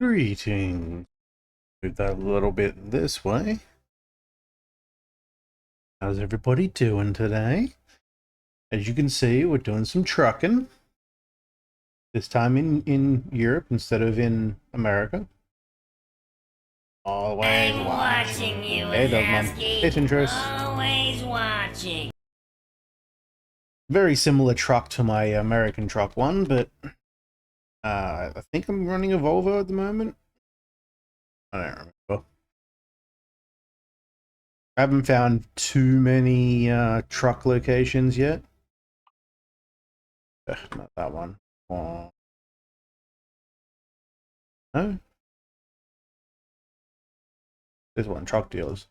Greetings. Move that a little bit this way. How's everybody doing today? As you can see, we're doing some trucking. This time in Europe instead of in America. Always watching you, hey, Dogman. It's interest. Always watching. Very similar truck to my American truck one, but I think I'm running a Volvo at the moment. I don't remember. I haven't found too many truck locations yet. Not that one. Oh. No? This one, truck dealers.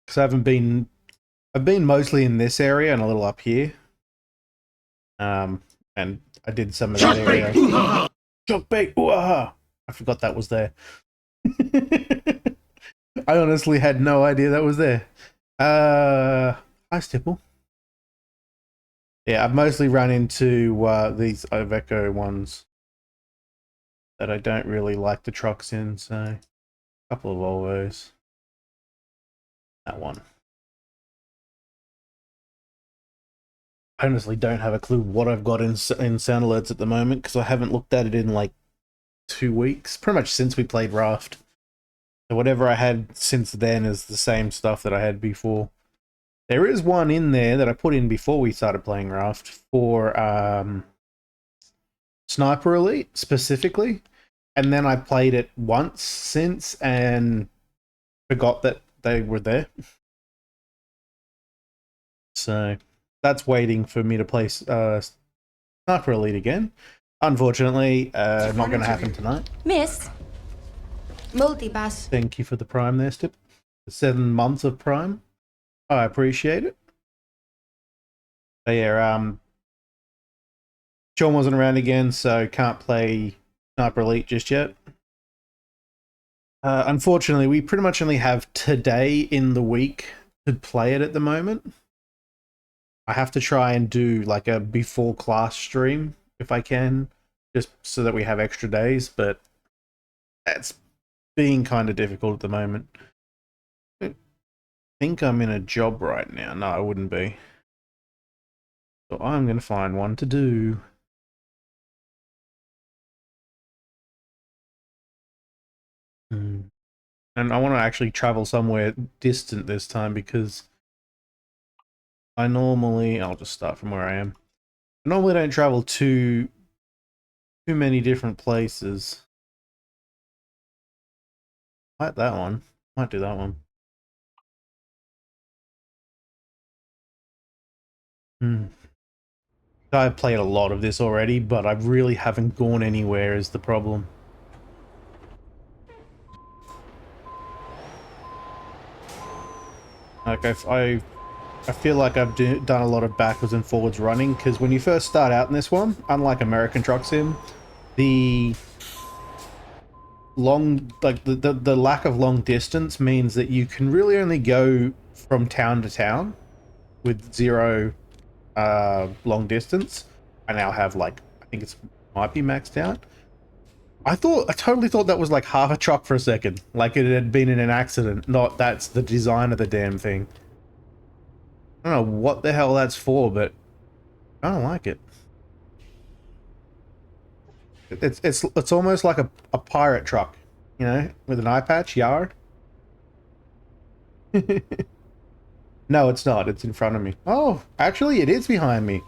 Because I've been mostly in this area and a little up here. And I did some of that area. Truck bait, ooh-ah! I forgot that was there. I honestly had no idea that was there. Hi, Stipple. Yeah, I've mostly run into these Iveco ones that I don't really like the trucks in, so a couple of Volvos. That one. I honestly don't have a clue what I've got in sound alerts at the moment because I haven't looked at it in like 2 weeks, pretty much since we played Raft. So whatever I had since then is the same stuff that I had before. There is one in there that I put in before we started playing Raft for Sniper Elite specifically, and then I played it once since and forgot that they were there. So that's waiting for me to play Sniper Elite again. Unfortunately, not going to happen tonight. Miss. Multipass. Thank you for the Prime there, Stip. 7 months of Prime. I appreciate it. But yeah, Sean wasn't around again, so can't play Sniper Elite just yet. Unfortunately, we pretty much only have today in the week to play it at the moment. I have to try and do like a before class stream if I can, just so that we have extra days, but that's being kind of difficult at the moment. I think I'm in a job right now. No, I wouldn't be. So I'm going to find one to do. And I want to actually travel somewhere distant this time because I normally... I'll just start from where I am. I normally don't travel to too many different places. Like that one. Might do that one. I've played a lot of this already, but I really haven't gone anywhere is the problem. Like I feel like I've done a lot of backwards and forwards running, because when you first start out in this one, unlike American Truck Sim, the the lack of long distance means that you can really only go from town to town with zero long distance. I now have like, I think it's might be maxed out. I totally thought that was like half a truck for a second, like it had been in an accident. Not that's the design of the damn thing. I don't know what the hell that's for, but I don't like it. It's almost like a pirate truck, you know, with an eye patch. Yar. No, it's not. It's in front of me. Oh, actually, it is behind me.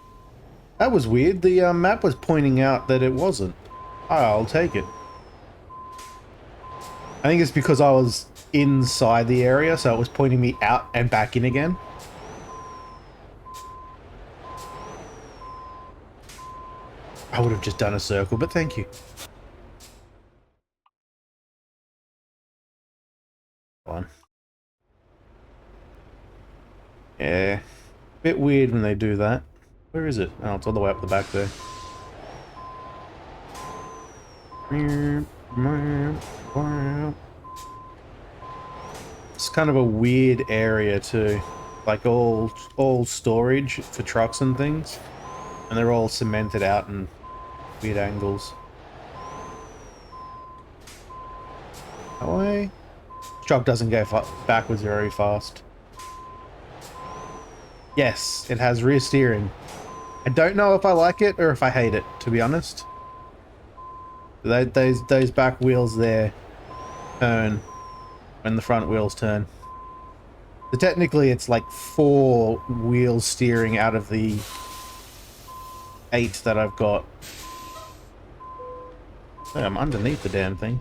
That was weird. The map was pointing out that it wasn't. I'll take it. I think it's because I was inside the area, so it was pointing me out and back in again. I would have just done a circle, but thank you. Come on. Yeah. Bit weird when they do that. Where is it? Oh, it's all the way up the back there. It's kind of a weird area too. Like all storage for trucks and things. And they're all cemented out in weird angles. That way. Truck doesn't go backwards very fast. Yes, it has rear steering. I don't know if I like it or if I hate it, to be honest. Those back wheels there turn when the front wheels turn. So technically it's like 4 wheels steering out of the 8 that I've got. Oh, I'm underneath the damn thing.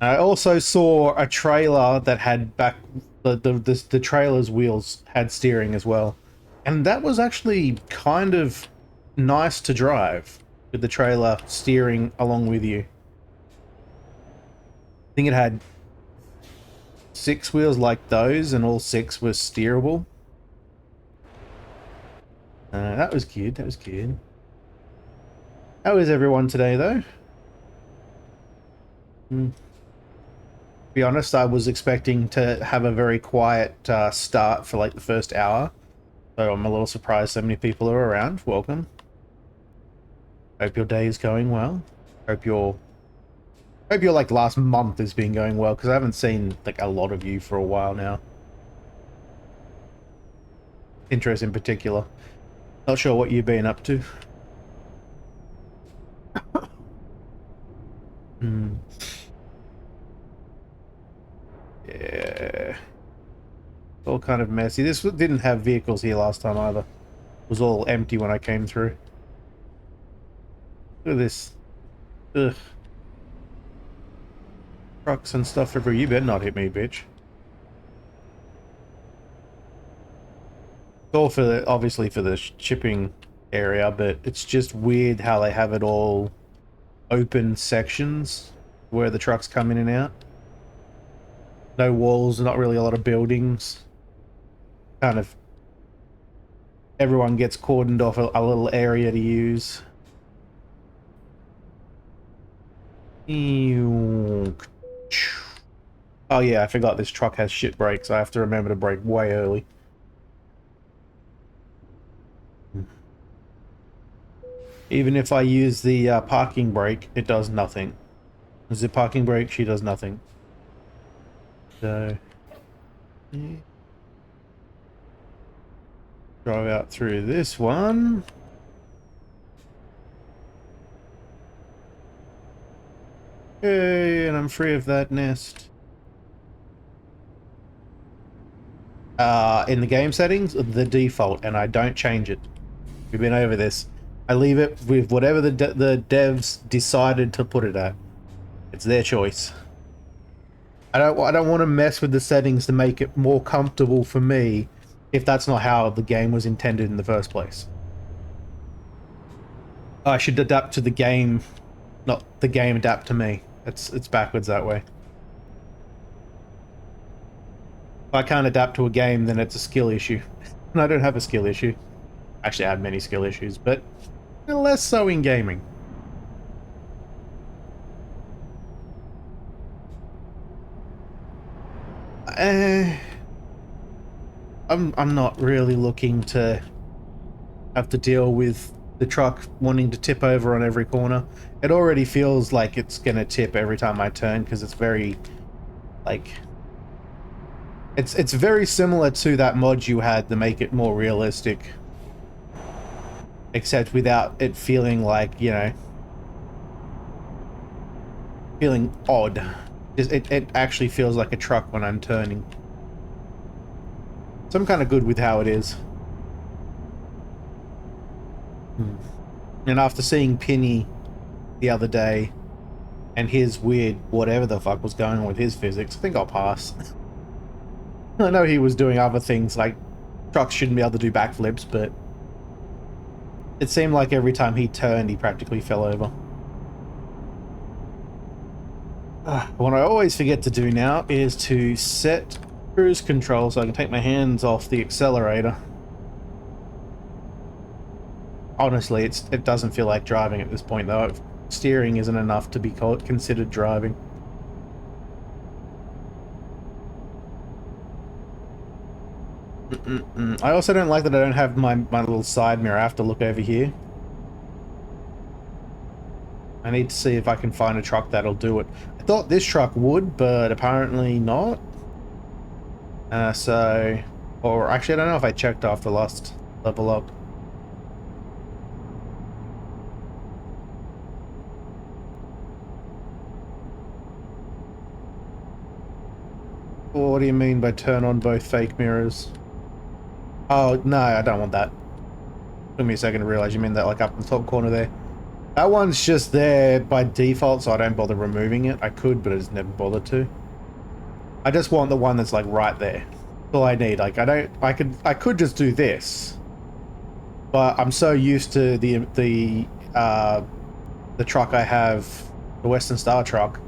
I also saw a trailer that had back the trailer's wheels had steering as well, and that was actually kind of nice to drive with the trailer steering along with you. I think it had 6 wheels like those, and all 6 were steerable. That was good. That was good. How is everyone today, though? To be honest, I was expecting to have a very quiet start for like the first hour, so I'm a little surprised so many people are around. Welcome. Hope your day is going well. Hope your like last month has been going well, because I haven't seen like a lot of you for a while now. Interest in particular. Not sure what you've been up to. Yeah. All kind of messy. This didn't have vehicles here last time either. It was all empty when I came through. Look at this. Ugh. Trucks and stuff everywhere. You better not hit me, bitch. It's all for the, obviously for the shipping area, but it's just weird how they have it all open sections where the trucks come in and out. No walls, not really a lot of buildings. Kind of everyone gets cordoned off a little area to use. Oh yeah, I forgot this truck has shit brakes. I have to remember to brake way early. Even if I use the parking brake, it does nothing. Is it parking brake? She does nothing. So... yeah. Drive out through this one. Okay, and I'm free of that nest. In the game settings, the default, and I don't change it. We've been over this. I leave it with whatever the devs decided to put it at. It's their choice. I don't want to mess with the settings to make it more comfortable for me if that's not how the game was intended in the first place. I should adapt to the game, not the game adapt to me. It's backwards that way. If I can't adapt to a game, then it's a skill issue. And I don't have a skill issue. Actually, I have many skill issues, but less so in gaming. I'm not really looking to have to deal with the truck wanting to tip over on every corner. It already feels like it's gonna tip every time I turn, because it's very, like, it's very similar to that mod you had to make it more realistic, except without it feeling like, you know, feeling odd. It actually feels like a truck when I'm turning. So I'm kind of good with how it is. And after seeing Penny the other day and his weird whatever the fuck was going on with his physics, I think I'll pass. I know he was doing other things, like trucks shouldn't be able to do backflips, but it seemed like every time he turned, he practically fell over. What I always forget to do now is to set cruise control so I can take my hands off the accelerator. Honestly, it doesn't feel like driving at this point, though. Steering isn't enough to be considered driving. I also don't like that I don't have my little side mirror. I have to look over here. I need to see if I can find a truck that'll do it. I thought this truck would, but apparently not. Or actually, I don't know if I checked after last level up. What do you mean by turn on both fake mirrors? Oh, no, I don't want that. Took me a second to realize you mean that, like, up in the top corner there. That one's just there by default, so I don't bother removing it. I could, but I just never bothered to. I just want the one that's, like, right there. That's all I need. Like, I could just do this. But I'm so used to the truck I have, the Western Star truck,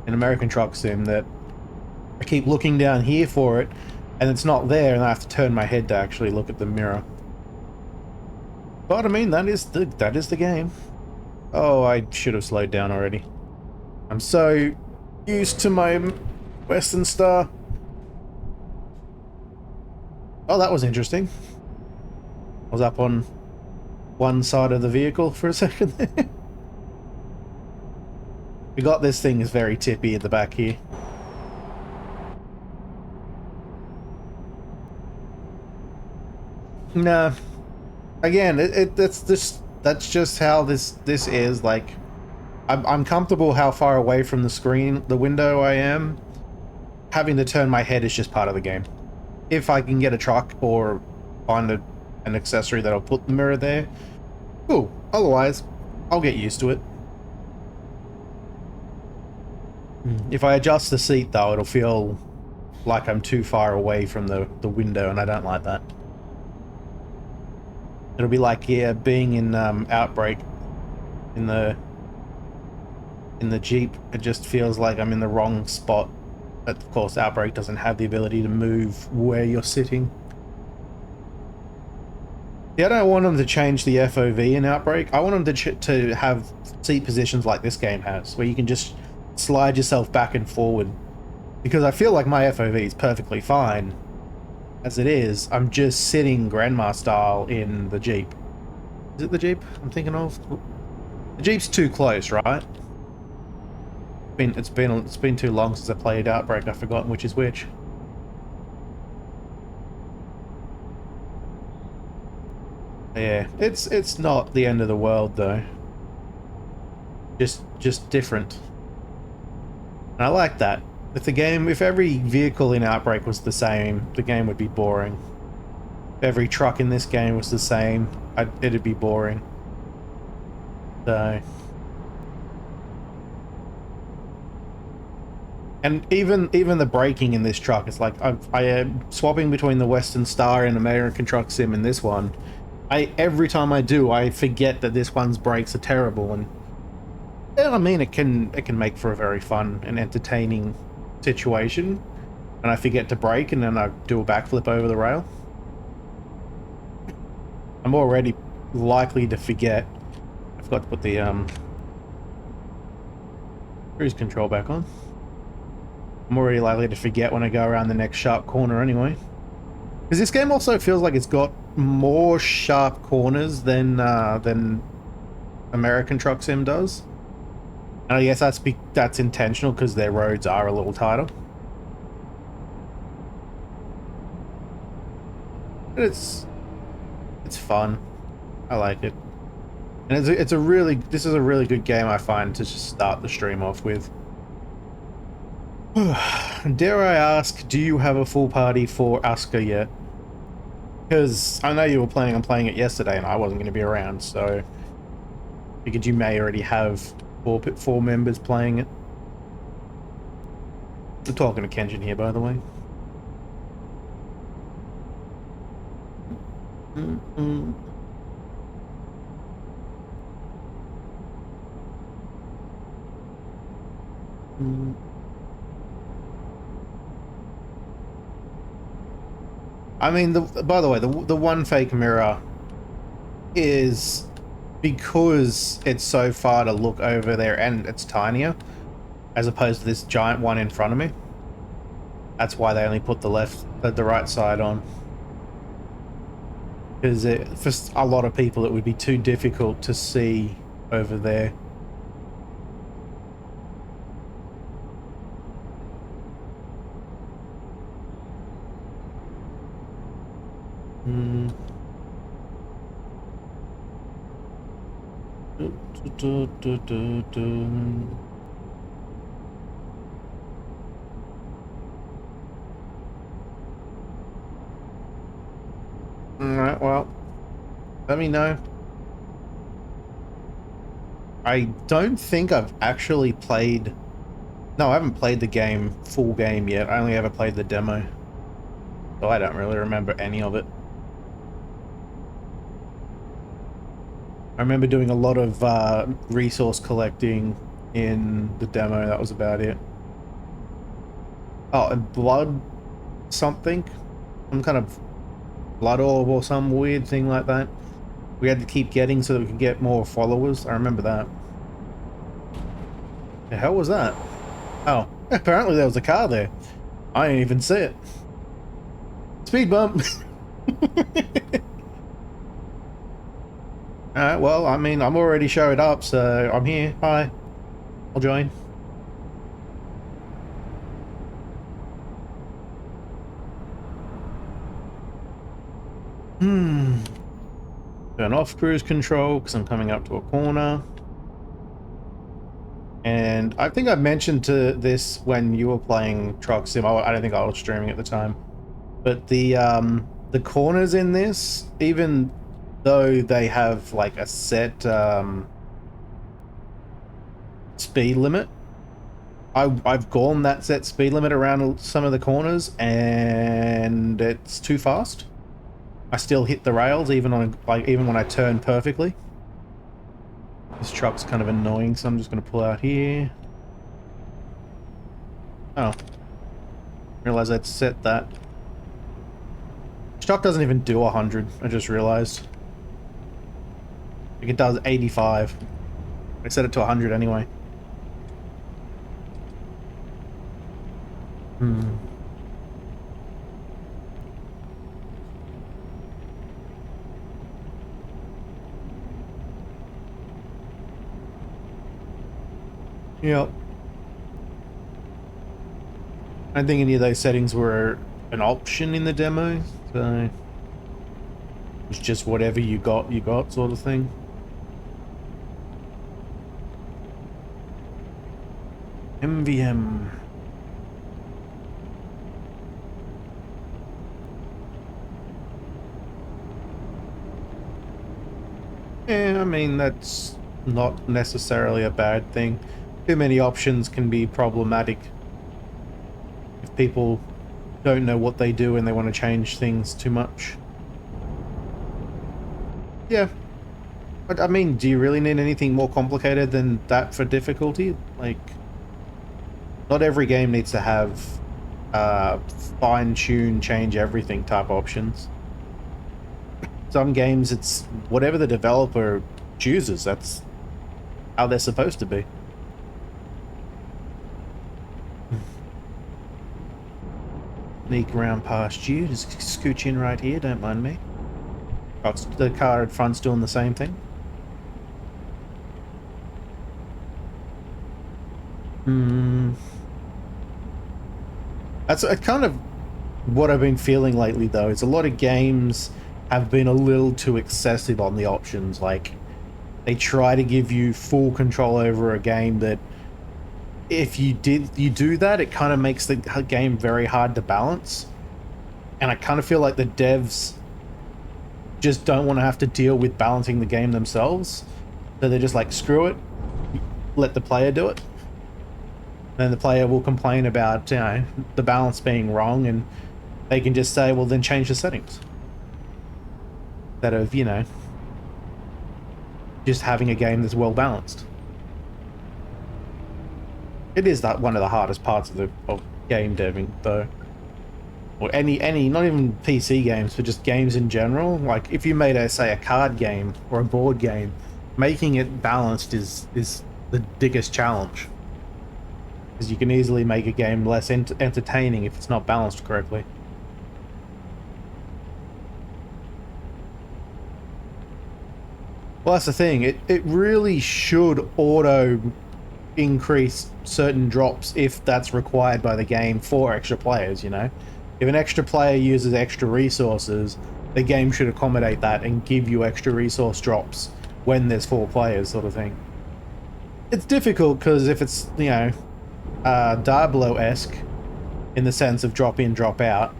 an American Truck Sim, that I keep looking down here for it, and it's not there, and I have to turn my head to actually look at the mirror. But I mean, that is the game. Oh, I should have slowed down already. I'm so used to my Western Star. Oh, that was interesting. I was up on one side of the vehicle for a second there. We got this thing is very tippy at the back here. Nah. Again, that's just how this is. Like, I'm comfortable how far away from the window I am. Having to turn my head is just part of the game. If I can get a truck or find an accessory that'll put the mirror there, cool. Otherwise, I'll get used to it. If I adjust the seat, though, it'll feel like I'm too far away from the window, and I don't like that. It'll be like, yeah, being in Outbreak in the Jeep. It just feels like I'm in the wrong spot. But of course, Outbreak doesn't have the ability to move where you're sitting. Yeah, I don't want them to change the FOV in Outbreak. I want them to have seat positions like this game has, where you can just slide yourself back and forward. Because I feel like my FOV is perfectly fine. As it is, I'm just sitting grandma style in the Jeep. Is it the Jeep I'm thinking of? The Jeep's too close, right? It's been too long since I played Outbreak. I've forgotten which is which. Yeah, it's not the end of the world though. Just different. And I like that. If every vehicle in Outbreak was the same, the game would be boring. If every truck in this game was the same, it'd be boring. So... And even the braking in this truck, it's like I am swapping between the Western Star and American Truck Sim in this one. Every time I do, I forget that this one's brakes are terrible, and yeah, I mean, it can make for a very fun and entertaining situation. And I forget to brake, and then I do a backflip over the rail. I'm already likely to forget. I forgot to put the cruise control back on. I'm already likely to forget when I go around the next sharp corner anyway. Because this game also feels like it's got more sharp corners than American Truck Sim does. And I guess that's intentional because their roads are a little tighter. But it's fun. I like it. And this is a really good game, I find, to just start the stream off with. Dare I ask, do you have a full party for Asuka yet? Because I know you were planning on playing it yesterday and I wasn't going to be around, so... figured you may already have four members playing it. I'm talking to Kenshin here, by the way. I mean, by the way, the one fake mirror is because it's so far to look over there and it's tinier, as opposed to this giant one in front of me. That's why they only put the right side on. Because for a lot of people, it would be too difficult to see over there. Hmm. Alright, well, let me know. I don't think I've actually played... No, I haven't played the game, full game yet. I only ever played the demo. So I don't really remember any of it. I remember doing a lot of resource collecting in the demo. That was about it. Oh, and blood something? Some kind of blood orb or some weird thing like that. We had to keep getting so that we could get more followers. I remember that. The hell was that? Oh, apparently there was a car there. I didn't even see it. Speed bump! Alright, well, I mean, I'm already showed up, so I'm here. Hi. I'll join. Turn off cruise control because I'm coming up to a corner. And I think I mentioned to this when you were playing Truck Sim. I don't think I was streaming at the time. But the corners in this, even though they have like a set speed limit, I've gone that set speed limit around some of the corners and it's too fast. I still hit the rails even on even when I turn perfectly. This truck's kind of annoying, so I'm just going to pull out here. Oh. Realize I'd set that. This truck doesn't even do 100, I just realized. Like it does 85. I set it to 100 anyway. Yep. I don't think any of those settings were an option in the demo, so it's just whatever you got sort of thing. MVM. Yeah, I mean, that's not necessarily a bad thing. Too many options can be problematic if people don't know what they do and they want to change things too much. Yeah. But I mean, do you really need anything more complicated than that for difficulty? Like, not every game needs to have fine-tune, change everything type options. Some games, it's whatever the developer chooses, that's how they're supposed to be. Sneak around past you, just scooch in right here, don't mind me. Oh, the car in front's doing the same thing. That's kind of what I've been feeling lately, though. It's a lot of games have been a little too excessive on the options. Like, they try to give you full control over a game that if you do that, it kind of makes the game very hard to balance. And I kind of feel like the devs just don't want to have to deal with balancing the game themselves. So they're just like, screw it, let the player do it. Then the player will complain about, you know, the balance being wrong, and they can just say, well, then change the settings. Instead of, you know, just having a game that's well balanced. It is that one of the hardest parts of game deving, though. Or any, not even PC games, but just games in general. Like, if you made say, a card game or a board game, making it balanced is the biggest challenge. Because you can easily make a game less entertaining if it's not balanced correctly. Well, that's the thing. It really should auto increase certain drops if that's required by the game for extra players, you know? If an extra player uses extra resources, the game should accommodate that and give you extra resource drops when there's 4 players, sort of thing. It's difficult because if it's, you know, Diablo-esque in the sense of drop in, drop out,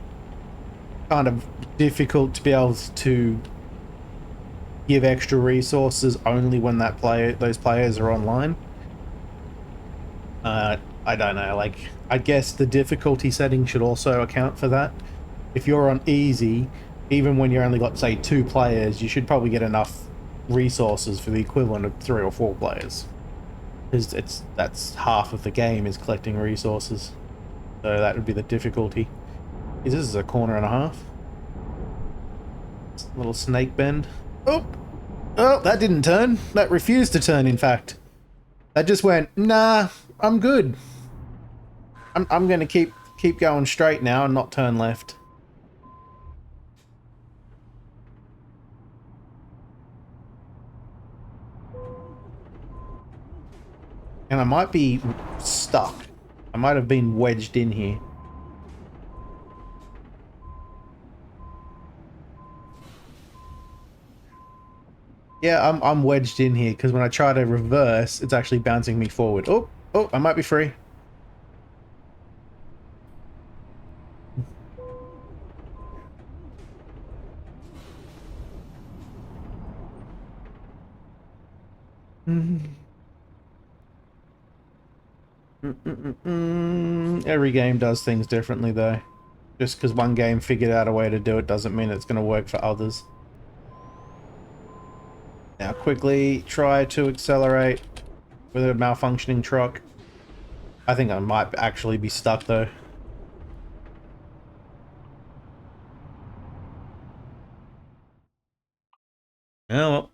kind of difficult to be able to give extra resources only when those players are online. I don't know, like, I guess the difficulty setting should also account for that. If you're on easy, even when you only got, say, 2 players, you should probably get enough resources for the equivalent of 3 or 4 players. Because that's half of the game is collecting resources. So that would be the difficulty. This is a corner and a half. Little snake bend. Oh! Oh, that didn't turn. That refused to turn, in fact. That just went, nah, I'm good. I'm gonna keep going straight now and not turn left. And I might be stuck. I might have been wedged in here. Yeah, I'm wedged in here because when I try to reverse, it's actually bouncing me forward. Oh, I might be free. Every game does things differently, though. Just because one game figured out a way to do it doesn't mean it's going to work for others. Now quickly try to accelerate with a malfunctioning truck. I think I might actually be stuck, though. Oh, well.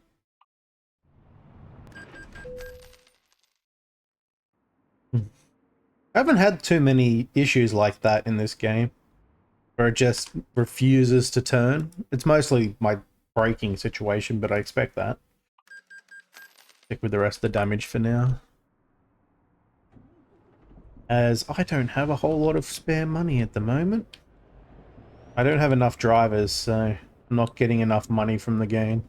I haven't had too many issues like that in this game, where it just refuses to turn. It's mostly my braking situation, but I expect that. Stick with the rest of the damage for now. As I don't have a whole lot of spare money at the moment. I don't have enough drivers, so I'm not getting enough money from the game.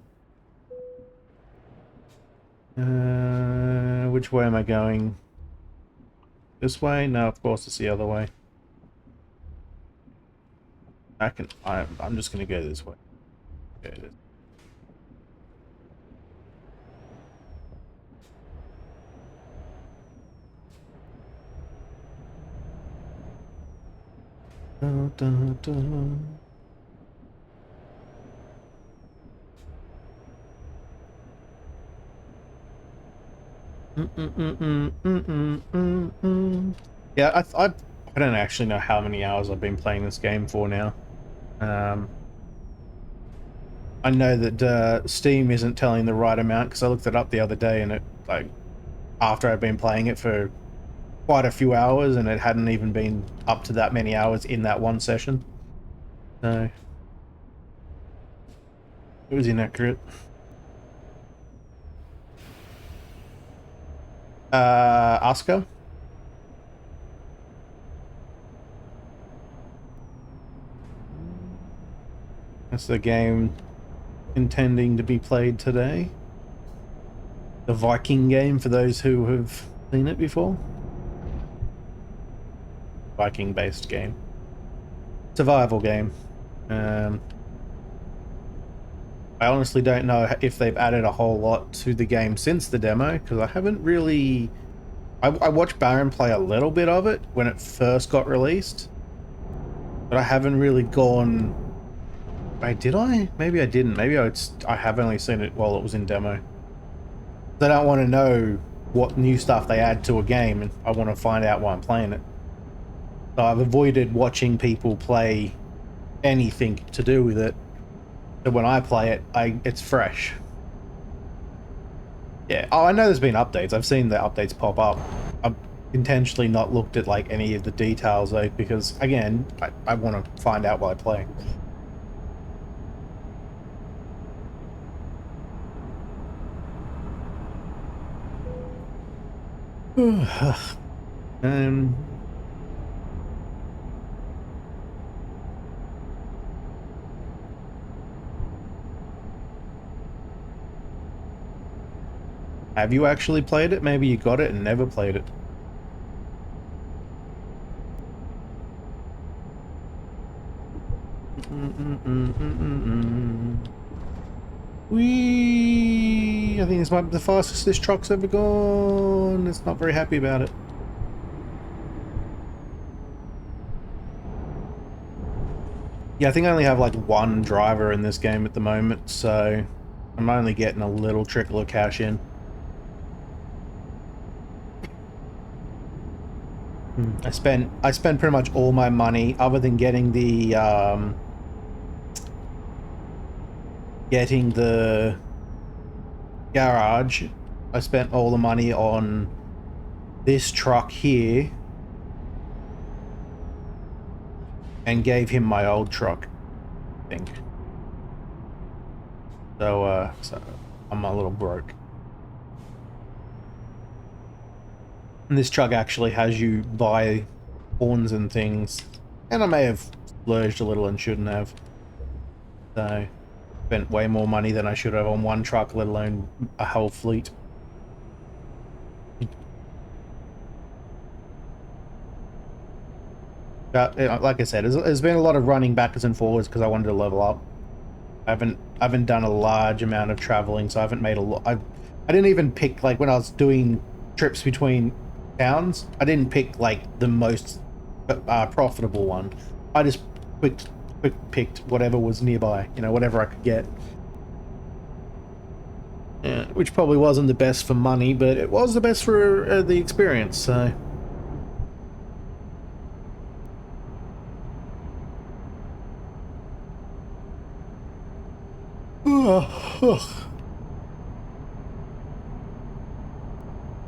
Which way am I going? This way? No, of course it's the other way. I'm just gonna go this way. There it is. Dun, dun, dun. Yeah, I don't actually know how many hours I've been playing this game for now. I know that Steam isn't telling the right amount because I looked it up the other day and it, like, after I'd been playing it for quite a few hours and it hadn't even been up to that many hours in that one session. So it was inaccurate. Asuka? That's the game intending to be played today. The Viking game, for those who have seen it before. Viking-based game. Survival game. I honestly don't know if they've added a whole lot to the game since the demo, because I haven't really... I watched Baron play a little bit of it when it first got released, but I haven't really gone... Wait, did I? Maybe I didn't. Maybe I have only seen it while it was in demo. I don't want to know what new stuff they add to a game, and I want to find out why I'm playing it. So I've avoided watching people play anything to do with it. So when I play it, it's fresh. Yeah. Oh, I know there's been updates. I've seen the updates pop up. I've intentionally not looked at like any of the details though, because again, I want to find out while I play. um. Have you actually played it? Maybe you got it and never played it. Whee! I think this might be the fastest this truck's ever gone. It's not very happy about it. Yeah, I think I only have like one driver in this game at the moment, so I'm only getting a little trickle of cash in. I spent pretty much all my money other than getting the garage. I spent all the money on this truck here and gave him my old truck, I think. So I'm a little broke. And this truck actually has you buy horns and things, and I may have splurged a little and shouldn't have. So spent way more money than I should have on one truck, let alone a whole fleet. But like I said, there's been a lot of running backwards and forwards because I wanted to level up. I haven't done a large amount of traveling, so I haven't made a lot. I didn't even pick, like, when I was doing trips between towns, I didn't pick like the most profitable one. I just picked whatever was nearby, you know, whatever I could get. Yeah, which probably wasn't the best for money, but it was the best for the experience. So.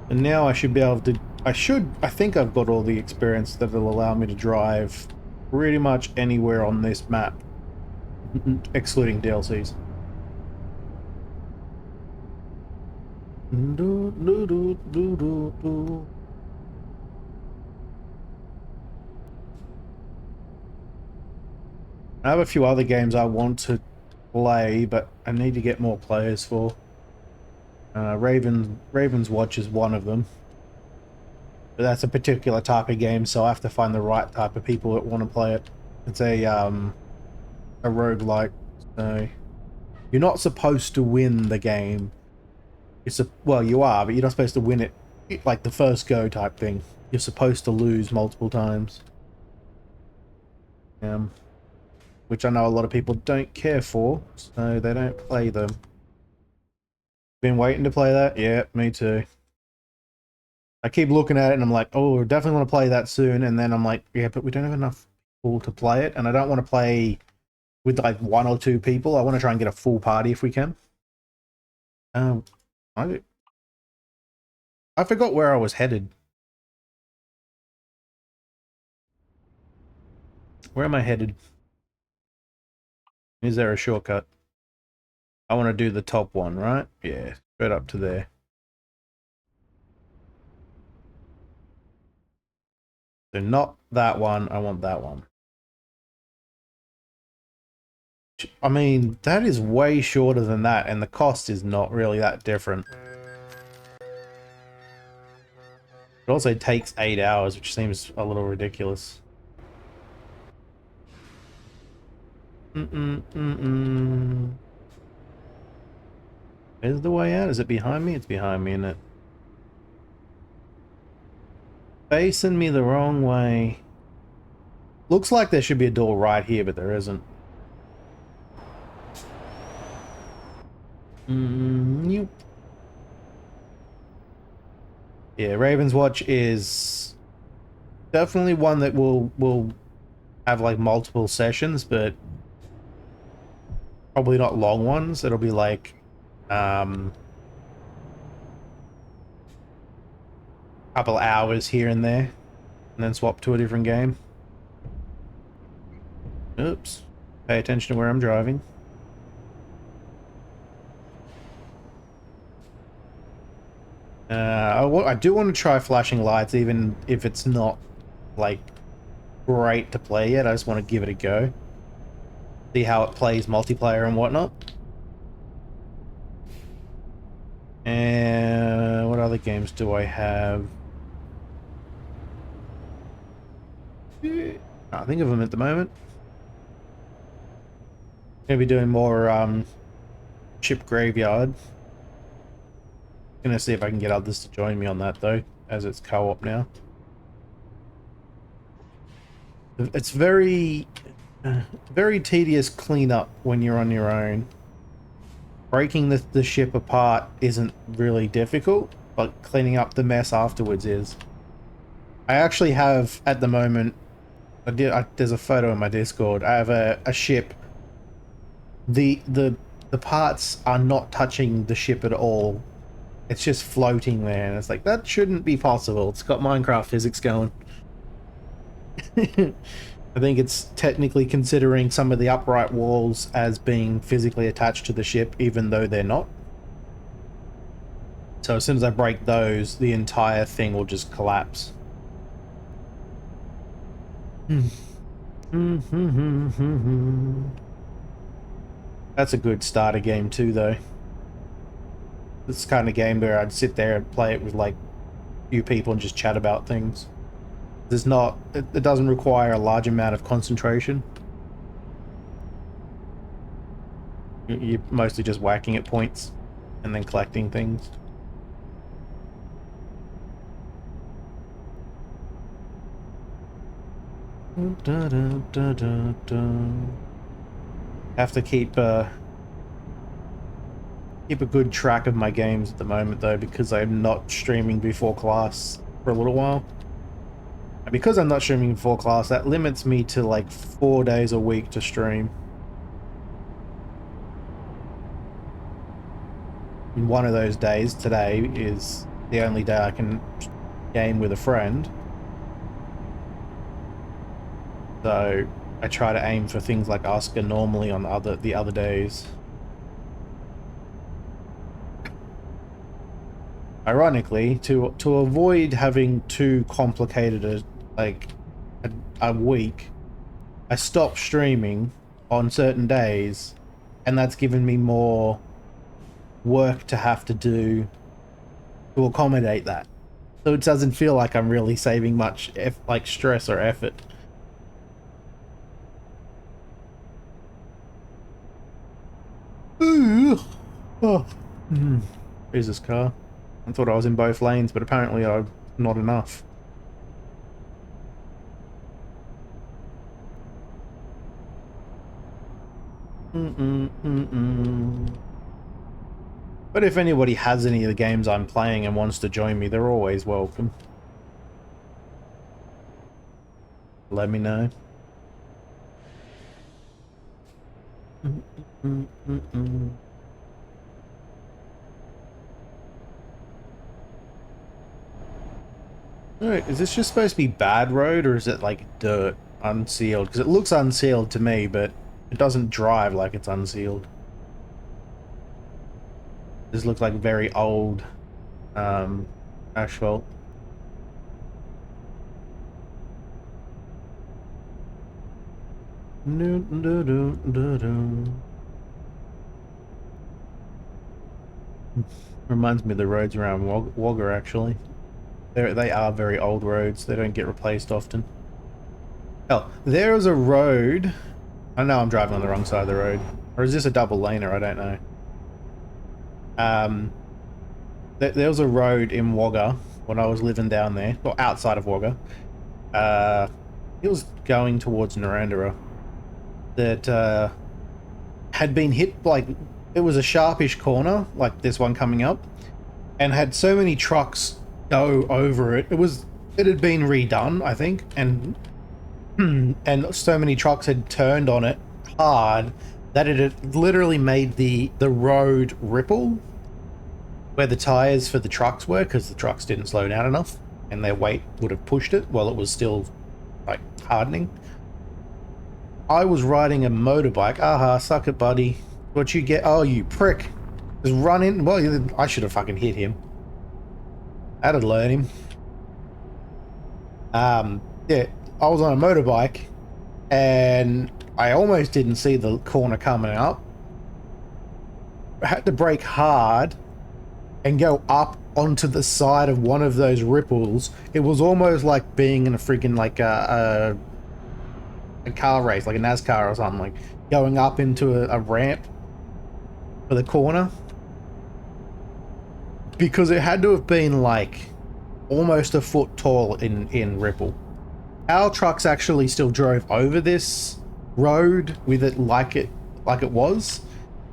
And now I should be able to, I think I've got all the experience that will allow me to drive pretty much anywhere on this map, excluding DLCs. I have a few other games I want to play, but I need to get more players for. Raven's Watch is one of them. But that's a particular type of game, so I have to find the right type of people that want to play it. It's a roguelike, so you're not supposed to win the game. Well, you are, but you're not supposed to win it like the first go type thing. You're supposed to lose multiple times. Which I know a lot of people don't care for, so they don't play them. Been waiting to play that? Yeah, me too. I keep looking at it and I'm like, oh, definitely want to play that soon. And then I'm like, yeah, but we don't have enough people to play it. And I don't want to play with like 1 or 2 people. I want to try and get a full party if we can. I forgot where I was headed. Where am I headed? Is there a shortcut? I want to do the top one, right? Yeah, straight up to there. So not that one, I want that one. I mean, that is way shorter than that, and the cost is not really that different. It also takes 8 hours, which seems a little ridiculous. Where's the way out? Is it behind me? It's behind me, isn't it? Facing me the wrong way. Looks like there should be a door right here, but there isn't. Nope. Yeah, Raven's Watch is definitely one that will have like multiple sessions, but probably not long ones. It'll be like couple hours here and there, and then swap to a different game. Oops. Pay attention to where I'm driving. I do want to try flashing lights, even if it's not like great to play yet. I just want to give it a go, see how it plays multiplayer and whatnot. And what other games do I have? Can't think of them at the moment. Gonna be doing more Ship Graveyard. Gonna see if I can get others to join me on that though, as it's co-op now. It's very tedious cleanup when you're on your own. Breaking the ship apart isn't really difficult, but cleaning up the mess afterwards is. I actually have, at the moment, there's a photo in my Discord. I have a ship. The parts are not touching the ship at all. It's just floating there, and it's like, that shouldn't be possible. It's got Minecraft physics going. I think it's technically considering some of the upright walls as being physically attached to the ship, even though they're not. So as soon as I break those, the entire thing will just collapse. That's a good starter game too, though. This kind of game where I'd sit there and play it with like a few people and just chat about things. It doesn't require a large amount of concentration. You're mostly just whacking at points and then collecting things. Have to keep a good track of my games at the moment though, because I'm not streaming before class for a little while. And because I'm not streaming before class, that limits me to like 4 days a week to stream. And one of those days, today, is the only day I can game with a friend. So I try to aim for things like Oscar normally on the other days. Ironically, to avoid having too complicated a week, I stopped streaming on certain days, and that's given me more work to have to do to accommodate that. So it doesn't feel like I'm really saving much stress or effort. Ooh. Oh. Here's this car. I thought I was in both lanes, but apparently I'm not enough. But if anybody has any of the games I'm playing and wants to join me, they're always welcome. Let me know. Alright, is this just supposed to be bad road, or is it like dirt, unsealed? Because it looks unsealed to me, but it doesn't drive like it's unsealed. This looks like very old asphalt. Reminds me of the roads around Wagga, actually. They are very old roads. They don't get replaced often. Oh, there's a road. I know I'm driving on the wrong side of the road. Or is this a double laner? I don't know. There was a road in Wagga when I was living down there, or outside of Wagga. It was going towards Narandera. That had been hit, like, it was a sharpish corner, like this one coming up, and had so many trucks go over it. It had been redone, I think, and so many trucks had turned on it hard that it had literally made the road ripple where the tires for the trucks were, because the trucks didn't slow down enough and their weight would have pushed it while it was still like hardening. I was riding a motorbike. Aha, suck it, buddy. What you get? Oh, you prick. Just run in. Well, I should have fucking hit him. That'd learn him. Yeah, I was on a motorbike and I almost didn't see the corner coming up. I had to brake hard and go up onto the side of one of those ripples. It was almost like being in a freaking like a car race, like a NASCAR or something, like going up into a ramp for the corner, because it had to have been like almost a foot tall in ripple. Our trucks actually still drove over this road with it like it was,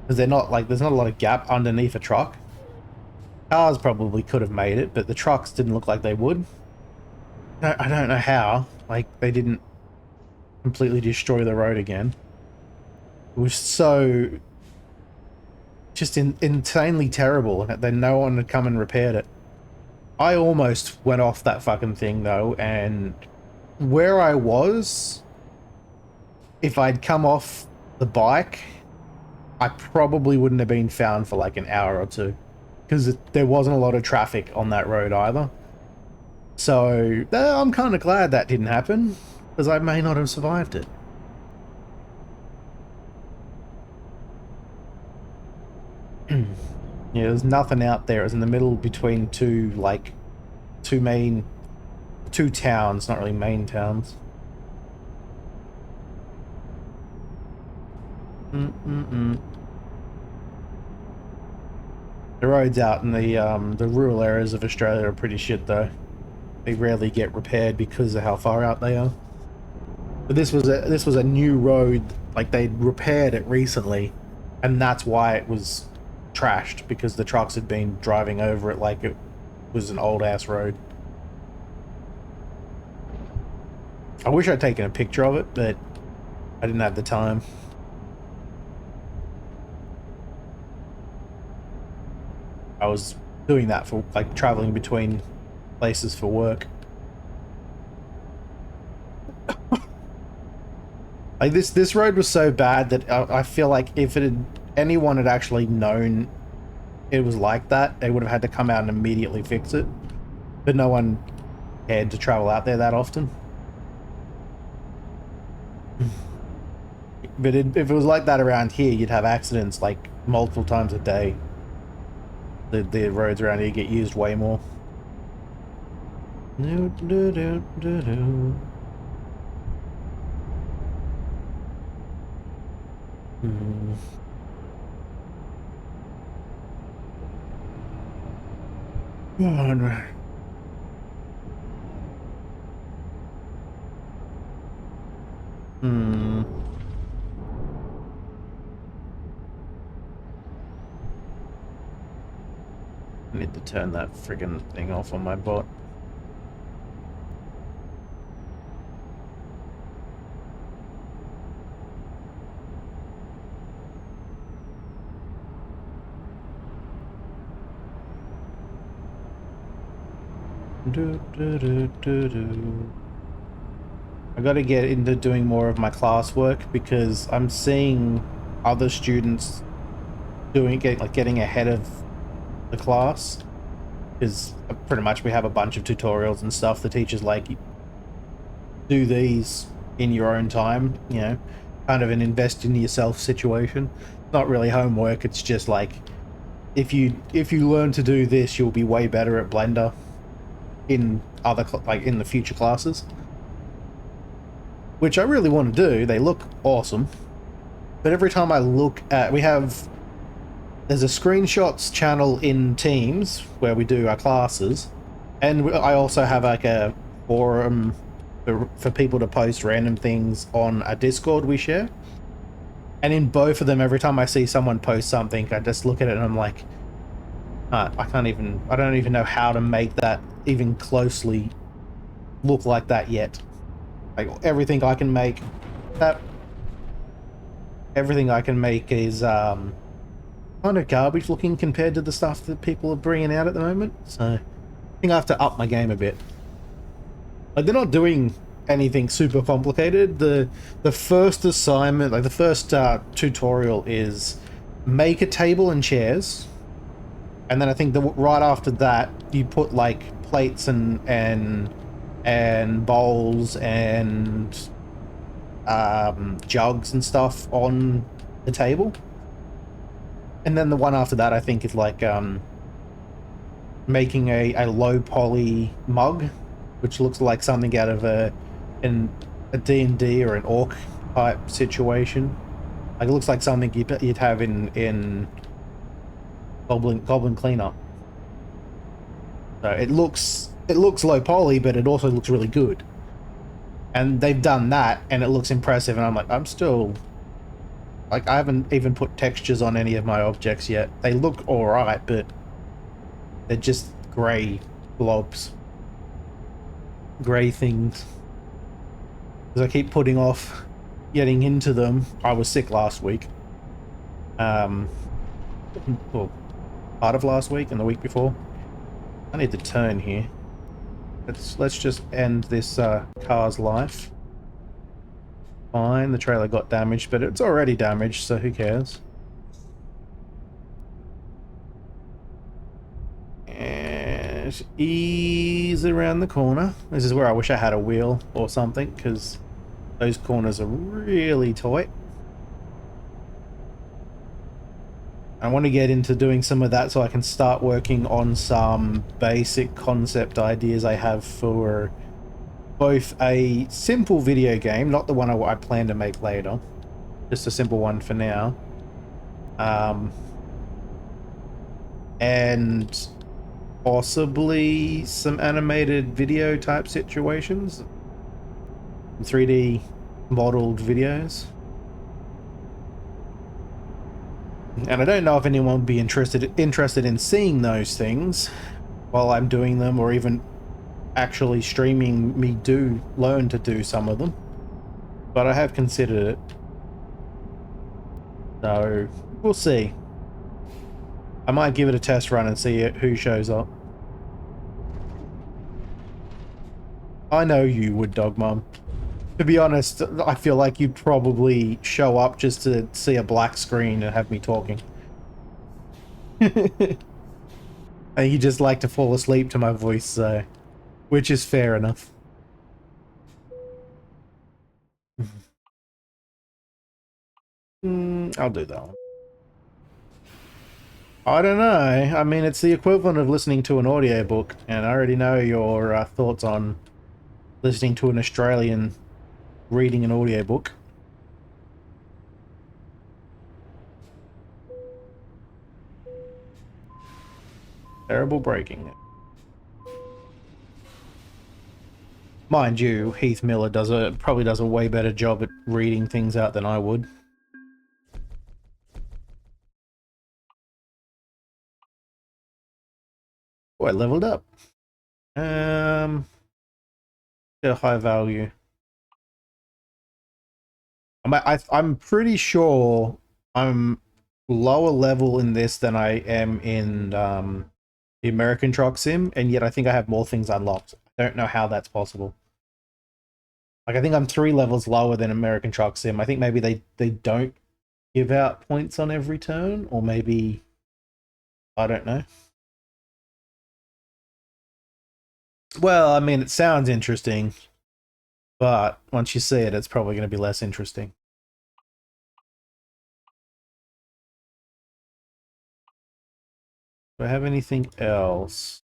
because they're not like, there's not a lot of gap underneath a truck. Cars probably could have made it, but the trucks didn't look like they would. I don't know how, like, they didn't completely destroy the road again. It was so just insanely terrible that no one had come and repaired it. I almost went off that fucking thing though, and where I was, if I'd come off the bike, I probably wouldn't have been found for like an hour or two, because there wasn't a lot of traffic on that road either. So I'm kind of glad that didn't happen, because I may not have survived it. Yeah, there's nothing out there. It was in the middle between two towns, not really main towns. The roads out in the rural areas of Australia are pretty shit though. They rarely get repaired because of how far out they are. But this was a new road, like they'd repaired it recently, and that's why it was trashed, because the trucks had been driving over it like it was an old ass road. I wish I'd taken a picture of it, but I didn't have the time. I was doing that for like traveling between places for work. Like this road was so bad that I feel like if anyone had actually known it was like that, they would have had to come out and immediately fix it. But no one cared to travel out there that often. But if it was like that around here, you'd have accidents like multiple times a day. The roads around here get used way more. Oh, I need to turn that friggin' thing off on my bot. I gotta get into doing more of my classwork, because I'm seeing other students getting ahead of the class, because pretty much we have a bunch of tutorials and stuff. The teachers like, do these in your own time, you know, kind of an invest in yourself situation. Not really homework, it's just like, if you learn to do this, you'll be way better at Blender in in the future classes, which I really want to do. They look awesome, but every time I look at, there's a screenshots channel in Teams where we do our classes, and I also have like a forum for people to post random things on a Discord we share. And in both of them, every time I see someone post something, I just look at it and I'm like, I don't even know how to make that even closely look like that yet. Like everything I can make is kind of garbage looking compared to the stuff that people are bringing out at the moment. So I think I have to up my game a bit. Like, they're not doing anything super complicated. The first assignment, like the first tutorial, is make a table and chairs, and then I think right after that you put like plates and bowls and jugs and stuff on the table. And then the one after that I think is like making a low poly mug, which looks like something out of a D&D or an orc type situation. Like it looks like something you'd have in Goblin Cleaner. So it looks low poly, but it also looks really good. And they've done that, and it looks impressive. And I'm like, I'm still like, I haven't even put textures on any of my objects yet. They look all right, but they're just grey blobs, grey things. Because I keep putting off getting into them. I was sick last week. Well, part of last week and the week before. I need to turn here. Let's just end this car's life. Fine, the trailer got damaged, but it's already damaged, so who cares? And ease around the corner. This is where I wish I had a wheel or something, because those corners are really tight. I want to get into doing some of that so I can start working on some basic concept ideas I have for both a simple video game, not the one I plan to make later, just a simple one for now, and possibly some animated video type situations, 3D modeled videos. And I don't know if anyone would be interested in seeing those things while I'm doing them, or even actually streaming me learn to do some of them. But I have considered it. So we'll see. I might give it a test run and see who shows up. I know you would, Dog Mom. To be honest, I feel like you'd probably show up just to see a black screen and have me talking. And you just like to fall asleep to my voice, so... Which is fair enough. I'll do that one. I don't know. I mean, it's the equivalent of listening to an audiobook, and I already know your thoughts on listening to an Australian reading an audiobook. Terrible breaking. Mind you, Heath Miller probably does a way better job at reading things out than I would. Oh, I leveled up. Yeah, high value. I'm pretty sure I'm lower level in this than I am in the American Truck Sim, and yet I think I have more things unlocked. I don't know how that's possible. Like, I think I'm 3 levels lower than American Truck Sim. I think maybe they don't give out points on every turn, or maybe... I don't know. Well, I mean, it sounds interesting, but once you see it, it's probably going to be less interesting. Do I have anything else?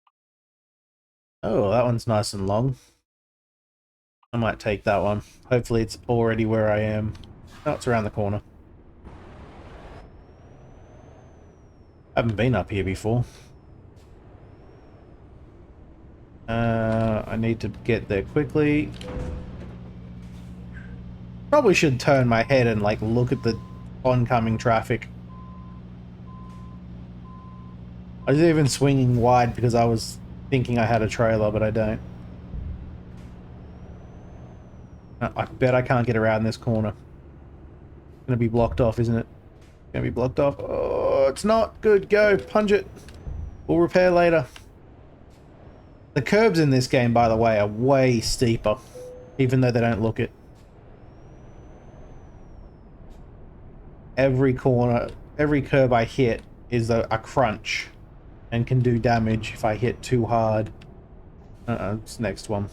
Oh, that one's nice and long. I might take that one. Hopefully it's already where I am. Oh, it's around the corner. I haven't been up here before. I need to get there quickly. Probably should turn my head and like look at the oncoming traffic. I was even swinging wide because I was thinking I had a trailer, but I don't. I bet I can't get around this corner. It's gonna be blocked off, isn't it? It's gonna be blocked off. Oh, it's not good. Go, punch it. We'll repair later. The curbs in this game, by the way, are way steeper, even though they don't look it. Every corner, every curb I hit is a crunch and can do damage if I hit too hard. It's the next one.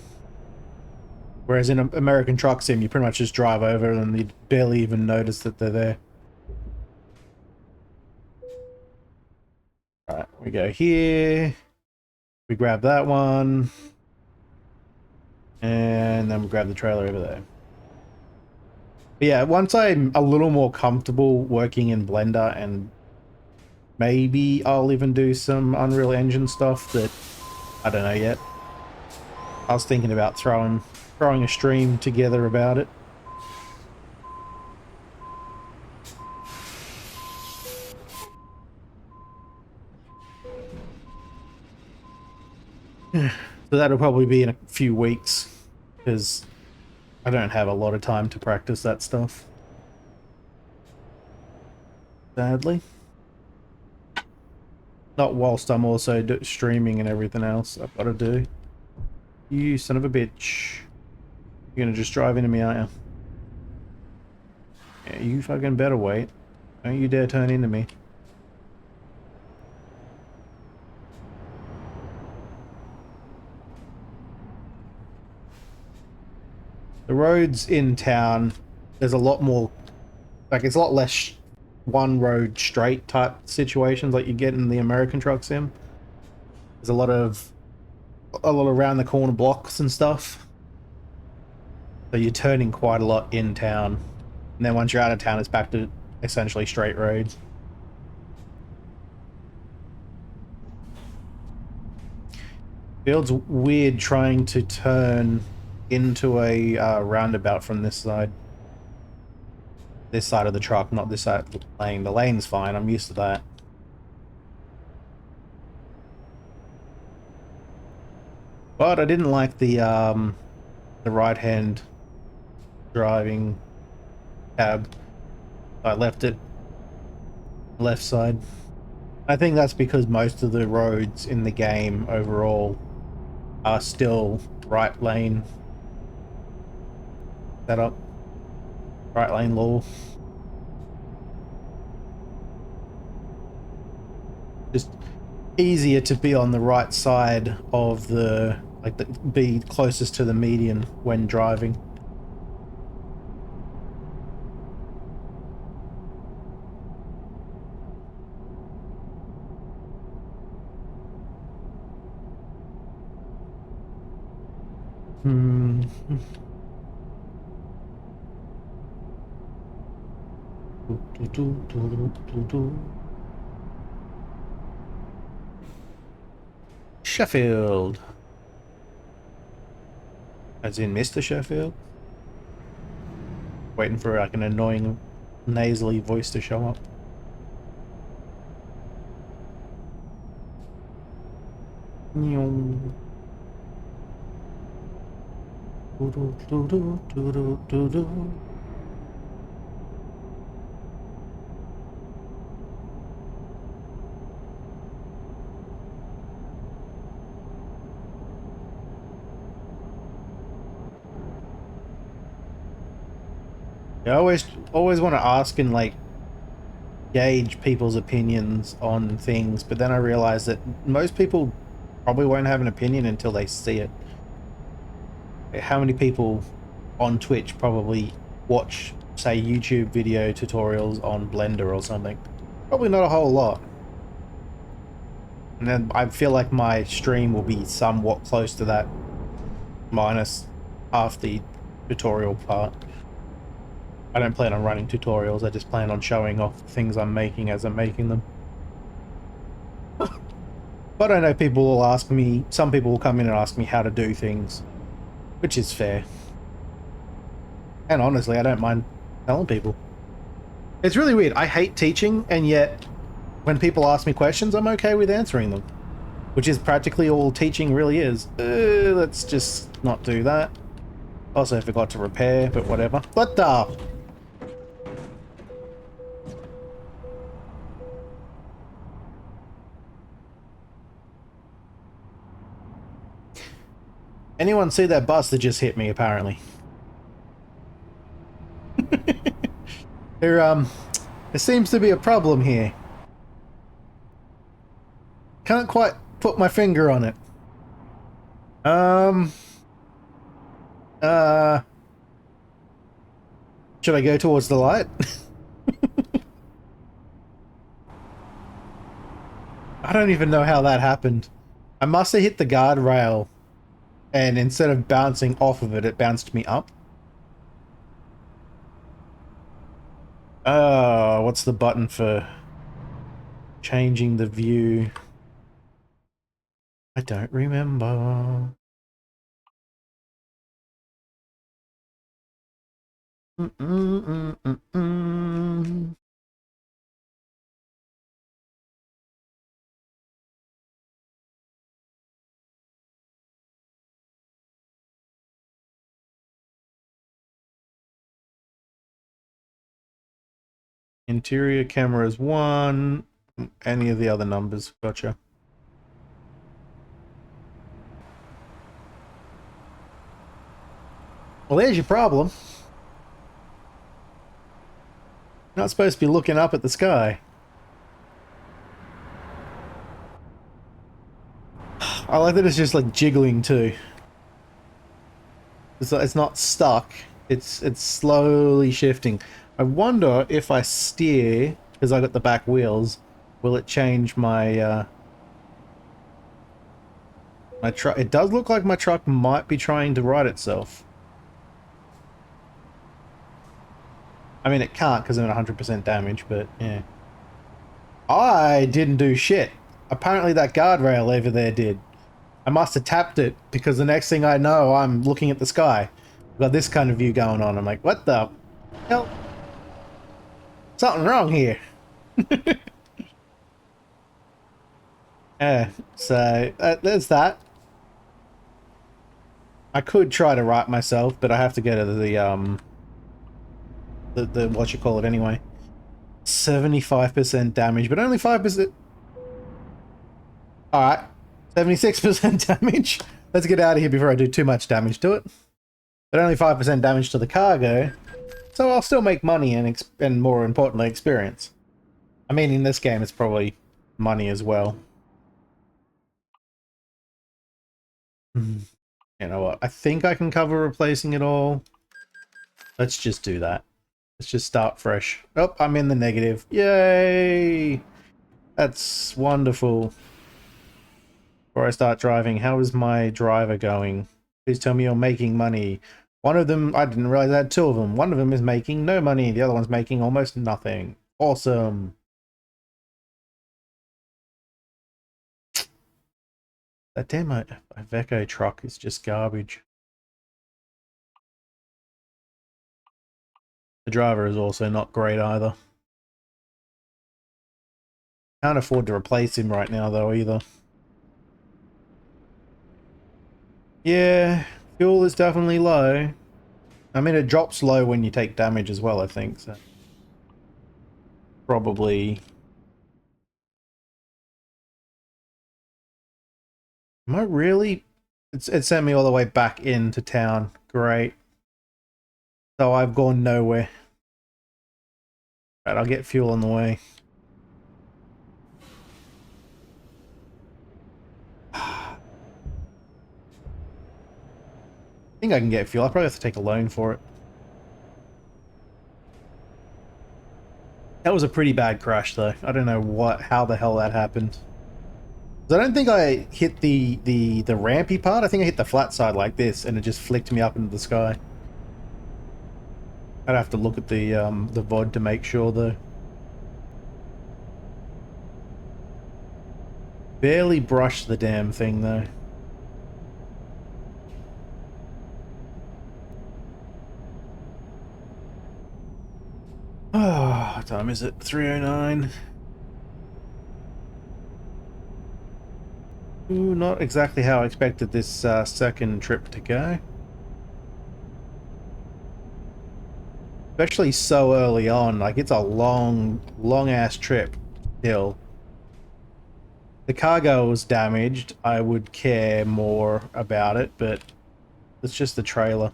Whereas in American Truck Sim, you pretty much just drive over and you barely even notice that they're there. Alright, we go here. We grab that one. And then we grab the trailer over there. But yeah, once I'm a little more comfortable working in Blender, and maybe I'll even do some Unreal Engine stuff that I don't know yet. I was thinking about throwing a stream together about it. So that'll probably be in a few weeks, because I don't have a lot of time to practice that stuff. Sadly. Not whilst I'm also streaming and everything else I've got to do. You son of a bitch. You're gonna just drive into me, aren't you? Yeah, you fucking better wait. Don't you dare turn into me. The roads in town, there's a lot more, like it's a lot less one road straight type situations like you get in the American truck sim. There's a lot of around the corner blocks and stuff. So you're turning quite a lot in town. And then once you're out of town, it's back to essentially straight roads. Feels weird trying to turn into a roundabout from this side. This side of the truck, not this side of the lane. The lane's fine, I'm used to that. But I didn't like the right-hand driving cab. I left it left side. I think that's because most of the roads in the game overall are still right lane setup, right lane law. Just easier to be on the right side of the, like, be closest to the median when driving. Sheffield. As in Mr. Sheffield. Waiting for like an annoying nasally voice to show up. I always want to ask and like gauge people's opinions on things, but then I realize that most people probably won't have an opinion until they see it. How many people on Twitch probably watch, say, YouTube video tutorials on Blender or something? Probably not a whole lot. And then I feel like my stream will be somewhat close to that, minus half the tutorial part. I don't plan on running tutorials, I just plan on showing off things I'm making as I'm making them. But I know people will ask me, some people will come in and ask me how to do things, which is fair. And honestly, I don't mind telling people. It's really weird, I hate teaching, and yet when people ask me questions, I'm okay with answering them. Which is practically all teaching really is. Let's just not do that. Also forgot to repair, but whatever. What the? Anyone see that bus that just hit me, apparently? There seems to be a problem here. Can't quite put my finger on it. Should I go towards the light? I don't even know how that happened. I must have hit the guardrail, and instead of bouncing off of it, it bounced me up. Oh, what's the button for changing the view? I don't remember. Interior cameras 1. Any of the other numbers. Gotcha. Well, there's your problem. You're not supposed to be looking up at the sky. I like that it's just like jiggling too. It's not stuck. It's slowly shifting. I wonder if I steer, because I got the back wheels, will it change my my truck? It does look like my truck might be trying to right itself. I mean, it can't because I'm at 100% damage, but yeah. I didn't do shit. Apparently that guardrail over there did. I must have tapped it because the next thing I know, I'm looking at the sky. I've got this kind of view going on. I'm like, what the hell? Something wrong here. Yeah, so there's that. I could try to right myself, but I have to go to the what you call it anyway. 75% damage, but only 5%. Alright, 76% damage. Let's get out of here before I do too much damage to it. But only 5% damage to the cargo, so I'll still make money and more importantly, experience. I mean, in this game, it's probably money as well. You know what? I think I can cover replacing it all. Let's just do that. Let's just start fresh. Oh, I'm in the negative. Yay! That's wonderful. Before I start driving, how is my driver going? Please tell me you're making money. One of them, I didn't realize I had 2 of them. One of them is making no money. The other one's making almost nothing. Awesome. That damn Iveco truck is just garbage. The driver is also not great either. Can't afford to replace him right now though either. Yeah, fuel is definitely low. I mean, it drops low when you take damage as well, I think, so. Probably. Am I really? It sent me all the way back into town. Great. So I've gone nowhere. Right, I'll get fuel on the way. I think I can get fuel. I probably have to take a loan for it. That was a pretty bad crash though. I don't know how the hell that happened. I don't think I hit the rampy part. I think I hit the flat side like this and it just flicked me up into the sky. I'd have to look at the VOD to make sure though. Barely brushed the damn thing though. Ah, what time is it? 3:09. Ooh, not exactly how I expected this second trip to go. Especially so early on, like it's a long ass trip still. The cargo was damaged, I would care more about it, but it's just the trailer.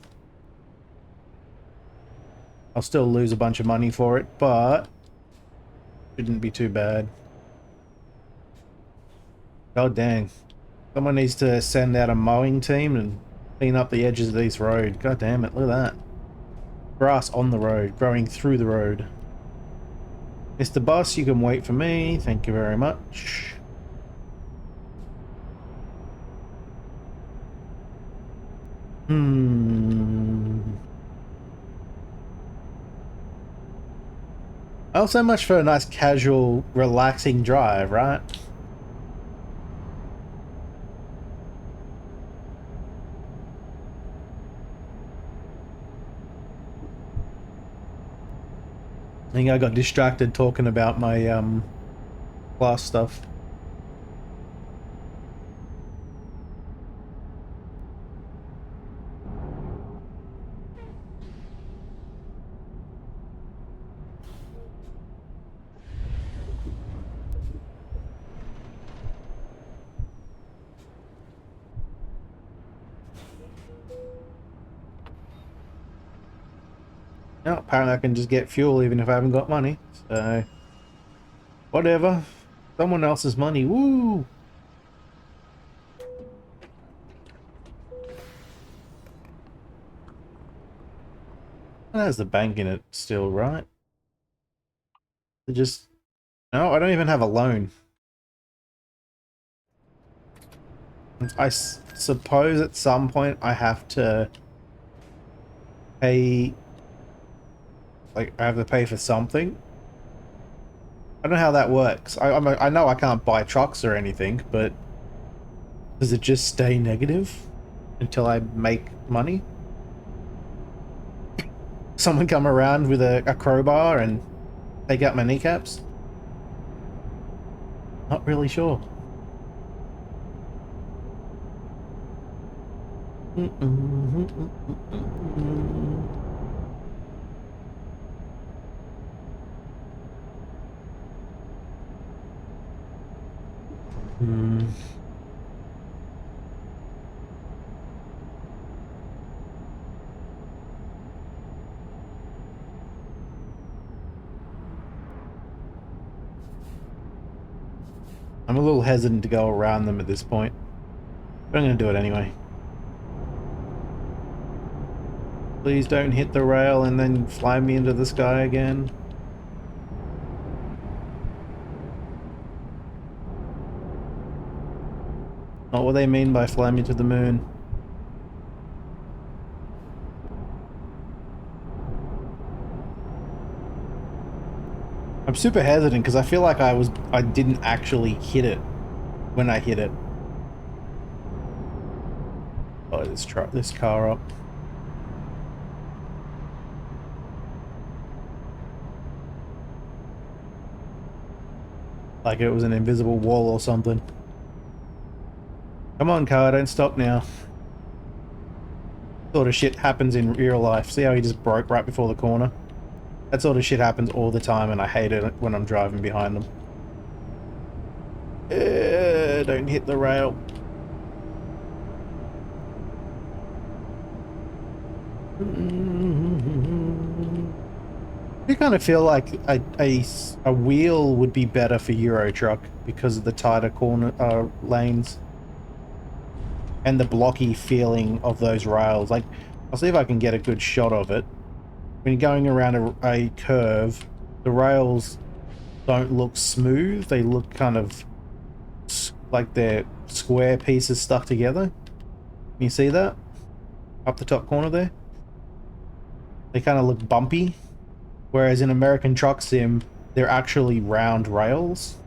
I'll still lose a bunch of money for it, but shouldn't be too bad. God dang. Someone needs to send out a mowing team and clean up the edges of this road. God damn it, look at that. Grass on the road, growing through the road. Mr. Bus, you can wait for me. Thank you very much. Oh, so much for a nice casual, relaxing drive, right? I think I got distracted talking about my class stuff. No, apparently I can just get fuel even if I haven't got money. So, whatever. Someone else's money. Woo! That has the bank in it still, right? It just... No, I don't even have a loan. Suppose at some point I have to pay... Like, I have to pay for something. I don't know how that works. I know I can't buy trucks or anything, but... Does it just stay negative until I make money? Someone come around with a crowbar and take out my kneecaps? Not really sure. I'm a little hesitant to go around them at this point, but I'm going to do it anyway. Please don't hit the rail and then fly me into the sky again. Not what they mean by fly me to the moon. I'm super hesitant because I feel like I didn't actually hit it when I hit it. Oh, this car up. Like it was an invisible wall or something. Come on, car, don't stop now. Sort of shit happens in real life. See how he just broke right before the corner? That sort of shit happens all the time and I hate it when I'm driving behind them. Don't hit the rail. I kind of feel like a wheel would be better for Euro Truck because of the tighter corner lanes and the blocky feeling of those rails. Like, I'll see if I can get a good shot of it. When you're going around a curve, the rails don't look smooth. They look kind of like they're square pieces stuck together. Can you see that? Up the top corner there? They kind of look bumpy. Whereas in American Truck Sim, they're actually round rails.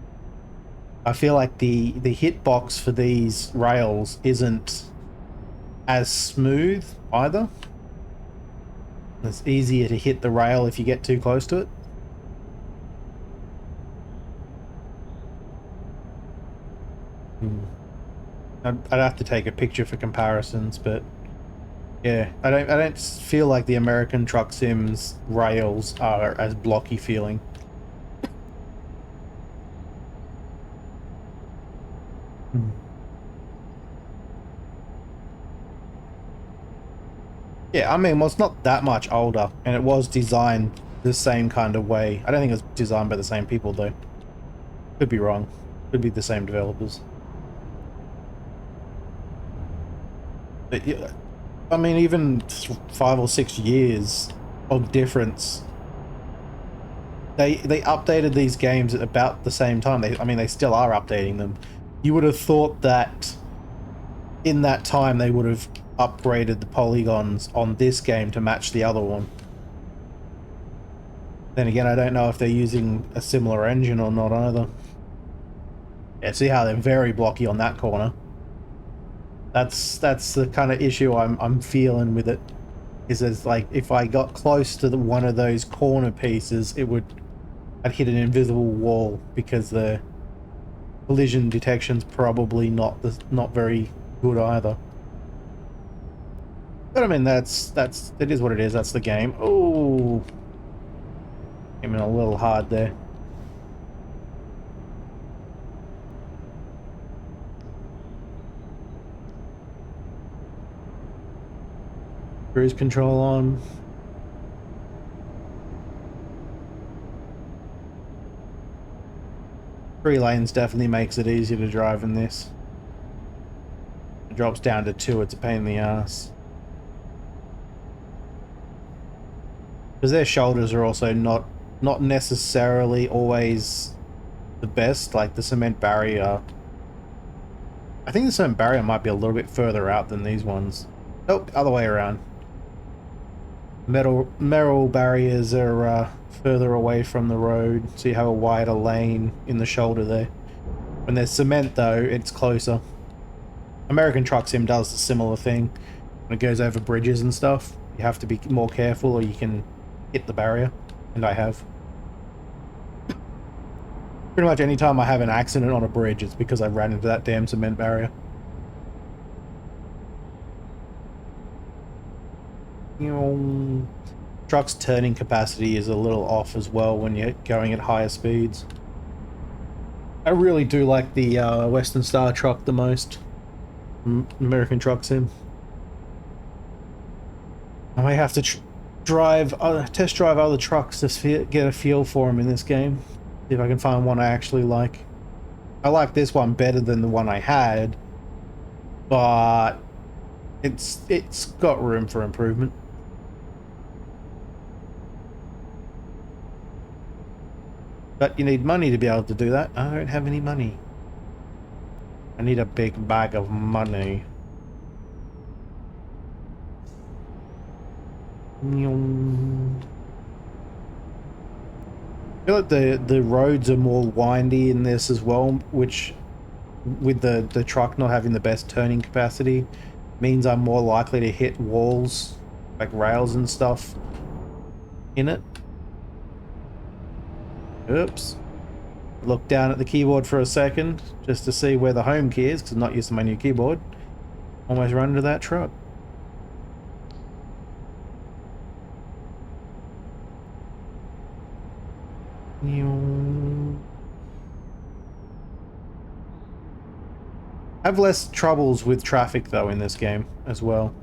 I feel like the hitbox for these rails isn't as smooth either. It's easier to hit the rail if you get too close to it. I'd have to take a picture for comparisons, but yeah, I don't feel like the American Truck Sims rails are as blocky feeling. Yeah, I mean, well, it's not that much older, and it was designed the same kind of way. I don't think it was designed by the same people, though. Could be wrong. Could be the same developers. But yeah, I mean, even 5 or 6 years of difference. They updated these games at about the same time. I mean, they still are updating them. You would have thought that in that time they would have upgraded the polygons on this game to match the other one. Then again, I don't know if they're using a similar engine or not either. Yeah, see how they're very blocky on that corner. That's the kind of issue I'm feeling with it. Is it's like if I got close to one of those corner pieces, I'd hit an invisible wall because the collision detection's probably not very good either. But I mean, it is what it is. That's the game. Oh, came in a little hard there. Cruise control on. Three lanes definitely makes it easier to drive in this. It drops down to 2, it's a pain in the ass. Because their shoulders are also not necessarily always the best, like the cement barrier. I think the cement barrier might be a little bit further out than these ones. Nope, other way around. Metal barriers are further away from the road, so you have a wider lane in the shoulder there. When there's cement though, it's closer. American Truck Sim does a similar thing. When it goes over bridges and stuff, you have to be more careful or you can hit the barrier, and I have. Pretty much any time I have an accident on a bridge, it's because I ran into that damn cement barrier. Truck's turning capacity is a little off as well when you're going at higher speeds. I really do like the Western Star truck the most. American Truck Sim. I may have to test drive other trucks to get a feel for them in this game. See if I can find one I actually like. I like this one better than the one I had, but it's got room for improvement. But you need money to be able to do that. I don't have any money. I need a big bag of money. I feel like the roads are more windy in this as well, which with the truck not having the best turning capacity means I'm more likely to hit walls, like rails and stuff in it. Oops. Look down at the keyboard for a second just to see where the home key is because I'm not used to my new keyboard. Almost run into that truck. I have less troubles with traffic though in this game as well.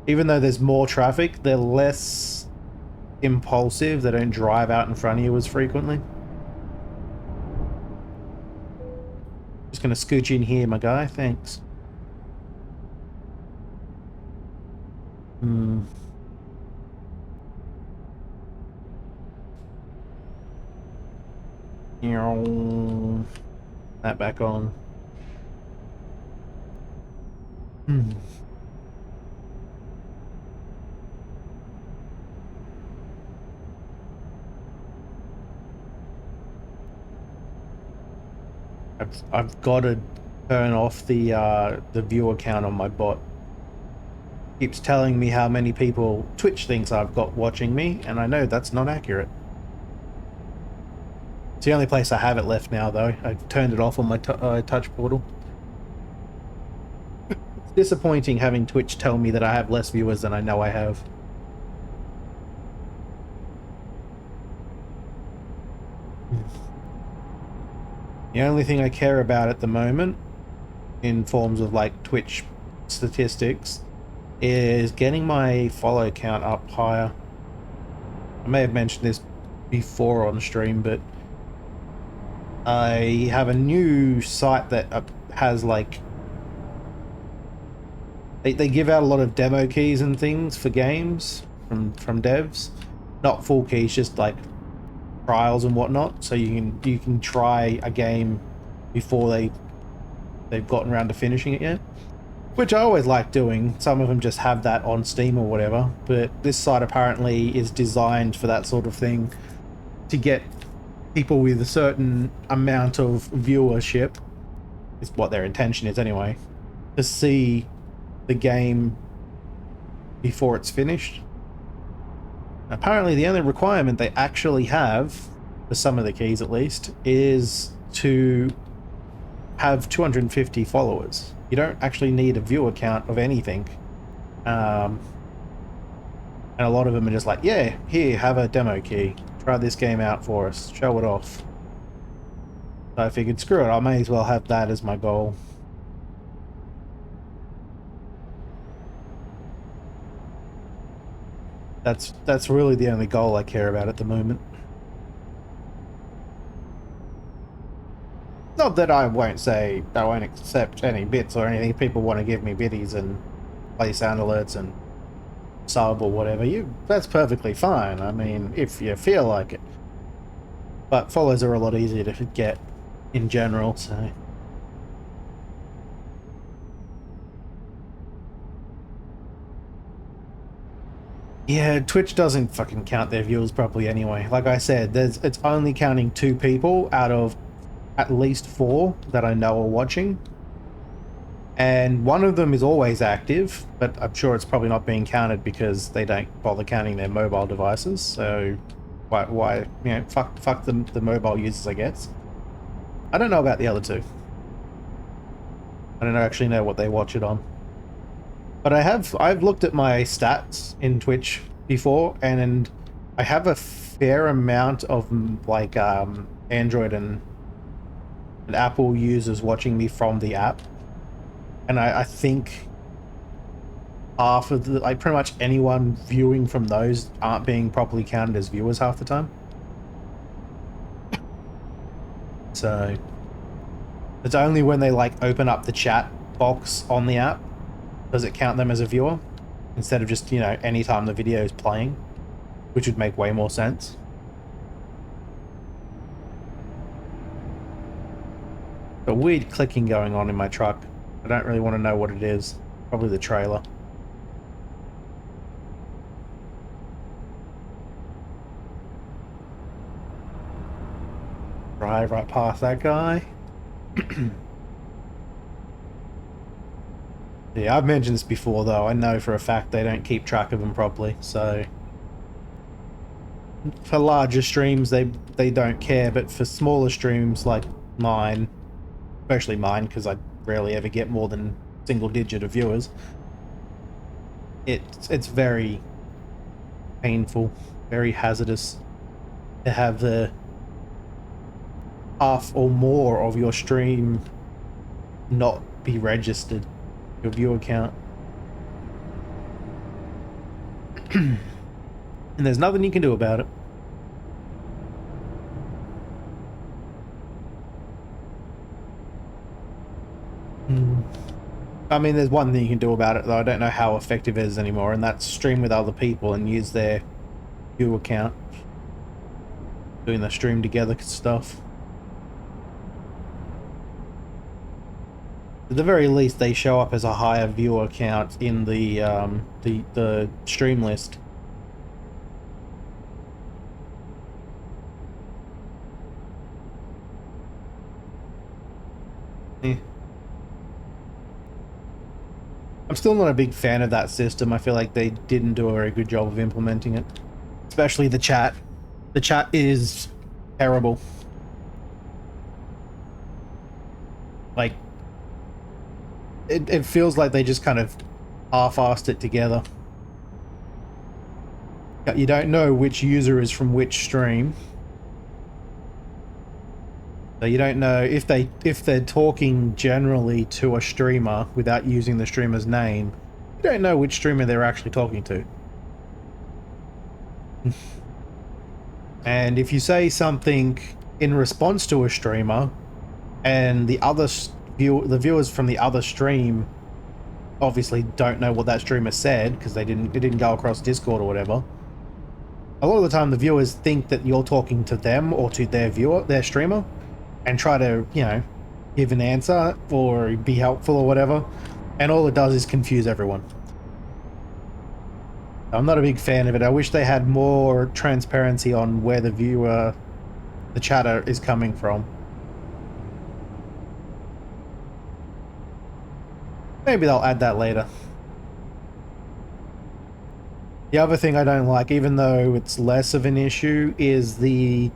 Even though there's more traffic, they're less impulsive. They don't drive out in front of you as frequently. Just gonna scooch in here, my guy. Thanks. That back on. I've got to turn off the viewer count on my bot. Keeps telling me how many people Twitch thinks I've got watching me, and I know that's not accurate. It's the only place I have it left now, though. I've turned it off on my touch portal. It's disappointing having Twitch tell me that I have less viewers than I know I have. The only thing I care about at the moment, in forms of like Twitch statistics, is getting my follow count up higher. I may have mentioned this before on stream, but I have a new site that has like they give out a lot of demo keys and things for games from devs, not full keys, just like trials and whatnot, so you can try a game before they've gotten around to finishing it yet. which I always like doing. Some of them just have that on Steam or whatever, but this site apparently is designed for that sort of thing, to get people with a certain amount of viewership, is what their intention is anyway, to see the game before it's finished. Apparently the only requirement they actually have, for some of the keys at least, is to have 250 followers. You don't actually need a viewer count of anything. And a lot of them are just like, yeah, here, have a demo key. Try this game out for us. Show it off. So I figured, screw it, I may as well have that as my goal. That's really the only goal I care about at the moment. Not that I won't accept any bits or anything. If people want to give me biddies and play sound alerts and sub or whatever, that's perfectly fine. I mean, if you feel like it. But follows are a lot easier to get in general, so. Yeah, Twitch doesn't fucking count their viewers properly anyway. Like I said, it's only counting 2 people out of at least 4 that I know are watching. And one of them is always active, but I'm sure it's probably not being counted because they don't bother counting their mobile devices. So why you know, fuck the mobile users, I guess. I don't know about the other 2. I don't actually know what they watch it on. But I've looked at my stats in Twitch before, and I have a fair amount of like Android and Apple users watching me from the app, and I think half of the, like, pretty much anyone viewing from those aren't being properly counted as viewers half the time. So it's only when they like open up the chat box on the app does it count them as a viewer, instead of just, you know, anytime the video is playing, which would make way more sense. A weird clicking going on in my truck. I don't really want to know what it is. Probably the trailer. Drive right past that guy. Yeah, I've mentioned this before though. I know for a fact they don't keep track of them properly, so for larger streams they don't care, but for smaller streams like mine, especially mine because I rarely ever get more than single digit of viewers, it's very painful, very hazardous to have the half or more of your stream not be registered, your viewer count. And there's nothing you can do about it. I mean, there's one thing you can do about it, though. I don't know how effective it is anymore, and that's stream with other people and use their viewer count. Doing the stream together stuff. At the very least, they show up as a higher viewer count in the stream list. Eh. I'm still not a big fan of that system. I feel like they didn't do a very good job of implementing it. Especially the chat. The chat is terrible. Like, it feels like they just kind of half-assed it together. You don't know which user is from which stream. So you don't know if they're talking generally to a streamer without using the streamer's name. You don't know which streamer they're actually talking to. And if you say something in response to a streamer, and the viewers from the other stream obviously don't know what that streamer said because it didn't go across Discord or whatever. A lot of the time, the viewers think that you're talking to them or to their streamer, and try to, you know, give an answer or be helpful or whatever. And all it does is confuse everyone. I'm not a big fan of it. I wish they had more transparency on where the viewer, the chatter, is coming from. Maybe they'll add that later. The other thing I don't like, even though it's less of an issue, is the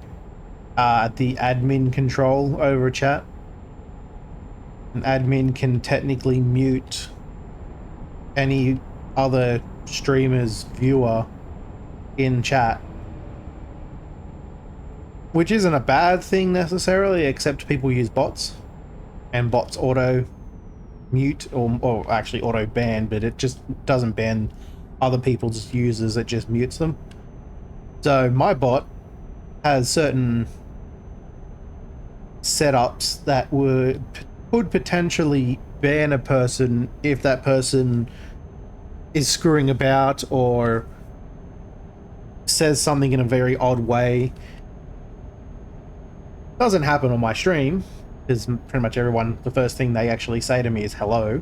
admin control over chat. An admin can technically mute any other streamer's viewer in chat, which isn't a bad thing necessarily, except people use bots, and bots auto mute or actually auto ban, but it just doesn't ban other people's users, it just mutes them. So my bot has certain setups that could potentially ban a person if that person is screwing about or says something in a very odd way. Doesn't happen on my stream, because pretty much everyone, the first thing they actually say to me is hello.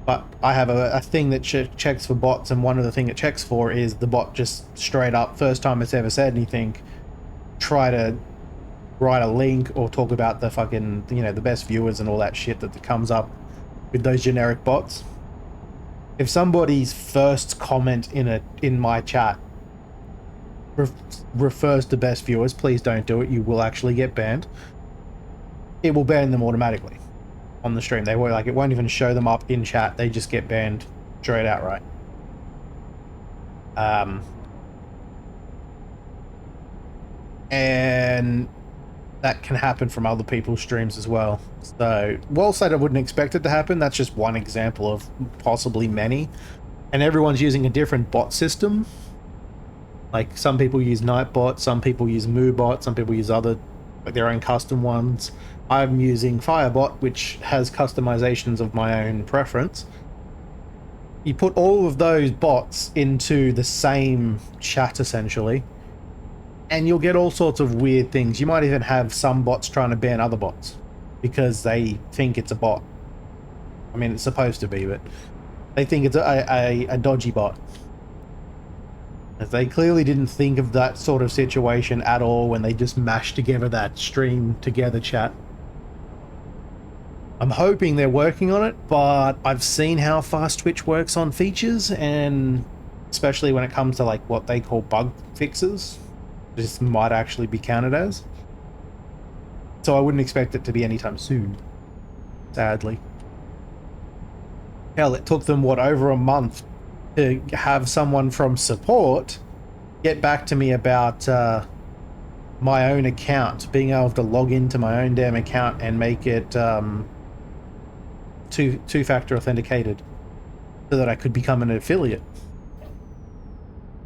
But I have a thing that checks for bots, and one of the things it checks for is the bot just straight up, first time it's ever said anything, try to write a link or talk about the fucking, you know, the best viewers and all that shit that comes up with those generic bots. If somebody's first comment in my chat refers to best viewers, please don't do it. You will actually get banned. It will ban them automatically on the stream. They won't, like, it won't even show them up in chat. They just get banned straight outright. And that can happen from other people's streams as well. So, whilst I wouldn't expect it to happen, that's just one example of possibly many. And everyone's using a different bot system. Like, some people use Nightbot, some people use MooBot, some people use other, like, their own custom ones. I'm using Firebot, which has customizations of my own preference. You put all of those bots into the same chat, essentially, and you'll get all sorts of weird things. You might even have some bots trying to ban other bots because they think it's a bot. I mean, it's supposed to be, but they think it's a dodgy bot. They clearly didn't think of that sort of situation at all when they just mashed together that stream together chat. I'm hoping they're working on it, but I've seen how fast Twitch works on features, and especially when it comes to, like, what they call bug fixes, this might actually be counted as. So I wouldn't expect it to be anytime soon, sadly. Hell, it took them, what, over a month to have someone from support get back to me about my own account, being able to log into my own damn account and make it two-factor authenticated so that I could become an affiliate.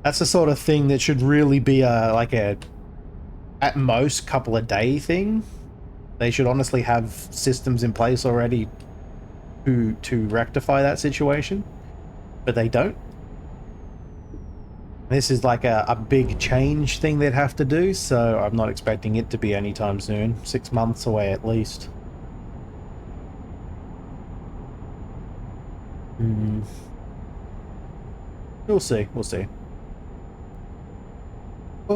That's the sort of thing that should really be like a, at most, couple of day thing. They should honestly have systems in place already to rectify that situation, but they don't. This is like a big change thing they'd have to do, so I'm not expecting it to be anytime soon. 6 months away at least. We'll see, we'll see. I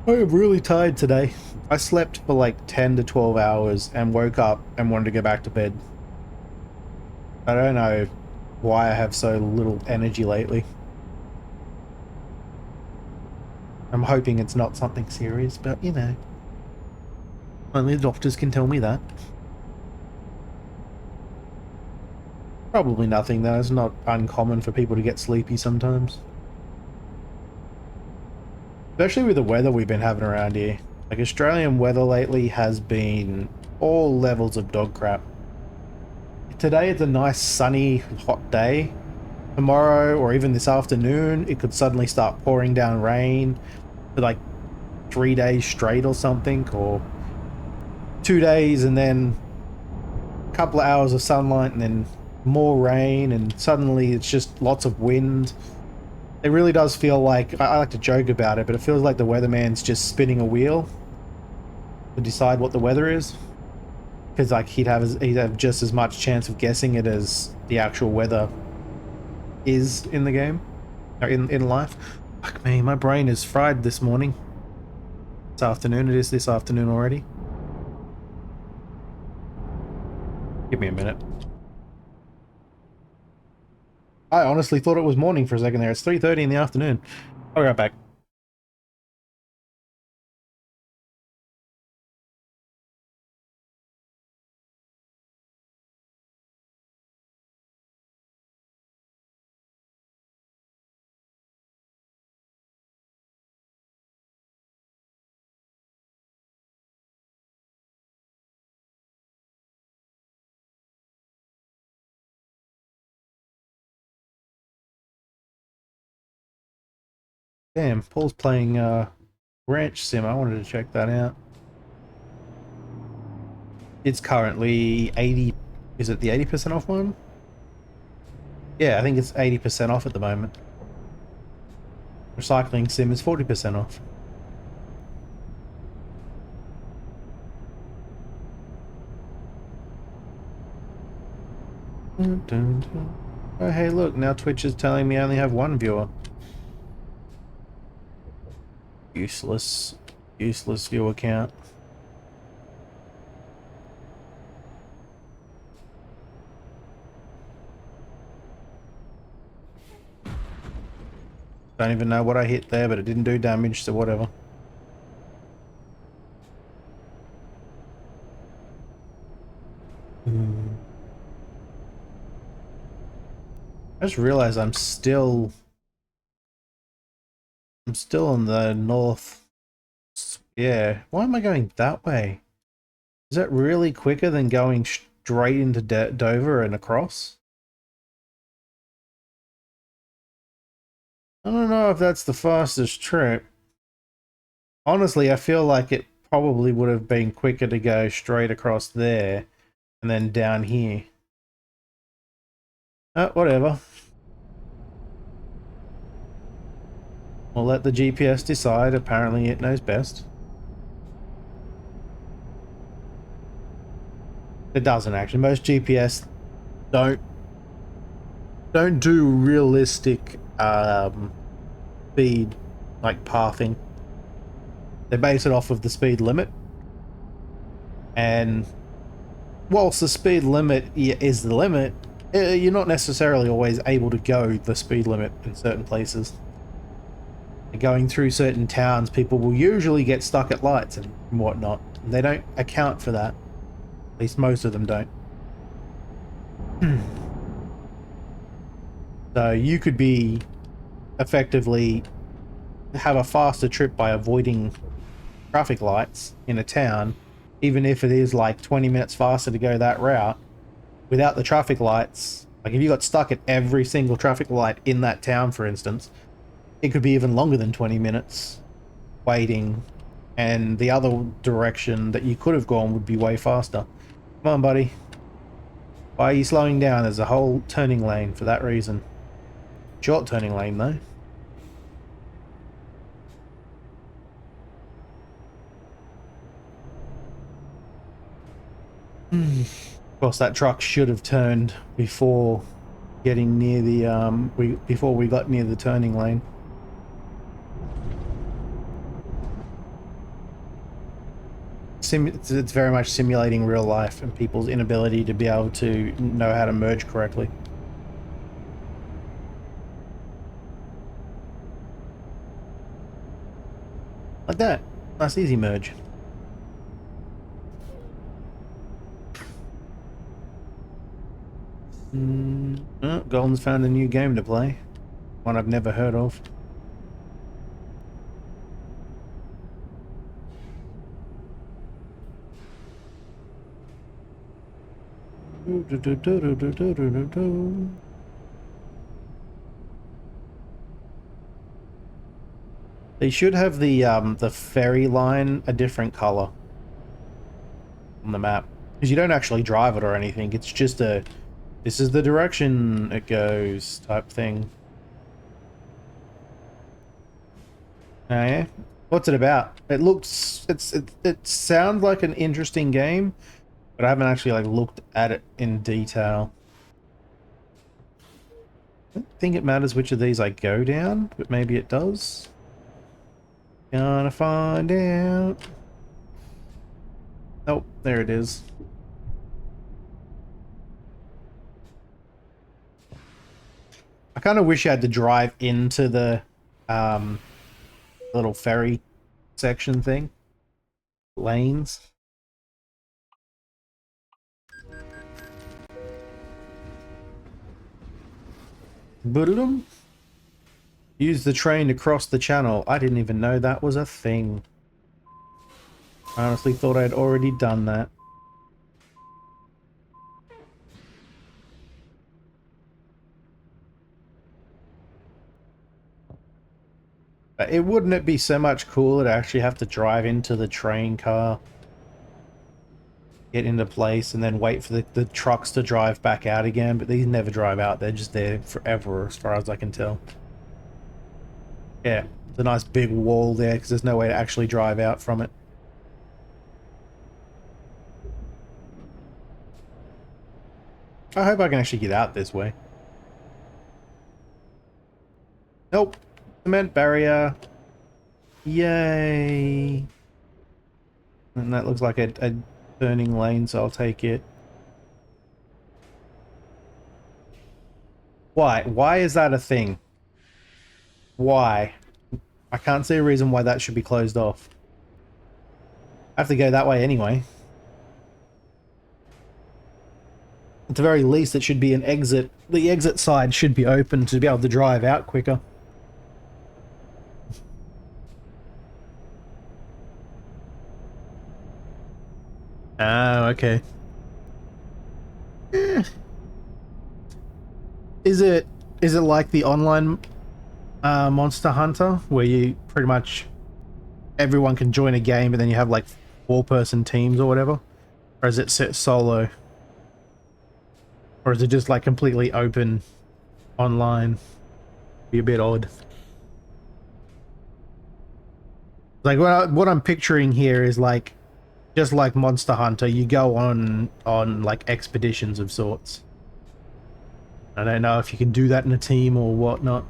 am really tired today. I slept for like 10 to 12 hours and woke up and wanted to go back to bed. I don't know why I have so little energy lately. I'm hoping it's not something serious, but you know, only the doctors can tell me that. Probably nothing though. It's not uncommon for people to get sleepy sometimes. Especially with the weather we've been having around here. Like, Australian weather lately has been all levels of dog crap. Today it's a nice sunny hot day. Tomorrow or even this afternoon it could suddenly start pouring down rain for like 3 days straight or something, or 2 days and then a couple of hours of sunlight and then more rain, and suddenly it's just lots of wind. It really does feel like, I like to joke about it, but it feels like the weatherman's just spinning a wheel to decide what the weather is. Because like he'd have just as much chance of guessing it as the actual weather is in the game, or in life. Fuck me, my brain is fried this morning. This afternoon, it is this afternoon already. Give me a minute. I honestly thought it was morning for a second there. It's 3:30 in the afternoon. I'll be right back. Damn, Paul's playing Ranch Sim. I wanted to check that out. It's currently 80. Is it the 80% off one? Yeah, I think it's 80% off at the moment. Recycling Sim is 40% off. Dun, dun, dun. Oh, hey, look, now Twitch is telling me I only have one viewer. Useless viewer count. Don't even know what I hit there, but it didn't do damage, so whatever. I just realized I'm still in the north. Yeah, why am I going that way? Is that really quicker than going straight into Dover and across? I don't know if that's the fastest trip. Honestly, I feel like it probably would have been quicker to go straight across there and then down here. Whatever. We'll let the GPS decide. Apparently it knows best. It doesn't actually. Most GPS don't do realistic speed, like pathing. They base it off of the speed limit. And whilst the speed limit is the limit, you're not necessarily always able to go the speed limit in certain places. Going through certain towns, people will usually get stuck at lights and whatnot. And they don't account for that. At least most of them don't. So you could be effectively have a faster trip by avoiding traffic lights in a town, even if it is like 20 minutes faster to go that route. Without the traffic lights, like if you got stuck at every single traffic light in that town, for instance, it could be even longer than 20 minutes waiting, and the other direction that you could have gone would be way faster. Come on, buddy. Why are you slowing down? There's a whole turning lane for that reason. Short turning lane, though. Of course, that truck should have turned before getting near the before we got near the turning lane. It's very much simulating real life and people's inability to be able to know how to merge correctly. Like that. Nice easy merge. Oh, Golden's found a new game to play. One I've never heard of. They should have the ferry line a different color on the map, because you don't actually drive it or anything. It's just this is the direction it goes type thing. Oh yeah? What's it about? It sounds like an interesting game, but I haven't actually like looked at it in detail. I don't think it matters which of these I go down, but maybe it does. Gonna find out. Oh, there it is. I kind of wish I had to drive into the um, little ferry section thing. Lanes. Boodle-dum. Use the train to cross the channel. I didn't even know that was a thing. I honestly thought I'd already done that. Wouldn't it be so much cooler to actually have to drive into the train car, get into place, and then wait for the trucks to drive back out again? But these never drive out. They're just there forever, as far as I can tell. Yeah, it's a nice big wall there because there's no way to actually drive out from it. I hope I can actually get out this way. Nope. Cement barrier. Yay. And that looks like a turning lane, so I'll take it. Why? Why is that a thing? Why? I can't see a reason why that should be closed off. I have to go that way anyway. At the very least, it should be an exit. The exit side should be open to be able to drive out quicker. Oh, okay. Eh. Is it like the online Monster Hunter where you pretty much everyone can join a game, but then you have like 4-person teams or whatever? Or is it set solo? Or is it just like completely open online? Be a bit odd. Like what I'm picturing here is like just like Monster Hunter, you go on like expeditions of sorts. I don't know if you can do that in a team or whatnot.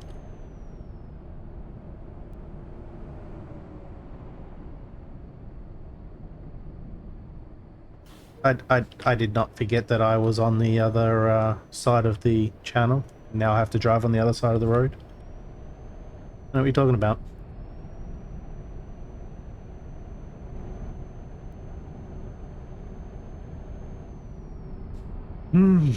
I did not forget that I was on the other side of the channel. Now I have to drive on the other side of the road. I know what you're talking about. Hmm.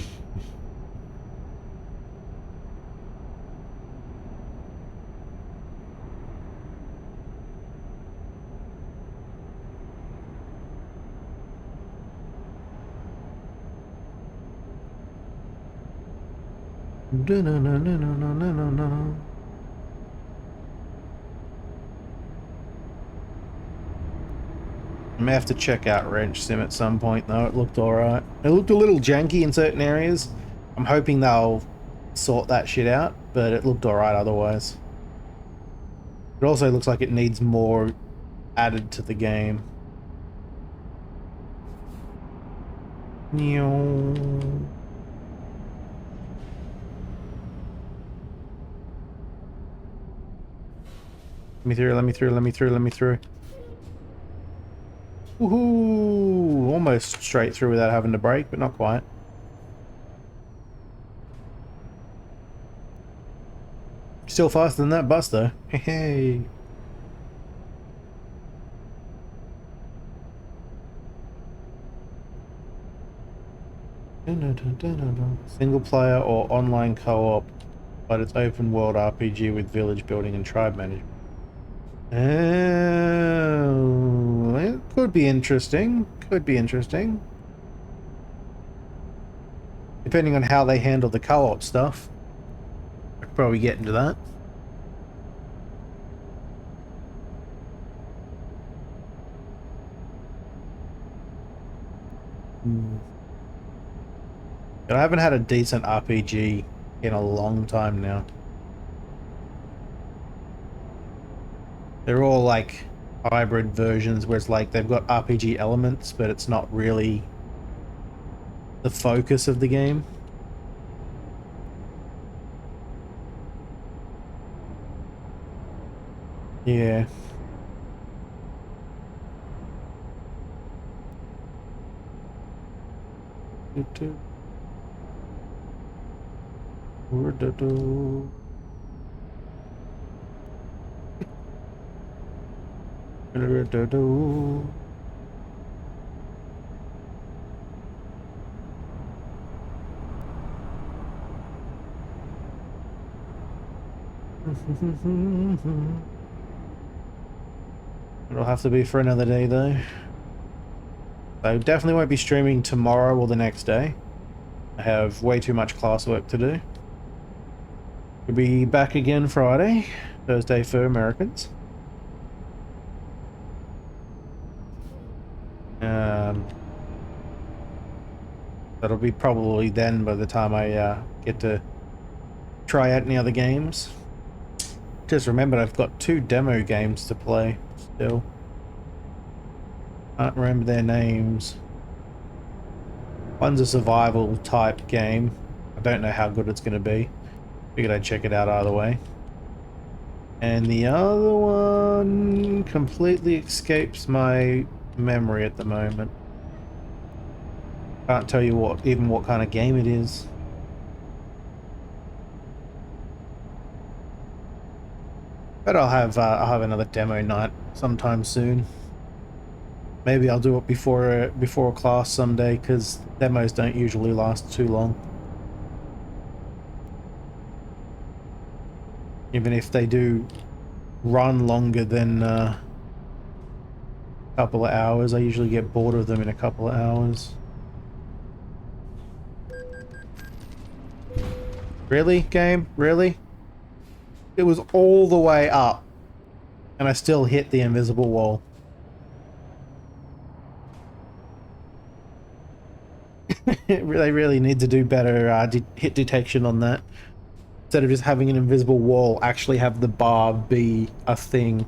I may have to check out Wrench Sim at some point though. It looked alright. It looked a little janky in certain areas. I'm hoping they'll sort that shit out, but it looked alright otherwise. It also looks like it needs more added to the game. Let me through, let me through, let me through, let me through. Woohoo! Almost straight through without having to brake, but not quite. Still faster than that bus though. Hey. Single player or online co-op, but it's open world RPG with village building and tribe management. Oh, it could be interesting. Could be interesting. Depending on how they handle the co-op stuff. I could probably get into that. But I haven't had a decent RPG in a long time now. They're all like hybrid versions where it's like they've got RPG elements, but it's not really the focus of the game. Yeah. It'll have to be for another day though. I definitely won't be streaming tomorrow or the next day. I have way too much classwork to do. We'll be back again Friday, Thursday for Americans. That'll be probably then by the time I get to try out any other games. Just remembered I've got 2 demo games to play still. Can't remember their names. One's a survival type game. I don't know how good it's going to be. Figured I'd check it out either way. And the other one completely escapes my memory at the moment. Can't tell you what kind of game it is. But I'll have another demo night sometime soon. Maybe I'll do it before a class someday, because demos don't usually last too long. Even if they do run longer than a couple of hours, I usually get bored of them in a couple of hours. Really, game? Really? It was all the way up, and I still hit the invisible wall. They really need to do better hit detection on that. Instead of just having an invisible wall, actually have the bar be a thing.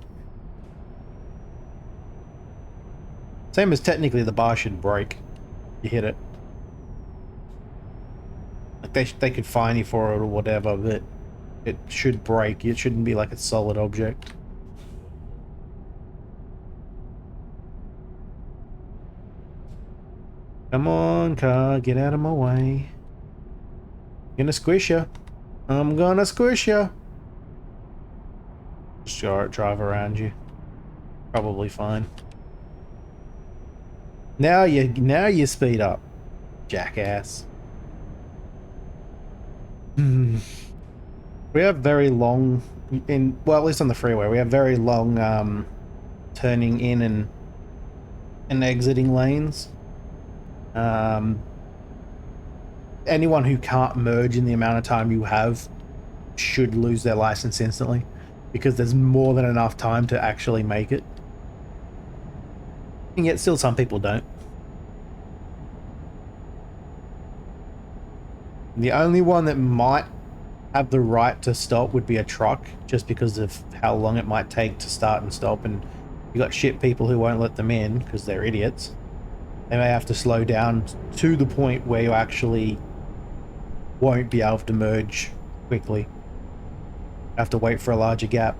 Same as technically the bar should break. You hit it. Like they could fine you for it or whatever, but it should break. It shouldn't be like a solid object. Come on, car, get out of my way. Gonna squish you. I'm gonna squish you. Just drive around you. Probably fine. Now you speed up, jackass. We have very long well, at least on the freeway, we have very long turning in and exiting lanes. Anyone who can't merge in the amount of time you have should lose their license instantly, because there's more than enough time to actually make it. And yet still some people don't. The only one that might have the right to stop would be a truck, just because of how long it might take to start and stop, and you got shit people who won't let them in because they're idiots. They may have to slow down to the point where you actually won't be able to merge quickly. Have to wait for a larger gap.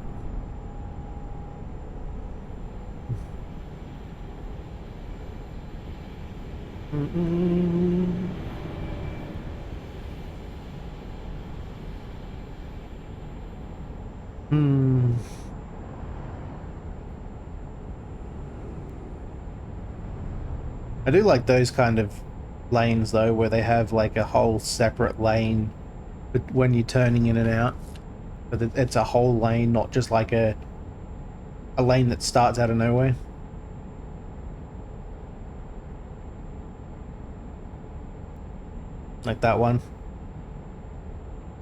I do like those kind of lanes though, where they have like a whole separate lane when you're turning in and out. But it's a whole lane, not just like a lane that starts out of nowhere. Like that one.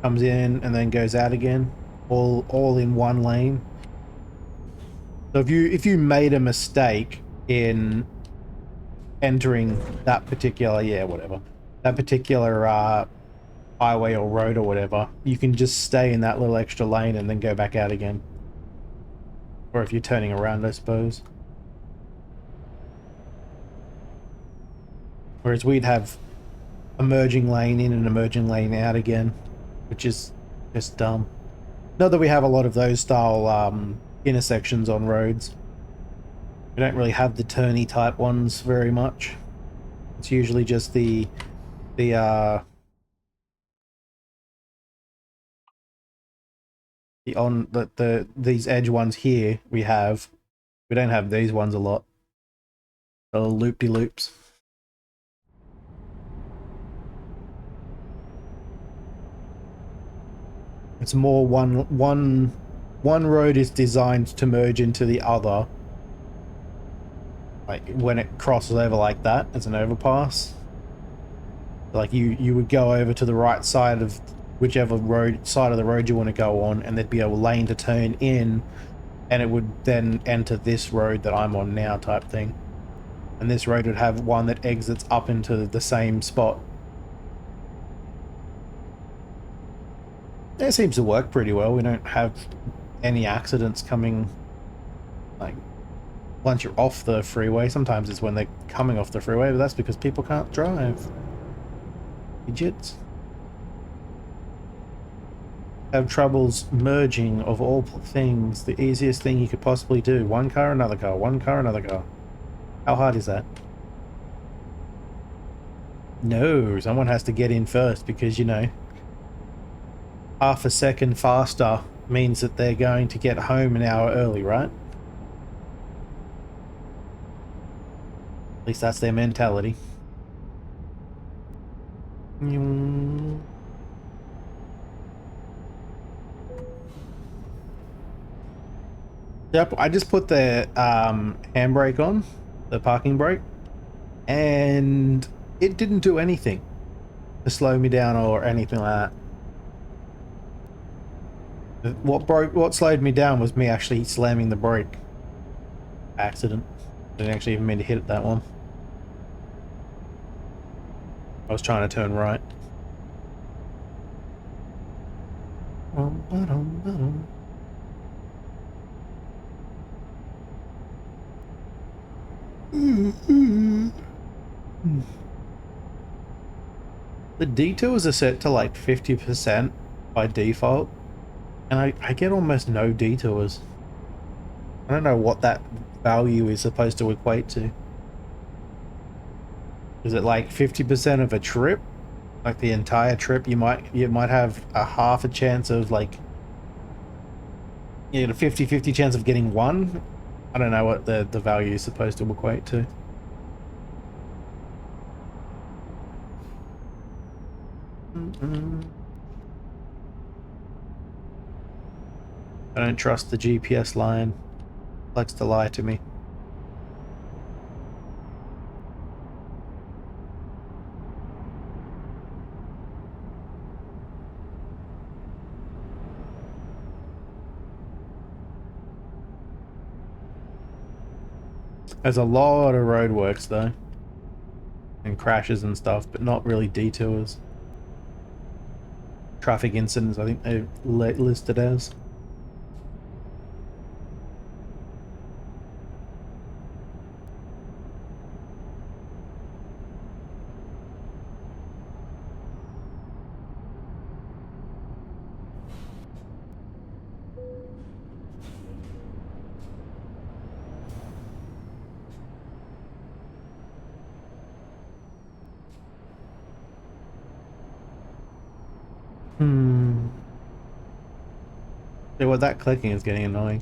Comes in and then goes out again. All in one lane. So if you made a mistake in entering that particular, that particular highway or road or whatever, you can just stay in that little extra lane and then go back out again. Or if you're turning around, I suppose. Whereas we'd have a merging lane in and a merging lane out again, which is just dumb. Not that we have a lot of those style intersections on roads. We don't really have the turny type ones very much. It's usually just these edge ones here we have. We don't have these ones a lot. The loop-de-loops. It's more one road is designed to merge into the other. Like when it crosses over like that as an overpass. Like you would go over to the right side of whichever side of the road you want to go on, and there'd be a lane to turn in, and it would then enter this road that I'm on now type thing. And this road would have one that exits up into the same spot. It seems to work pretty well. We don't have any accidents coming, like, once you're off the freeway. Sometimes it's when they're coming off the freeway, but that's because people can't drive. Idiots. Have troubles merging of all things. The easiest thing you could possibly do. One car, another car. One car, another car. How hard is that? No, someone has to get in first because, you know, half a second faster means that they're going to get home an hour early, right? At least that's their mentality. Yep, I just put the handbrake on, the parking brake, and it didn't do anything to slow me down or anything like that. What slowed me down was me actually slamming the brake. Accident. Didn't actually even mean to hit it that one. I was trying to turn right. The detours are set to like 50% by default, and I get almost no detours. I don't know what that value is supposed to equate to. Is it like 50% of a trip? Like the entire trip you might have a half a chance of, like, you know, a 50-50 chance of getting one? I don't know what the value is supposed to equate to. I don't trust the GPS line. It likes to lie to me. There's a lot of roadworks though, and crashes and stuff, but not really detours. Traffic incidents, I think they're listed as. Yeah, well, that clicking is getting annoying.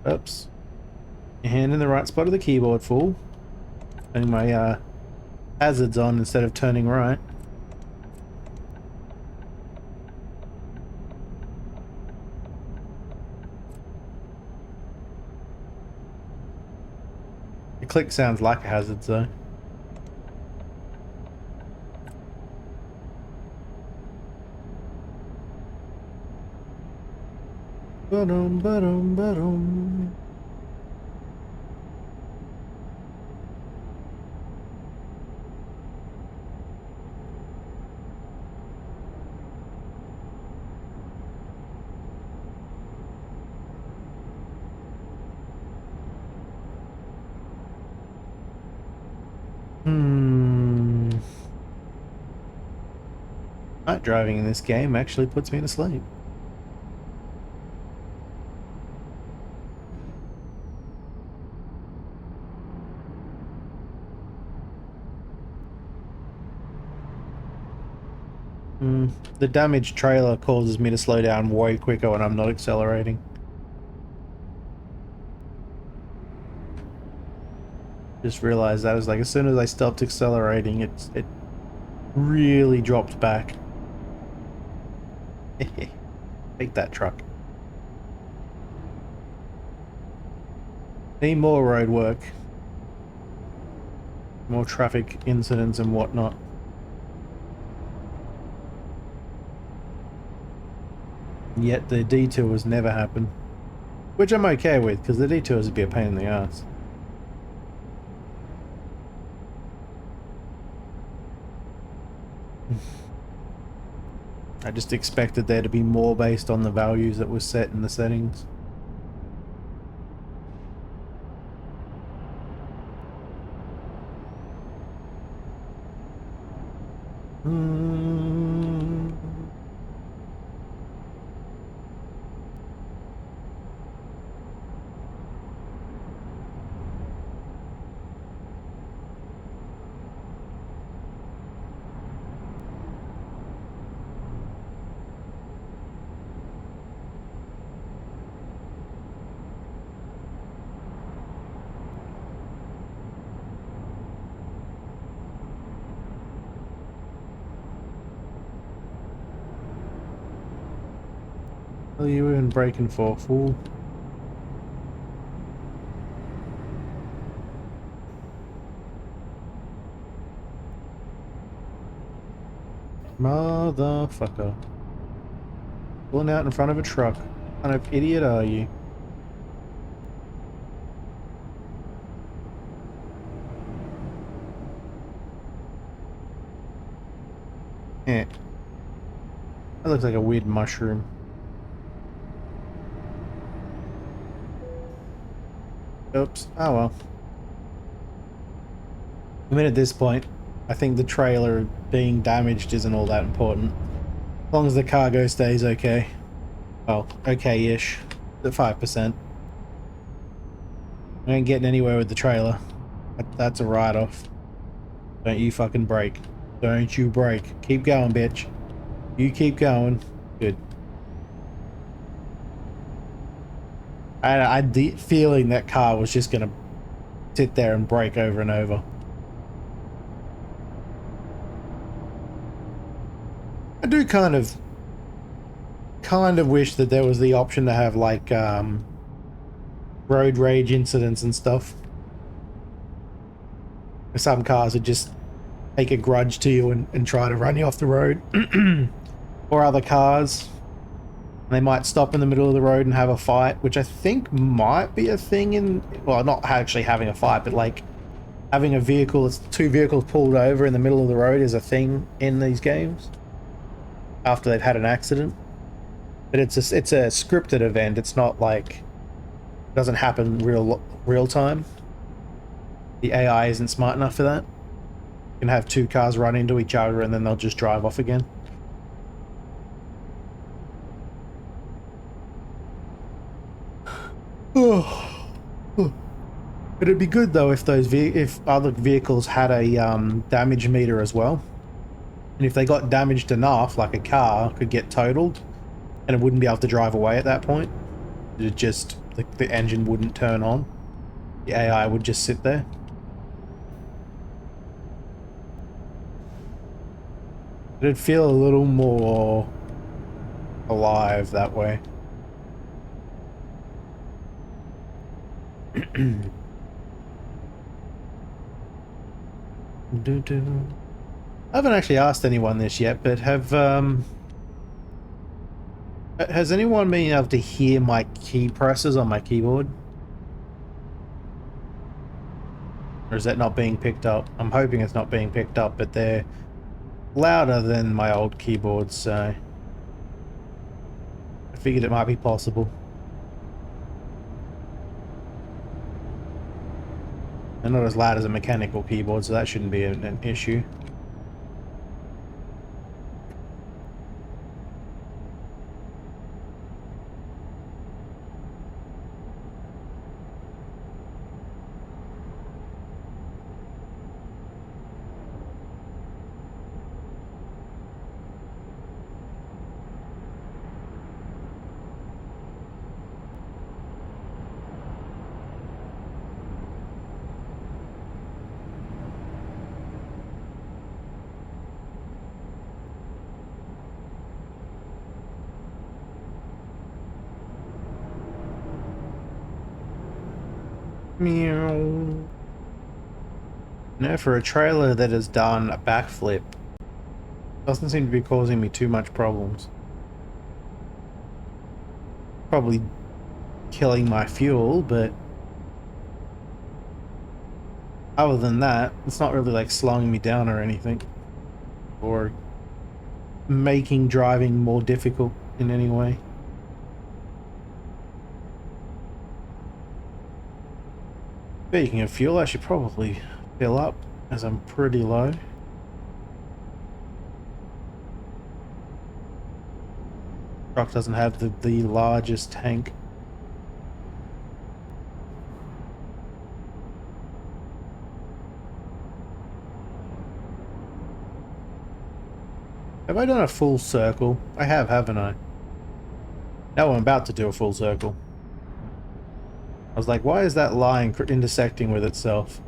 Oops. Your hand in the right spot of the keyboard, fool. Turning my hazards on instead of turning right. The click sounds like a hazard though. Ba-dum, ba-dum, ba-dum. Hmm. Night driving in this game actually puts me to sleep. The damaged trailer causes me to slow down way quicker when I'm not accelerating. Just realized that. It was like, as soon as I stopped accelerating, it really dropped back. Take that, truck. Need more road work. More traffic incidents and whatnot. Yet the detours never happen. Which I'm okay with, because the detours would be a pain in the ass. I just expected there to be more based on the values that were set in the settings. What are you even braking for, fool? Motherfucker. Pulling out in front of a truck. What kind of idiot are you? Eh. That looks like a weird mushroom. Oops. Oh well. I mean, at this point, I think the trailer being damaged isn't all that important. As long as the cargo stays okay. Well, okay-ish. At 5%. I ain't getting anywhere with the trailer. That's a write-off. Don't you fucking brake. Don't you brake. Keep going, bitch. You keep going. Good. I had the feeling that car was just gonna sit there and brake over and over. I do kind of wish that there was the option to have like road rage incidents and stuff. Some cars would just take a grudge to you and try to run you off the road. Or other cars, they might stop in the middle of the road and have a fight, which I think might be a thing in, well, not actually having a fight, but like having a vehicle, it's two vehicles pulled over in the middle of the road is a thing in these games after they've had an accident. But it's a scripted event. It's not like, it doesn't happen real time. The AI isn't smart enough for that. You can have two cars run into each other and then they'll just drive off again. It'd be good though if those if other vehicles had a damage meter as well, and if they got damaged enough, like a car could get totaled, and it wouldn't be able to drive away at that point. It just the engine wouldn't turn on. The AI would just sit there. It'd feel a little more alive that way. I haven't actually asked anyone this yet, but has anyone been able to hear my key presses on my keyboard? Or is that not being picked up? I'm hoping it's not being picked up, but they're louder than my old keyboards, so I figured it might be possible. They're not as loud as a mechanical keyboard, so that shouldn't be an issue. Meow. No, for a trailer that has done a backflip, doesn't seem to be causing me too much problems. Probably killing my fuel, but other than that, it's not really like slowing me down or anything, or making driving more difficult in any way. Speaking of fuel, I should probably fill up, as I'm pretty low. Truck doesn't have the largest tank. Have I done a full circle? I have, haven't I? No, I'm about to do a full circle. I was like, why is that line intersecting with itself?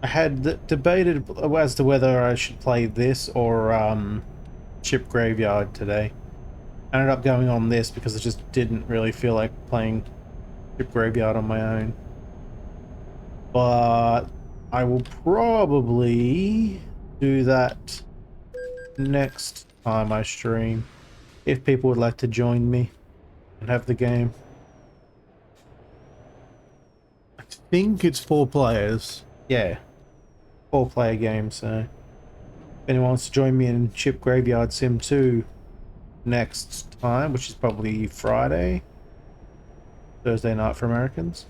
I had debated as to whether I should play this or Ship Graveyard today. I ended up going on this because I just didn't really feel like playing Ship Graveyard on my own. But I will probably do that next time I stream, if people would like to join me and have the game. I think it's 4 players. Yeah, 4-player game, so if anyone wants to join me in Ship Graveyard Sim 2 next time, which is probably Friday, Thursday night for Americans.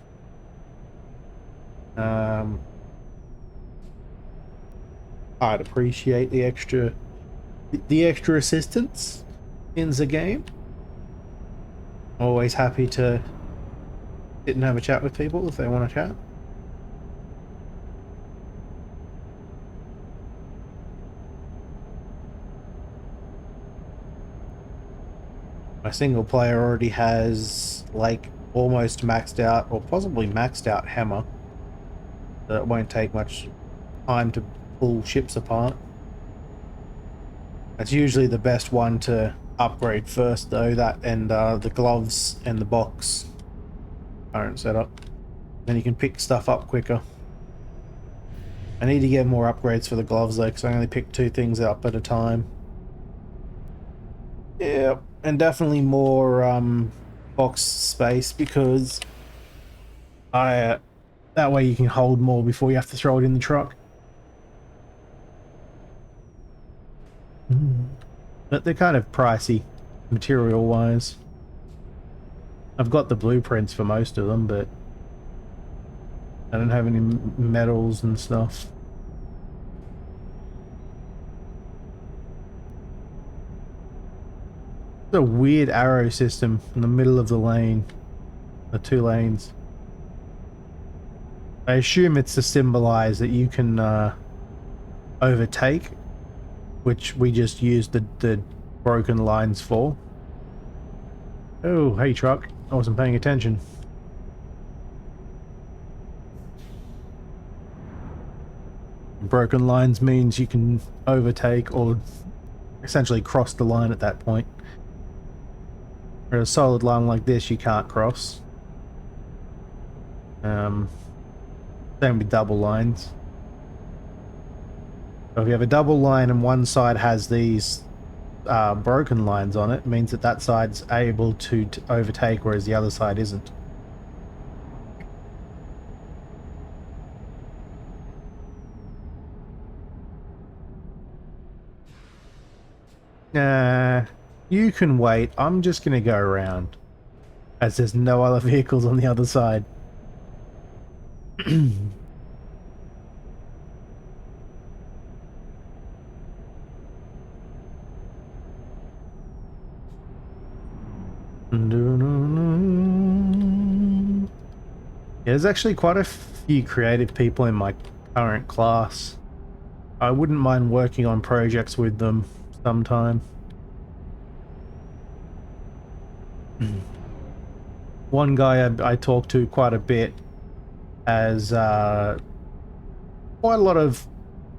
I'd appreciate the extra assistance in the game. Always happy to sit and have a chat with people if they want to chat. My single player already has like almost maxed out or possibly maxed out hammer. So it won't take much time to pull ships apart. That's usually the best one to upgrade first though, that and the gloves and the box current setup. Then you can pick stuff up quicker. I need to get more upgrades for the gloves though, because I only pick 2 things up at a time. Yeah, and definitely more box space, because that way you can hold more before you have to throw it in the truck. But they're kind of pricey, material-wise. I've got the blueprints for most of them, but I don't have any metals and stuff. It's a weird arrow system in the middle of the lane. The 2 lanes. I assume it's to symbolize that you can overtake, which we just used the broken lines for. Oh, hey truck. I wasn't paying attention. Broken lines means you can overtake or essentially cross the line at that point. Whereas a solid line like this you can't cross. Same with double lines. So if you have a double line and one side has these broken lines on it, it means that that side's able to overtake, whereas the other side isn't. You can wait. I'm just going to go around, as there's no other vehicles on the other side. Yeah, there's actually quite a few creative people in my current class. I wouldn't mind working on projects with them sometime. One guy I talk to quite a bit has quite a lot of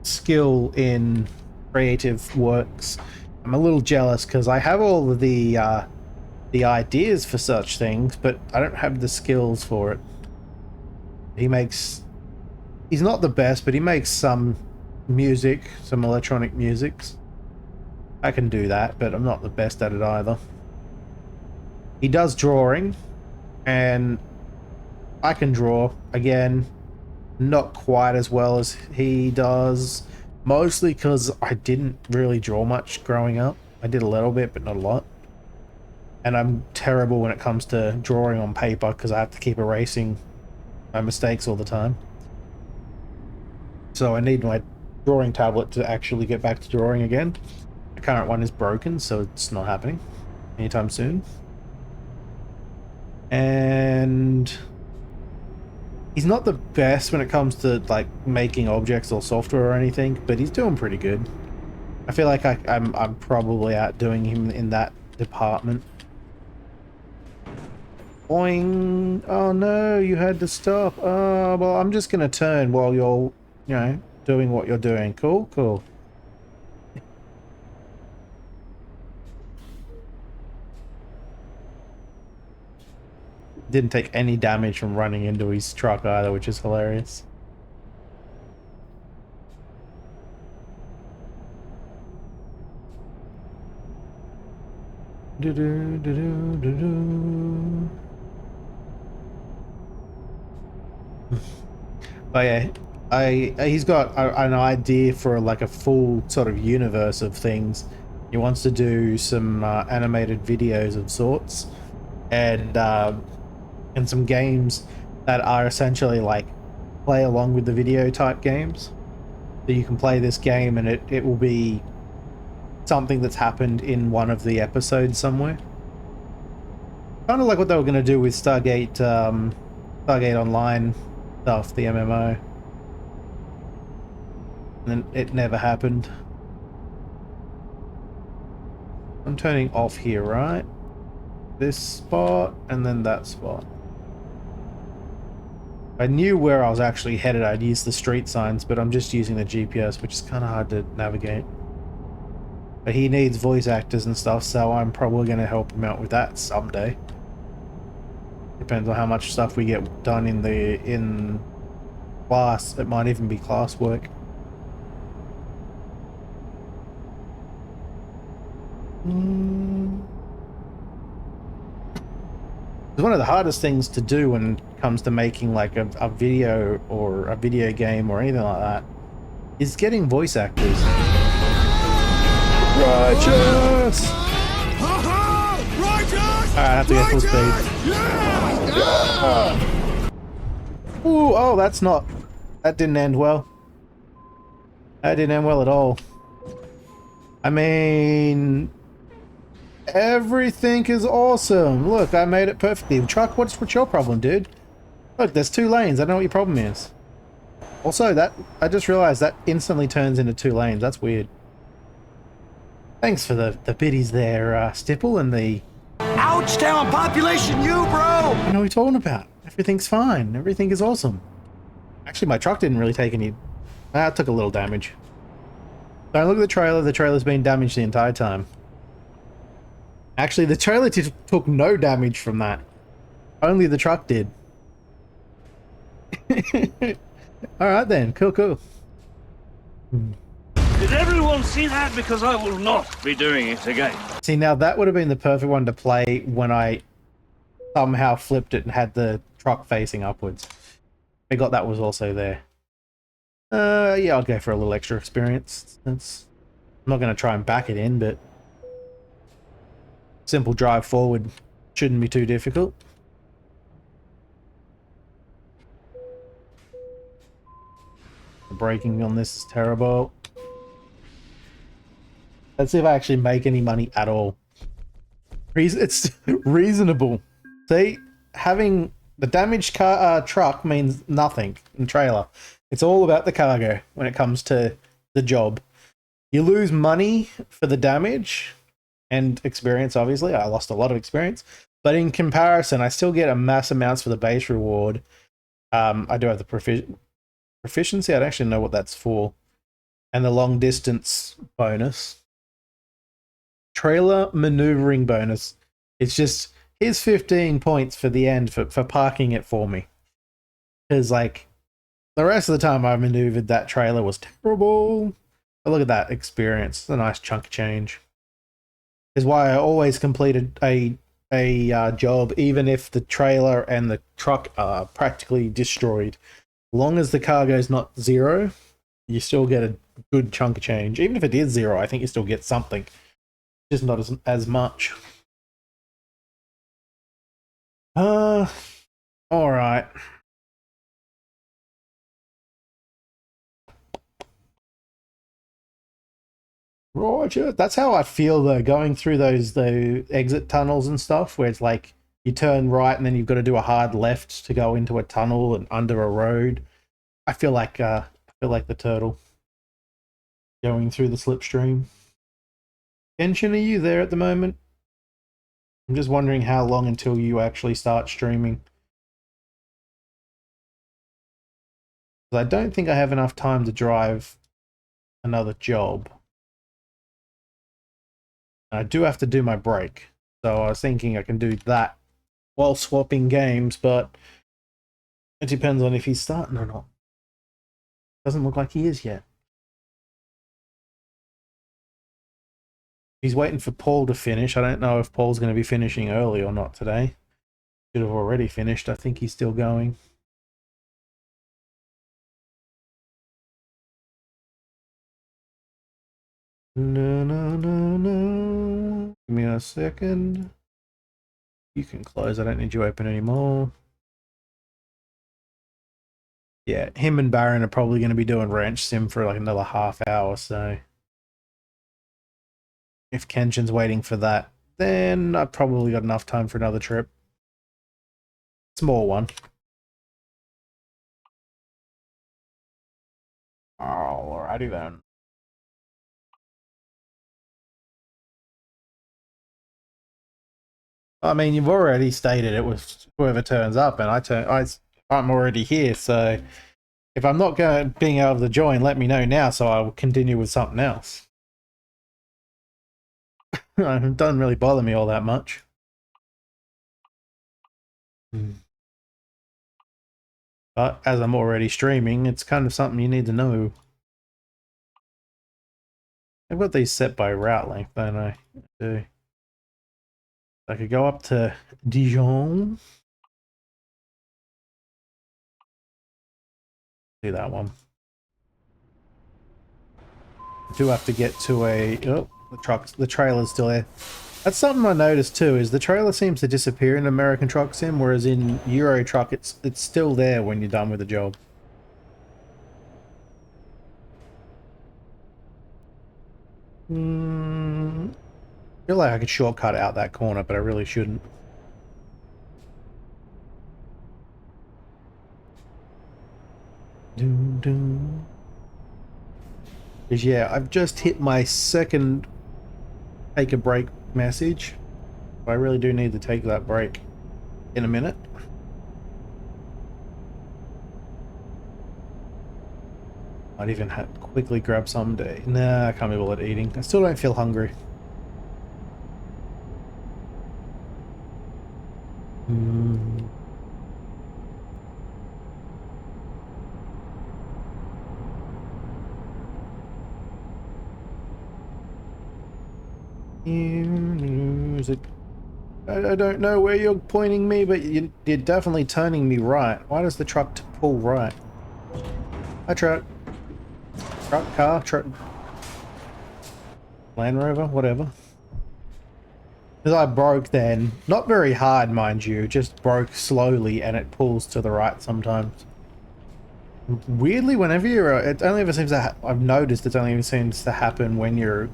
skill in creative works. I'm a little jealous because I have all of the ideas for such things, but I don't have the skills for it. He's not the best, but he makes some music, some electronic musics. I can do that, but I'm not the best at it either. He does drawing, and I can draw. Again, not quite as well as he does, mostly because I didn't really draw much growing up. I did a little bit, but not a lot. And I'm terrible when it comes to drawing on paper because I have to keep erasing my mistakes all the time. So I need my drawing tablet to actually get back to drawing again. The current one is broken, so it's not happening anytime soon. And he's not the best when it comes to like making objects or software or anything, but he's doing pretty good. I feel like I'm probably outdoing him in that department. Boing! Oh no, you had to stop. Oh, well, I'm just gonna turn while you're, you know, doing what you're doing. Cool, cool. Didn't take any damage from running into his truck either, which is hilarious. But yeah, he's got an idea for like a full sort of universe of things. He wants to do some animated videos of sorts, and some games that are essentially like play along with the video type games. So you can play this game and it will be something that's happened in one of the episodes somewhere. Kind of like what they were going to do with Stargate Online stuff, the MMO. And then it never happened. I'm turning off here, right? This spot and then that spot. I knew where I was actually headed. I'd use the street signs, but I'm just using the GPS, which is kind of hard to navigate. But he needs voice actors and stuff, so I'm probably going to help him out with that someday. Depends on how much stuff we get done in class. It might even be classwork. It's one of the hardest things to do when it comes to making like a video or a video game or anything like that is getting voice actors. Righteous! Alright, I have to go full speed. Ooh, oh, that didn't end well. That didn't end well at all. I mean, everything is awesome. Look, I made it perfectly. Truck, what's your problem, dude? Look, there's 2 lanes. I know what your problem is. Also, I just realized that instantly turns into 2 lanes. That's weird. Thanks for the biddies there, Stipple, and the... Ouch town population, you bro! I know what you're talking about. Everything's fine. Everything is awesome. Actually, my truck didn't really take any... it took a little damage. Don't look at the trailer. The trailer's been damaged the entire time. Actually, the trailer took no damage from that. Only the truck did. All right then, cool. Did everyone see that? Because I will not be doing it again. See, now that would have been the perfect one to play when I somehow flipped it and had the truck facing upwards. I got that was also there. Yeah, I'll go for a little extra experience. I'm not going to try and back it in, but simple drive forward shouldn't be too difficult. The braking on this is terrible. Let's see if I actually make any money at all. It's reasonable. See, having the damaged truck means nothing in trailer. It's all about the cargo when it comes to the job. You lose money for the damage and experience, obviously. I lost a lot of experience. But in comparison, I still get a mass amounts for the base reward. I do have the proficiency. I don't actually know what that's for. And the long distance bonus. Trailer maneuvering bonus. It's just, here's 15 points for the end for parking it for me. Because, like, the rest of the time I maneuvered that trailer was terrible. But look at that experience. It's a nice chunk of change. Is why I always completed a job, even if the trailer and the truck are practically destroyed. As long as the cargo is not zero, you still get a good chunk of change. Even if it is zero, I think you still get something. Just not as much. Alright. Roger. That's how I feel though, going through those exit tunnels and stuff, where it's like you turn right and then you've got to do a hard left to go into a tunnel and under a road. I feel like the turtle going through the slipstream. Genshin, are you there at the moment? I'm just wondering how long until you actually start streaming. I don't think I have enough time to drive another job. I do have to do my break. So I was thinking I can do that while swapping games, but it depends on if he's starting or not. Doesn't look like he is yet. He's waiting for Paul to finish. I don't know if Paul's going to be finishing early or not today. Should have already finished. I think he's still going. No. Give me a second. You can close. I don't need you open anymore. Yeah, him and Baron are probably going to be doing Ranch Sim for like another half hour, so if Kenshin's waiting for that, then I've probably got enough time for another trip. Small one. Alrighty then. I mean, you've already stated it was whoever turns up, and I'm already here, so if I'm not being able to join, let me know now, so I will continue with something else. It doesn't really bother me all that much. But as I'm already streaming, it's kind of something you need to know. I've got these set by route length, don't I? I could go up to Dijon. See that one. I do have to get to the trailer's still there. That's something I noticed too, is the trailer seems to disappear in American Truck Sim, whereas in Euro Truck it's still there when you're done with the job. I feel like I could shortcut out that corner, but I really shouldn't. Because yeah, I've just hit my second take a break message. I really do need to take that break in a minute. I'd even quickly grab some day. Nah, I can't be bothered eating. I still don't feel hungry. Is it? I don't know where you're pointing me, but you're definitely turning me right. Why does the truck pull right? Hi, truck. Truck. Land Rover, whatever. Because I broke then. Not very hard, mind you. Just broke slowly and it pulls to the right sometimes. Weirdly, whenever you're... It only ever seems to... I've noticed it only ever seems to happen when you're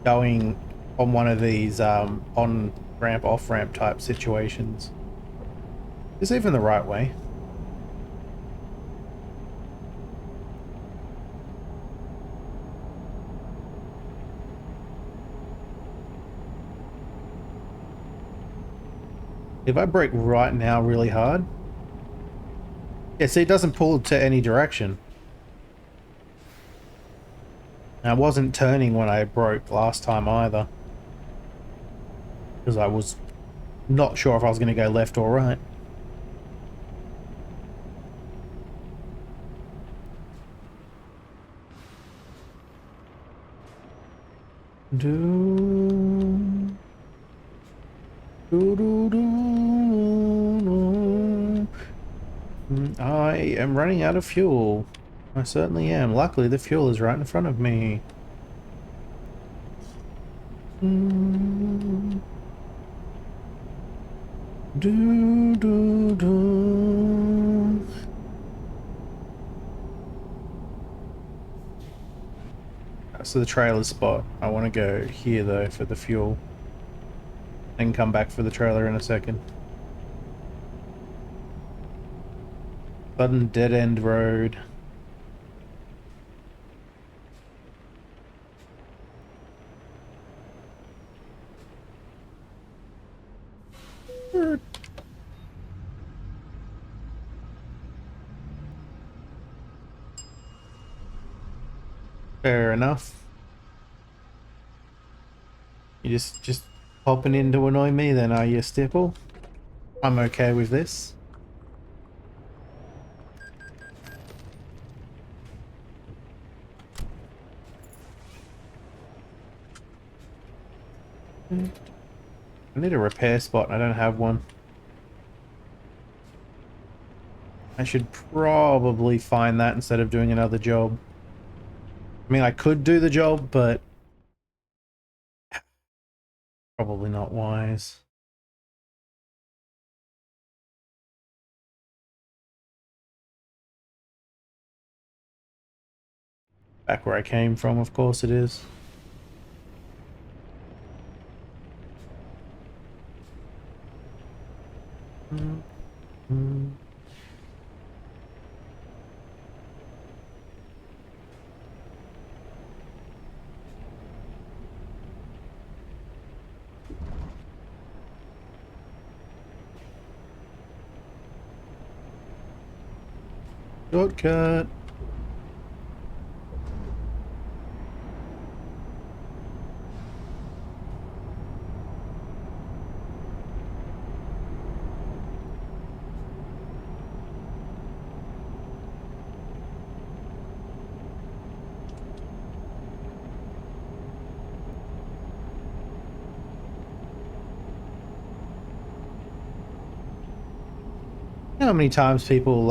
going on one of these on-ramp, off-ramp type situations. Is even the right way? If I brake right now really hard... Yeah, see, it doesn't pull to any direction. And I wasn't turning when I broke last time either. Because I was not sure if I was going to go left or right. I am running out of fuel. I certainly am. Luckily, the fuel is right in front of me. So the trailer spot. I want to go here though for the fuel. And come back for the trailer in a second. Sudden dead end road. Fair enough. You just popping in to annoy me then, are you, Stipple? I'm okay with this. I need a repair spot and I don't have one. I should probably find that instead of doing another job. I mean, I could do the job, but probably not wise. Back where I came from, of course it is. Shortcut. You know how many times people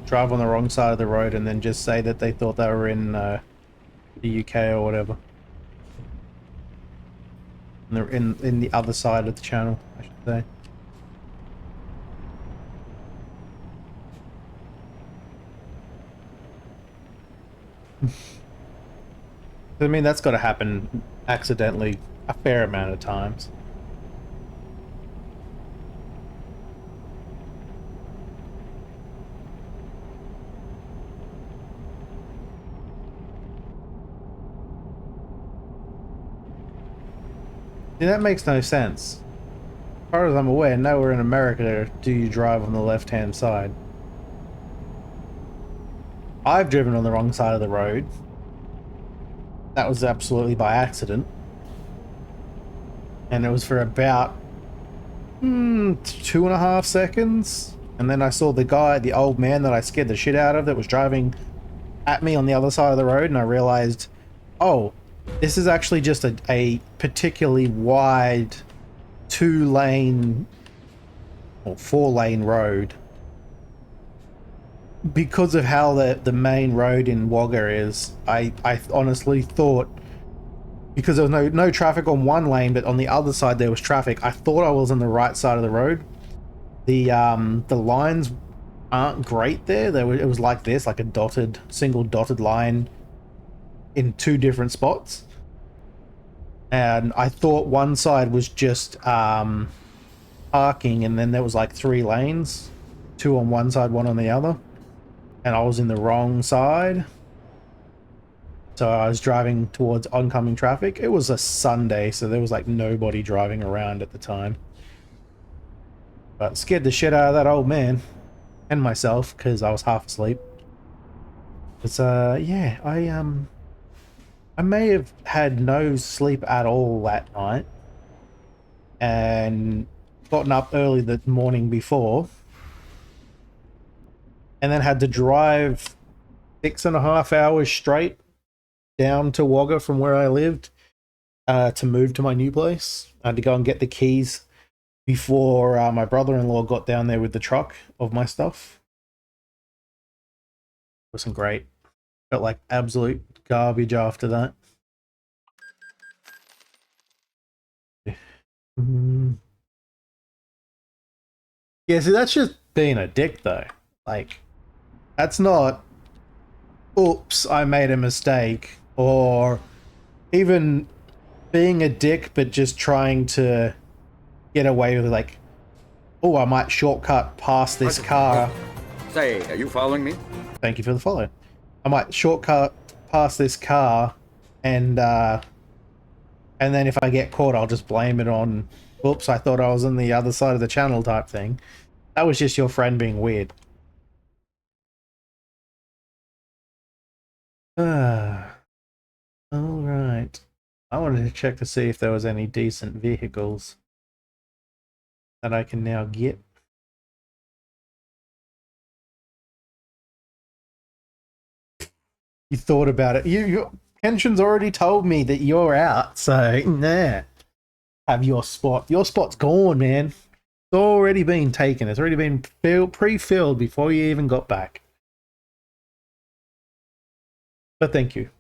drive on the wrong side of the road and then just say that they thought they were in the UK or whatever. And they're in the other side of the channel, I should say. I mean, that's got to happen accidentally a fair amount of times. Yeah, that makes no sense. As far as I'm aware, nowhere in America do you drive on the left-hand side. I've driven on the wrong side of the road. That was absolutely by accident. And it was for about 2.5 seconds. And then I saw the guy, the old man that I scared the shit out of that was driving at me on the other side of the road, and I realized, oh, This is actually just a particularly wide 2-lane or 4-lane road. Because of how the main road in Wagga is, I honestly thought, because there was no traffic on one lane, but on the other side there was traffic, I thought I was on the right side of the road. The lines aren't great there. It was like this, like a single dotted line in 2 different spots. And I thought one side was just parking, and then there was like 3 lanes, 2 on one side, 1 on the other. And I was in the wrong side. So I was driving towards oncoming traffic. It was a Sunday, so there was like nobody driving around at the time. But scared the shit out of that old man and myself because I was half asleep. But yeah, I may have had no sleep at all that night and gotten up early the morning before and then had to drive 6.5 hours straight down to Wagga from where I lived to move to my new place. I had to go and get the keys before my brother-in-law got down there with the truck of my stuff. It wasn't great. Felt like absolute garbage after that. Yeah, see, that's just being a dick, though. Like, that's not, oops, I made a mistake, or even being a dick, but just trying to get away with, like, oh, I might shortcut past this car. Say, are you following me? Thank you for the follow. I might shortcut past this car, and then if I get caught, I'll just blame it on, oops, I thought I was on the other side of the channel type thing. That was just your friend being weird. Alright. I wanted to check to see if there was any decent vehicles that I can now get. You thought about it. Your pension's already told me that you're out, so nah. Have your spot. Your spot's gone, man. It's already been taken. It's already been pre-filled before you even got back. But thank you.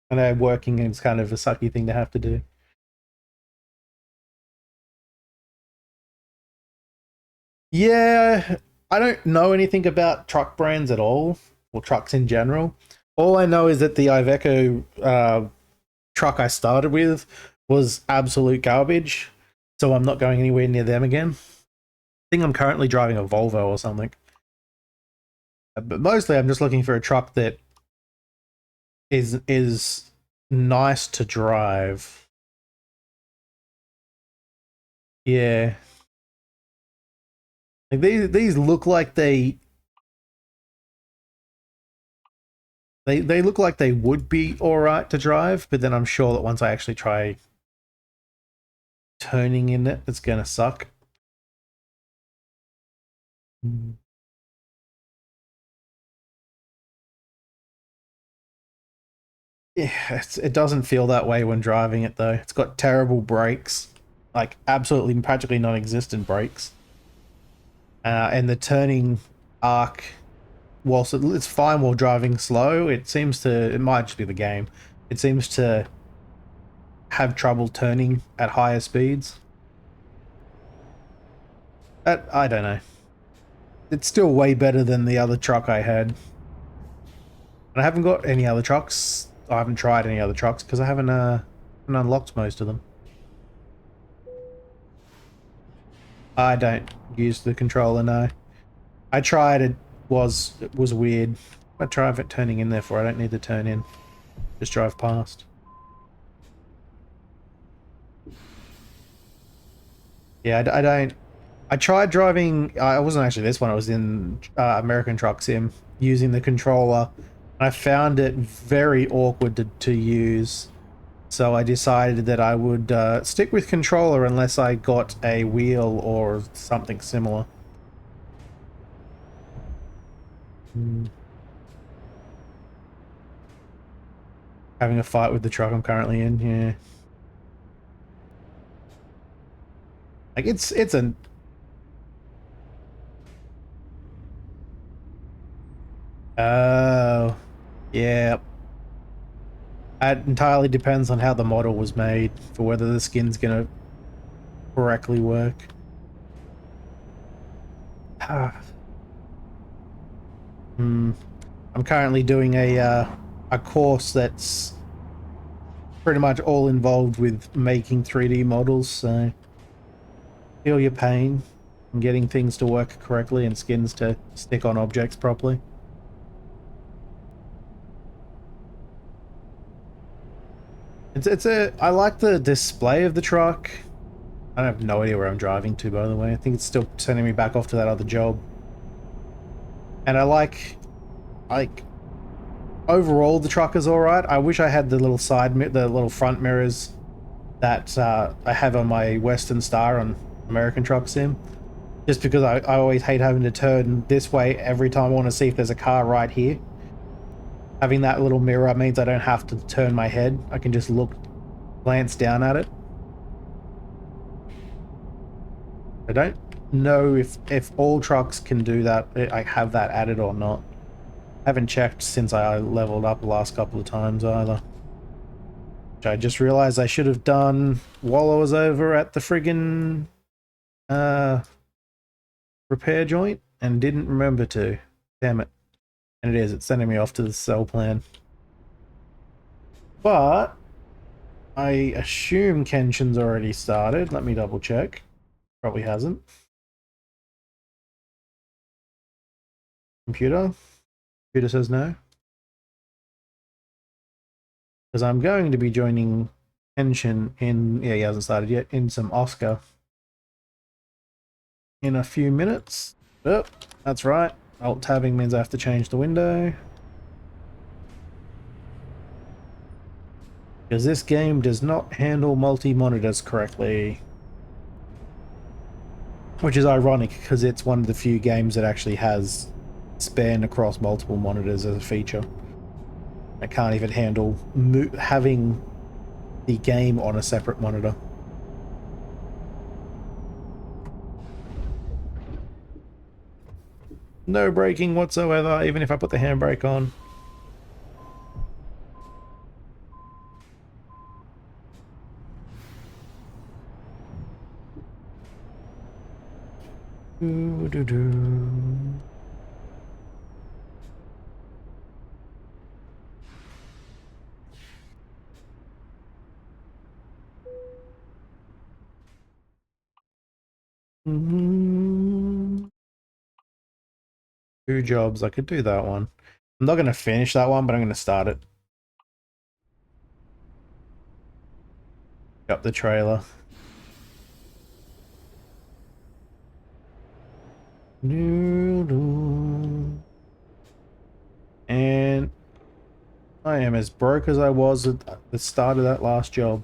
I know working is kind of a sucky thing to have to do. Yeah, I don't know anything about truck brands at all, or trucks in general. All I know is that the Iveco truck I started with was absolute garbage, so I'm not going anywhere near them again. I think I'm currently driving a Volvo or something. But mostly I'm just looking for a truck that is nice to drive. Yeah. Like these look like they look like they would be alright to drive, but then I'm sure that once I actually try turning in it, it's gonna suck. Yeah, it doesn't feel that way when driving it though. It's got terrible brakes, like absolutely practically non-existent brakes. And the turning arc, whilst it's fine while driving slow, it might just be the game. It seems to have trouble turning at higher speeds. I don't know. It's still way better than the other truck I had. And I haven't got any other trucks. I haven't tried any other trucks because I haven't unlocked most of them. I don't use the controller, no. I tried, it was weird. I try it turning in there I don't need to turn in. Just drive past. Yeah, I don't. I tried driving. I wasn't actually this one. I was in American Truck Sim using the controller. I found it very awkward to use, so I decided that I would stick with controller unless I got a wheel or something similar. Having a fight with the truck I'm currently in, yeah. Like it's an oh yeah. It entirely depends on how the model was made for whether the skin's gonna correctly work. Hmm. I'm currently doing a course that's pretty much all involved with making 3D models, so feel your pain and getting things to work correctly and skins to stick on objects properly. I like the display of the truck. I have no idea where I'm driving to, by the way. I think it's still sending me back off to that other job. And I like overall the truck is all right. I wish I had the little the little front mirrors that I have on my Western Star on American Truck Sim. Just because I always hate having to turn this way every time I want to see if there's a car right here. Having that little mirror means I don't have to turn my head. I can just glance down at it. I don't know if all trucks can do that. I have that added or not. I haven't checked since I leveled up the last couple of times either. Which I just realized I should have done while I was over at the friggin' repair joint and didn't remember to. Damn it. And it's sending me off to the cell plan. But I assume Kenshin's already started. Let me double check. Probably hasn't. Computer? Computer says no. Because I'm going to be joining Kenshin in, yeah, he hasn't started yet, in some Oscar in a few minutes. Oh, that's right. Alt tabbing means I have to change the window. Because this game does not handle multi-monitors correctly. Which is ironic because it's one of the few games that actually has span across multiple monitors as a feature. I can't even handle having the game on a separate monitor. No braking whatsoever, even if I put the handbrake on. Doo -doo -doo. Two jobs, I could do that one. I'm not going to finish that one, but I'm going to start it. Up the trailer. And I am as broke as I was at the start of that last job.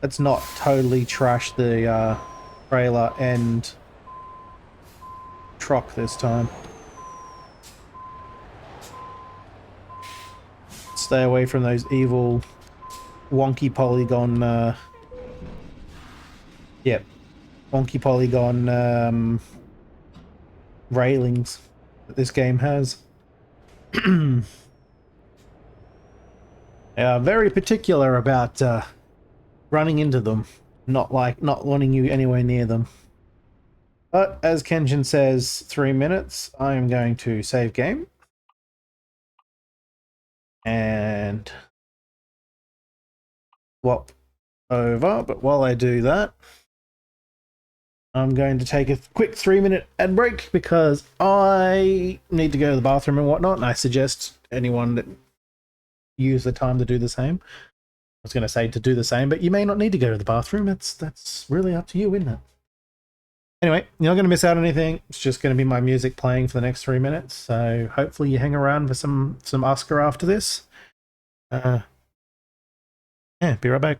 Let's not totally trash the trailer and truck this time. Stay away from those evil wonky polygon wonky polygon railings that this game has. Very particular about running into them, not wanting you anywhere near them. But as Kenshin says, 3 minutes, I am going to save game. And swap over, but while I do that, I'm going to take a quick 3-minute ad break because I need to go to the bathroom and whatnot, and I suggest anyone that use the time to do the same. I was going to say to do the same, but you may not need to go to the bathroom. That's really up to you, isn't it? Anyway, you're not going to miss out on anything. It's just going to be my music playing for the next 3 minutes, so hopefully you hang around for some Oscar after this. Yeah, be right back.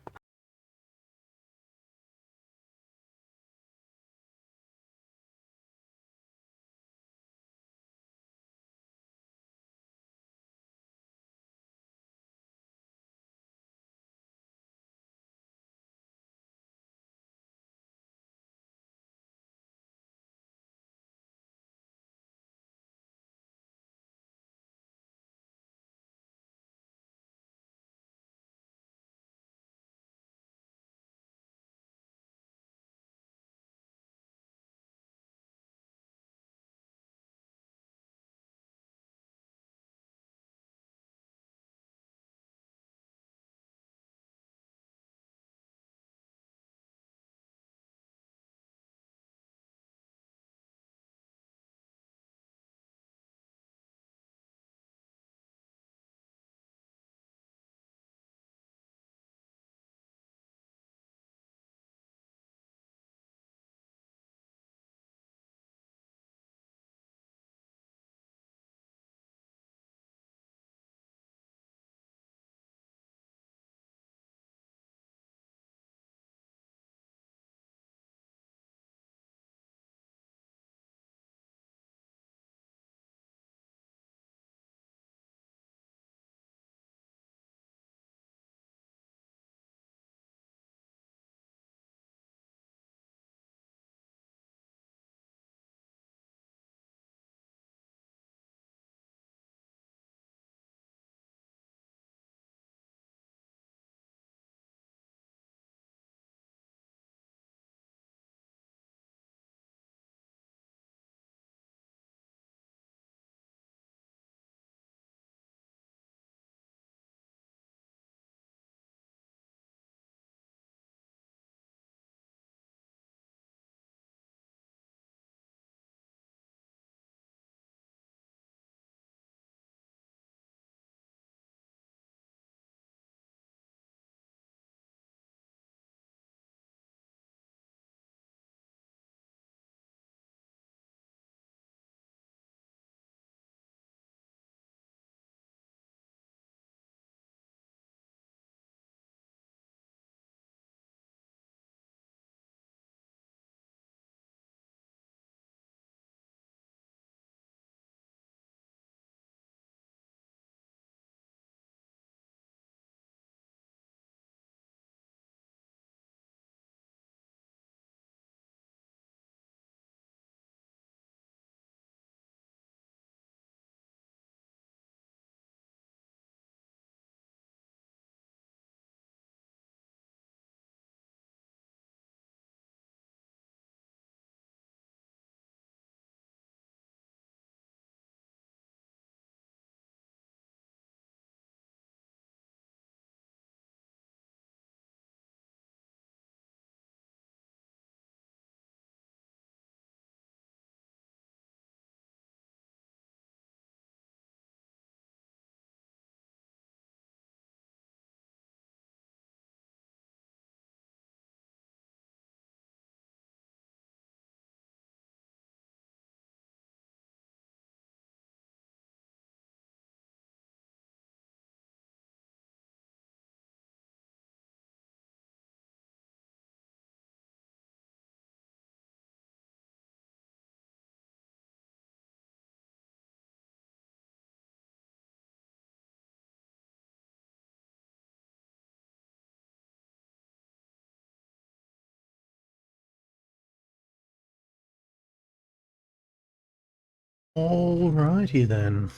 Alrighty then.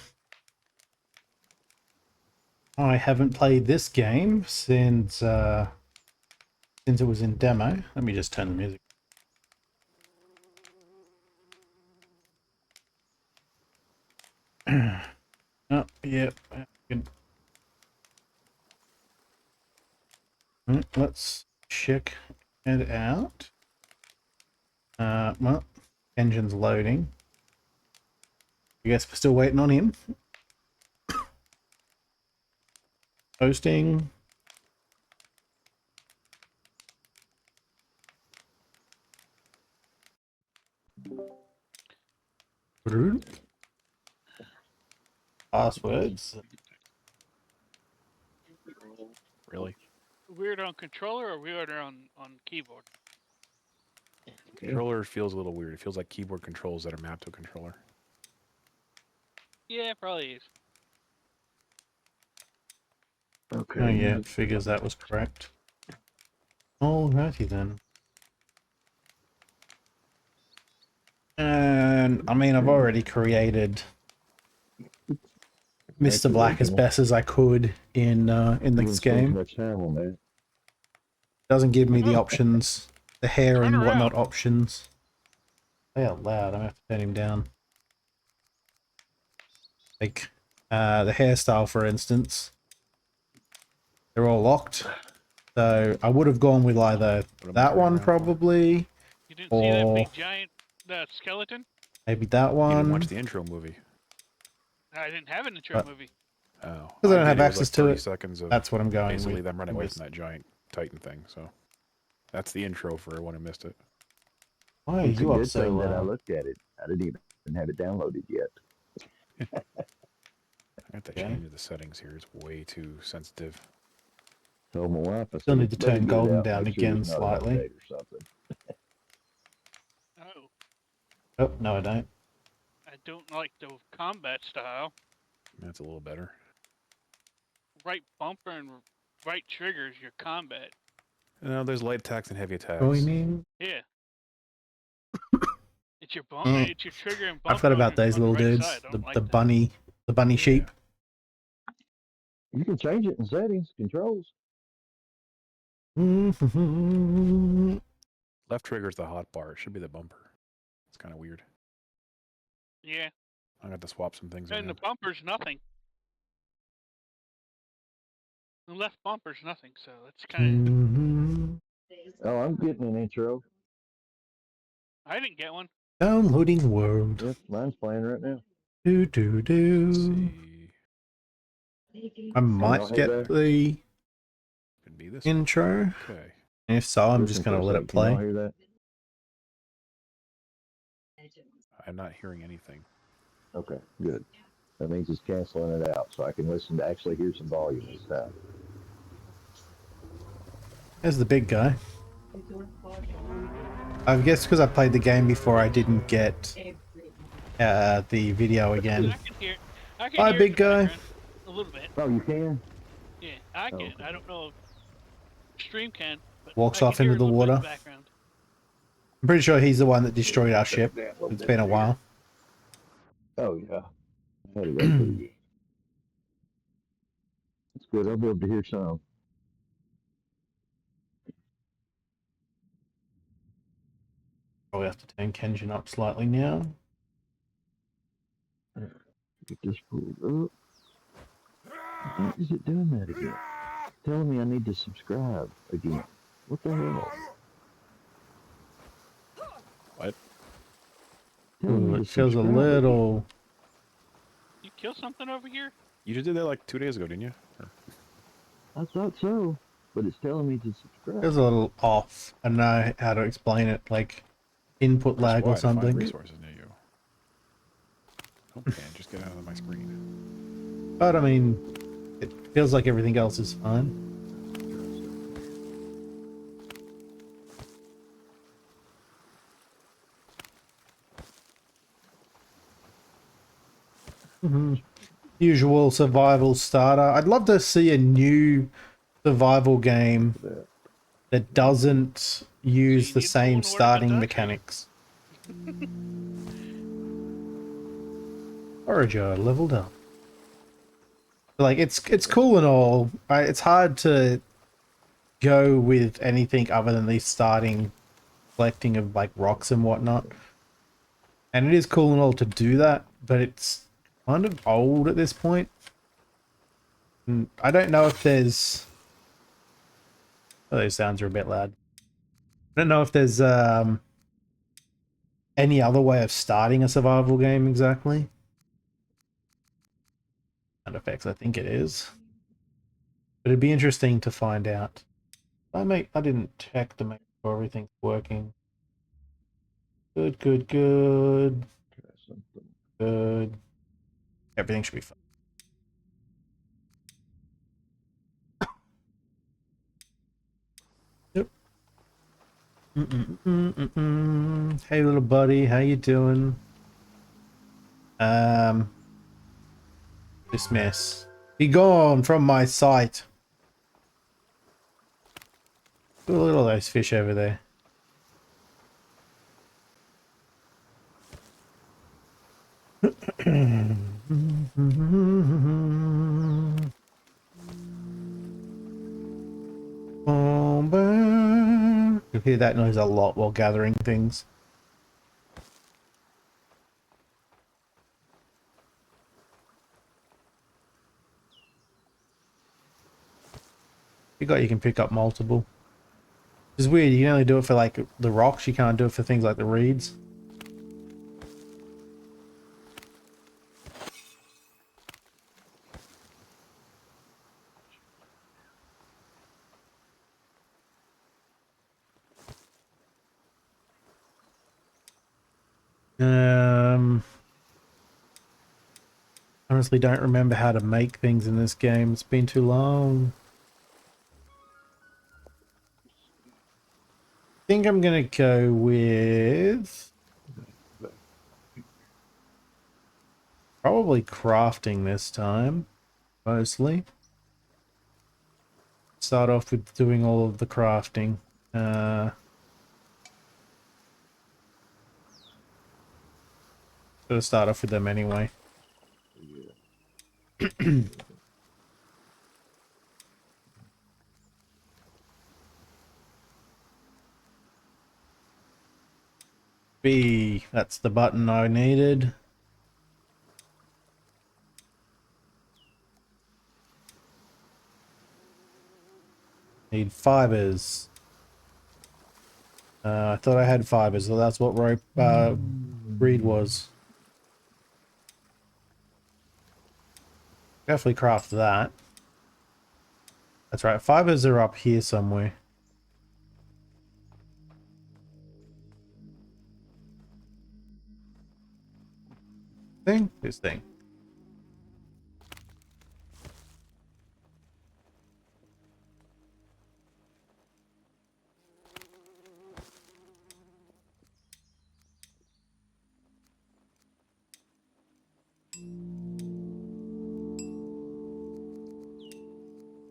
I haven't played this game since it was in demo. Let me just turn the music. Oh, yep. Good. Let's check it out. Well, engine's loading. I guess we're still waiting on him. Hosting. Passwords. Really? Weird on controller or weird on keyboard? Controller feels a little weird. It feels like keyboard controls that are mapped to a controller. Yeah, it probably is. Okay. Oh yeah, figures that was correct. Alrighty then. And I mean, I've already created Mr. Black as best as I could in this game. Much time on that. Doesn't give me the options, the hair Turn and around. whatnot options. Say out loud. I'm gonna have to turn him down. Like the hairstyle, for instance, they're all locked. So I would have gone with either What am I that turning one around for? probably, You didn't see that or big giant skeleton? maybe that You one. didn't watch the intro movie. I didn't have an intro But- movie. Oh. Because I don't did. have It was access like to 30 it. seconds of That's what I'm going basically with. them running away Just- from that giant Titan thing. So that's the intro for everyone who missed it. Why are It's a you up good so thing that I loud? looked at it. I didn't even have it downloaded yet. I have to Okay. change the settings here. It's way too sensitive. Told my wife, I Still said, need to "Better turn get it golden out, down make sure again there's not an slightly. update or something." Oh, Oh, no I don't. I don't like the combat style. That's a little better. Right bumper and right trigger is your combat. No, there's light attacks and heavy attacks. Joining. Yeah. It's your bump. Mm. It's your trigger and bumper. I forgot about on those the little right dudes. side. I The don't like the that. bunny, the bunny sheep. You can change it in settings, controls. Mhm. Left trigger's the hot bar. It should be the bumper. It's kind of weird. Yeah, I got to swap some things and the around. bumper's nothing. The left bumper's nothing, so it's kind of. Mhm. Oh, I'm getting an intro. I didn't get one. Downloading world. Yep, mine's playing right now. Do do Let's do. see. I might y'all hear get that? the Could be this. intro. Okay. If so, I'm Listen just for gonna a let sec. it Can y'all play. hear that? I'm not hearing anything. Okay, good. That means it's canceling it out, so I can listen to actually hear some volume this time. There's the big guy. I guess because I played the game before, I didn't get the video again. I can hear. I can Hi, hear big it in the guy. background a little bit. Oh, you can? Yeah, I can. okay. I don't know if stream can. But Walks I off can hear into it a the little bit in water. the background. I'm pretty sure he's the one that destroyed our ship. It's been a while. Oh, yeah. I had it right for you. It's good. I'll be able to hear some. Probably have to turn Kenjin up slightly now. Get this pulled up. Why is it doing that again? Telling me I need to subscribe again. What the hell? What? Telling me Ooh, to it feels a subscribe again. little. You kill something over here? You just did that like 2 days ago, didn't you? Or- I thought so, but it's telling me to subscribe. Feels a little off. I don't know how to explain it. Like input Press lag Y or to find something. resources near you. Okay, just get out of my screen. But I mean, it feels like everything else is fine. Usual survival starter. I'd love to see a new survival game that doesn't use you the need same someone to work on starting that, mechanics. Forager leveled up. Like it's cool and all. It's hard to go with anything other than the starting collecting of like rocks and whatnot. And it is cool and all to do that, but it's kind of old at this point. And I don't know if there's... Oh, those sounds are a bit loud. I don't know if there's any other way of starting a survival game exactly. Sound effects, I think it is. But it'd be interesting to find out. I didn't check to make sure everything's working. Good, good, good. Try something. Good. Everything should be fine. Yep. Hey, little buddy, how you doing? Dismiss. Be gone from my sight. Look at all those fish over there. You'll hear that noise a lot while gathering things. You can pick up multiple. It's weird, you can only do it for like the rocks, you can't do it for things like the reeds. Honestly don't remember how to make things in this game. It's been too long. I think I'm gonna go with probably crafting this time, mostly. Start off with doing all of the crafting. Gotta start off with them anyway. B, that's the button I needed. Need fibers. I thought I had fibers, so that's what rope reed was. Definitely craft that. That's right, fibers are up here somewhere. This thing.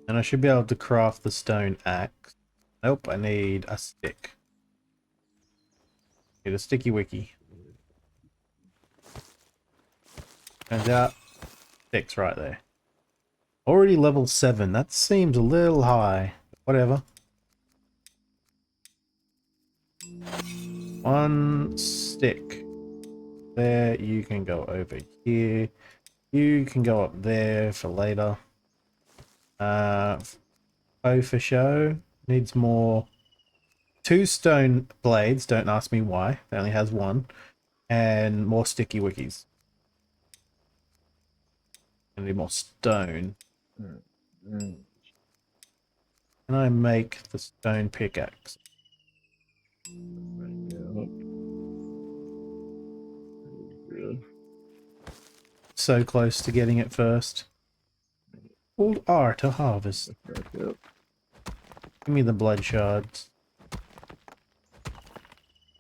And I should be able to craft the stone axe. Nope, I need a stick. Need a sticky wiki. Turns out, stick's right there. Already level 7. That seems a little high. Whatever. One stick. There, you can go over here. You can go up there for later. Oh, for show. Needs more. 2 stone blades, don't ask me why. It only has 1. And more sticky wikis. I need more stone. Can I make the stone pickaxe? So close to getting it first. Called R to harvest. Give me the blood shards.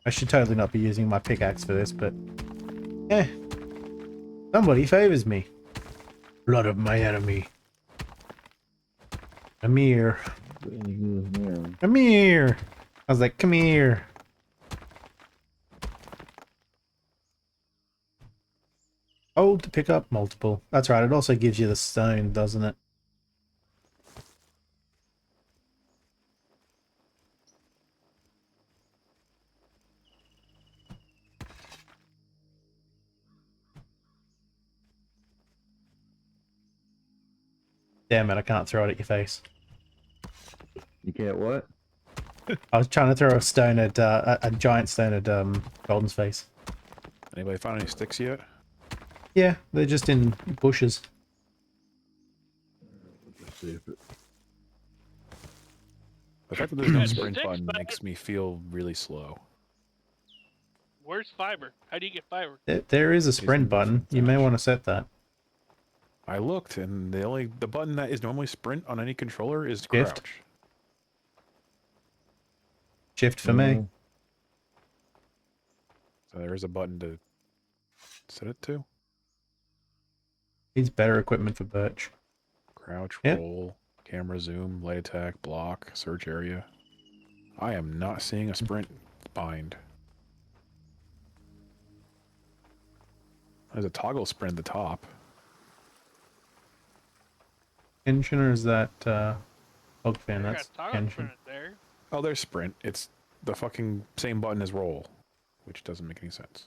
I should totally not be using my pickaxe for this, but... eh. Somebody favors me. Blood of my enemy. Come here. Come here. I was like, come here. Hold to pick up multiple. That's right, it also gives you the stone, doesn't it? Damn it, I can't throw it at your face. You can't what? I was trying to throw a stone at, a giant stone at, Golden's face. Anybody found any sticks yet? Yeah, they're just in bushes. Let's see if it. The fact that there's no Yeah, sprint sticks, button but- makes me feel really slow. Where's fiber? How do you get fiber? There is a sprint Isn't button. You may want to set that. I looked, and the button that is normally sprint on any controller is Shift. crouch. Shift for me. So there is a button to set it to. Needs better equipment for Birch. Crouch, Yep. roll, camera zoom, light attack, block, search area. I am not seeing a sprint bind. There's a toggle sprint at the top. Engine, or is that, Hogfin? I That's got toggle engine. sprint there. Oh, there's sprint. It's the fucking same button as roll, which doesn't make any sense.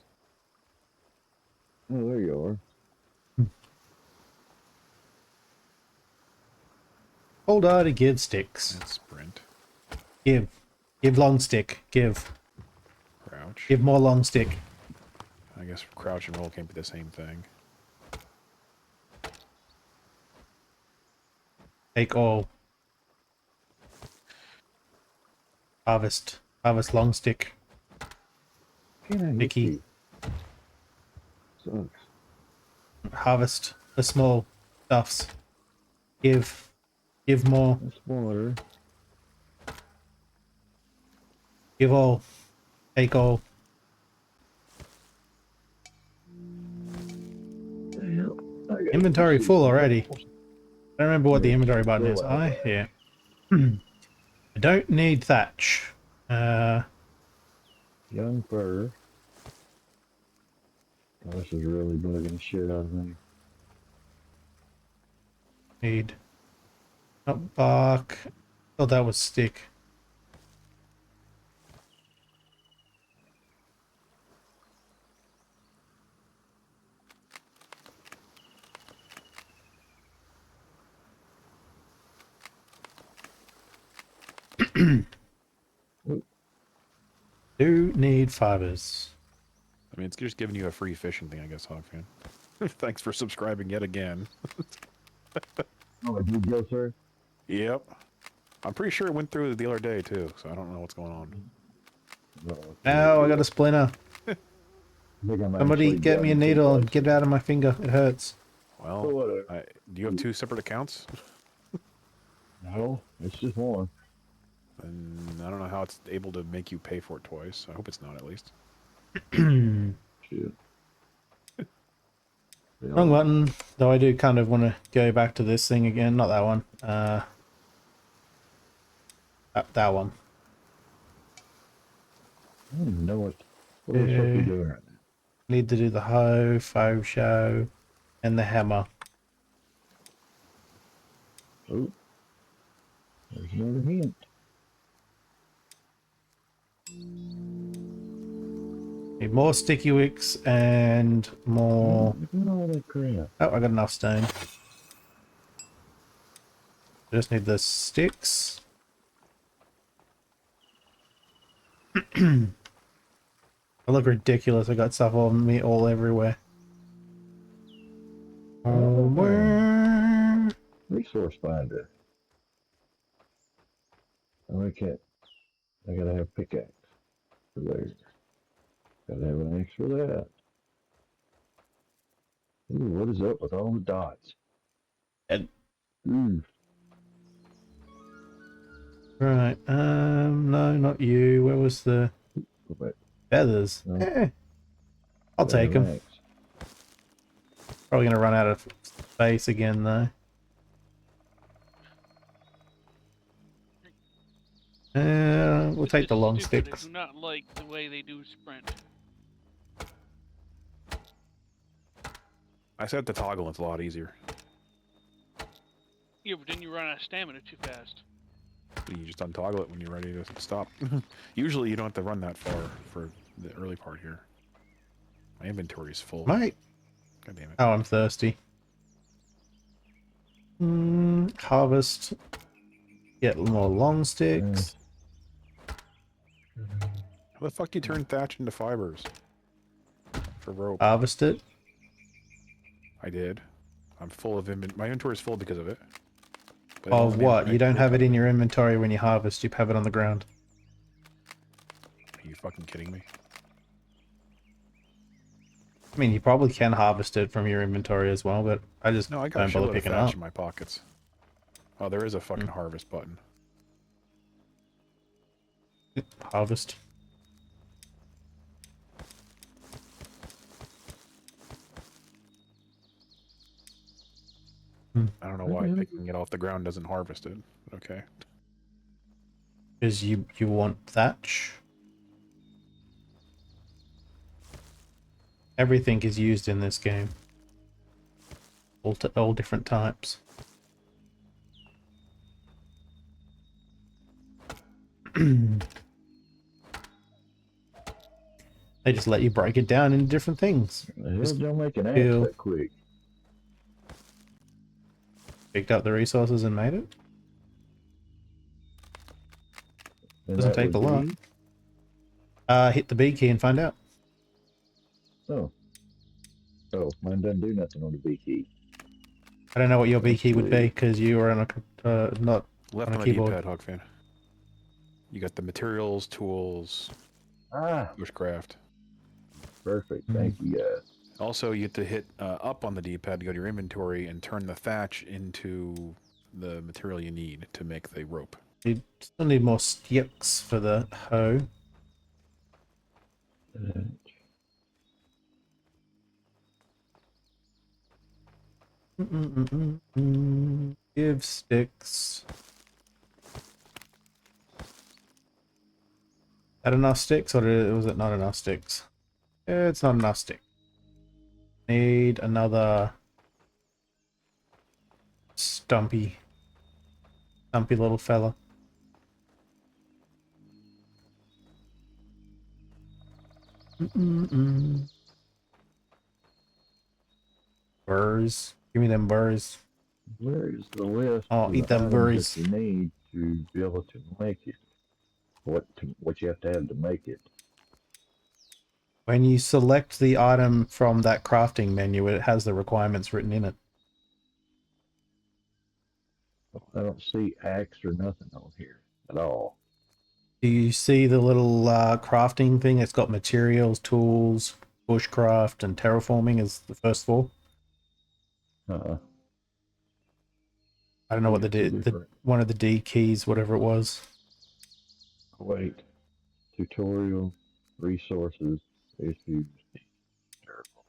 Oh, there you are. Hold R to give sticks. That's sprint. Give. Give long stick. Give. Crouch. Give more long stick. I guess crouch and roll can't be the same thing. Take all. Harvest. Harvest long stick. Can I hit Mickey. you? Sucks. Harvest the small stuffs. Give. Give more. That's water. Give all. Take all. Damn. I got Inventory full already. I don't remember what the Yeah, inventory button is. roll I out. yeah. I don't need thatch. Young fur. Oh, this is really bugging the shit out of me. Need. Not bark. Oh, that was stick. Do need fibers. I mean, it's just giving you a free fishing thing, I guess, Hogfan. Thanks for subscribing yet again. Oh, did you go, sir? Yep. I'm pretty sure it went through the other day, too, so I don't know what's going on. No. No, I got a splinter. I think I'm Somebody actually get me a done needle and too get it out of my finger. It hurts. Well, So what, do you have two separate accounts? No, it's just one. And I don't know how it's able to make you pay for it twice. I hope it's not, at least. Shit. Wrong button. Though I do kind of want to go back to this thing again. Not that one. That one. I don't even know what we're supposed to be doing right now. Need to do the hoe, faux show, and the hammer. Oh, there's another hint. Need more sticky wicks and more. Look at all that crap. Oh, I got enough stone. Just need the sticks. I look ridiculous. I got stuff on me all everywhere. Where? Resource finder. Oh, I can't. I gotta have pickaxe for there. Gotta have an axe for that. Ooh, what is up with all the dots? And Ooh, right. No, not you. Where was the go back. feathers? No. Eh, I'll Gotta take have them. an axe. Probably gonna run out of space again though. We'll It's take the just long stupid. sticks. I do not like the way they do sprint. I set the toggle, it's a lot easier. Yeah, but then you run out of stamina too fast. You just untoggle it when you're ready to stop. Usually you don't have to run that far for the early part here. My inventory is full. Mate. God damn it. Oh, I'm thirsty. Harvest. Get more long sticks. How the fuck do you turn thatch into fibers? For rope. Harvest it. I did. I'm full of my inventory is full because of it. But Of it won't let me what? You make don't rope have out it of in your inventory when you harvest. You have it on the ground. Are you fucking kidding me? I mean, you probably can harvest it from your inventory as well, but I just No, I got a don't bother shitload of picking it thatch up. in my pockets. Oh, there is a fucking harvest button. Harvest. I don't know why picking it off the ground doesn't harvest it. Okay. Because you want thatch. Everything is used in this game. All different types. They just let you break it down into different things. The hell Just don't make an axe feel- that quick? Picked up the resources and made it. And Doesn't that take a would lot. be- Hit the B key and find out. Oh. Oh, mine doesn't do nothing on the B key. I don't know what your B That's key would be weird. because you are on a not Left on on a the keyboard. D-pad, Hog fan. You got the materials, tools, Ah, bushcraft. perfect. Thank you, guys. Also, you get to hit up on the D-pad to go to your inventory and turn the thatch into the material you need to make the rope. You still need more sticks for the hoe. Give sticks. Had enough sticks, or was it not enough sticks? It's not enough sticks. Need another stumpy little fella. Burrs. Give me them burrs. Where is the list Oh, of eat the them items berries. that you need to be able to make it? What you have to make it? When you select the item from that crafting menu, it has the requirements written in it. I don't see axe or nothing on here at all. Do you see the little crafting thing? It's got materials, tools, bushcraft, and terraforming as the first four. Uh-uh. I don't know what the Two different- one of the D keys, whatever it was. Wait. Tutorial, resources, issues. Terrible.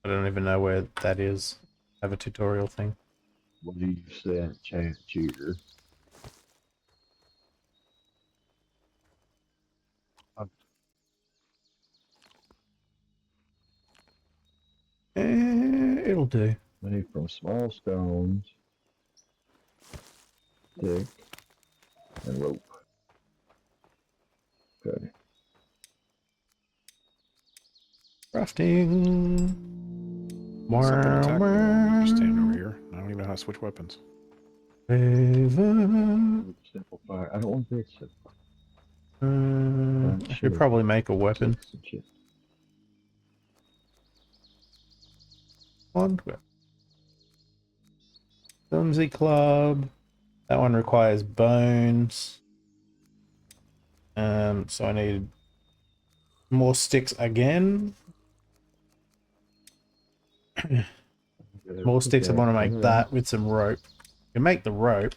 I don't even know where that is. Have a tutorial thing. What do you say, chat cheater? It'll do. Made from small stones, stick, and rope. Okay. Crafting. Something attacked me while I'm just standing over here. I don't even know how to switch weapons. Simple fire. I don't want this. I should probably make a weapon. One. Clumsy club. That one requires bones. So I need more sticks again. More sticks. I want to make that with some rope. You can make the rope.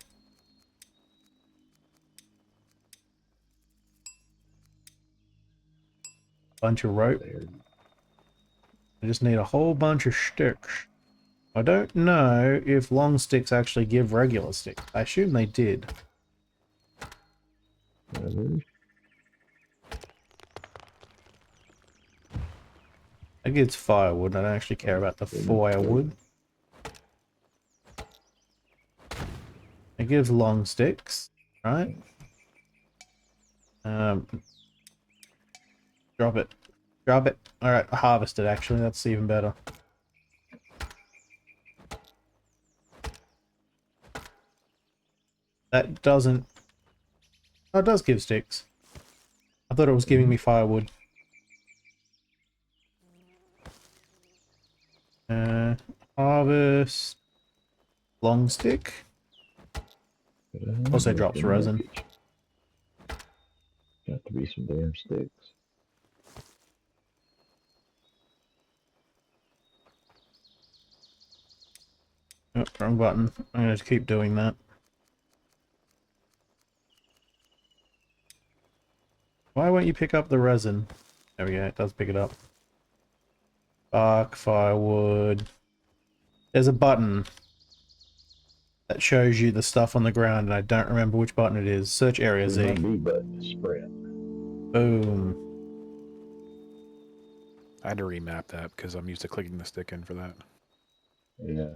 Bunch of rope. I just need a whole bunch of sticks. I don't know if long sticks actually give regular sticks. I assume they did. That gives firewood. I don't actually care about the firewood. It gives long sticks, right? Drop it. Drop it. Alright, harvest it actually. That's even better. That doesn't... Oh, it does give sticks. I thought it was giving me firewood. Harvest... Long stick. Also drops resin. Got to be some damn sticks. Oh, wrong button. I'm gonna keep doing that. Why won't you pick up the resin? There we go, it does pick it up. Bark, firewood. There's a button that shows you the stuff on the ground, and I don't remember which button it is. Search area There's Z. my B button to sprint. Boom. I had to remap that because I'm used to clicking the stick in for that. Yeah.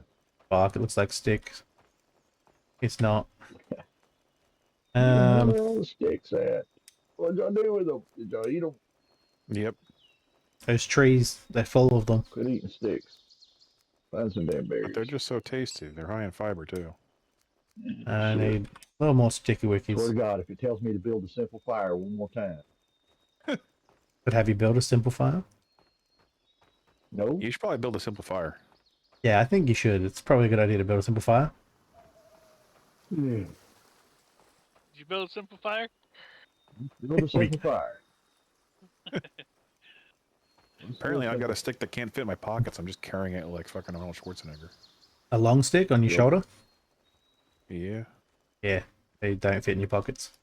Bark, it looks like stick. It's not. Where are all the sticks at? What'd y'all do with them? Did y'all eat them? Yep. Those trees, they're full of them. Quit eating sticks. Find some damn berries. But they're just so tasty. They're high in fiber too. I Shit. need a little more sticky Swear wickies. to God, if it tells me to build a simple fire one more time. But have you built a simple fire? No? You should probably build a simple fire. Yeah, I think you should. It's probably a good idea to build a simple fire. Yeah. Did you build a simple fire? Build a simple fire. Apparently, I've got a stick that can't fit in my pockets. I'm just carrying it like fucking Arnold Schwarzenegger. A long stick on your shoulder? Yeah. Yeah, they don't fit in your pockets.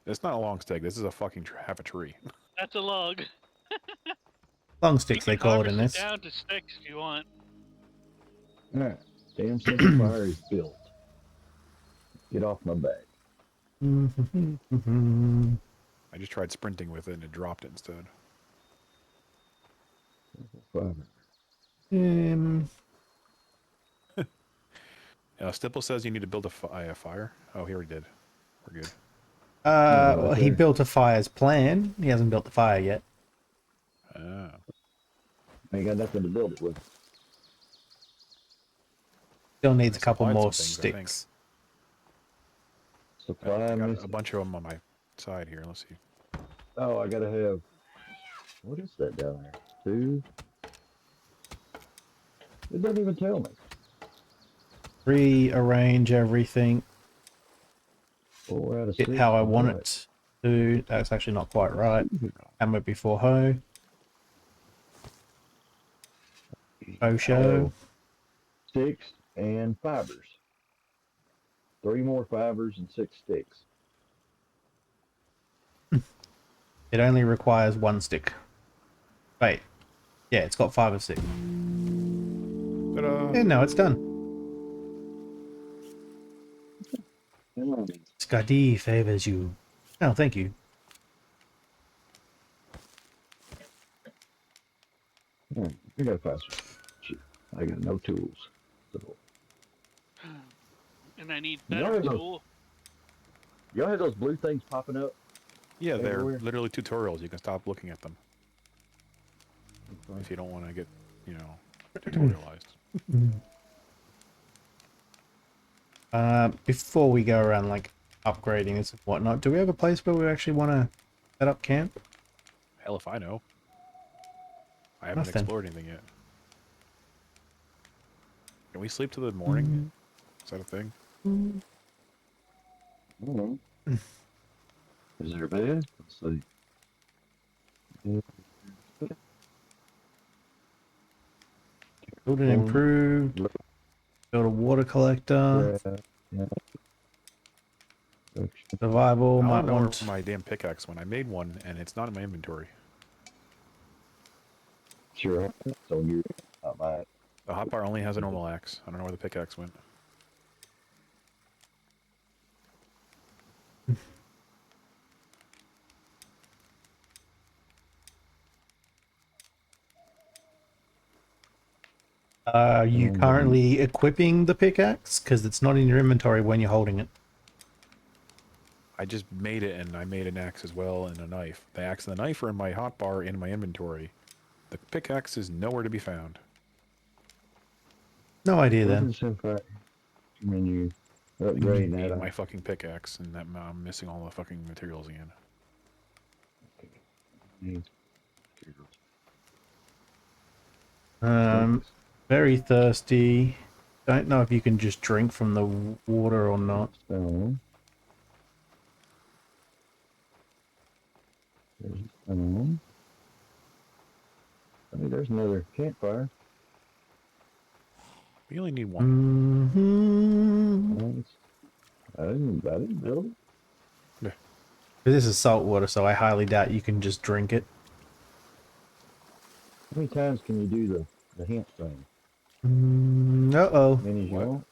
It's not a long stick. This is a fucking half a tree. That's a log. Long You sticks, can they call it in harvest this. down to sticks if you want. Alright. Damn simple fire is built. Get off my back. I just tried sprinting with it and it dropped it instead. Fire. Stipple says you need to build a fire. Oh, here we did. We're good. Well, he built a fire's plan. He hasn't built the fire yet. Ah. I ain't got nothing to build it with. Still needs a I couple supplied more some things, I think. sticks. Supply I got missing. a bunch of them on my side here. Let's see. Oh, I gotta have. What is that down there? 2. It doesn't even tell me. Rearrange everything. 4 out of Get 6. how I want Right. it to. That's actually not quite right. Hammer before hoe. Hoe show. 6 and fibers. 3 more fibers and 6 sticks. It only requires 1 stick. Wait. Yeah, it's got 5 of 6. Ta-da! And now it's done. Scotty favors you. Oh, thank you. I gotta find some. Shit, I got no tools. So, And I need Y'all better have those- tool. y'all have those blue things popping up? Yeah, they're Everywhere. literally tutorials. You can stop looking at them if you don't want to get, tutorialized. Before we go around like upgrading this and whatnot, do we have a place where we actually want to set up camp? Hell if I know. I haven't Nothing. explored anything yet. Can we sleep till the morning? Is that a thing? Is there a bed? Let's see. Build an improved. Build a water collector. Survival I might don't know where want. my damn pickaxe went. I made one and it's not in my inventory. Sure. So you, I might. The hotbar only has a normal axe. I don't know where the pickaxe went. Are you currently equipping the pickaxe? Because it's not in your inventory when you're holding it. I just made it, and I made an axe as well and a knife. The axe and the knife are in my hotbar in my inventory. The pickaxe is nowhere to be found. No idea Go to then. the simple menu. I Upgrade need that. my fucking pickaxe, and that I'm missing all the fucking materials again. Very thirsty. Don't know if you can just drink from the water or not. Stone. There's a stone. Hey, there's another campfire. We only need one. Mm-hmm. I didn't build it. This is salt water, so I highly doubt you can just drink it. How many times can you do the hint thing? Uh-oh. Many as you What? want.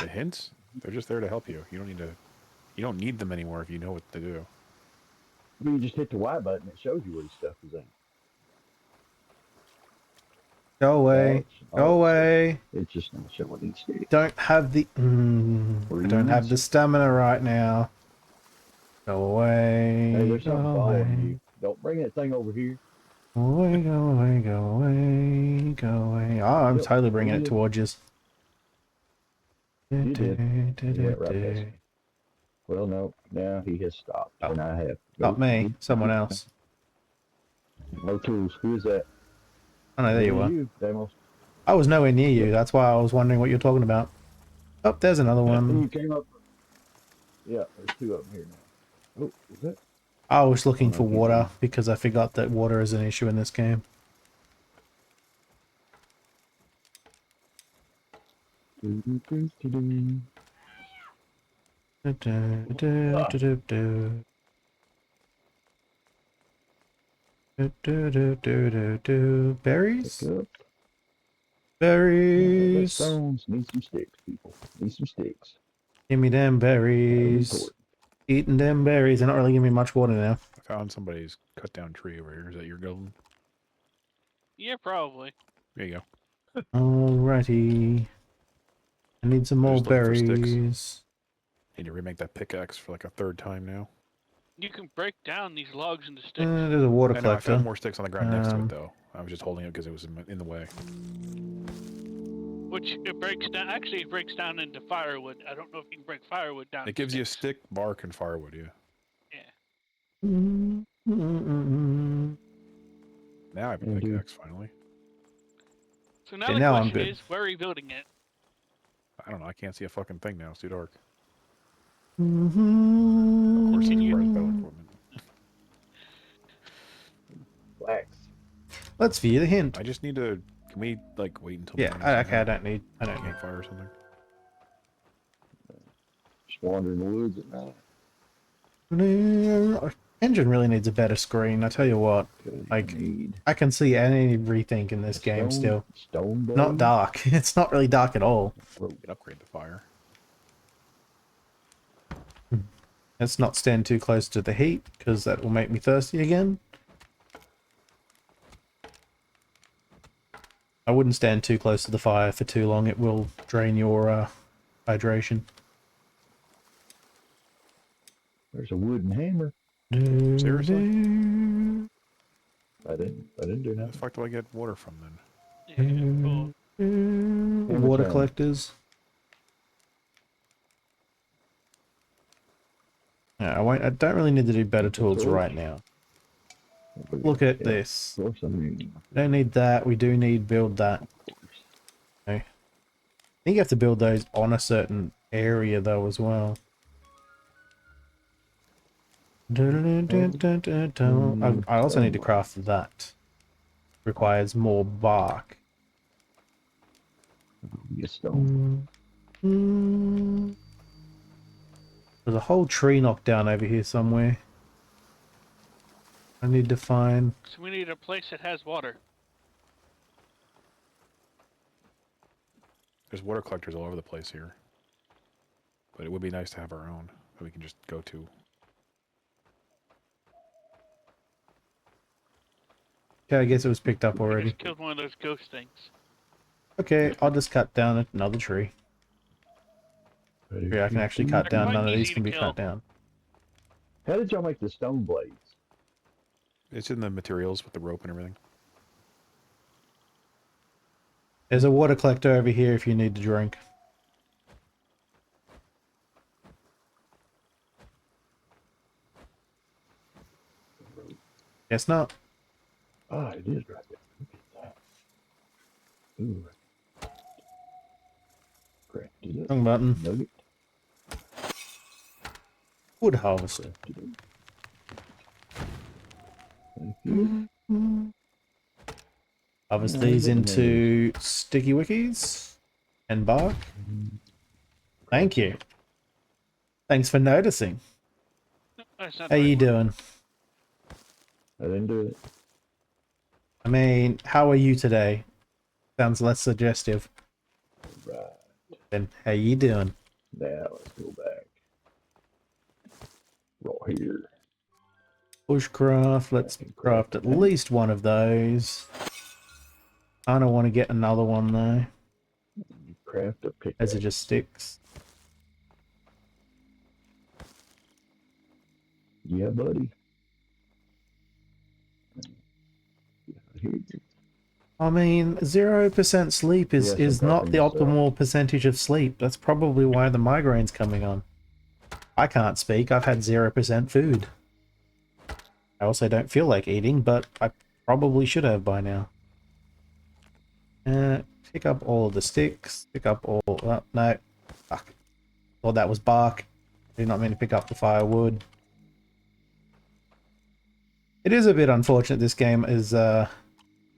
The hints? They're just there to help you. You don't need to. You don't need them anymore if you know what to do. But you just hit the Y button, it shows you where the stuff is at. Go away. Go away. It's just not showing each stick. Don't have the... I don't have the stamina right now. Go away. Hey, there's Go something following away. you. Don't bring that thing over here. Go away, go away, go away, go away. Oh, I'm Yep, totally bringing it you did. towards you. You did. You went right past me. Well, no. Now he has stopped, Oh. and I have. Not me, someone else. No tools. Who is that? Oh no, there you were. You, Damos. I was nowhere near you, that's why I was wondering what you're talking about. Oh, there's another You one. came up. Yeah, there's two of them here now. Oh, is that? I was looking for water because I forgot that water is an issue in this game. Berries? Pick up. Berries. Stones. Need some sticks, people. Need some sticks. Give me them berries. Eating them berries. They're not really giving me much water now. I found somebody's cut down tree over here. Is that your golden? Yeah, probably. There you go. Alrighty. I need some more Just looking for sticks. berries. Need to remake that pickaxe for like a third time now. You can break down these logs into sticks. There's a water I know, I collector. found more sticks on the ground next to Um, it though. I was just holding it because it was in the way. Which it breaks down. Actually, it breaks down into firewood. I don't know if you can break firewood down. It gives you a stick, bark, and firewood. Yeah. Yeah. Now I have a pickaxe finally. So now Okay, the now I'm question good. is, where are you building it? I don't know. I can't see a fucking thing now. It's too dark. Of Of course, it requires better equipment. Wax. Let's view the hint. I just need to. Can we like wait until? Yeah, morning okay, I somehow? don't need Campfire or something. Just wander in the woods at night. Engine really needs a better screen, I tell you what. Like, I can see everything in this game still. Stone Not blade? dark. It's not really dark at all. We can upgrade the fire. Let's not stand too close to the heat, because that will make me thirsty again. I wouldn't stand too close to the fire for too long. It will drain your hydration. There's a wooden hammer. Seriously? I didn't do Where the nothing. fuck do I get water from then? Yeah, cool. Water time. collectors. Yeah, I don't really need to do better tools right now. Look at this. Of course, I mean, Don't need that. We do need build that. Okay. I think you have to build those on a certain area though as well. I also need to craft that. Requires more bark. you stone. There's a whole tree knocked down over here somewhere. I need to find... So we need a place that has water. There's water collectors all over the place here. But it would be nice to have our own that we can just go to. Okay, I guess it was picked up I already. just killed one of those ghost things. Okay, I'll just cut down another tree. Tree I can actually cut They're down. quite None of these easy can to be kill. cut down. How did y'all make the stone blades? It's in the materials with the rope and everything. There's a water collector over here if you need to drink. Guess not. Ah, it is right there. Look at that. Ooh. Crafted it. Wrong button. Nugget. Wood harvest. Crafted it. Thank you. Harvest Yeah, these bananas. into sticky wickies and bark. Thank you. Thanks for noticing. That's not How the right you word. doing? I didn't do it. I mean, how are you today? Sounds less suggestive. Right. Then how you doing? Now let's go back. Right here. Bushcraft. Let's craft at least one of those. I don't want to get another one though. Craft a pickaxe. Those are just sticks. Yeah, buddy. Here. I mean, 0% sleep is, Yeah, some is not the carpenters, optimal percentage of sleep. That's probably why the migraine's coming on. I can't speak. I've had 0% food. I also don't feel like eating, but I probably should have by now. Pick up all of the sticks. Pick up all... Oh, no. Fuck. Thought that was bark. Did not mean to pick up the firewood. It is a bit unfortunate this game is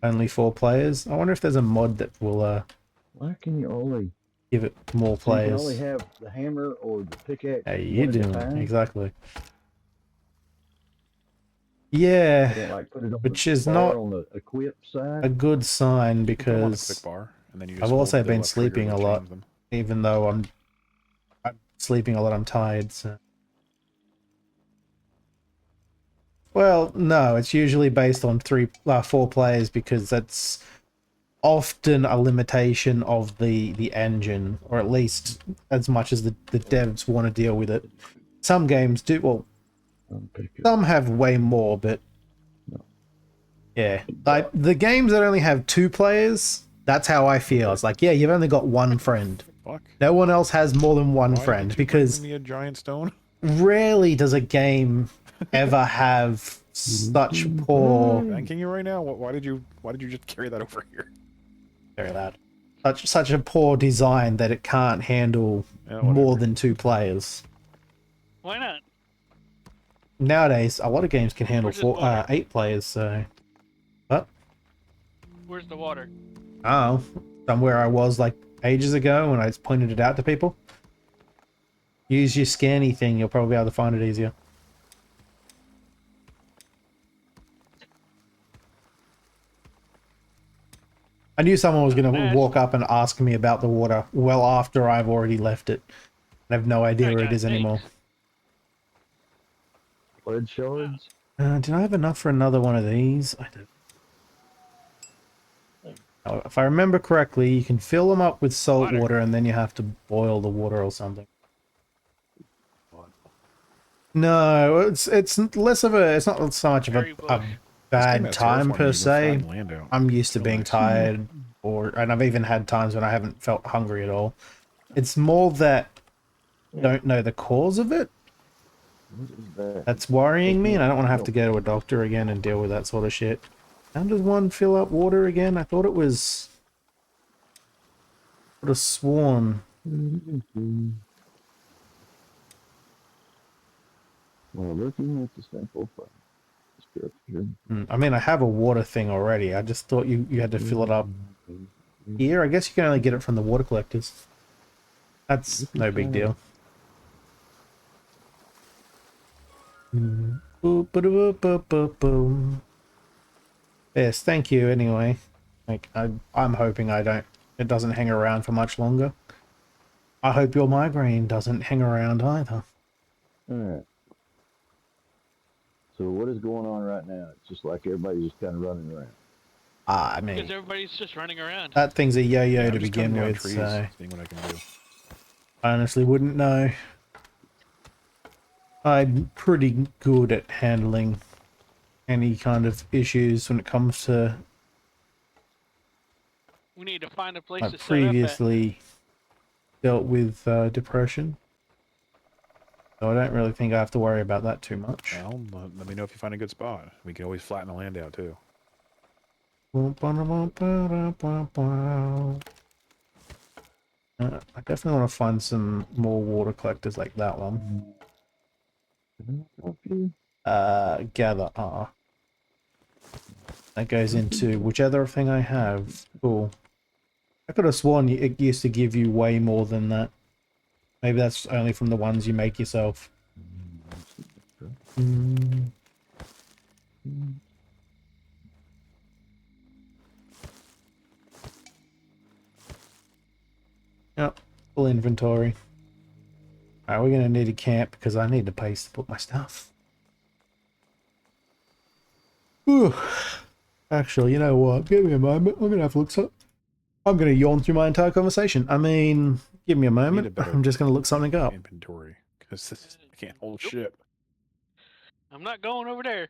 only 4 players. I wonder if there's a mod that will Why can you only... give it more So you can players. only have the hammer or the pickaxe How you one at a doing? time? Exactly. I Yeah, didn't like put it on which the is bar not on the equip side. a good sign You can put them on a because quick bar, and then you just I've hold also the been left trigger sleeping to a lot. change them. Even though I'm sleeping a lot, I'm tired. So. Well, no, it's usually based on 4 players because that's often a limitation of the engine, or at least as much as the devs want to deal with it. Some games do, well, some have way more, but yeah, like the games that only have 2 players, that's how I feel. It's like, yeah, you've only got one friend. Fuck. No one else has more than one Why friend did you because bring me a giant stone? rarely does a game ever have such poor... Thanking you right now. Why did you just carry that over here? Very loud. Such a poor design that it can't handle more than 2 players. Why not? Nowadays, a lot of games can handle Where's this water? 8 players. So, what? Where's the water? Oh, somewhere I was like ages ago when I just pointed it out to people. Use your scanny thing; you'll probably be able to find it easier. I knew someone was going to walk up and ask me about the water well after I've already left it. I have no idea where it is anymore. Blood shards? Did I have enough for another one of these? I did. Oh, if I remember correctly, you can fill them up with salt water and then you have to boil the water or something. No, it's less of a... It's not so much of a bad time per se. I'm used to being tired, and I've even had times when I haven't felt hungry at all. It's more that I don't know the cause of it. That's worrying me, and I don't want to have to go to a doctor again and deal with that sort of shit. How does one fill up water again? I thought it was... I would have sworn. Well, looking at the sample description. I mean, I have a water thing already. I just thought you had to fill it up here. I guess you can only get it from the water collectors. That's no big deal. Yes, thank you anyway. Like I'm hoping it doesn't hang around for much longer. I hope your migraine doesn't hang around either. Alright. So what is going on right now? It's just like everybody's just kind of running around. I Because mean, everybody's just running around. that thing's a yo-yo Yeah, I'm to just cutting begin down with, trees, so seeing what I can do. I honestly wouldn't know. I'm pretty good at handling any kind of issues when it comes to We need to find a place I to set up at. previously dealt with depression. So I don't really think I have to worry about that too much. Well, let me know if you find a good spot. We can always flatten the land out too. I definitely want to find some more water collectors like that one. Can I talk to you? Gather R. That goes into whichever thing I have. Cool. I could have sworn it used to give you way more than that. Maybe that's only from the ones you make yourself. Mm. Yep, full inventory. Alright, we're gonna need a camp because I need a place to put my stuff. Whew. Actually, you know what? Give me a moment. I'm gonna have a look. I'm gonna yawn through my entire conversation. I mean, give me a moment. better I'm just gonna look something up. Inventory, because I can't hold shit. I'm not going over there.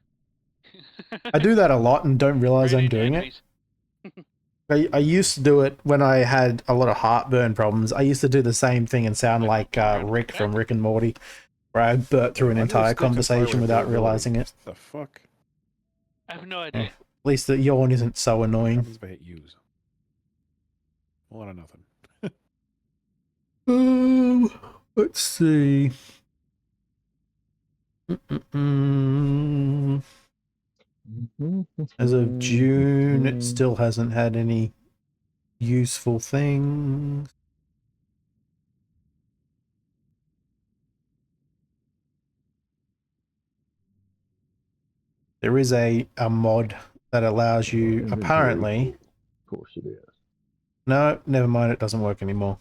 I do that a lot and don't realize Ran I'm into doing it. enemies. I used to do it when I had a lot of heartburn problems. I used to do the same thing and sound like Rick from Rick and Morty, where I burst through an Why do entire those sticks expire conversation with without durability? realizing it. The fuck? I have no Yeah. idea. At least the yawn isn't so What annoying. happens if I hit use? A lot of nothing. Let's see. Mm-mm-mm. As of June, it still hasn't had any useful things. There is a mod that allows you, Inventory. apparently... Of course it is. No, never mind, it doesn't work anymore.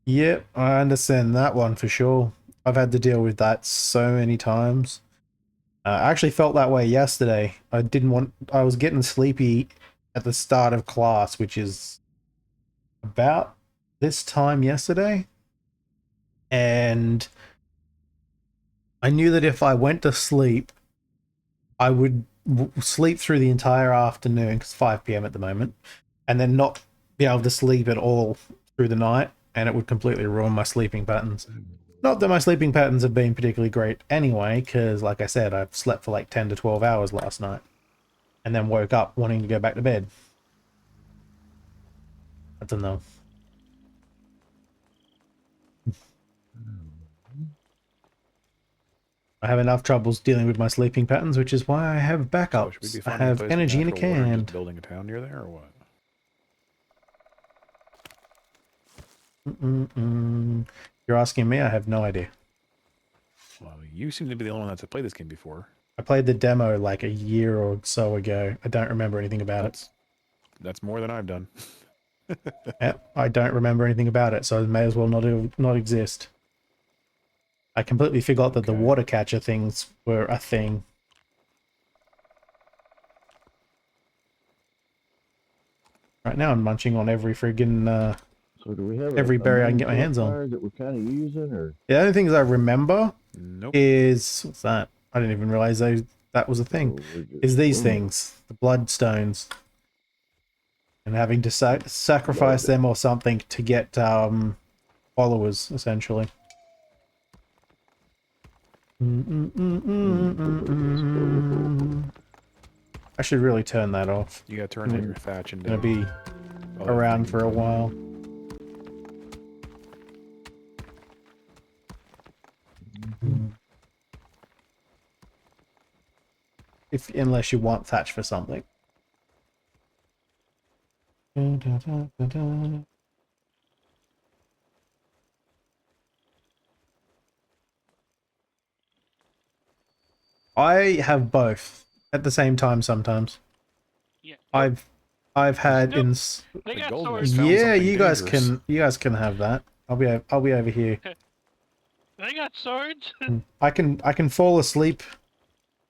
Yep, I understand that one for sure. I've had to deal with that so many times. I actually felt that way yesterday. I was getting sleepy at the start of class, which is about this time yesterday. And I knew that if I went to sleep, I would sleep through the entire afternoon, because it's 5 p.m. at the moment, and then not be able to sleep at all through the night, and it would completely ruin my sleeping patterns. Not that my sleeping patterns have been particularly great anyway, because like I said, I've slept for like 10 to 12 hours last night, and then woke up wanting to go back to bed. I don't know. I have enough troubles dealing with my sleeping patterns, which is why I have So should we backups. be I finding a have place with energy in a natural water and can. just building a town near there, or what? You're asking me? I have no idea. Well, you seem to be the only one that's played this game before. I played the demo like a year or so ago. I don't remember anything about it. That's more than I've done. Yep, I don't remember anything about it, so it may as well not exist. I completely forgot that the Okay. water catcher things were a thing. Right now I'm munching on every friggin' So do we have every a berry I can main get my hands on. campfire that we're kind of using, or The only things I remember Nope. is... What's that? I didn't even realize that was a thing. we're just Is these swimming? things. The bloodstones. And having to sacrifice Blood. them or something to get followers, essentially. I should really turn that off. You gotta turn your thatch into... Gonna be other around things. for a while. Unless you want thatch for something. I have both at the same time sometimes. Yeah. I've had Nope. in They The got golden swords. found yeah, something you guys dangerous. can have that. I'll be over here. They got swords. I can fall asleep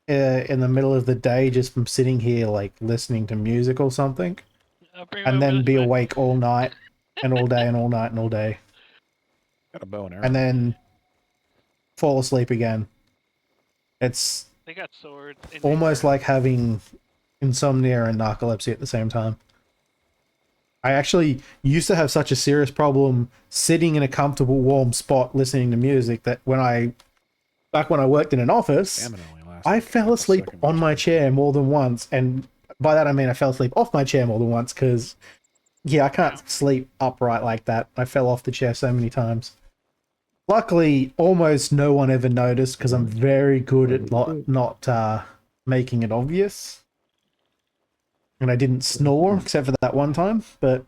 in the middle of the day just from sitting here like listening to music or something, I'll bring and over then this be way. awake all night and all day and all night and all day, Got a bow and arrow. and then fall asleep again. It's They got swords. and they almost are- like having insomnia and narcolepsy at the same time. I actually used to have such a serious problem sitting in a comfortable, warm spot listening to music that back when I worked in an office, Stamina only lasts I like a fell couple asleep seconds on or my something. chair more than once. And by that, I mean I fell asleep off my chair more than once because, yeah, I can't sleep upright like that. I fell off the chair so many times. Luckily, almost no one ever noticed because I'm very good at not making it obvious. And I didn't snore except for that one time, but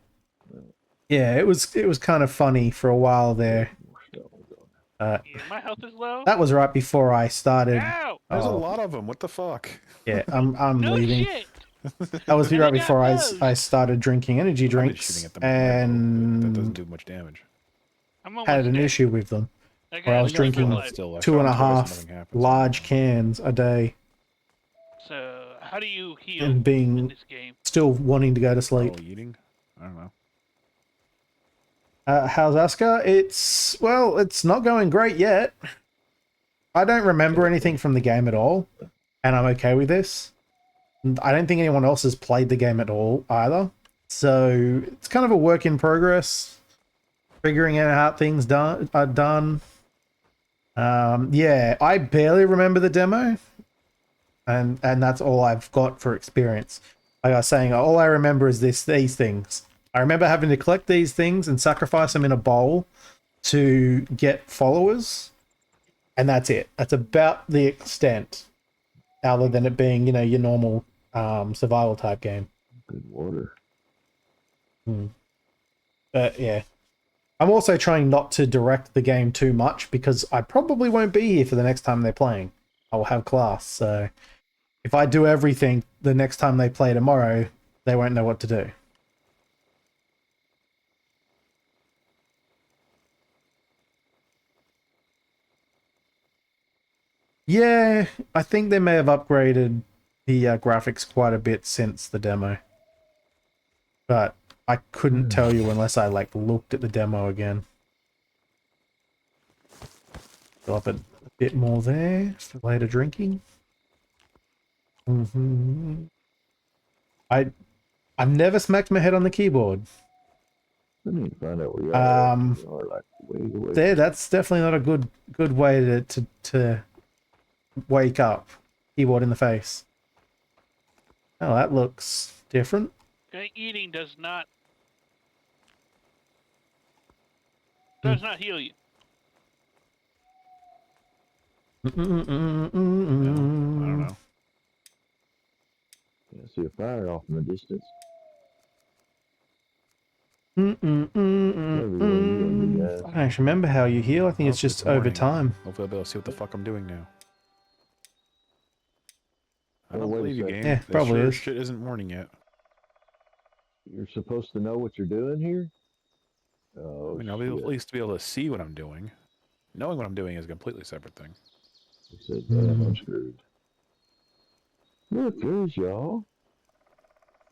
yeah, it was kind of funny for a while there. Yeah, my health is low. That was right before I started. Ow! There's a Oh, lot of them. What the fuck? yeah, I'm No leaving. shit. That was And right they before got I bows. started drinking energy I'm just drinks shooting at them with my bow, but that doesn't and do much damage. I'm almost had an dead. issue with them. That where I guy was has liquid drinking life. Still, I 2.5 shot twice, nothing happened, so large I don't know. cans a day So, how do you heal and in being this game? still wanting to go to sleep. Probably eating? I don't know. How's Asuka? It's not going great yet. I don't remember anything from the game at all, and I'm okay with this. I don't think anyone else has played the game at all either. So it's kind of a work in progress, figuring out how things are done. Yeah, I barely remember the demo, and that's all I've got for experience. Like I was saying, all I remember is these things. I remember having to collect these things and sacrifice them in a bowl to get followers, and that's it. That's about the extent, other than it being, your normal survival type game. Good water. But yeah, I'm also trying not to direct the game too much because I probably won't be here for the next time they're playing. I will have class, so if I do everything the next time they play tomorrow, they won't know what to do. Yeah, I think they may have upgraded the graphics quite a bit since the demo. But I couldn't tell you unless I looked at the demo again. Fill up a bit more there for later drinking. I've never smacked my head on the keyboard. I need to find out where you are. Um, You are like way away. There, that's definitely not a good way to wake up. Keyboard in the face. Oh, that looks different. Okay, eating does not heal you. I don't know. I see a fire off in the distance. I don't actually remember how you heal. I think it's just over time. Hopefully I'll be able to see what the fuck I'm doing now. I Oh, don't wait a believe you, second. game. Yeah, This probably sure is. shit isn't morning yet. You're supposed to know what you're doing here? I Oh, mean, I'll be, at least be able to see what I'm doing. Knowing what I'm doing is a completely separate thing. He said, damn, I'm screwed. Look, there's y'all.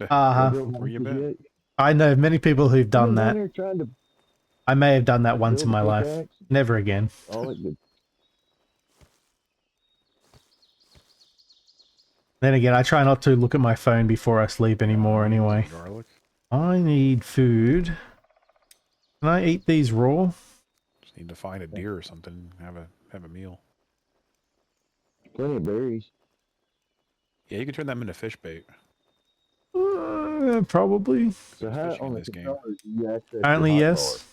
Uh-huh. Where you been? I know many people who've done Down that. there trying to I may have done that once build in a my life. pickaxe. Never again. All it did. Then again, I try not to look at my phone before I sleep anymore anyway. Some garlic. I need food. Can I eat these raw? Just need to find a deer or something. Have a meal. Plenty of berries. Yeah, you can turn them into fish bait. Probably. So how fishing in on the this game. controller do you access your Apparently, hotbar? yes.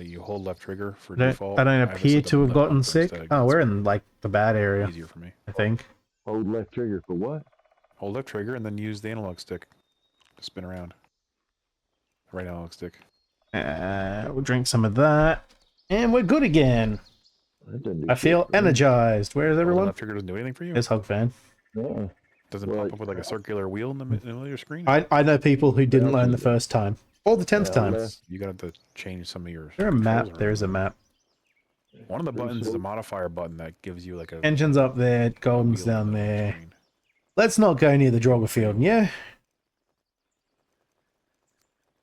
You hold left trigger for I don't, default. I don't have it appear set to have left gotten bumper sick. instead, Oh, 'cause we're it's in the bad area, easier for me. I think. Hold left trigger for what? Hold left trigger and then use the analog stick to spin around. Right analog stick. We'll drink some of that. And we're good again. That doesn't do I shit feel for me. energized. Where is Holding everyone? left trigger doesn't do anything for you? There's Hog Fan. Uh-uh. Doesn't Well, pop up with like a circular wheel in the middle of your screen? I know people who didn't learn the Bounces. first time. Or the 10th Yeah, time. left. You gotta have to change some of your Is there a controls map? around. There is a map. One of the Pretty buttons is a sweet. modifier button that gives you like a Engine's up there, Golden's wheel on down the there. screen. Let's not go near the Draugr field, yeah?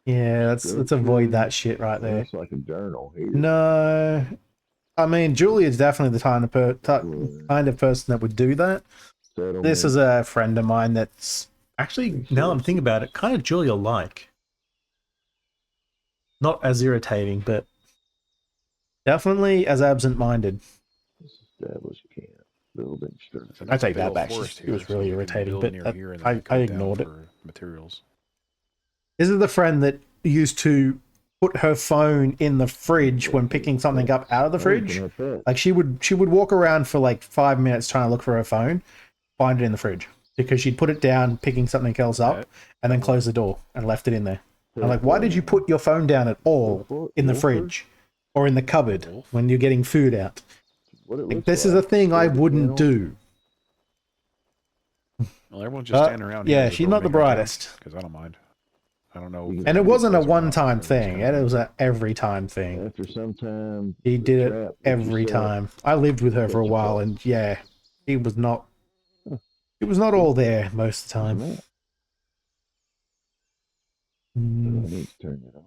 Yeah, let's avoid that shit right there. That's like a journal here. No, I mean Julia's definitely the kind of person that would do that. This is a friend of mine that's actually, now that I'm thinking about it, kind of Julia-like. Not as irritating, but definitely as absent-minded. Establish camp. Building structure. I take Big that old back. forest She here, was so really we can irritating, build but near that- here and I then cut down ignored it. for materials. This is the friend that used to put her phone in the fridge when picking something up out of the fridge. Like she would walk around for like 5 minutes trying to look for her phone, find it in the fridge because she'd put it down picking something else up and then close the door and left it in there. I'm like, why did you put your phone down at all in the fridge or in the cupboard when you're getting food out? Like, this is a thing I wouldn't do. Well, everyone's just standing around. Yeah, she's not the brightest. Because I don't mind. I don't know. And it wasn't a Those are not- one-time everyone's thing. kinda- It was an every-time thing. After some time, He the did trap it that you every set time. I lived with her for a while, and yeah, he was not all there most of the time. I Mm. need to turn it on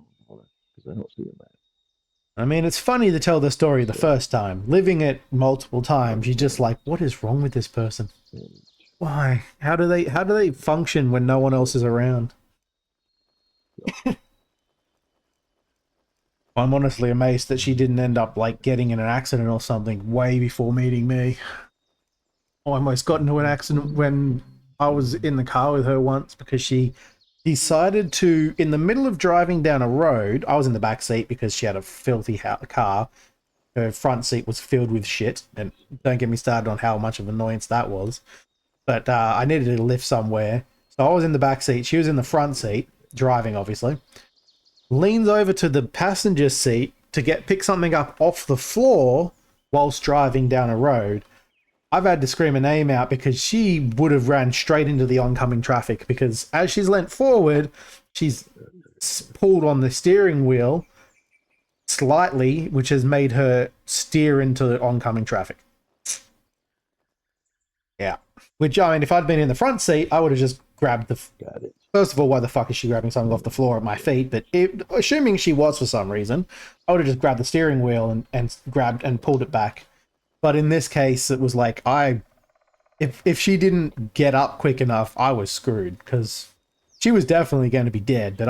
because I don't see a map. I mean, it's funny to tell the story the first time. Living it multiple times, you're just like, what is wrong with this person? Why? How do they function when no one else is around? I'm honestly amazed that she didn't end up like getting in an accident or something way before meeting me. I almost got into an accident when I was in the car with her once because she decided to, in the middle of driving down a road, I was in the back seat because she had a filthy car. Her front seat was filled with shit, and don't get me started on how much of an annoyance that was. But I needed to lift somewhere, so I was in the back seat. She was in the front seat, driving obviously. Leans over to the passenger seat to pick something up off the floor whilst driving down a road. I've had to scream her name out because she would have ran straight into the oncoming traffic because as she's leant forward, she's pulled on the steering wheel slightly, which has made her steer into the oncoming traffic. Yeah. Which, I mean, if I'd been in the front seat, I would have just grabbed the... Got it. First of all, why the fuck is she grabbing something off the floor at my feet? But assuming she was for some reason, I would have just grabbed the steering wheel and grabbed and pulled it back. But in this case, it was like if she didn't get up quick enough, I was screwed because she was definitely going to be dead. But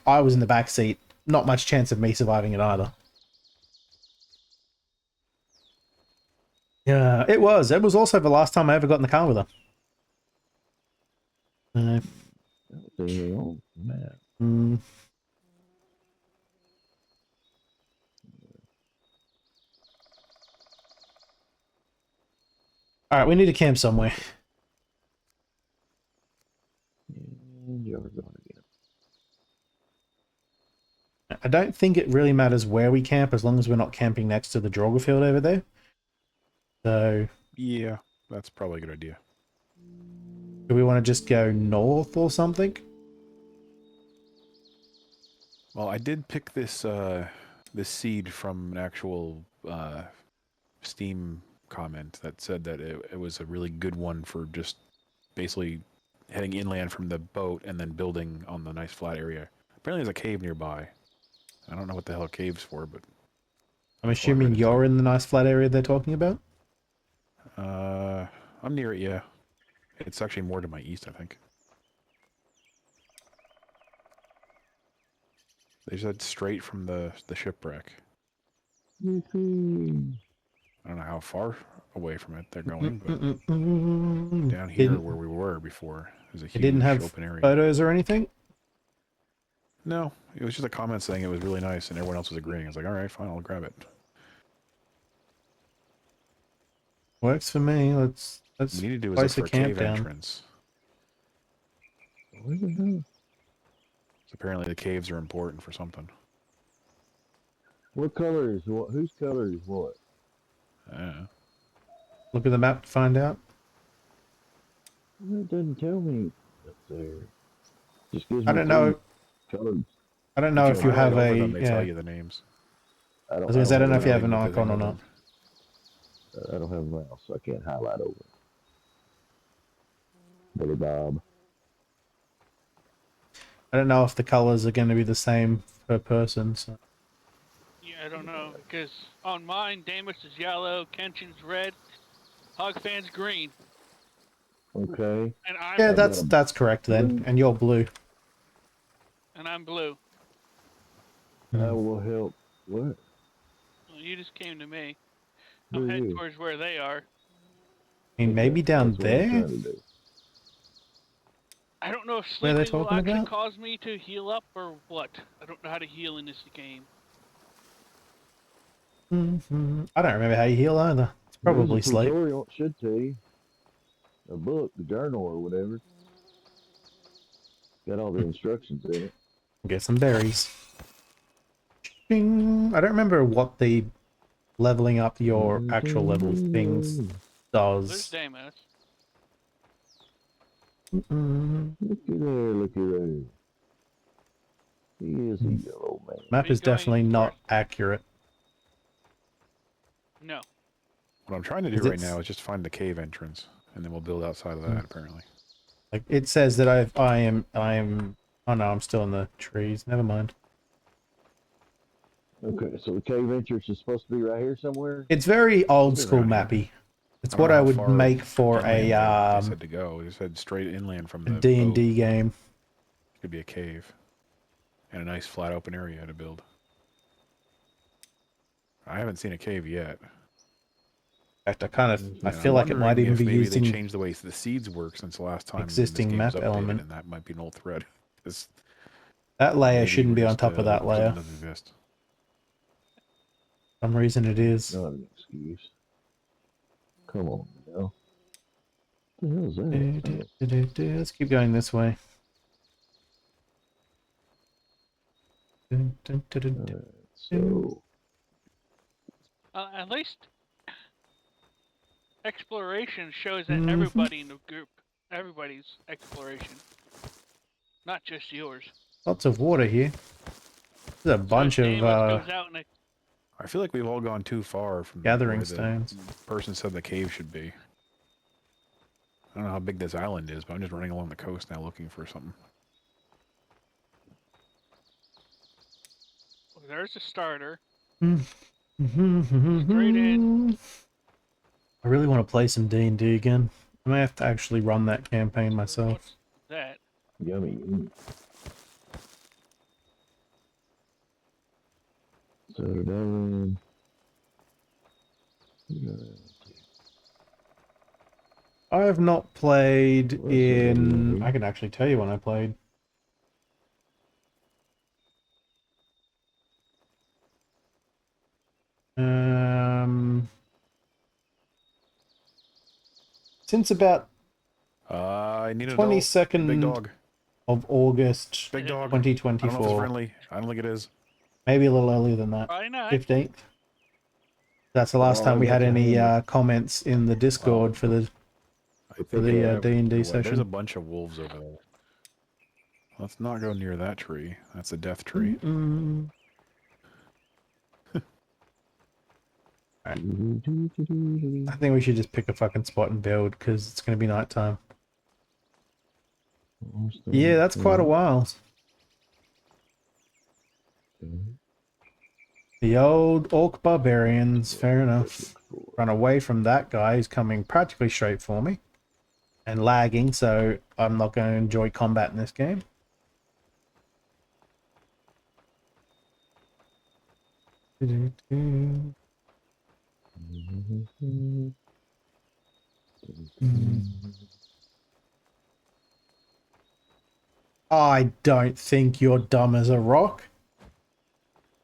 I was in the back seat, not much chance of me surviving it either. Yeah, it was. It was also the last time I ever got in the car with her. They on map. All right, we need to camp somewhere. And you're going again. I don't think it really matters where we camp as long as we're not camping next to the Draugr field over there. So, Yeah, that's probably a good idea. do we want to just go north or something? Well, I did pick this this seed from an actual Steam comment that said that it was a really good one for just basically heading inland from the boat and then building on the nice flat area. Apparently there's a cave nearby. I don't know what the hell a cave's for, but... I'm assuming you're in the nice flat area they're talking about? I'm near it, yeah. It's actually more to my east, I think. They said straight from the shipwreck. Yippee. I don't know how far away from it they're going, but Down down here where we were before is a It huge didn't have open area. photos or anything? No, it was just a comment saying it was really nice, and everyone else was agreeing. I was like, all right, fine, I'll grab it. Works for me. Let's What we need to do is look place for a a camp cave down. entrance. Where the hell? So apparently the caves are important for something. What color is what? Whose color is what? I don't know. Look at the map to find out. Well, it doesn't tell me up there. Just gives me I don't know. colors. I don't know if you have Over a. them, they Yeah. tell you the names. I was gonna say, I don't know if you have an With the icon thing or over not. I don't have a mouse, so I can't highlight over it. Billy Bob. I don't know if the colors are going to be the same per person. So. Yeah, I don't know, because on mine, Damus is yellow, Kenshin's red, Hogfan's green, Okay. and I'm Yeah, I've got that's correct then. blue. And you're blue. blue. I will help. What? Well, you just came to me. I'm Where heading you? towards where they are. I mean, maybe down That's what I'm there trying to do. I don't know if where they're sleeping will talking actually about. cause me to heal up or what. I don't know how to heal in this game. I don't remember how you heal either. It's There is a probably sleep. tutorial. It should tell you. A book, the journal, or whatever. Got all the instructions in it. Get some berries. Ding. I don't remember what the leveling up your actual level things There's does. Damus. Looky there, looky there. He is a yellow man. Map Me is going definitely not towards- accurate. No. What I'm trying to do right now is just find the cave entrance, and then we'll build outside of that. Apparently. Like it says that I am. Oh no, I'm still in the trees. Never mind. Okay, so the cave entrance is supposed to be right here somewhere? It's very old Should be school around here. mappy. It's I don't what know I how would far make for inland a they said to go. They said straight inland from the D&D boat. game. Could be a cave, and a nice flat open area to build. I haven't seen a cave yet. In fact, I And feel I'm like it might wondering even if be maybe used they in changed the way the seeds work since the last time existing this map game's updated, element. and that might be an old thread. 'Cause That layer maybe shouldn't we're be on just, top of that looking for layer. something that doesn't exist. For some reason it is. Not an excuse. Come on, now. What the hell is that? Let's keep going this way. Alright, so At least exploration shows that everybody in the group, everybody's exploration, not just yours. Lots of water here. There's a bunch of Damus goes out and I feel like we've all gone too far from gathering where stones. the person said the cave should be. I don't know how big this island is, but I'm just running along the coast now looking for something. there's a starter. Straight in. I really want to play some D&D again. I may have to actually run that campaign myself. What's that? yummy. So that I have not played What's in... that? I can actually tell you when I played. Since about I need an 22nd big dog. of August Big dog. I don't know if it's 2024. friendly. I don't think it is. Maybe a little earlier than that. Probably not. 15th. That's the last time we had any comments in the Discord for the D&D session. There's a bunch of wolves over there. Let's not go near that tree. That's a death tree. Right. I think we should just pick a fucking spot and build, because it's going to be nighttime. Yeah, that's quite a while. The old Orc Barbarians, fair enough. Run away from that guy who's coming practically straight for me. And lagging, so I'm not going to enjoy combat in this game. I don't think you're dumb as a rock.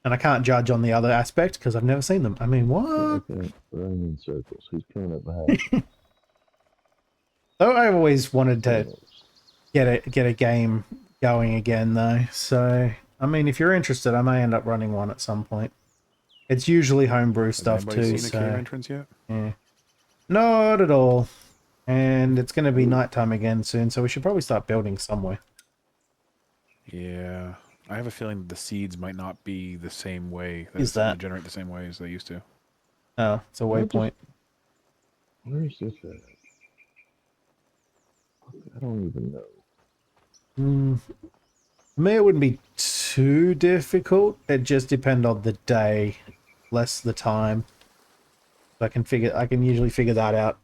And I can't judge on the other aspect because I've never seen them. I mean, what? Okay, running in circles. Who's coming up behind? Oh, I always wanted to get a game going again, though. So, I mean, if you're interested, I may end up running one at some point. It's usually homebrew stuff too. Seen so, a cave entrance yet? yeah, not at all. And it's going to be nighttime again soon, so we should probably start building somewhere. Yeah, I have a feeling that the seeds might not be the same way. Is that? Generate the same way as they used to. Oh, it's a waypoint. Where's this at? I don't even know. For me, it wouldn't be too difficult. It just depends on the day, less the time. I can usually figure that out.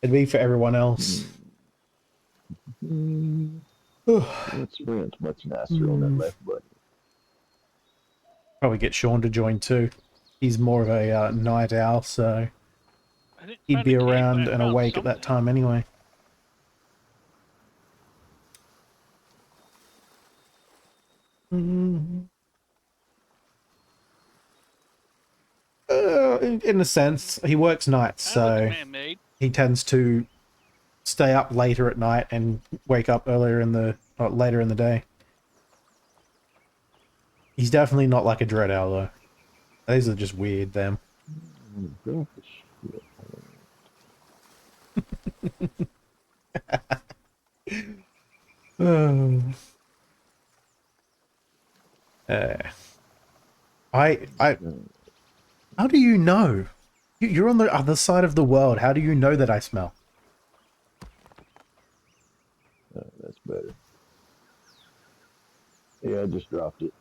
It'd be for everyone else. That sprint's much nicer on that left button. Probably get Sean to join too. He's more of a night owl, so I didn't he'd find be a cave, but around I and found awake at that something. time anyway. In a sense, he works nights, That looks so man-made. he tends to stay up later at night and wake up later in the day. He's definitely not like a dread owl though. These are just weird, them. Drop the shit. Uh, I. How do you know? You're on the other side of the world. How do you know that I smell? That's better. Yeah, I just dropped it.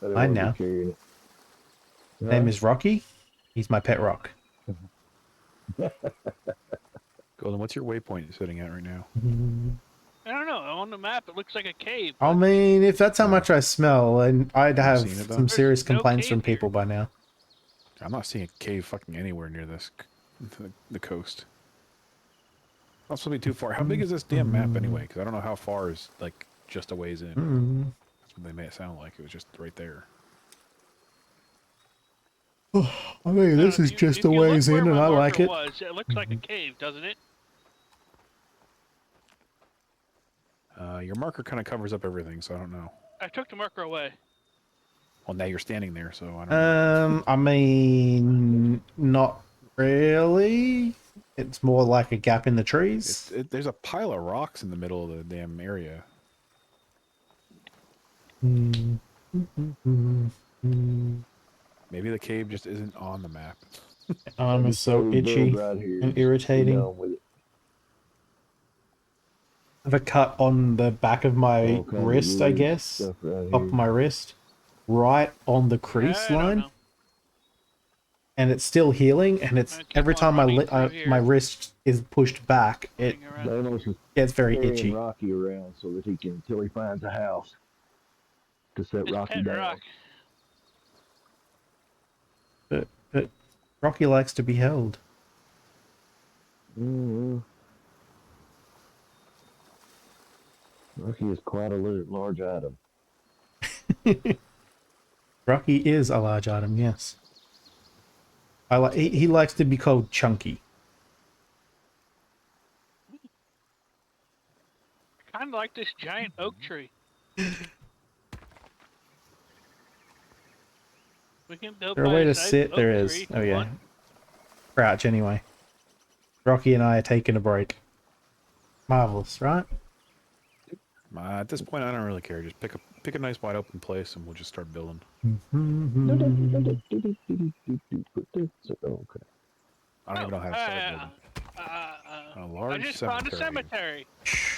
I didn't Mine want to now. be carrying it. Name is Rocky. He's my pet rock. Golden, what's your waypoint you're sitting at right now? I don't know. On the map, it looks like a cave. I mean, if that's how much I smell, and I'd Have have you seen it, though? some serious There's no complaints cave from people here. by now. I'm not seeing a cave fucking anywhere near the coast. Not supposed to be too far. How big is this damn map anyway? Because I don't know how far is like just a ways in. That's what they made it sound like. It was just right there. I mean, this is just a ways in, and I like it. It looks like a cave, doesn't it? Your marker kind of covers up everything, so I don't know. I took the marker away. Well, now you're standing there, so I don't know. I mean, not really. It's more like a gap in the trees. There's a pile of rocks in the middle of the damn area. Maybe the cave just isn't on the map. Arm is so itchy right here. and Just be irritating. done with it. I have a cut on the back of my All kinds of wrist, I weird guess. stuff right Top here. of my wrist. Right on the crease I don't line. know. And it's still healing, and it's I keep every on time running through here. my wrist is pushed back, it Running around. Thanos is gets very carrying itchy. Rocky around so that he can, until he finds a house to set It's Rocky pet down. rock. But Rocky likes to be held. Rocky is quite a large item. Rocky is a large item, yes. He likes to be called chunky. Kind of like this giant oak tree. We can build Is there a by way to size sit? oak There tree is. if Oh you yeah. want. Crouch anyway. Rocky and I are taking a break. Marvelous, right? At this point, I don't really care. Just pick a nice wide open place, and we'll just start building. Okay. I don't even know how to start building. A I large just found a cemetery.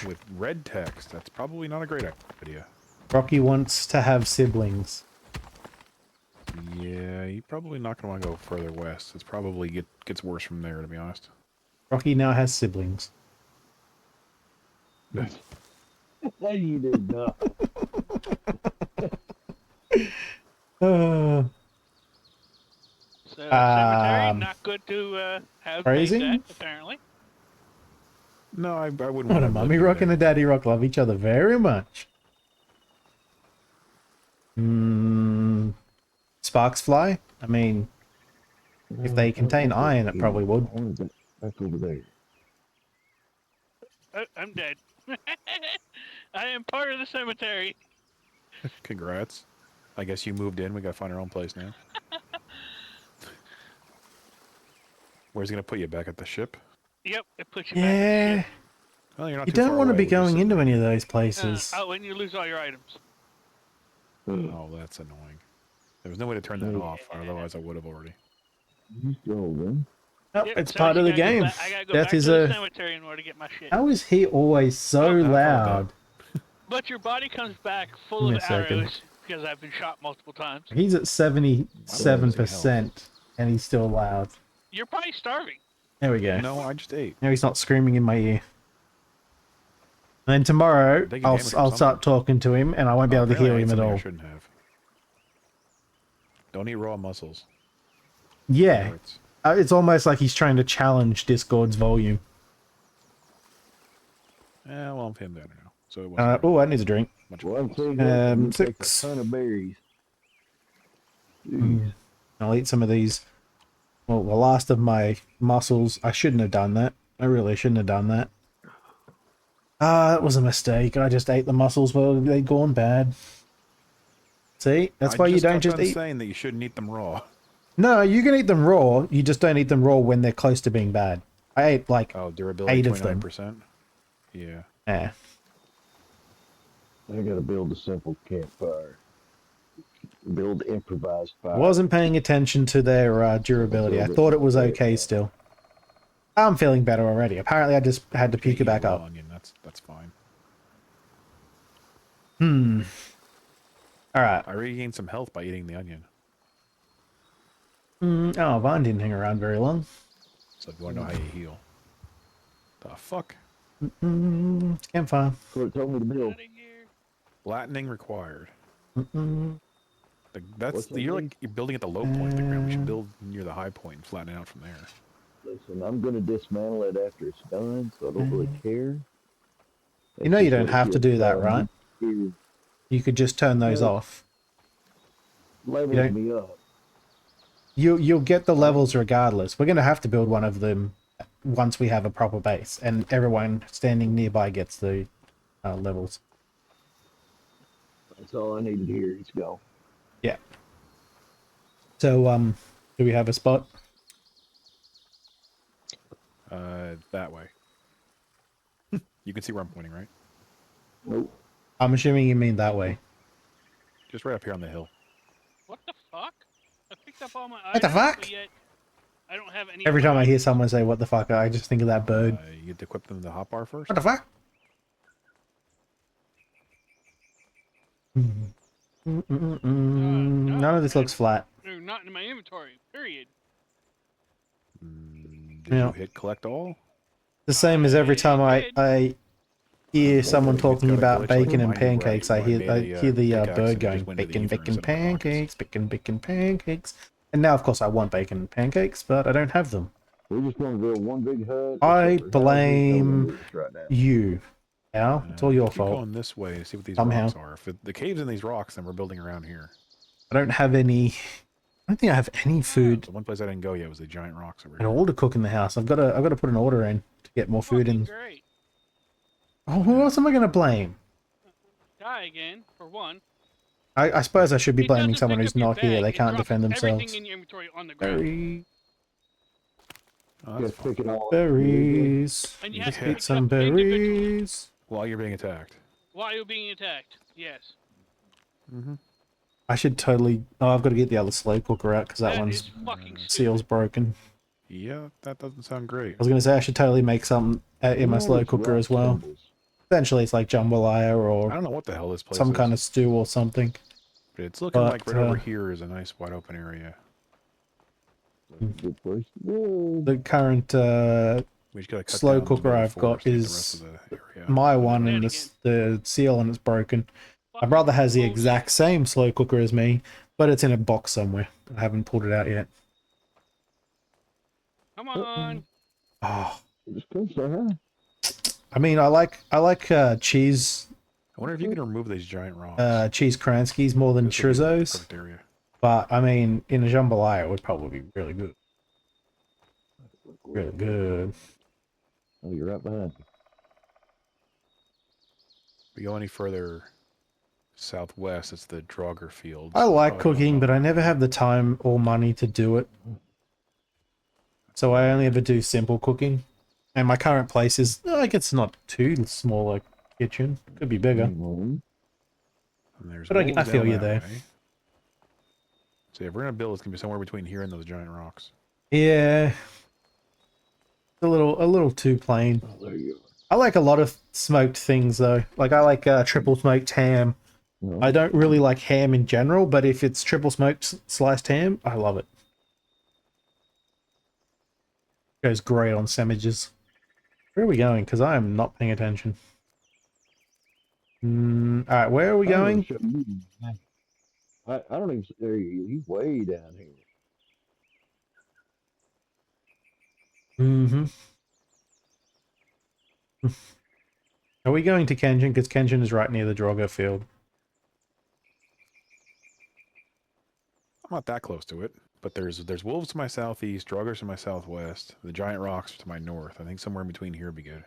with red text. That's probably not a great idea. Rocky wants to have siblings. Yeah, you're probably not going to want to go further west. It's probably gets worse from there, to be honest. Rocky now has siblings. You did not. So cemetery, not good to have babes Phrasing? at, apparently. No, I wouldn't What want a to mummy rock and a daddy rock love each other very much. Sparks fly? I mean, if they contain iron, it probably would. Back over there. I'm dead. I am part of the cemetery. Congrats. I guess you moved in. We got to find our own place now. Where's he going to put you? Back at the ship? Yep, it puts you back in the Yeah. ship. Well, you're not You too don't far want to away. be We're just going sitting into there. any of those places. Oh, and you lose all your items. Oh, that's annoying. There was no way to turn that off, otherwise I would have already. You scroll then. Oh, Yep, it's so part you of the gotta go game. back- I gotta go Death back to is the a. cemetery in order to get my shit. How is he always so Oh, loud? But your body comes back full Give me of a second. arrows because I've been shot multiple times. He's at Why am I losing 77%, and he's still loud. You're probably starving. There we go. No, I just ate. Now he's not screaming in my ear. And then tomorrow, I'm taking I'll damage from I'll start something. talking to him, and I won't be able to Apparently hear I ate him at something I all. shouldn't have. Don't eat raw mussels. Yeah, Hurts. it's almost like he's trying to challenge Discord's volume. Well, I'm feeling better now. So it wasn't Oh, I need a drink. much Well, I'm fun. saying that you take a 6. ton of berries. Jeez. I'll eat some of these. Well, the last of my mussels. I shouldn't have done that. I really shouldn't have done that. That was a mistake. I just ate the mussels while they'd gone bad. See? That's why you don't just eat... saying that you shouldn't eat them raw. No, you can eat them raw. You just don't eat them raw when they're close to being bad. I ate like Oh, durability 8 of them. 29%. Yeah. Yeah. I gotta build a simple campfire. Build improvised fire. Wasn't paying attention to their durability. I thought it was okay still. I'm feeling better already. Apparently I just had to puke it back Raw up. Onion. That's fine. Alright. I regained some health by eating the onion. Oh, Vaughn didn't hang around very long. So if you want to know how you heal. The fuck? Campfire. So it told me to build. Out of here. Flattening required. What's That's that you're mean? like you're building at the low point of the ground. We should build near the high point and flatten it out from there. Listen, I'm gonna dismantle it after it's done, so I don't really care. You know you don't It's have to do that, done. right? It You could just turn those Yeah. off. levels Yeah. me up. You'll get the levels regardless. We're going to have to build one of them once we have a proper base, and everyone standing nearby gets the levels. That's all I needed here. Let's go. Yeah. So, do we have a spot? That way. You can see where I'm pointing, right? Nope. I'm assuming you mean that way. Just right up here on the hill. What the fuck? I picked up all my What the items, fuck? but yet I don't have any. Every of my time I hear items. someone say "what the fuck," I just think of that bird. You get to equip them the hotbar first. What the fuck? None of this looks flat. They're not in my inventory. Period. Did Yeah. you hit collect all? The same as every time I hear someone It's talking got a about glitch like bacon and Mighty Bright, pancakes. I where I hear made a, the pickaxe and bird just going went to the bacon, ether bacon, and set it in my pockets. pancakes, bacon, bacon, pancakes. And now, of course, I want bacon and pancakes, but I don't have them. We're just gonna build one big hut. I except for houses. How we blame gonna do this right now? You. Now it's all your Keep fault. going this way to see what these Somehow. rocks are. If the cave's in these rocks, then we're building around here. I don't have any. I don't think I have any food The one place I didn't go yet was the giant rocks over at here. all to cook in the house. I've got to put an order in to get more food Fucking in. great. Oh, who else am I going to blame? Die again for one. I suppose I should be It blaming doesn't someone pick who's up your not here. bag, They it can't drops defend themselves. Everything in your inventory on the ground. Berry, Oh, Just that's fine. pick it all up. berries. And you Let's have to get pick some up individually berries. While you're being attacked. while you're being attacked. Yes. I should totally. Oh, I've got to get the other slow cooker out because that That one's is fucking stupid. seal's broken. Yeah, that doesn't sound great. I was going to say I should totally make some in my All slow these cooker rock as well. symbols. Essentially, it's like jambalaya I or don't know what the hell this place some is. kind of stew or something. But it's looking like but, right over here is a nice wide open area. Good place to go. The current We just gotta cut slow down the cooker I've got forest to get the is rest of the area. my one, and Again. the seal and it's broken. My Fucking brother has the bullshit. exact same slow cooker as me, but it's in a box somewhere. I haven't pulled it out yet. Come on. Oh, Just come say hi. I mean, I like cheese I wonder if you can remove these giant rocks. cheese Kranskis more than This would be the Churros, perfect area. but I mean, in a jambalaya it would probably be really good. Really good. Oh, you're right behind me. If we go any further southwest, it's the Draugr Fields. I like Oh, cooking, no. but I never have the time or money to do it. So I only ever do simple cooking. And my current place is, like, it's not too small a kitchen. Could be bigger. Mhm. And there's But I wolves feel down you that there. way. So if we're gonna build, it's gonna be somewhere between here and those giant rocks. Yeah. a little too plain. Oh, there you I like a lot of smoked things though. Like I like triple smoked ham. are. No. I don't really like ham in general, but if it's triple smoked sliced ham, I love it. Goes great on sandwiches. Where are we going? Because I am not paying attention. Alright, where are we I don't going? even show you. I don't even. There you. He's way down here. Mm-hmm. Are we going to Kenshin? Because Kenshin is right near the Drogo field. I'm not that close to it, but there's wolves to my southeast, Droggers to my southwest, the giant rocks to my north. I think somewhere in between here would be good.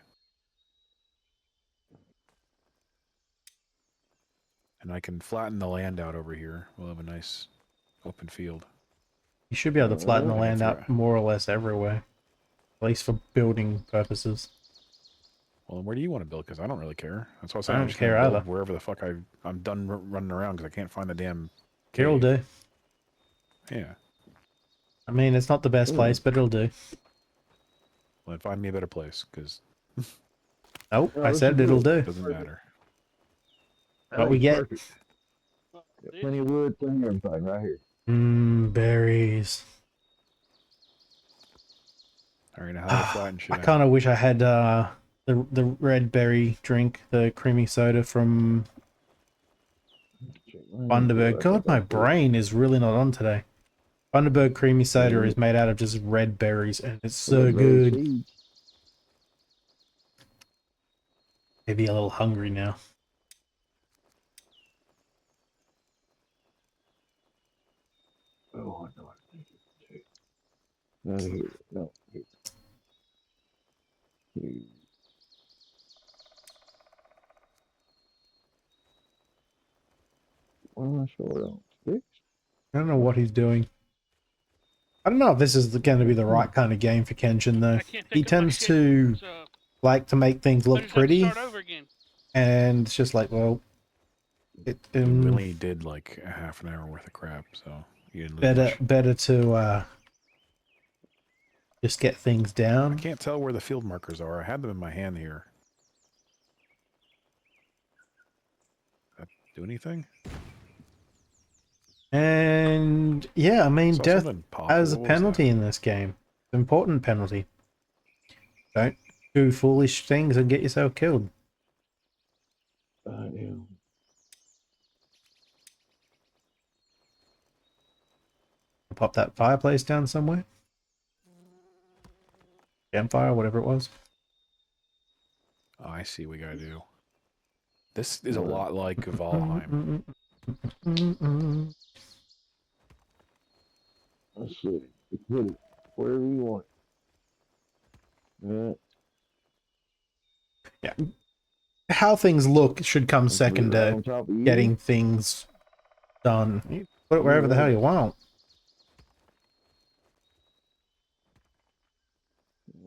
And I can flatten the land out over here. We'll have a nice open field. You should be able to flatten the I land can out more or less everywhere. At least for building purposes. Well, where do you want to build? Because I don't really care. That's why I said I I'm don't just gonna care build either. wherever the fuck I'm done running around because I can't find the damn Here will cave. do. Yeah. I mean, it's not the best place, but it'll do. Well, then find me a better place because Nope, No, I this said is it'll good. do. it doesn't matter. What we get? Perfect. Got plenty of wood, plenty of everything right here. Berries. All right, now how do I flatten shit I out? kind of wish I had the red berry drink, the creamy soda from Bundaberg. God, my brain is really not on today. Bundaberg creamy soda is made out of just red berries, and it's so good. Maybe a little hungry now. Oh, I know. Not here. No. Here. Here. Why am I short on sticks? I don't know what he's doing. I don't know if this is going to be the right kind of game for Kenshin, though. I can't He think of my tends shit, to so like to make things I look just have to pretty, start over again. and it's just like, well, it We only did like a half an hour worth of crap, so you didn't lose much. better to just get things I down. can't tell where the field markers are. I had them in my hand here. That do anything? And yeah, I mean, Saw death something pop. has a What was that? penalty in this game. Important penalty. Don't do foolish things and get yourself killed. I am. Pop that fireplace down somewhere. Campfire, whatever it was. Oh, I see what we gotta do. This is a lot like Valheim. Let's see. You put it wherever you want it. Yeah. How things look should come second Right to on top of you. getting things done. You put it wherever the hell you want.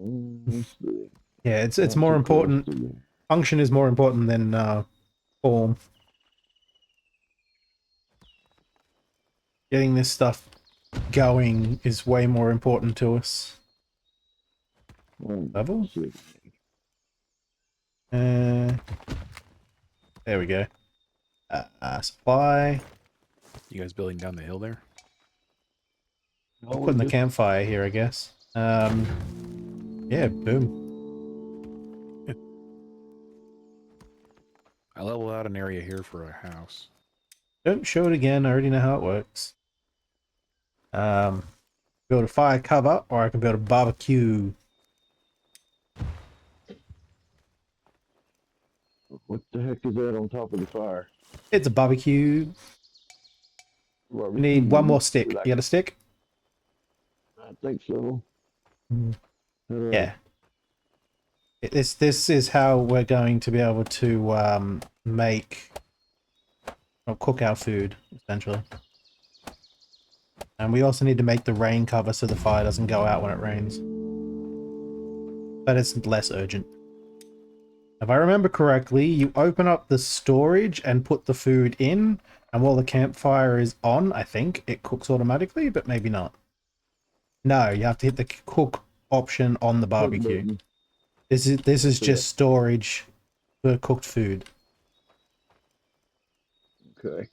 Let's see. Yeah, it's Not more too close important. to you. Function is more important than form. Getting this stuff going is way more important to us. Level? Let's see. There we go. Supply. You guys building down the hill there? Putting the campfire here, I guess. Yeah, boom. I leveled out an area here for a house. Don't show it again. I already know how it works. Build a fire cover, or I can build a barbecue. What the heck is that on top of the fire? It's a barbecue. We need one more stick. You got a stick? I think so. Yeah. This is how we're going to be able to make or cook our food, essentially. And we also need to make the rain cover so the fire doesn't go out when it rains. But it's less urgent. If I remember correctly, you open up the storage and put the food in, and while the campfire is on, I think, it cooks automatically, but maybe not. No, you have to hit the cook option on the Cook barbecue. button. This is For just storage for cooked food. Okay.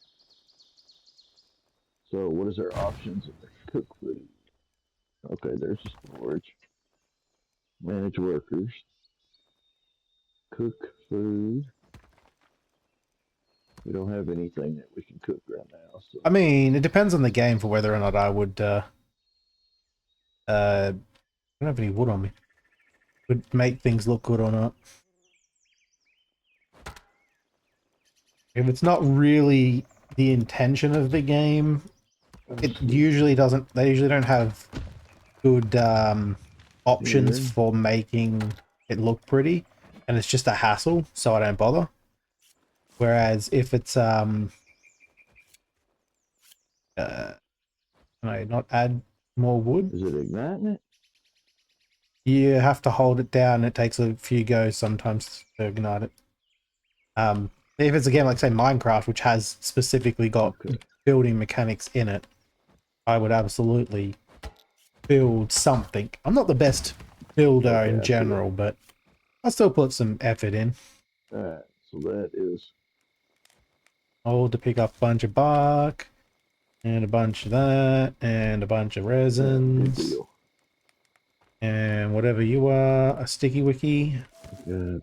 So what is our options in the cook food? Okay, there's the storage. Manage workers. Cook food. We don't have anything that we can cook right now. So I mean, it depends on the game for whether or not I would. I don't have any wood on me. Would make things look good or not. If it's not really the intention of the game, it usually doesn't. They usually don't have good options Here. for making it look pretty, and it's just a hassle, so I don't bother. Whereas if it's can I not add more wood? Is it igniting it? You have to hold it down. It takes a few goes sometimes to ignite it. If it's a game like say Minecraft, which has specifically got Okay. building mechanics in it, I would absolutely build something. I'm not the best builder Okay, in I see general, but I still put some effort in. Alright, so that is Hold to pick up a bunch of bark, and a bunch of that, and a bunch of good resins, deal. and whatever you are, a sticky wiki. Got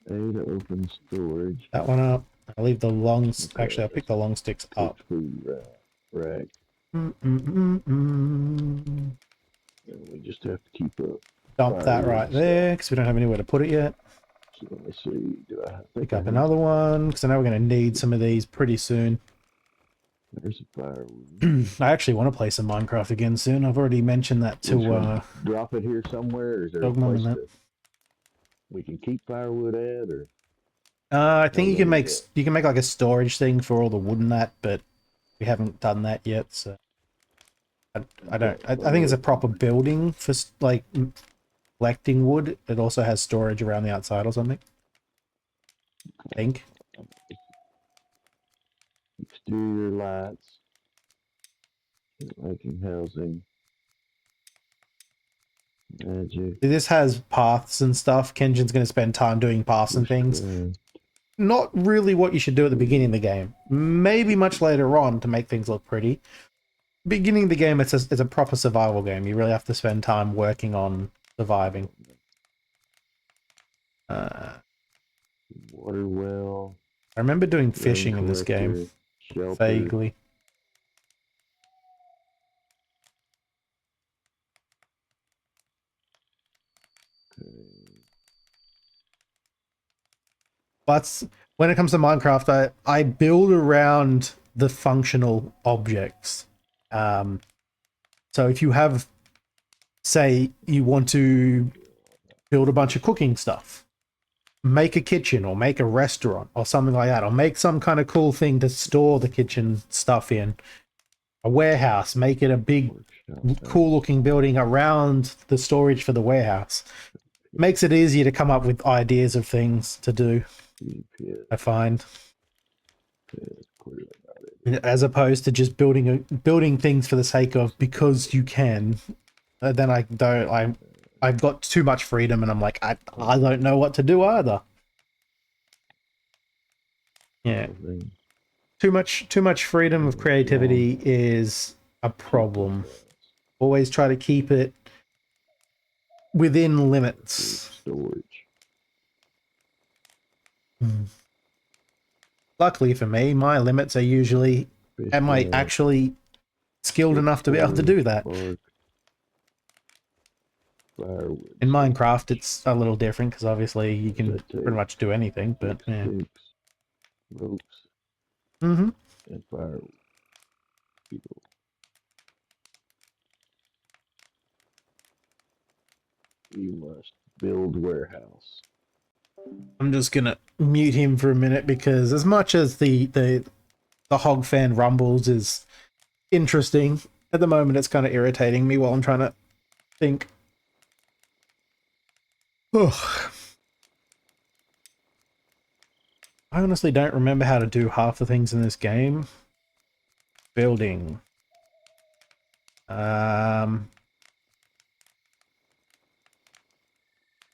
A to open storage. That one up. I'll leave the long. Okay, Actually, I'll pick the long sticks up. Cooked food rack. Mm-mm-mm-mm. And we just have to keep up. Dump that Firewood right and there because we don't have anywhere to put it yet. So let me see. Do I think Pick I up have- another one because I know we're going to need some of these pretty soon. There's a firewood. I actually want to play some Minecraft again soon. I've already mentioned that Which to one? Drop it here somewhere, or is there a Dog Mum place and that we can keep firewood at, or I think you can yeah. make like a storage thing for all the wood and that, but we haven't done that yet. So I don't. I think it's a proper building for like collecting wood. It also has storage around the outside or something. I think. exterior lights, lighting, housing, magic. This has paths and stuff. Kenjin's going to spend time doing paths and things. Not really what you should do at the beginning of the game. Maybe much later on to make things look pretty. Beginning of the game, it's a proper survival game. You really have to spend time working on surviving. Water well. I remember doing fishing in this game. Shelter. Vaguely. But when it comes to Minecraft, I build around the functional objects. So if you have, say, you want to build a bunch of cooking stuff, make a kitchen or make a restaurant or something like that, or make some kind of cool thing to store the kitchen stuff in. A warehouse, make it a big, cool looking building around the storage for the warehouse. Makes it easier to come up with ideas of things to do, I find. As opposed to just building things for the sake of because you can. Then I've got too much freedom and I'm like, I don't know what to do either. Yeah. Too much freedom of creativity is a problem. Always try to keep it within limits. Storage. Luckily for me, my limits are usually, am I actually skilled enough to be able to do that? In Minecraft, it's a little different because obviously you can pretty much do anything, but yeah. Ropes. Mm-hmm. And firewood. People. You must build warehouse. I'm just gonna mute him for a minute because as much as the hog fan rumbles is interesting, at the moment it's kind of irritating me while I'm trying to think. Ugh. I honestly don't remember how to do half the things in this game. Building.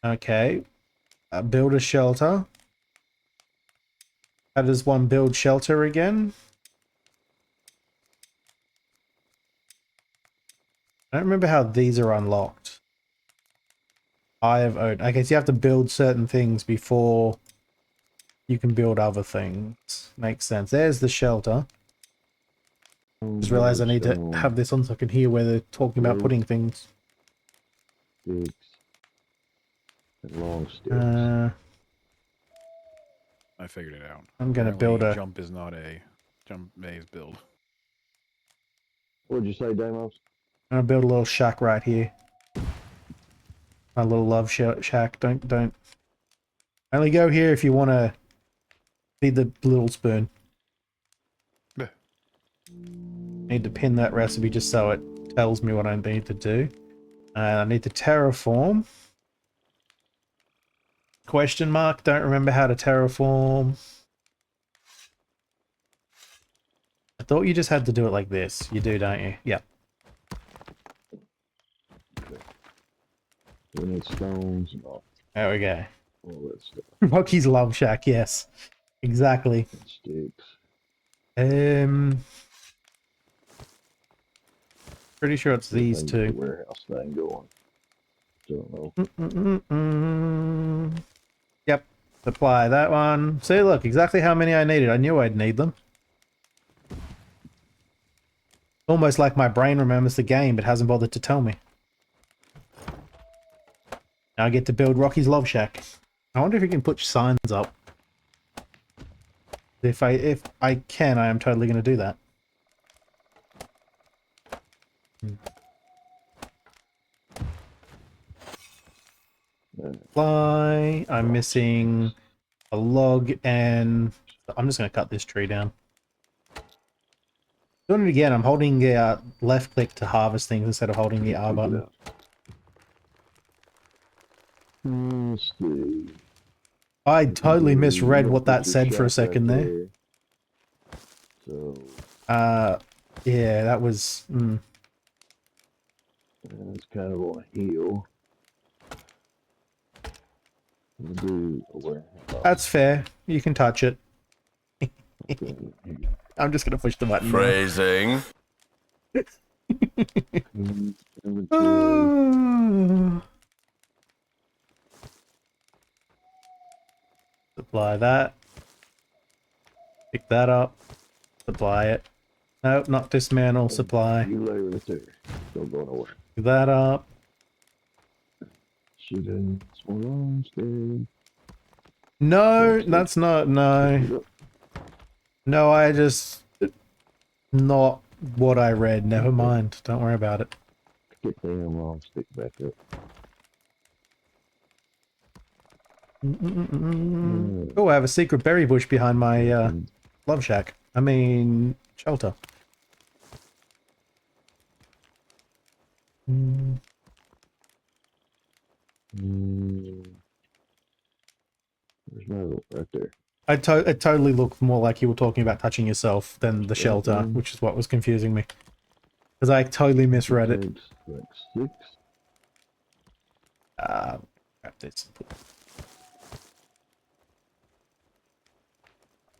Okay. Build a shelter. How does one build shelter again? I don't remember how these are unlocked. I have owned. Okay, so you have to build certain things before you can build other things. Makes sense. There's the shelter. Just realized I need to have this on so I can hear where they're talking about putting things. Sticks. And long sticks. I figured it out. I'm gonna Apparently, build a. jump is not a jump maze build. What'd you say, Damos? I'm gonna build a little shack right here. My little love shack. Don't. Only go here if you want to feed the little spoon. Yeah. Need to pin that recipe just so it tells me what I need to do. And I need to terraform. Question mark. Don't remember how to terraform. I thought you just had to do it like this. You do, don't you? Yep. We need stones and all There we go. that stuff. Rocky's Love Shack, yes. Exactly. And sticks. Pretty sure it's these Get the two. warehouse thing going. Don't know. Yep. Supply that one. See, look, exactly how many I needed. I knew I'd need them. Almost like my brain remembers the game, but hasn't bothered to tell me. Now I get to build Rocky's Love Shack. I wonder if you can put signs up. If I can, I am totally going to do that. Fly. I'm missing a log and I'm just going to cut this tree down. Doing it again. I'm holding the left click to harvest things instead of holding the R button. I totally misread what that said for a second there. So, yeah, that was. it's kind of on a hill. We'll do a warehouse. That's fair. You can touch it. Okay. I'm just gonna push the button. Phrasing. Supply that. Pick that up. Supply it. Nope, not dismantle. Supply. You lay right there. Don't go nowhere. Pick that up. Shooting small arms there. No, that's not. No. No, I just. Not what I read. Never mind. Don't worry about it. Get the long stick back up. Oh, I have a secret berry bush behind my love shack. I mean, shelter. There's no right there. It totally looked more like you were talking about touching yourself than the shelter, which is what was confusing me. Because I totally misread it. Like 6. Grab this.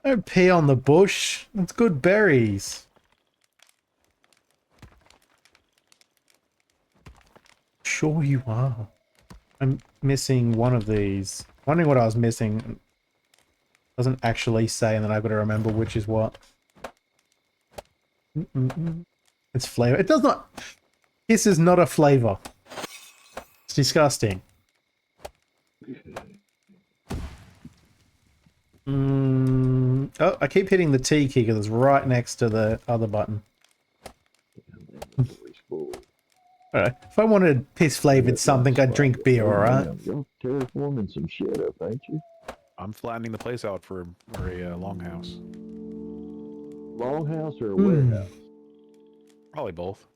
Don't pee on the bush. It's good berries. Sure you are. I'm missing one of these. Wondering what I was missing. Doesn't actually say, and then I've got to remember which is what. It's flavor. It does not. This is not a flavor. It's disgusting. Oh, I keep hitting the T key because it's right next to the other button. Alright. If I wanted piss flavored something, I'd drink beer, alright? You're terraforming some shit up, ain't you? I'm flattening the place out for a longhouse. Longhouse or a warehouse? Probably both.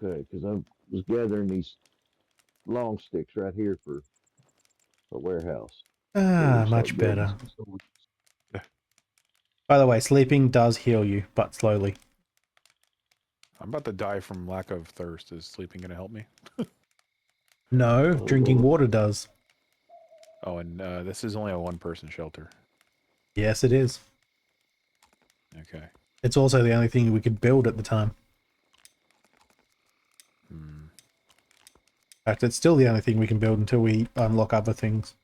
Okay, because I was gathering these long sticks right here for a warehouse. Ah, much better. By the way, sleeping does heal you, but slowly. I'm about to die from lack of thirst. Is sleeping going to help me? No, drinking water does. Oh, and this is only a one-person shelter. Yes, it is. Okay. It's also the only thing we could build at the time. Hmm. In fact, it's still the only thing we can build until we unlock other things.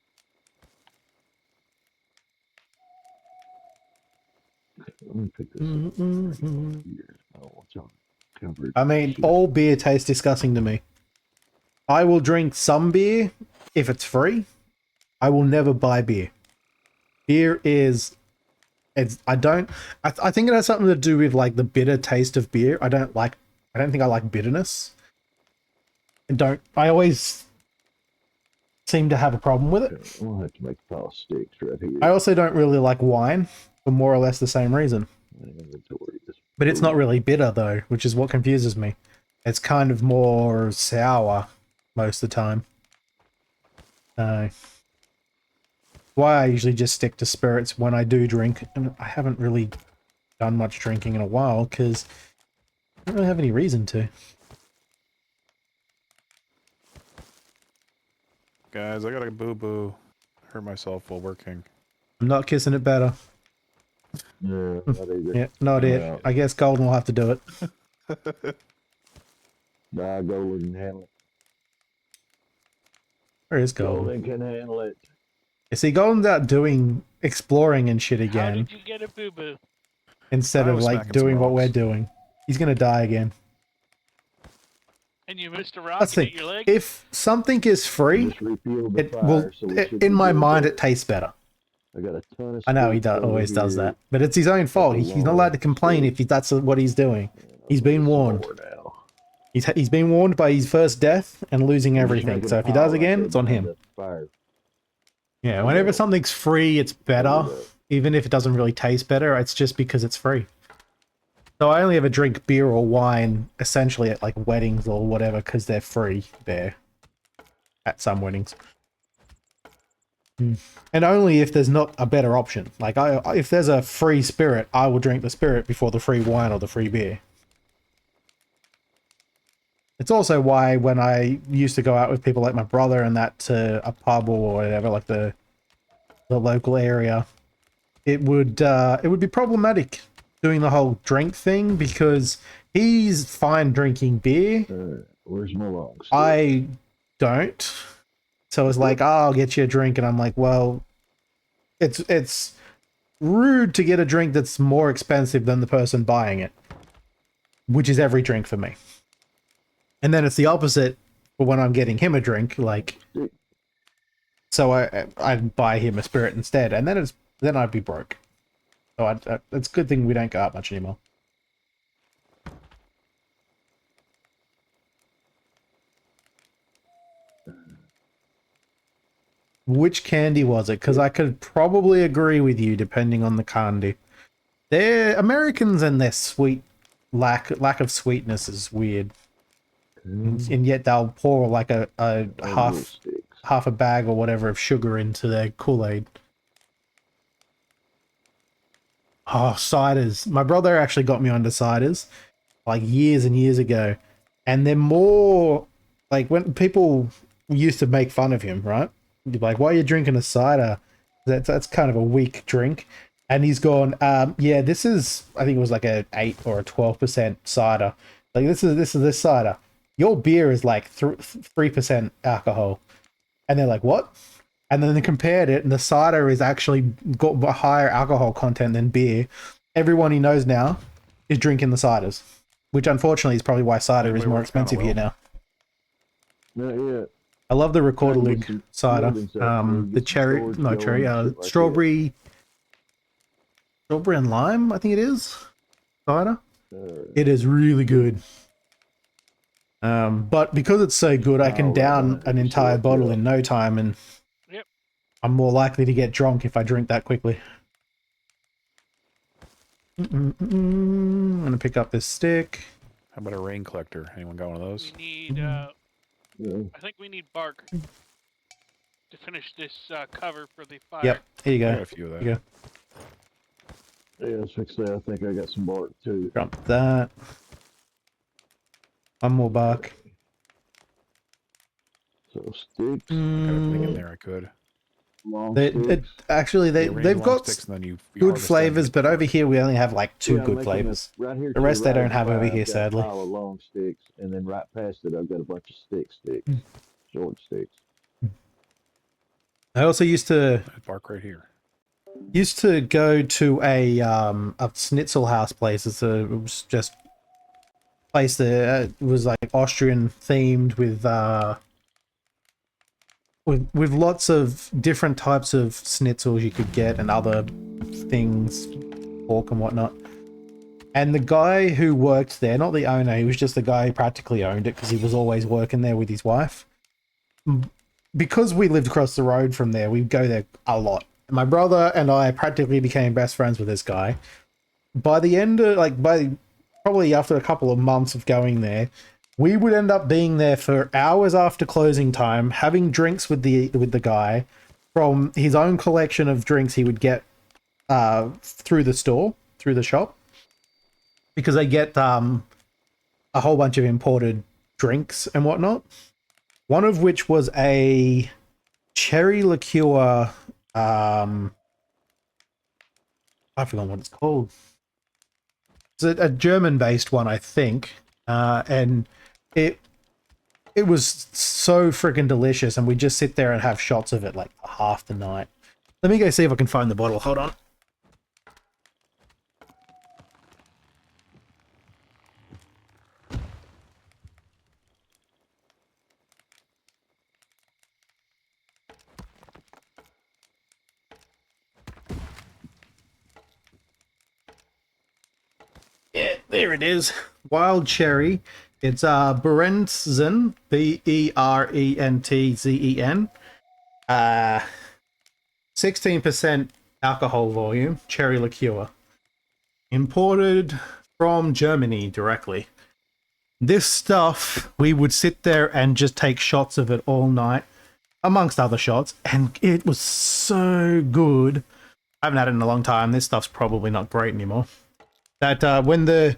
Let me pick this up. Here. I don't want y'all covered. I mean, Shit. all beer tastes disgusting to me. I will drink some beer if it's free. I will never buy beer. Beer is... I think it has something to do with like the bitter taste of beer. I don't think I like bitterness. I always seem to have a problem with it. Okay, I'm gonna have to make a pile of sticks right here. I also don't really like wine for more or less the same reason. My inventory is But it's not full. really bitter though, which is what confuses me. It's kind of more sour most of the time. Why I usually just stick to spirits when I do drink, and I haven't really done much drinking in a while because I don't really have any reason to. Guys, I got a boo-boo. Hurt myself while working. I'm not kissing it better. Yeah, not either. Yeah, not it. Yeah. I guess Golden will have to do it. Nah, Golden can handle it. Where is Golden? Golden can handle it. You see, Golden's out doing exploring and shit How again did you get a boo boo? instead I of was like smacking some doing what we're rocks. doing. He's gonna die again. And you missed a rock That's and the hit your leg? if something is free, Just refueled the it fire, will. so we should In be my good mind, there. it tastes better. I got a ton of I know he sticks over always does here. that, but it's his own fault. a He's not long allowed to complain stick. if that's what he's doing. I'll He's put been some warned. more now. He's been warned by his first death and losing I'm just everything. making So a if he pile does right again, there it's on behind him. the fire. Yeah, I whenever know. something's free, it's better. Hold up. Even if it doesn't really taste better, it's just because it's free. So I only ever drink beer or wine essentially at like weddings or whatever because they're free there. At some weddings. And only if there's not a better option. Like if there's a free spirit, I will drink the spirit before the free wine or the free beer. It's also why when I used to go out with people like my brother and that to a pub or whatever, like the local area, it would be problematic doing the whole drink thing because he's fine drinking beer. Where's my long stick? I don't. So it's like, oh, I'll get you a drink, and I'm like, well, it's rude to get a drink that's more expensive than the person buying it, which is every drink for me. And then it's the opposite for when I'm getting him a drink, like, so I'd buy him a spirit instead, and then I'd be broke. So it's a good thing we don't go out much anymore. Which candy was it? Because I could probably agree with you depending on the candy. They're Americans and their sweet lack of sweetness is weird. And yet they'll pour like a half a bag or whatever of sugar into their Kool-Aid. Oh, ciders. My brother actually got me onto ciders like years and years ago. And they're more like when people used to make fun of him, right? You'd be like, why are you drinking a cider? That's kind of a weak drink. And he's gone, yeah, this is, I think it was like a 8 or a 12% cider. Like this is this cider. Your beer is like 3% alcohol. And they're like, what? And then they compared it, and the cider is actually got a higher alcohol content than beer. Everyone he knows now is drinking the ciders, which unfortunately is probably why cider is more expensive here now. Not yet. I love the Recorder Trying to League get some cider. building stuff here, The get some cherry, storage no going cherry, and shit like strawberry and lime, I think it is. Cider. It is really good. But because it's so good, I can down an entire bottle in no time, and Yep. I'm more likely to get drunk if I drink that quickly. I'm gonna pick up this stick. How about a rain collector? Anyone got one of those? We need, I think we need bark to finish this cover for the fire. Yep, here you I go. got a few of that. Here you go. Yeah, let's fix that. I think I got some bark too. Drop that. One more bark. So sticks, Got everything in Mm, there I could. long they, sticks. actually, You arrange they've long got sticks and then you good harvest them and flavors, get but the over bark. here we only have like two Yeah, I'm good making flavors. right here The to the rest they right of don't the have over fire. here, I've got a sadly. pile of long sticks, and then right past it, I've got a bunch of sticks, short sticks. I also That bark right here. used to go to a schnitzel house place. It was just a place that was like Austrian themed with lots of different types of schnitzels you could get and other things, pork and whatnot. And the guy who worked there, not the owner, he was just the guy who practically owned it because he was always working there with his wife. Because we lived across the road from there, we'd go there a lot. My brother and I practically became best friends with this guy. By the end of, by probably after a couple of months of going there, we would end up being there for hours after closing time, having drinks with the guy from his own collection of drinks he would get through the shop, because they get a whole bunch of imported drinks and whatnot. One of which was a cherry liqueur. I forgot what it's called. It's a German-based one, I think, and it was so freaking delicious. And we just sit there and have shots of it like half the night. Let me go see if I can find the bottle. Hold on. Yeah, there it is. Wild cherry. It's Berentzen, Berentzen. 16% alcohol volume, cherry liqueur. Imported from Germany directly. This stuff, we would sit there and just take shots of it all night, amongst other shots, and it was so good. I haven't had it in a long time. This stuff's probably not great anymore. That when the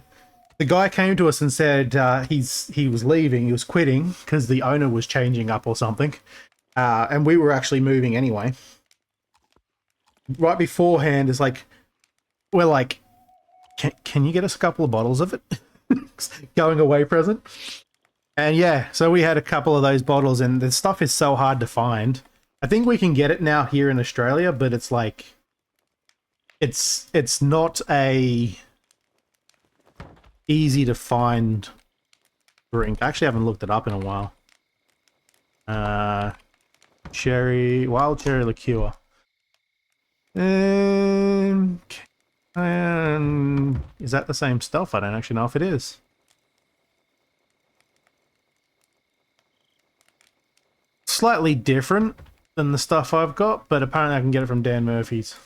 guy came to us and said he was leaving, he was quitting because the owner was changing up or something, and we were actually moving anyway. Right beforehand, is like, we're like, can you get us a couple of bottles of it? Going away present. And yeah, so we had a couple of those bottles, and the stuff is so hard to find. I think we can get it now here in Australia, but it's like, it's not a easy to find drink. I actually haven't looked it up in a while. Wild cherry liqueur. Is that the same stuff? I don't actually know if it is. Slightly different than the stuff I've got, but apparently I can get it from Dan Murphy's.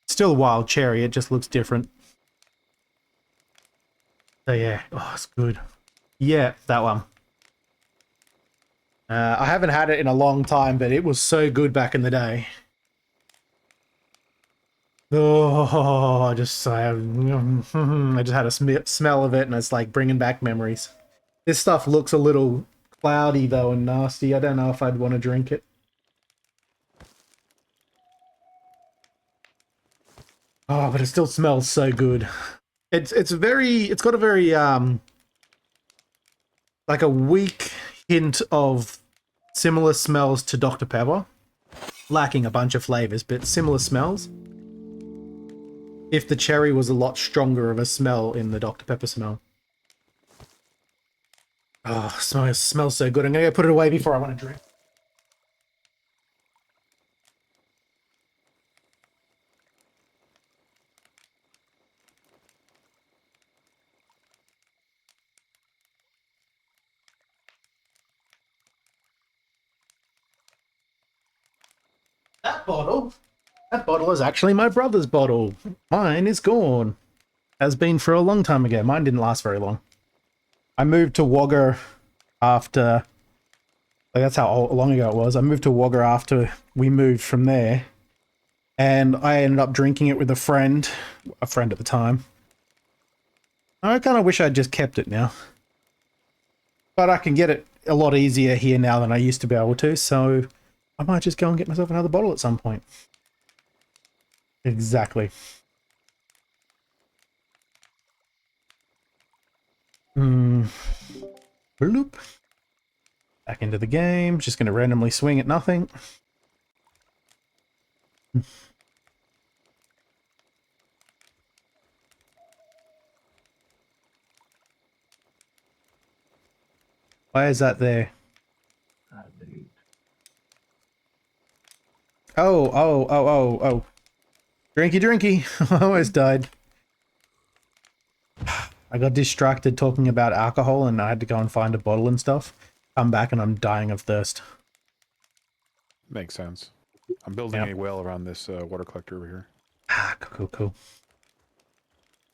Still wild cherry, it just looks different. So yeah, oh, it's good. Yeah, that one. I haven't had it in a long time, but it was so good back in the day. Oh, I just had a smell of it, and it's like bringing back memories. This stuff looks a little cloudy though and nasty. I don't know if I'd want to drink it. Oh, but it still smells so good. It's got a very like a weak hint of similar smells to Dr. Pepper, lacking a bunch of flavors, but similar smells. If the cherry was a lot stronger of a smell in the Dr. Pepper smell. Oh, smells so good. I'm gonna go put it away before I want to drink. That bottle is actually my brother's bottle. Mine is gone. Has been for a long time ago. Mine didn't last very long. I moved to Wagga after... Like, that's how long ago it was. I moved to Wagga after we moved from there. And I ended up drinking it with a friend at the time. I kind of wish I'd just kept it now. But I can get it a lot easier here now than I used to be able to, so I might just go and get myself another bottle at some point. Exactly. Bloop. Back into the game. Just going to randomly swing at nothing. Why is that there? Oh. Drinky drinky. I almost died. I got distracted talking about alcohol and I had to go and find a bottle and stuff. Come back and I'm dying of thirst. Makes sense. I'm building a well around this water collector over here. Ah, cool.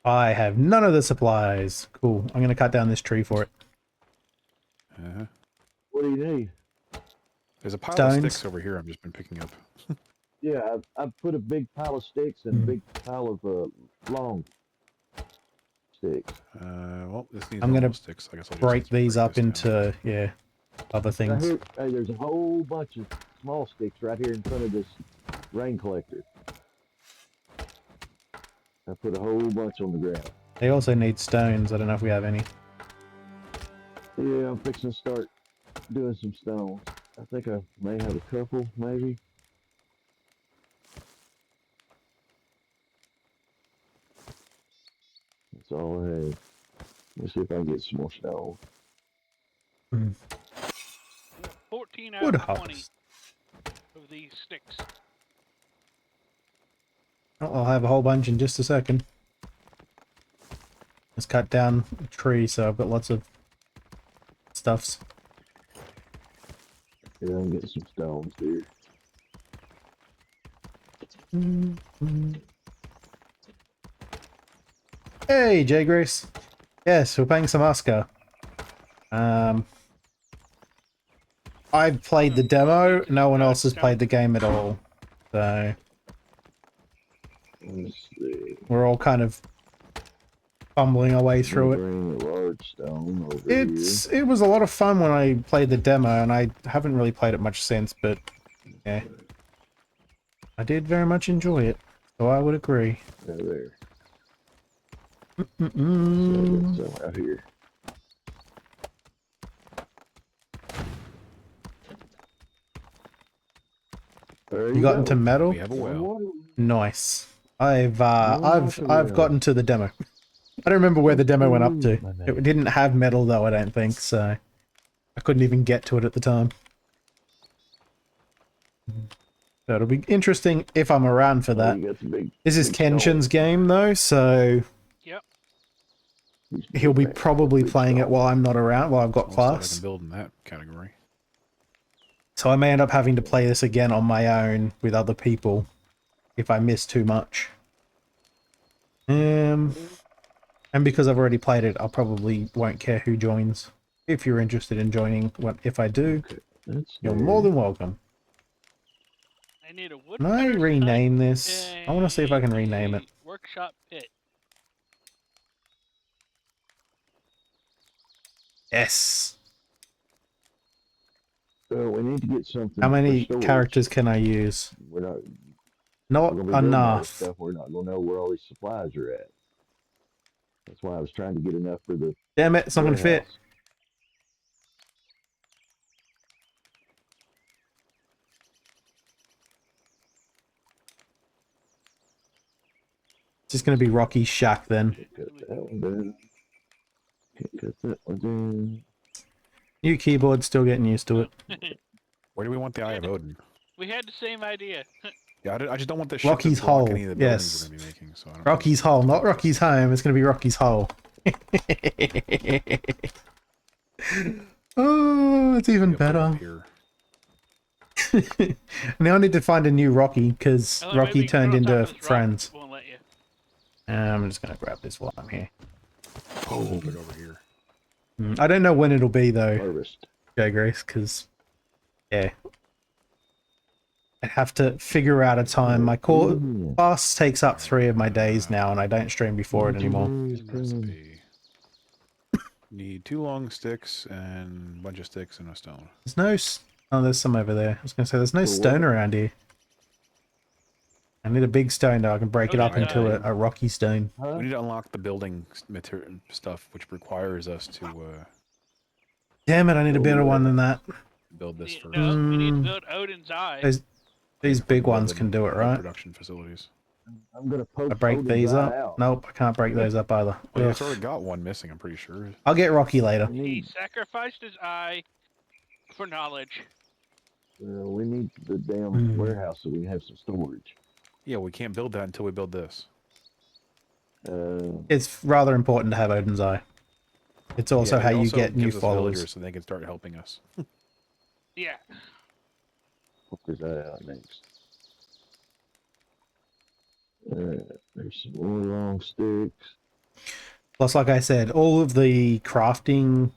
I have none of the supplies. Cool. I'm going to cut down this tree for it. What do you need? There's a pile Stones. of sticks over here I've just been picking up. Yeah, I've put a big pile of sticks and a big pile of long sticks. Well, this needs I'm gonna sticks. I guess I'll just break these up down. into, yeah, other Right things. here, hey, there's a whole bunch of small sticks right here in front of this rain collector. I put a whole bunch on the ground. They also need stones. I don't know if we have any. Yeah, I'm fixing to start doing some stones. I think I may have a couple, maybe. That's all I have. Let's see if I can get some more stones. 14 out Wood of 20 harvest. of these sticks. Oh, I'll have a whole bunch in just a second. Let's cut down a tree, so I've got lots of stuffs. Yeah, I'm getting some stones here. Hey, J Grace. Yes, we're playing some Oscar. I've played the demo. No one else has played the game at all. So Let's see. we're all kind of fumbling our way through it. Bring a large stone over It was a lot of fun when I played the demo, and I haven't really played it much since, but yeah. I did very much enjoy it, so I would agree. here. Yeah, there. Mm-mm. So I got some out here. There You got go. into metal? We have a well. Nice. I've well. gotten to the demo. I don't remember where the demo went up to. It didn't have metal though, I don't think, so I couldn't even get to it at the time. So it'll be interesting if I'm around for that. You got the big, This is big Kenshin's game though, so Yep. stones. he'll be probably Big playing it stones. while I'm not around, while I've got Also, I class. can build in that category. So I may end up having to play this again on my own with other people if I miss too much. And because I've already played it, I probably won't care who joins. If you're interested in joining, if I do, That's you're there. more than welcome. I need a wood. Can I rename this? I want to see if I can rename it. Workshop pit. Yes. So we need to get something. How many for storage. characters can I use? We're not Not we're gonna be building all this enough. stuff. We're not gonna know where all these supplies are at. That's why I was trying to get enough for the Damn it, it's not going to fit. warehouse. It's just going to be Rocky's shack then. Cut that one down. Can't cut that one down. New keyboard, still getting used to it. Where do we want the Eye of Odin? We had the same idea. Yeah, I just don't want this shit Rocky's to block Hole, any of the buildings yes. we're going to be making. So I don't Rocky's Hole, not Rocky's Home. It's going to be Rocky's Hole. Oh, it's even better. Here. Now I need to find a new Rocky because Oh, maybe Rocky you can turned put it on into top of this rock. friends. Won't let you. I'm just going to grab this while I'm here. Hold it over here. I don't know when it'll be though, Harvest. Joe Grace, because yeah, I have to figure out a time. My class takes up 3 of my days now, and I don't stream before it anymore. Recipe. Need 2 long sticks and a bunch of sticks and a stone. There's no... Oh, there's some over there. I was going to say, there's no For stone what? around here. I need a big stone though. I can break it up Okay, into a rocky stone. Huh? We need to unlock the building material stuff, which requires us to Damn it, I need a better one than that. build this first. No, we need to Mm. build Odin's Eye. These Yeah, big build ones the can do it, wood right? Production facilities. I'm gonna poke I break Odin's these eye up. out. Nope, I can't break those up either. Oh, yeah, Ugh. it's already got one missing. I'm pretty sure. I'll get Rocky later. We He need, sacrificed his eye for knowledge. we need the damn Mm. warehouse so we can have some storage. Yeah, we can't build that until we build this. It's rather important to have Odin's Eye. It's also Yeah, how it you also get new gives us followers. villagers so they can start helping us. Yeah. Poke his eye out next. There's some more long sticks. Plus, like I said, all of the crafting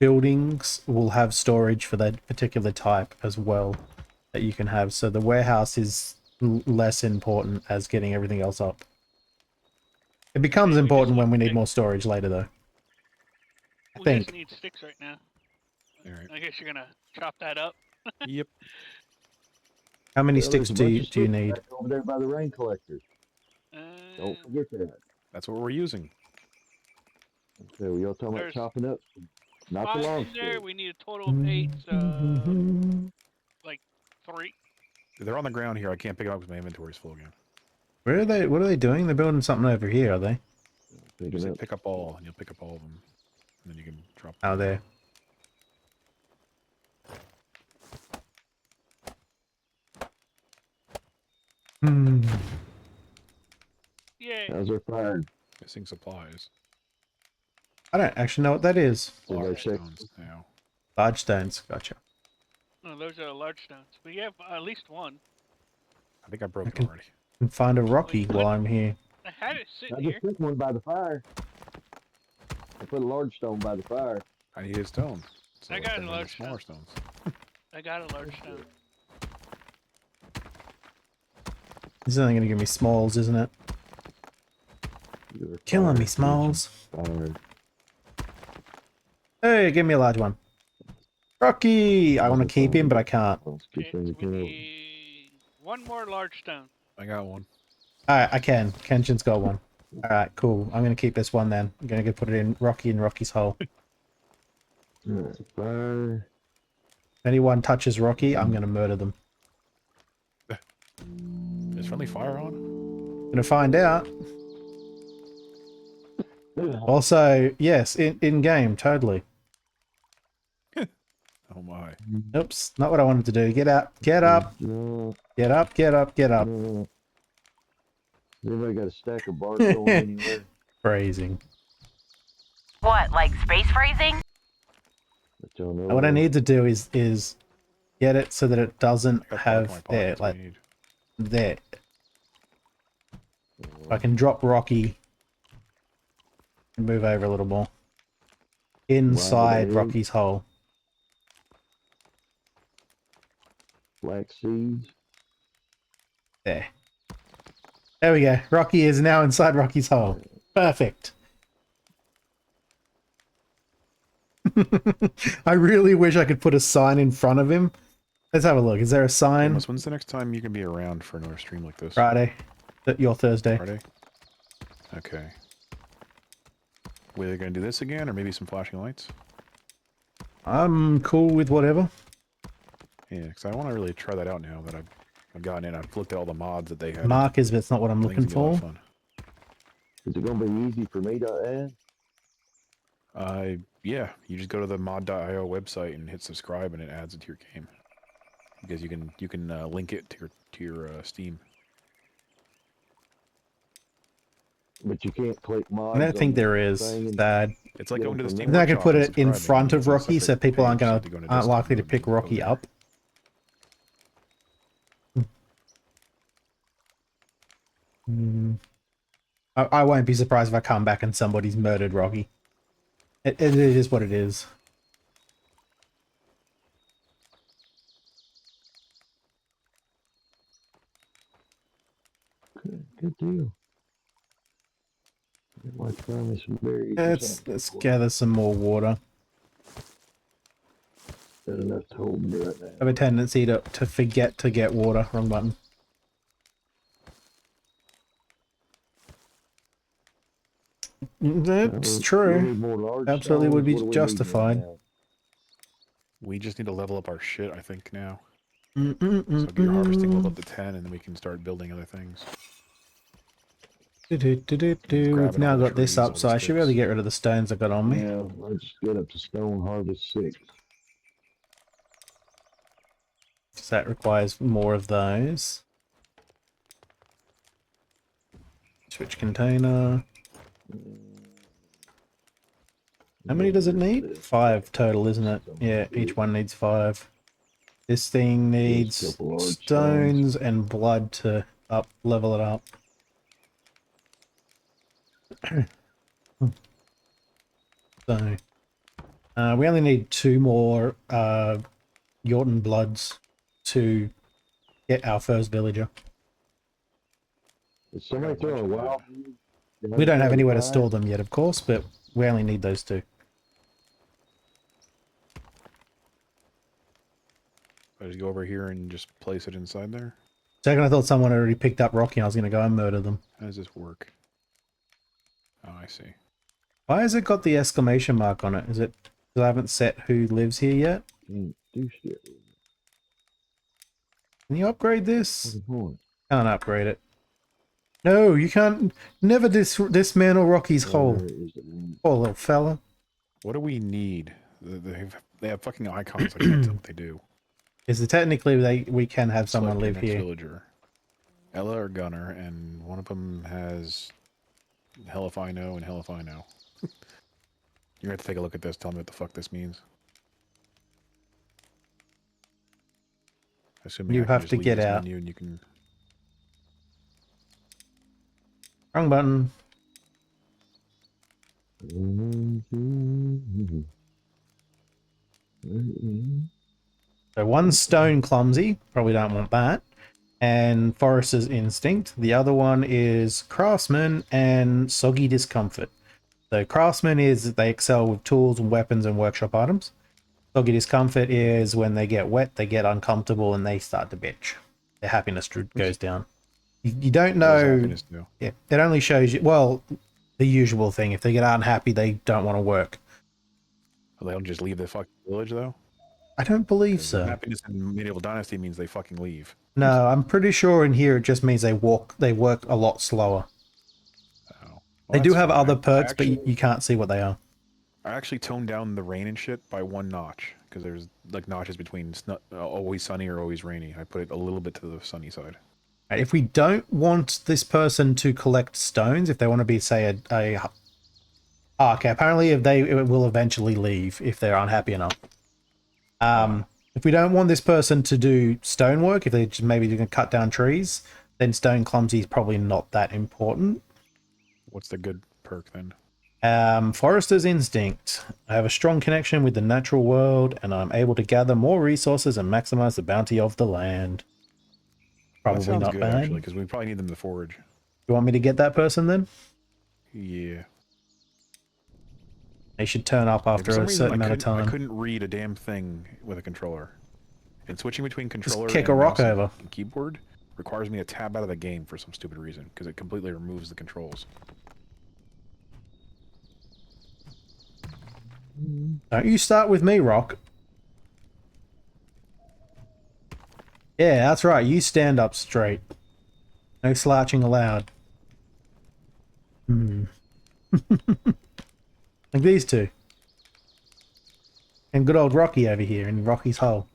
buildings will have storage for that particular type as well that you can have. So the warehouse is less important as getting everything else up. It becomes Yeah, we just important when need we need sticks. more storage later, though. I We think. just need sticks right now. Alright. I guess you're gonna chop that up. Yep. How many Well, sticks there's a bunch of do you sticks need? back over there by the rain collector. Uh, Don't forget that. That's what we're using. Okay, we all talking about There's chopping up. Not the 5 long in there. stick. We need a total of 8. Like 3. They're on the ground here. I can't pick them up because my inventory's full again. Where are they? What are they doing? They're building something over here, are they? Pick Just it say up. pick up all, and you'll pick up all of them. And then you can drop Oh, them. there. Hmm. Yay. How's our fire? Missing supplies. I don't actually know what that is. So they're Large check- stones now. Large stones. Gotcha. No, those are large stones. We have at least one. I think I broke Okay. it already. And find a Rocky Wait, while what? I'm here. I had it sitting I here. just took one by the fire. I put a large stone by the fire. I need a stone. So I got can a bring the large smaller stones. I got a large stone. This is only going to give me smalls, isn't it? Your Killing me, fire smalls. fire. Hey, give me a large one. Rocky! I want to keep him, but I can't. Let's keep Okay, things we going. need one more large stone. I got one. Alright, I can. Kenshin's got one. Alright, cool. I'm going to keep this one then. I'm going to go put it in Rocky's hole. If Fire. anyone touches Rocky, I'm going to murder them. Is friendly fire on? Gonna find out. Also, yes, in game, totally. Oh my. Oops, not what I wanted to do. Get up, get up, No, get up, get up, get up. no. Has anybody got a stack of bark going anywhere? Phrasing. What, like space phrasing? That y'all know And what I of? need to do is get it so that it doesn't I got bark in my have pocket, there, that's what I like need. there. I can drop Rocky and move over a little more. Inside egg. Rocky's hole. Black seeds. There. There we go. Rocky is now inside Rocky's hole. Perfect. I really wish I could put a sign in front of him. Let's have a look. Is there a sign? Amos, when's the next time you can be around for another stream like this? Friday. Your Thursday. Friday? Okay. We're going to do this again, or maybe some flashing lights? I'm cool with whatever. Yeah, because I want to really try that out now that I've gotten in. I've looked at all the mods that they have. Mark is, but it's not what I'm I think looking it's gonna be a for. lot of Is it gonna be easy for me to add? Yeah, you just go to the mod.io website and hit subscribe, and it adds it to your game. Because you can link it to your Steam. But you can't click mods. I don't on think the there is. thing and- Sad. It's like Yeah, going to the from Steam Then I could Workshop put and it in subscribing, front and of it's a Rocky so separate people aren't page, gonna so you go aren't likely to desktop pick mode and Rocky go up. I won't be surprised if I come back and somebody's murdered Rocky. It is what it is. Good deal. Might find me some berries or Let's something. gather some more water. Got enough to hold me right I have now. a tendency to forget to get water. Wrong button. That's We true. need more large Absolutely would stones. be What do we need right justified. now? We just need to level up our shit, I think, now. Mm So get your harvesting level up to 10, and then we can start building other things. We've Grabbing now all the got this trees, up, all so the I should be able to sticks. get rid of the stones I got on me. Yeah, let's get up to stone harvest 6. So that requires more of those. Switch container. How many does it need? 5 total, isn't it? Yeah, each one needs 5. This thing needs couple large stones and blood to level it up. So, we only need 2 more Yorton bloods to get our first villager. Did somebody throw a wild? We don't have anywhere to store them yet, of course, but we only need those 2. I just go over here and just place it inside there. Second, I thought someone had already picked up Rocky and I was going to go and murder them. How does this work? Oh, I see. Why has it got the exclamation mark on it? Is it because I haven't set who lives here yet? Can't do shit. Can you upgrade What's this? the point? Can't upgrade it. No, you can't. Never dismantle Rocky's hole. Where is it? Poor little fella. What do we need? They have fucking icons. I can't tell what they do. Is it technically we can have someone Select your live next here? Villager. Ella or Gunner, and one of them has hell if I know and hell if I know. You're gonna have to take a look at this. Tell me what the fuck this means. Assuming You I can have just to leave get this out. menu and you can. Wrong button. So one's stone clumsy, probably don't want that, and forester's instinct. The other one is craftsman and soggy discomfort. So craftsman is they excel with tools and weapons and workshop items. Soggy discomfort is when they get wet, they get uncomfortable, and they start to bitch. Their happiness goes down. You don't What does know. happiness do? Yeah, it only shows you. Well, the usual thing. If they get unhappy, they don't want to work. Oh, they don't just leave the fucking village though. I don't believe 'Cause so. happiness in Medieval Dynasty means they fucking leave. No, I'm pretty sure in here it just means they work a lot slower. Oh. Well, They do that's have fine. other I perks, actually, but you can't see what they are. I actually toned down the rain and shit by 1 notch because there's like notches between always sunny or always rainy. I put it a little bit to the sunny side. Right, if we don't want this person to collect stones, if they want to be, say, okay, apparently it will eventually leave if they're unhappy enough. If we don't want this person to do stonework, if they just maybe going to cut down trees, then stone clumsy is probably not that important. What's the good perk then? Forester's instinct. I have a strong connection with the natural world, and I'm able to gather more resources and maximize the bounty of the land. Well, Probably that sounds not good bad. actually, because we probably need them to forage. You want me to get that person then? Yeah. They should turn up For after some a reason, certain amount of I time. couldn't read a damn thing with a controller. And switching between controller kick and a rock mouse over. and keyboard requires me to tab out of the game for some stupid reason, because it completely removes the controls. Don't you start with me, Rock. Yeah, that's right. You stand up straight. No slouching allowed. Like these two. And good old Rocky over here in Rocky's hole.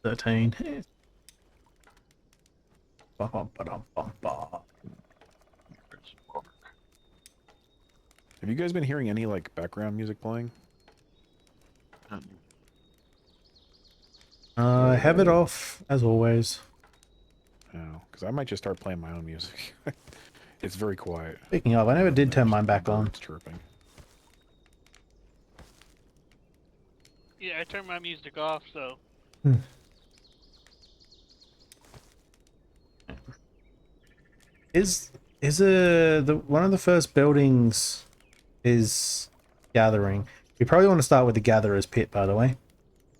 $13. Have you guys been hearing any like background music playing? I have it off, as always. No, because I might just start playing my own music. It's very quiet. Speaking of, I never did turn mine back on. Birds chirping. Yeah, I turned my music off, so. Is the one of the first buildings is gathering? We probably want to start with the gatherer's pit, by the way,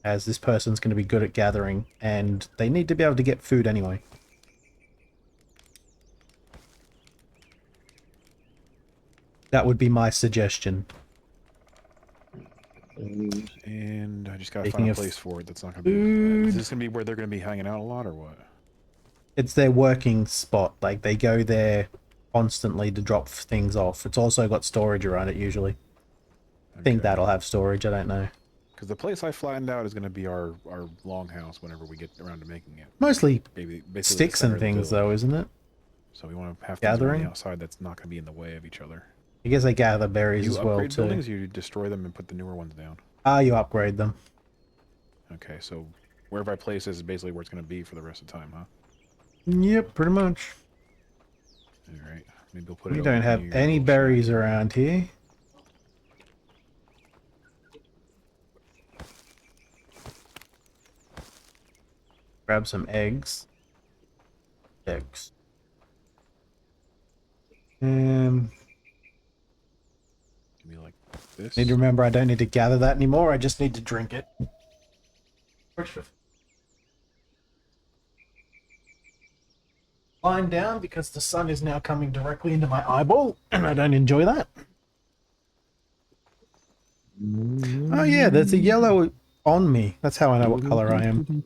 as this person's going to be good at gathering, and they need to be able to get food anyway. That would be my suggestion. And I just gotta Speaking find a of place for it that's not gonna be. food. Is this gonna be where they're gonna be hanging out a lot, or what? It's their working spot. Like, they go there constantly to drop things off. It's also got storage around it, usually. I think that'll have storage, I don't know. Because the place I flattened out is gonna be our longhouse whenever we get around to making it. Mostly Basically the sticks center and of the things, build. though, isn't it? So we want to have things around Gathering? the outside that's not gonna be in the way of each other. I guess they gather berries You as well, upgrade too. buildings, you destroy them and put the newer ones down. Ah, you upgrade them. Okay, so wherever I place this is basically where it's gonna be for the rest of the time, huh? Yep, pretty much. Alright, maybe we'll put it We over don't have near any your berries shack. around here. Grab some eggs. Eggs. Give me like this. Need to remember I don't need to gather that anymore, I just need to drink it. Lying down because the sun is now coming directly into my eyeball, and I don't enjoy that. Oh yeah, there's a yellow on me. That's how I know what color I am.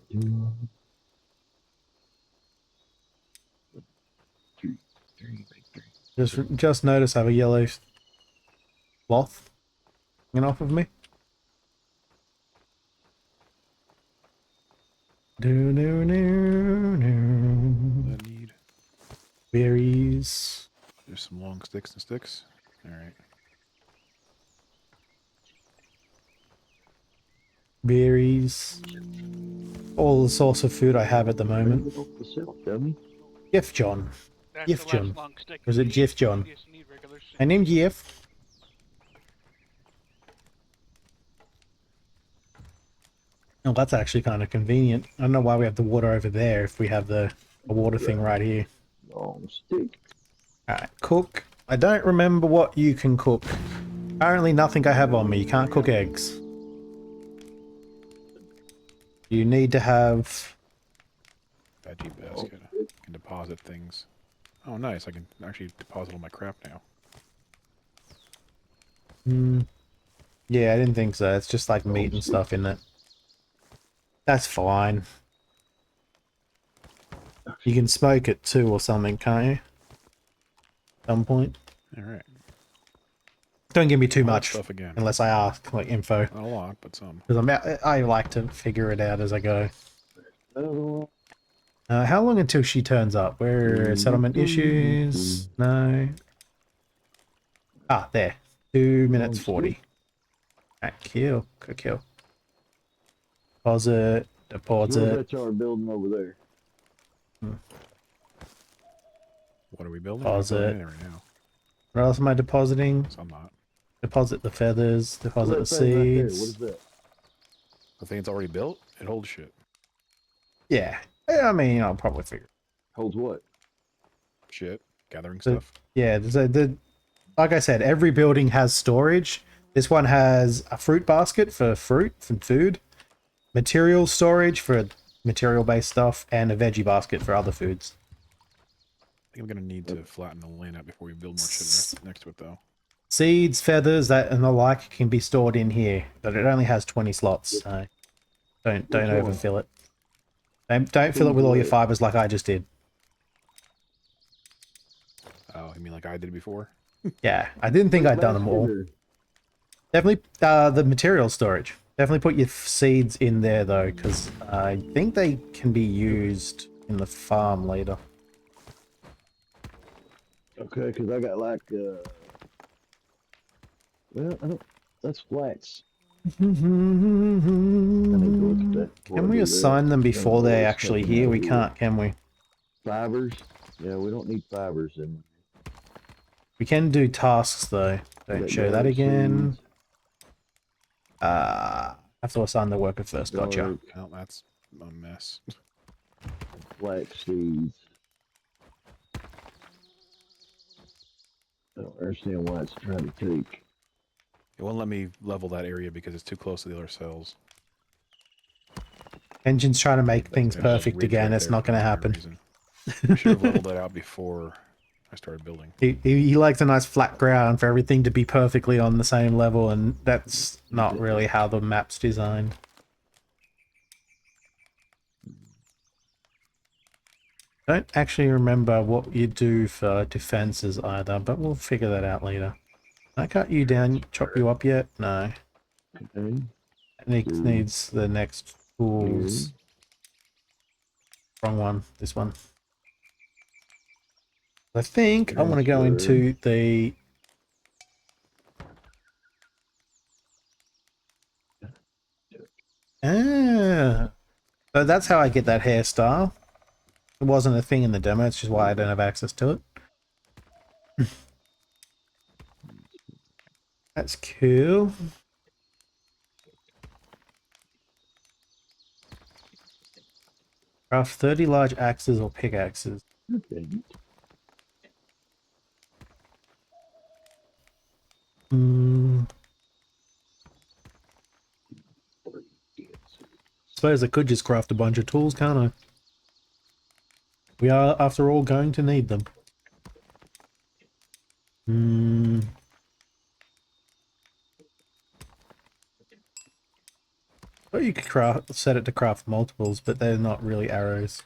Just notice I have a yellow cloth hanging off of me. Do do do do. I need. Berries. There's some long sticks and sticks. Alright. Berries. All the source of food I have at the moment. Jeff John. That's Gif the last John. long stick Was you it need. Jeff John? You just need regular stick. My name's Jeff. Oh, that's actually kind of convenient. I don't know why we have the water over there if we have the water thing right here. Long stick. Alright, cook. I don't remember what you can cook. Apparently nothing I have on me. You can't cook eggs. You need to have... Veggie basket. I can deposit things. Oh, nice. I can actually deposit all my crap now. Yeah, I didn't think so. It's just like meat and stuff in it. That's fine. You can smoke it too or something, can't you? At some point. Alright. Don't give me too All that much stuff again. unless I ask, like, info. Not a lot, but some. Because I like to figure it out as I go. How long until she turns up? Where settlement issues? No. Ah, there. 2 minutes 40. Alright, kill. Kill. Deposit. Deposit. That's our building over there. What are we building? Pause We're not it. building right now. What else am I depositing? So I'm not. Deposit the feathers. Deposit the What's that right there? What seeds. is that? The thing it's already built, it holds shit. Yeah. I mean, I'll probably figure. Holds what? Shit. Gathering So- stuff. Yeah, like I said, every building has storage. This one has a fruit basket for fruit and food, material storage for material-based stuff, and a veggie basket for other foods. I think I'm gonna need to flatten the land out before we build more shit next to it, though. Seeds, feathers, that and the like can be stored in here, but it only has 20 slots, so don't overfill it. Don't fill it with all your fibers like I just did. Oh, you mean like I did before? Yeah, I didn't think I'd done them all. Definitely the material storage. Definitely put your seeds in there though, because I think they can be used in the farm later. Okay, because I got like, well, I don't, that's flax. Can we assign them before they're actually here? We can't, can we? Fibers? Yeah, we don't need fibers in. We can do tasks though. Don't show that again. Have to assign the worker first. Gotcha. Oh, that's a mess. Flax seeds. understand why it's trying to take. It won't let me level that area because it's too close to the other cells. Engine's trying to make things There's a perfect ridge again. right It's there not for going to no happen. reason. I should have leveled that out before I started building. He likes a nice flat ground for everything to be perfectly on the same level, and that's not really how the map's designed. Don't actually remember what you do for defenses either, but we'll figure that out later. Can I cut you down, chop you up yet? No. Okay. It needs the next tools. Wrong one. This one. I think I want to go into the... Ah, so that's how I get that hairstyle. It wasn't a thing in the demo, it's just why I don't have access to it. That's cool. Craft 30 large axes or pickaxes. Okay. Suppose I could just craft a bunch of tools, can't I? We are, after all, going to need them. Well, you could set it to craft multiples, but they're not really arrows.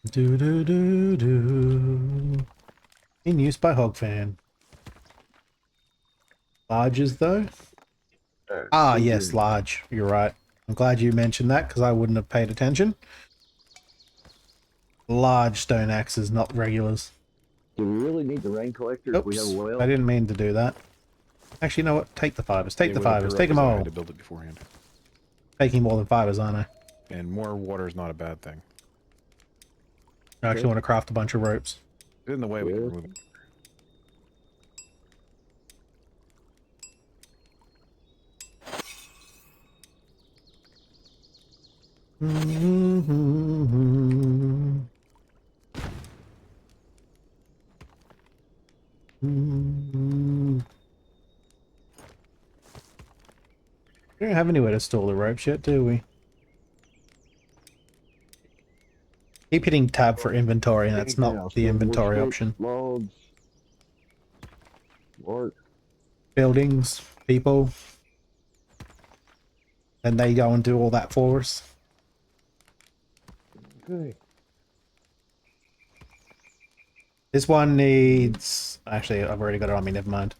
Do do do do. In use by Hogfan. Larges though? Ah, yes, large. You're right. I'm glad you mentioned that because I wouldn't have paid attention. Large stone axes, not regulars. Do we really need the rain collector if we have a Oops, well? I didn't mean to do that. Actually, you know what? Take the fibers. Take They the would have fibers. grew Take up them 'cause I all. had to build it beforehand. Taking more than fibers, aren't I? And more water is not a bad thing. I actually want to craft a bunch of ropes. In the way we can remove it. We don't have anywhere to store the ropes yet, do we? Keep hitting tab for inventory, and that's not the inventory option. Logs. Work. Buildings, people. And they go and do all that for us. Okay. This one needs... Actually, I've already got it on me, never mind.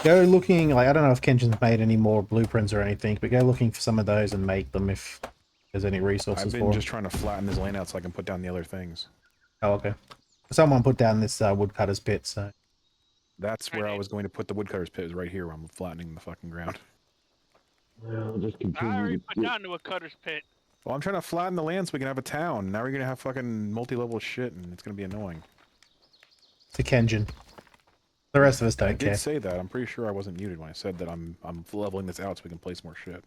Go looking, like, I don't know if Kenshin's made any more blueprints or anything, but go looking for some of those and make them if there's any resources I've for been them. just trying to flatten this lane out so I can put down the other things. Oh, okay. Someone put down this woodcutter's pit, so... That's where I was going to put the woodcutter's pit, is right here where I'm flattening the fucking ground. Well, just I continue already to put down to a cutter's pit. Well, I'm trying to flatten the land so we can have a town. Now we're going to have fucking multi-level shit, and it's going to be annoying. To Kenshin. The rest of us I don't care. did say that. I'm pretty sure I wasn't muted when I said that I'm leveling this out so we can place more shit.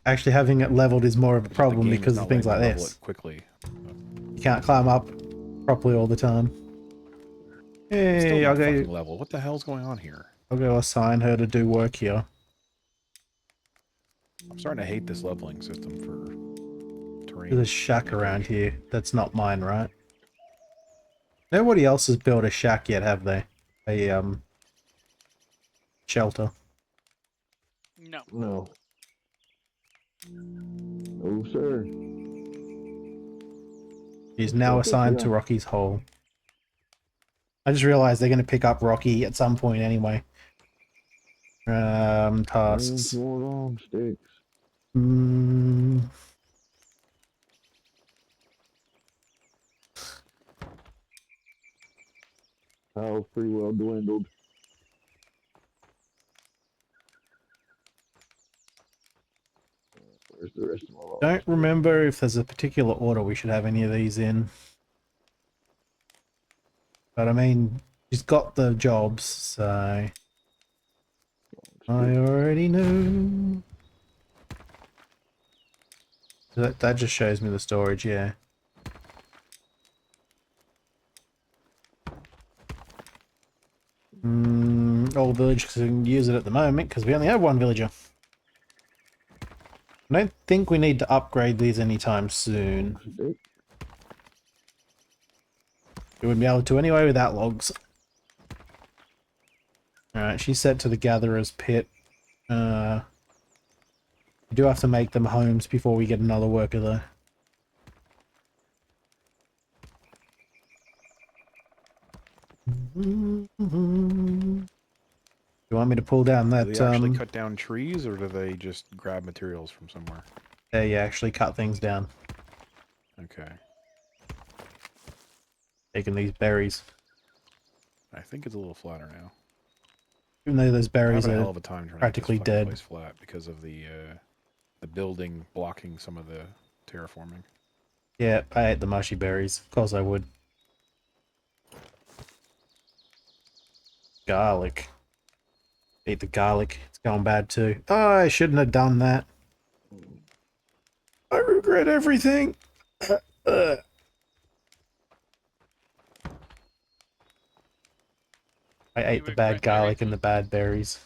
Actually, having it leveled is more of a The problem game is because not of things like letting me level this. it quickly. You can't climb up properly all the time. It's still Hey, not fucking level. What the hell's going on here? I'll go assign her to do work here. I'm starting to hate this leveling system for terrain. There's a shack around here. That's not mine, right? Nobody else has built a shack yet, have they? A, shelter. No. No. Oh, sir. He's now assigned to Rocky's hole. I just realized they're going to pick up Rocky at some point anyway. Tasks. More long sticks. Power's pretty well dwindled. Where's the rest of my logs? Don't remember if there's a particular order we should have any of these in. But I mean, she's got the jobs, so... I already know. That just shows me the storage, yeah. All villagers can use it at the moment because we only have one villager. I don't think we need to upgrade these anytime soon. We wouldn't be able to anyway without logs. Alright, she's set to the gatherer's pit. We do have to make them homes before we get another worker though. You want me to pull down that? Do they actually cut down trees, or do they just grab materials from somewhere? They actually cut things down. Okay. Taking these berries. I think it's a little flatter now. Even though those I'm berries having a hell are of a time trying practically to get this fucking dead. place flat because of the building blocking some of the terraforming. Yeah, I ate the mushy berries. Of course I would. Garlic. Eat the garlic. It's going bad too. Oh, I shouldn't have done that. I regret everything. I ate the bad regret garlic and everything? the bad berries.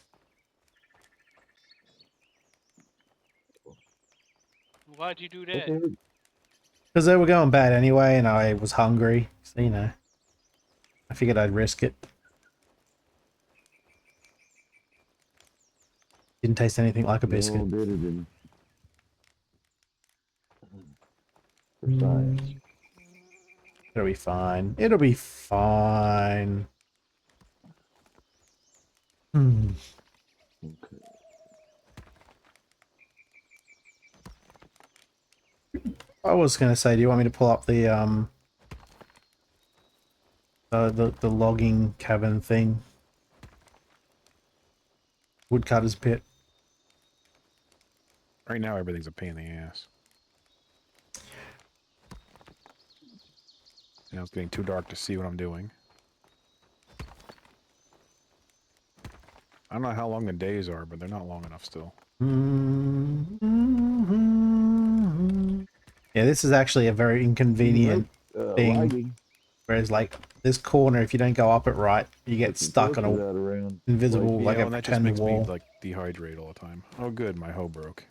Why'd you do that? Because they were going bad anyway and I was hungry. So, you know. I figured I'd risk it. Didn't taste anything like a biscuit. No, did it in for science. It'll be fine. It'll be fine. Hmm. Okay. I was gonna say, do you want me to pull up the the logging cabin thing? Woodcutter's pit. Right now, everything's a pain in the ass. You know, it's getting too dark to see what I'm doing. I don't know how long the days are, but they're not long enough still. Yeah, this is actually a very inconvenient thing. Lagging. Whereas, like, this corner, if you don't go up it right, you get stuck on Torches a out around. invisible, like Yeah, a and that just pretend makes wall. me, like, dehydrate all the time. Oh, good, my hoe broke.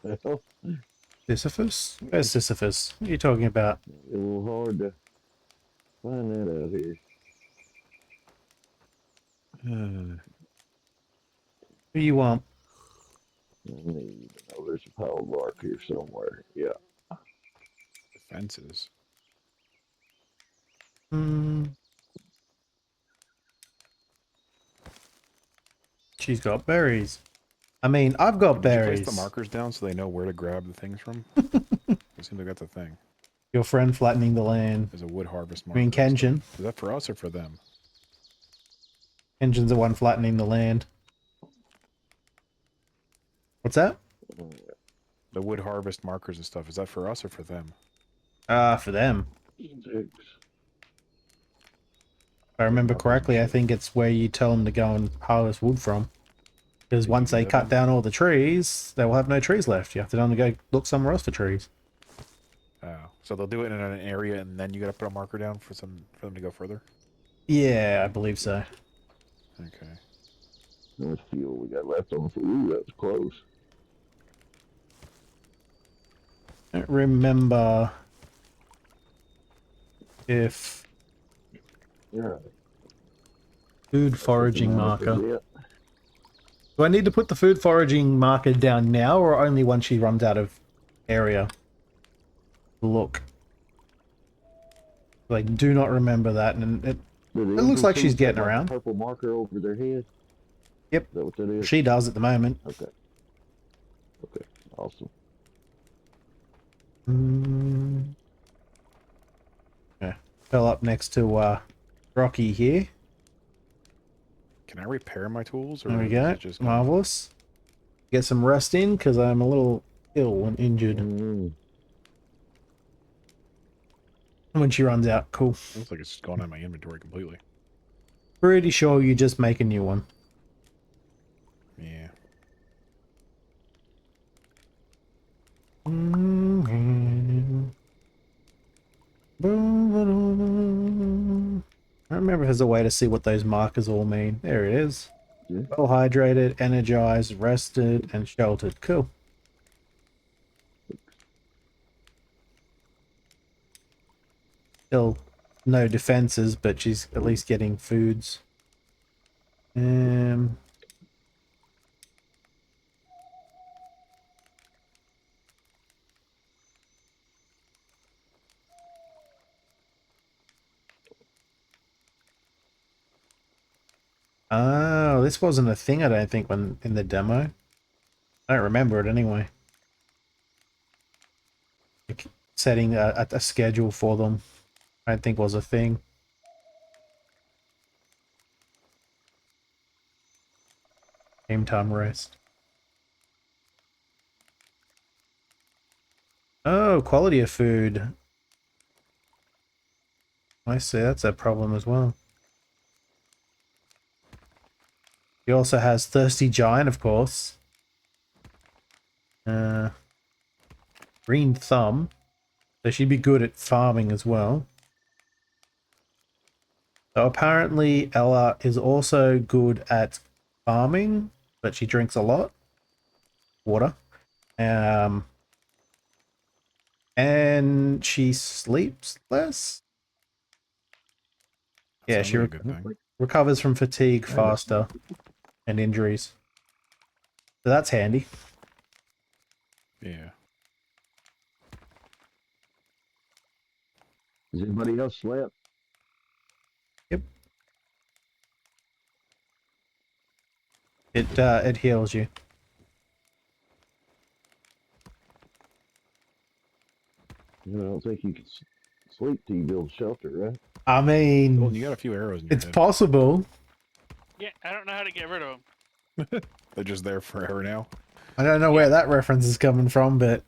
Well, Sisyphus? Where's Sisyphus? What are you talking about? a little hard to find that out here. Who you want? I need to know there's a pile of bark here somewhere. Yeah. Fences. She's got berries. I mean, I've got Did you berries. place the markers down so they know where to grab the things from? It seems like that's a thing. Your friend flattening the land. There's a wood harvest I marker. mean, and stuff. Kenshin. Is that for us or for them? Kenshin's the one flattening the land. What's that? The wood harvest markers and stuff. Is that for us or for them? For them. Six. If I remember correctly, I think it's where you tell them to go and harvest wood from. Because Did once you do they that cut then? down all the trees, they will have no trees left. You have to go look somewhere else for trees. Oh, so they'll do it in an area and then you gotta put a marker down for them to go further? Yeah, I believe so. Okay. How much fuel we got left on the food? Ooh, that's close. I don't remember if Yeah. food foraging marker. Yeah. Do I need to put the food foraging marker down now or only once she runs out of area? Look. Like, do not remember that, and it looks like she's getting around. Purple marker over their head. Yep. Is that what that is? She does at the moment. Okay. Okay. Awesome. Yeah. Fell up next to Rocky here. Can I repair my tools? Or There we is go. it just gonna- Marvelous. Get some rest in because I'm a little ill and injured. When she runs out, cool. Looks like it's just gone out of my inventory completely. Pretty sure you just make a new one. Yeah. I'm remember if there's a way to see what those markers all mean. There it is. Yeah. Well hydrated, energized, rested, and sheltered. Cool. Still no defenses, but she's at least getting foods. Oh, this wasn't a thing, I don't think, when in the demo. I don't remember it anyway. Like, setting a schedule for them, I don't think was a thing. Game time rest. Oh, quality of food. I see, that's a problem as well. He also has Thirsty Giant, of course. Green Thumb. So she'd be good at farming as well. So apparently Ella is also good at farming, but she drinks a lot. Water. And she sleeps less. Yeah, Sounds she like a good thing. recovers from fatigue faster and injuries. So that's handy. Yeah. Has anybody else slept? Yep. It heals you. I don't think you can sleep till you build a shelter, right? I mean, Well, you got a few arrows in your it's head. possible. Yeah, I don't know how to get rid of them. They're just there forever now. I don't know where that reference is coming from, but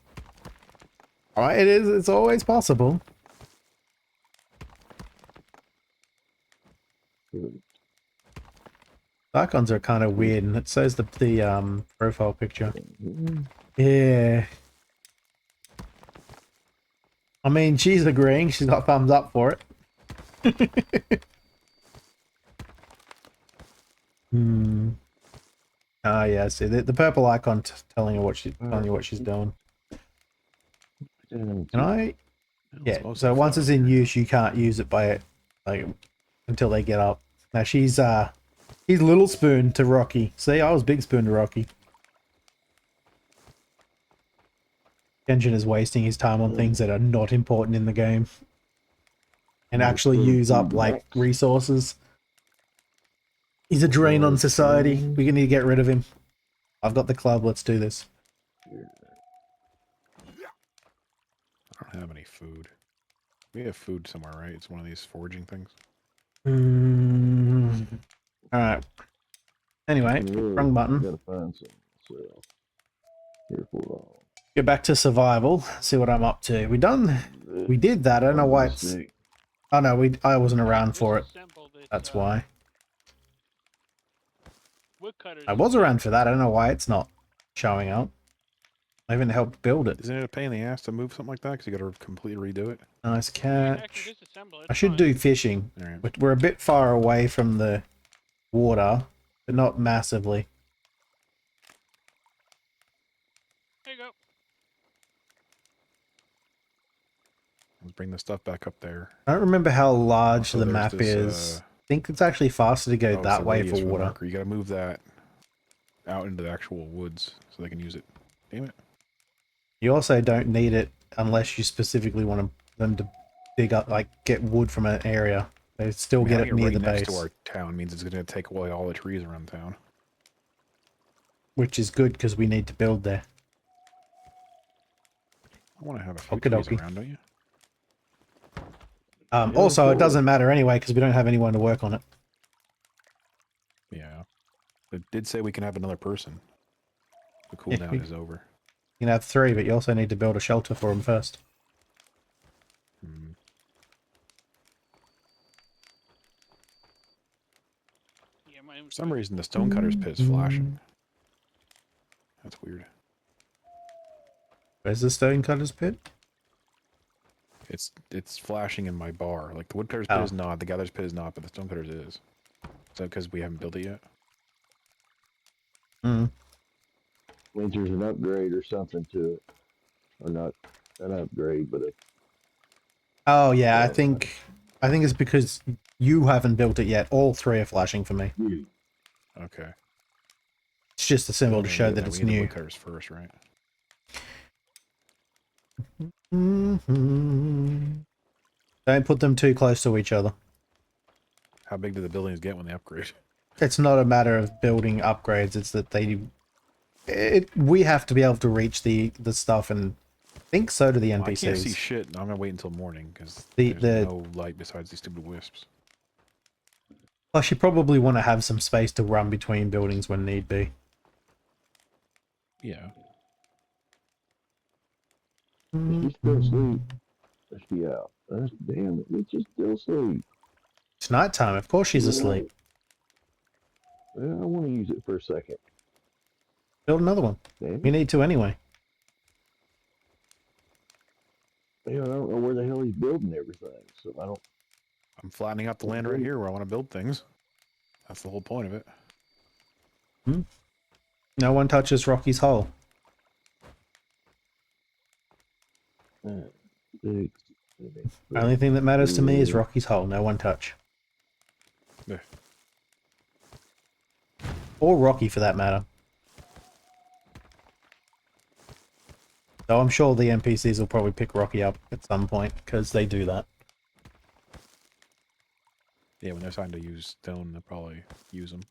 alright, it's always possible. Icons are kind of weird, and it says the profile picture. Yeah. I mean, she's agreeing. She's got thumbs up for it. Ah, yeah. See the purple icon telling you what she's doing. Can I? Yeah. So once it's in use, you can't use it until they get up. Now he's little spoon to Rocky. See, I was big spoon to Rocky. Kenshin is wasting his time on things that are not important in the game. And actually use up, like, resources. He's a drain on society. We need to get rid of him. I've got the club, let's do this. I don't have any food. We have food somewhere, right? It's one of these foraging things. Alright. Anyway, wrong button. Gotta find some. So, here for all. Get back to survival. See what I'm up to. We did that. I don't know why it's... Oh no, I wasn't around for it. That's why. I was around for that. I don't know why it's not showing up. I even helped build it. Isn't it a pain in the ass to move something like that? Because you got to completely redo it. Nice catch. I should do fishing. Right. But we're a bit far away from the water, but not massively. There you go. Let's bring the stuff back up there. I don't remember how large Also, the there's map this, is. I think it's actually faster to go Oh, that it's a way radius for the water. marker. You got to move that out into the actual woods so they can use it. Damn it. You also don't need it unless you specifically want them to dig up, like, get wood from an area. They still get it near right the next base, to our town means it's going to take away all the trees around town. which is good because we need to build there. I want to have a few Okie trees dokie. around, don't you? Also, it doesn't matter anyway because we don't have anyone to work on it. Yeah. It did say we can have another person. The Yeah, cooldown is over. You can have 3, but you also need to build a shelter for them first. Yeah, For some reason, the stonecutter's pit is flashing. That's weird. Where's the stone cutter's pit? It's flashing in my bar. Like the woodcutter's pit Oh. is not, the gatherer's pit is not, but the stonecutter's is. Is that because we haven't built it yet? Mm. Means there's an upgrade or something to it, or not an upgrade, but a Oh yeah, I think it's because you haven't built it yet. All three are flashing for me. Okay. It's just a symbol to Yeah, show yeah, that no, it's we need the new. woodcutters first, right? Don't put them too close to each other. How big do the buildings get when they upgrade? It's not a matter of building upgrades. It's that we have to be able to reach the stuff, and I think so do the Well, I can't see NPCs. shit. I'm gonna wait until morning because The- there's the- no light besides these stupid wisps. Plus, you probably want to have some space to run between buildings when need be. Yeah. she's still asleep. Let's be out. That's damn it. It's just still asleep. It's nighttime. Of course she's asleep. Well, I want to use it for a second. Build another one. Damn We it. need to anyway. Yeah, I don't know where the hell he's building everything, so I don't. I'm flattening out the land right here where I want to build things. That's the whole point of it. No one touches Rocky's hole. Six, Only thing that matters to me is Rocky's hole. No one touch. Yeah. Or Rocky, for that matter. Though I'm sure the NPCs will probably pick Rocky up at some point, because they do that. Yeah, when they're starting to use stone, they'll probably use them.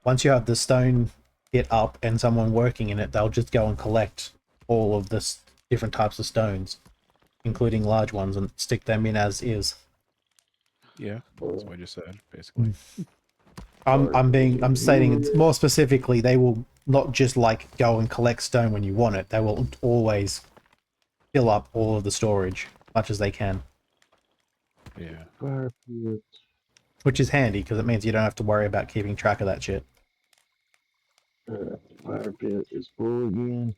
Once you have the stone hit up and someone working in it, they'll just go and collect all of the different types of stones, including large ones, and stick them in as is. Yeah, that's what I just said, basically. I'm stating it more specifically, they will not just like go and collect stone when you want it. They will always fill up all of the storage as much as they can, Yeah. fire pit. which is handy because it means you don't have to worry about keeping track of that shit. Fire pit is full again.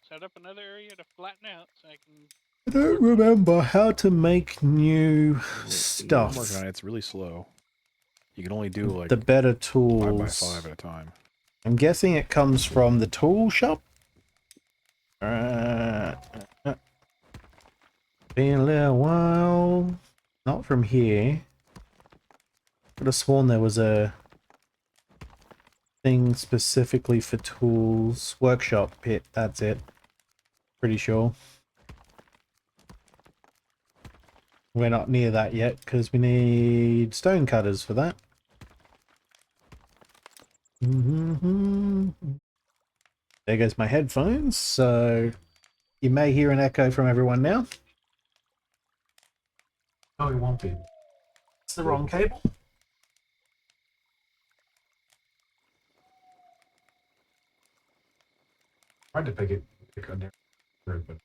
Set up another area to flatten out so I can. I don't remember how to make new I'm working stuff. on it. It's really slow. You can only do like The better 5 tools. by 5 at a time. I'm guessing it comes from the tool shop. Been a little while. Not from here. Could have sworn there was a thing specifically for tools. Workshop pit, that's it. Pretty sure. We're not near that yet because we need stone cutters for that. There goes my headphones, so you may hear an echo from everyone now. Oh, it won't be. It's the wrong cable. Tried to pick on there, but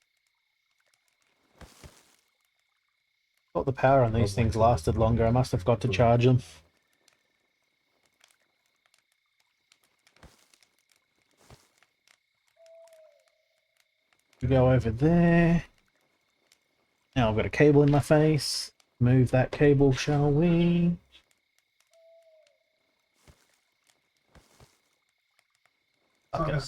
thought the power on these things lasted longer. I must have got to charge them. We go over there. Now I've got a cable in my face. Move that cable, shall we? Okay.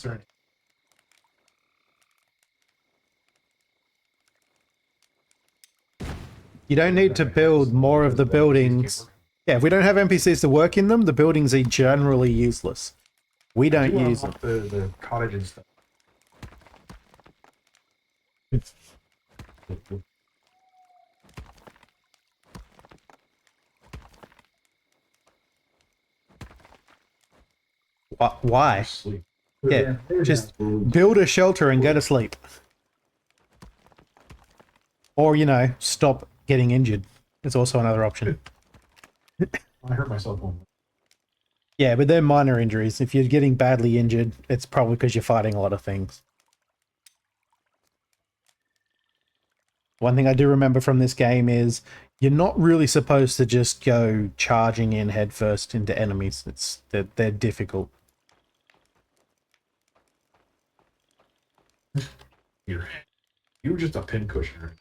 You don't need to build more of the buildings. Yeah, if we don't have NPCs to work in them, the buildings are generally useless. We don't use them. The cottage and stuff. Why? Yeah, just build a shelter and go to sleep. Or, you know, stop getting injured. It's also another option. I hurt myself one. Yeah, but they're minor injuries. If you're getting badly injured, it's probably because you're fighting a lot of things. One thing I do remember from this game is You're not really supposed to just go charging in headfirst into enemies. They're difficult. You were just a pincushion.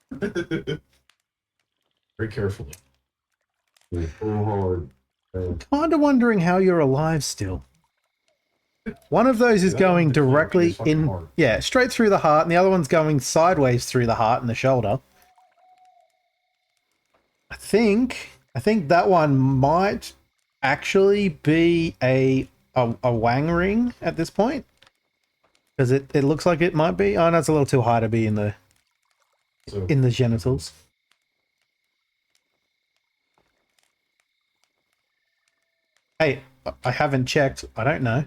Very carefully. So hard. Kind of wondering how you're alive still. One of those is That going one's deflating directly his fucking in, heart. yeah, straight through the heart, and the other one's going sideways through the heart and the shoulder. I think that one might actually be a wang ring at this point, because it looks like it might be. Oh no, it's a little too high to be in the So, genitals. Hey, I haven't checked. I don't know.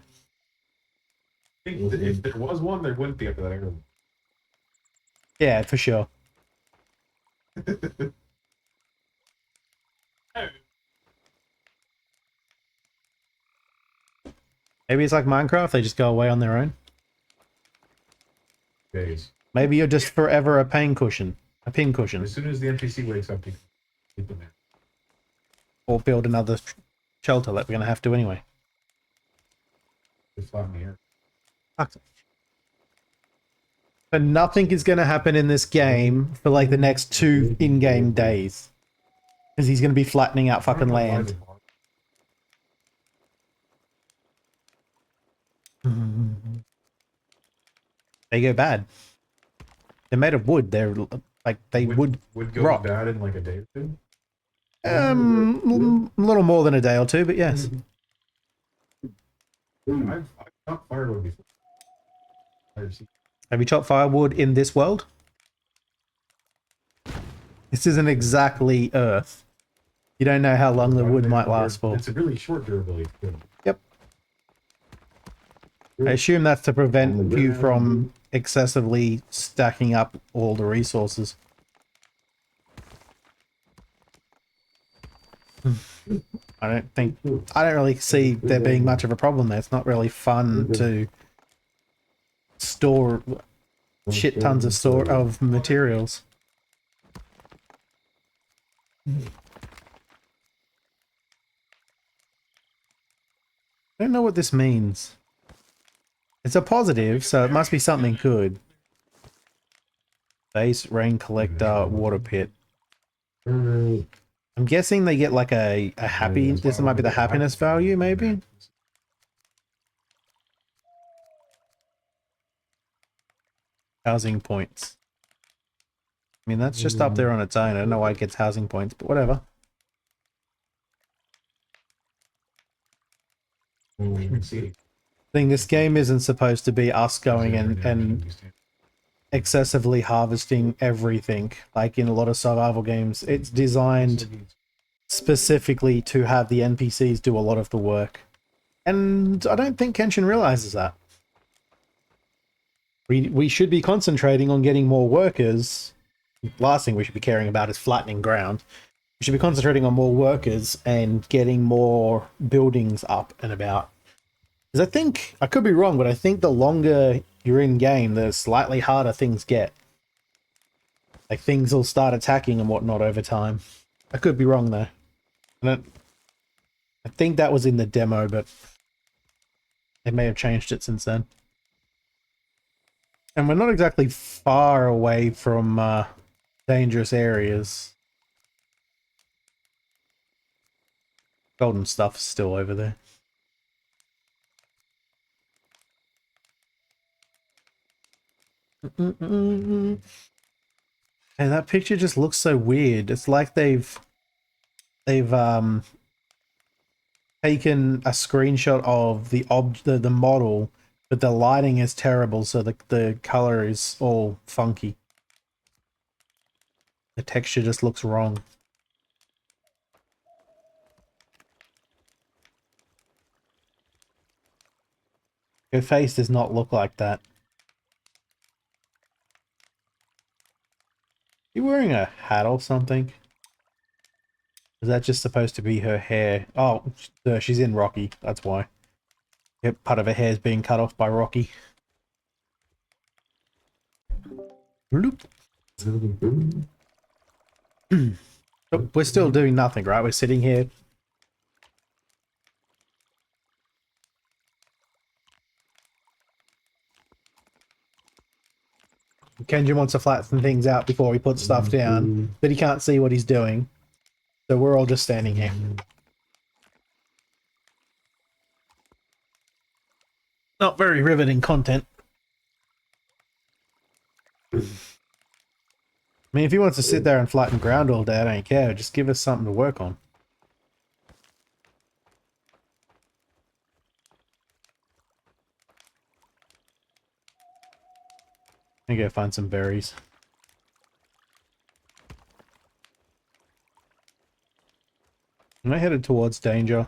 if there was one, there wouldn't be after that area. Yeah, for sure. Maybe it's like Minecraft, they just go away on their own. Days. Maybe you're just forever a pain cushion. A pin cushion. As soon as the NPC wakes up, you can keep them there. Or build another shelter that we're going to have to anyway. Just flatten the air. Fuck. But nothing is going to happen in this game for like the next 2 in-game days. Because he's going to be flattening out fucking land. They go bad. They're made of wood. They're like, they would go rot. bad in like a day or two. A little more than a day or two, but yes. I've chopped firewood before. Have you chopped firewood in this world? This isn't exactly Earth. You don't know how long the wood might last for. It's a really short durability. Yep. I assume that's to prevent you from excessively stacking up all the resources. I don't really see there being much of a problem there. It's not really fun to store shit tons of materials. I don't know what this means. It's a positive, so it must be something good. Base rain collector water pit. I'm guessing they get like a happy. This might be the happiness value, maybe. Housing points. I mean, that's just up there on its own. I don't know why it gets housing points, but whatever. Thing, this game isn't supposed to be us going and excessively harvesting everything like in a lot of survival games. It's designed specifically to have the NPCs do a lot of the work, and I don't think Kenshin realizes that. We should be concentrating on getting more workers. Last thing we should be caring about is flattening ground. We should be concentrating on more workers and getting more buildings up and about. Because I think, I could be wrong, but I think the longer you're in game, the slightly harder things get. Like things will start attacking and whatnot over time. I could be wrong though. I think that was in the demo, but they may have changed it since then. And we're not exactly far away from dangerous areas. Golden stuff's still over there. Hey, that picture just looks so weird. It's like they've taken a screenshot of the model, but the lighting is terrible, so the color is all funky. The texture just looks wrong. Her face does not look like that. You wearing a hat or something? Is that just supposed to be her hair? Oh, she's in Rocky. That's why. Yep, part of her hair is being cut off by Rocky. Bloop. But we're still doing nothing, right? We're sitting here. Kenji wants to flatten things out before he puts stuff down, but he can't see what he's doing. So we're all just standing here. Not very riveting content. I mean, if he wants to sit there and flatten ground all day, I don't care. Just give us something to work on. I go find some berries. Am I headed towards danger?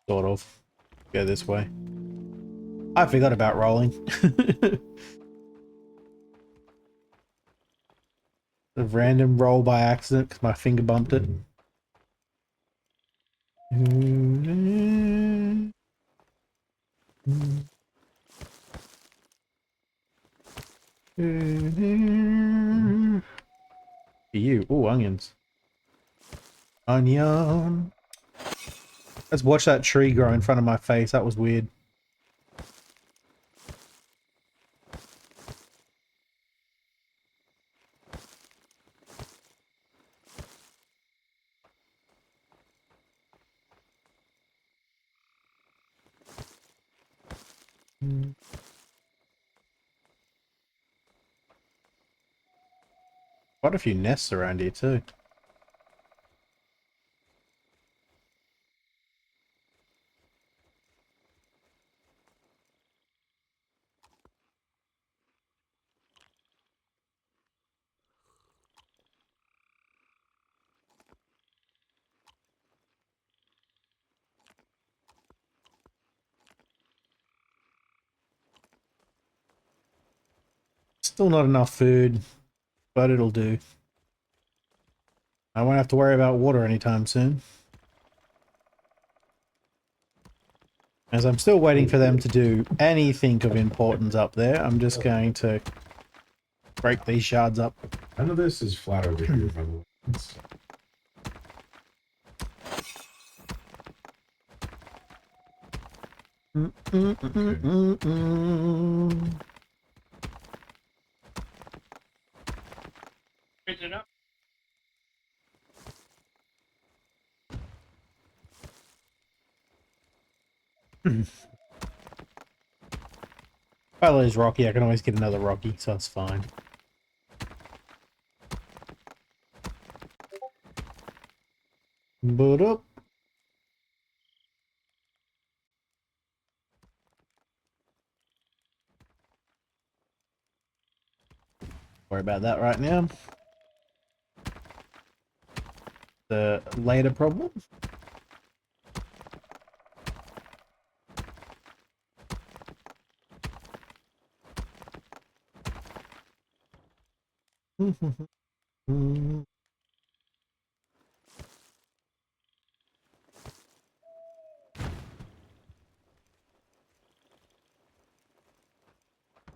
Sort of. Go this way. I forgot about rolling. A random roll by accident because my finger bumped it. You. Ooh, onions. Onion. Let's watch that tree grow in front of my face. That was weird. Quite a few nests around here too. Still not enough food, but it'll do. I won't have to worry about water anytime soon. As I'm still waiting for them to do anything of importance up there, I'm just going to break these shards up. None of this is flat over here, by the way. Raise it up. If I lose Rocky, I can always get another Rocky, so it's fine. Boot up. Worry about that right now. The later problem.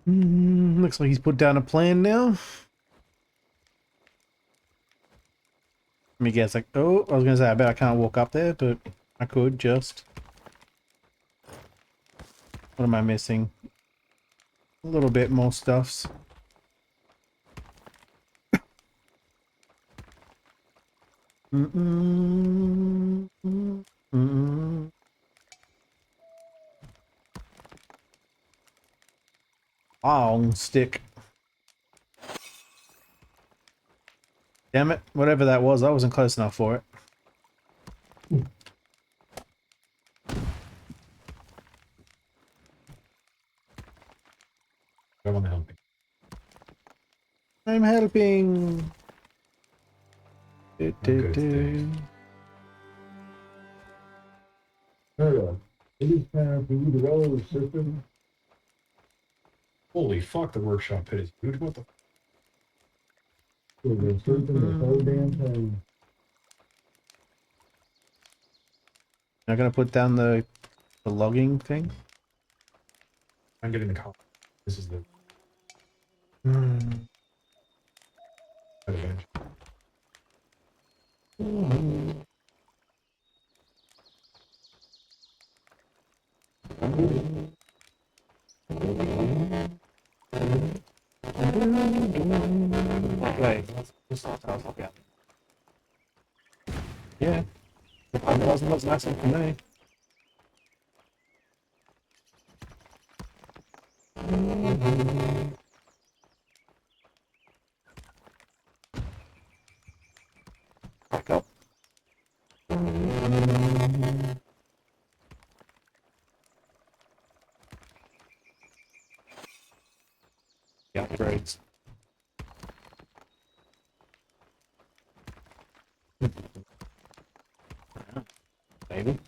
Looks like he's put down a plan now. Let me guess, like, oh, I was gonna say, I bet I can't walk up there, but I could just. What am I missing? A little bit more stuffs. Long stick. Damn it, whatever that was, I wasn't close enough for it. I want to help you. I'm helping. Holy fuck, the workshop pit is huge. What the? Not gonna put down the logging thing. I'm getting the call. This is the. Wait, yeah. It wasn't what's nice for me. Back up. The upgrades. Baby.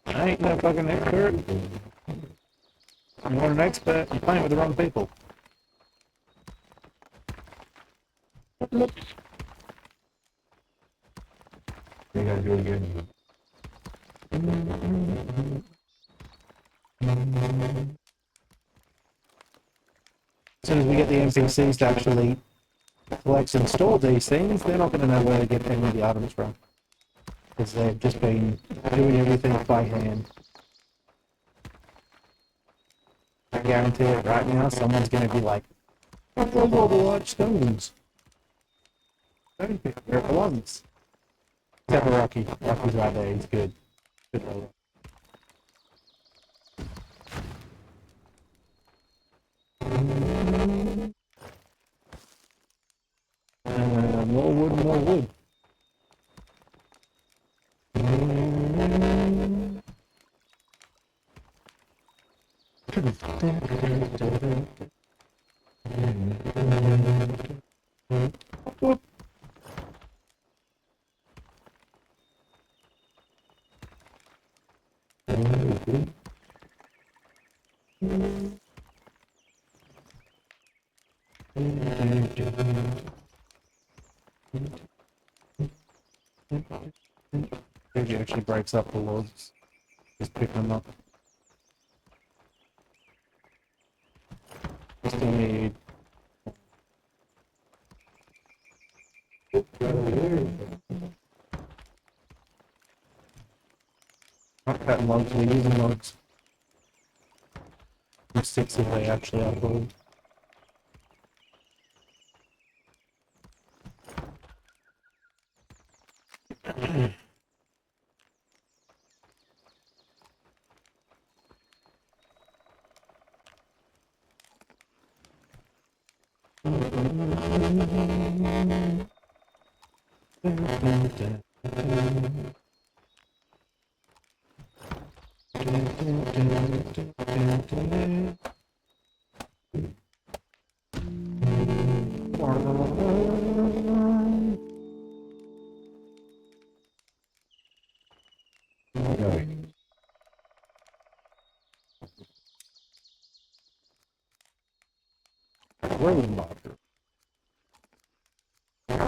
I ain't no fucking expert. I'm not an expert. You're playing with the wrong people. Look. You gotta do it again. As soon as we get the NPCs to actually collect and store these things, they're not going to know where to get any of the items from. Because they've just been doing everything by hand. I guarantee it right now, someone's going to be like, "What those all the large stones? Stone pick, where it belongs." Except for Rocky. Rocky's right there, he's good. Good roller. More wood, more wood. Maybe actually breaks up the logs. Just pick them up. Just need. Not cutting logs, we're using logs. And sticks if they actually are good.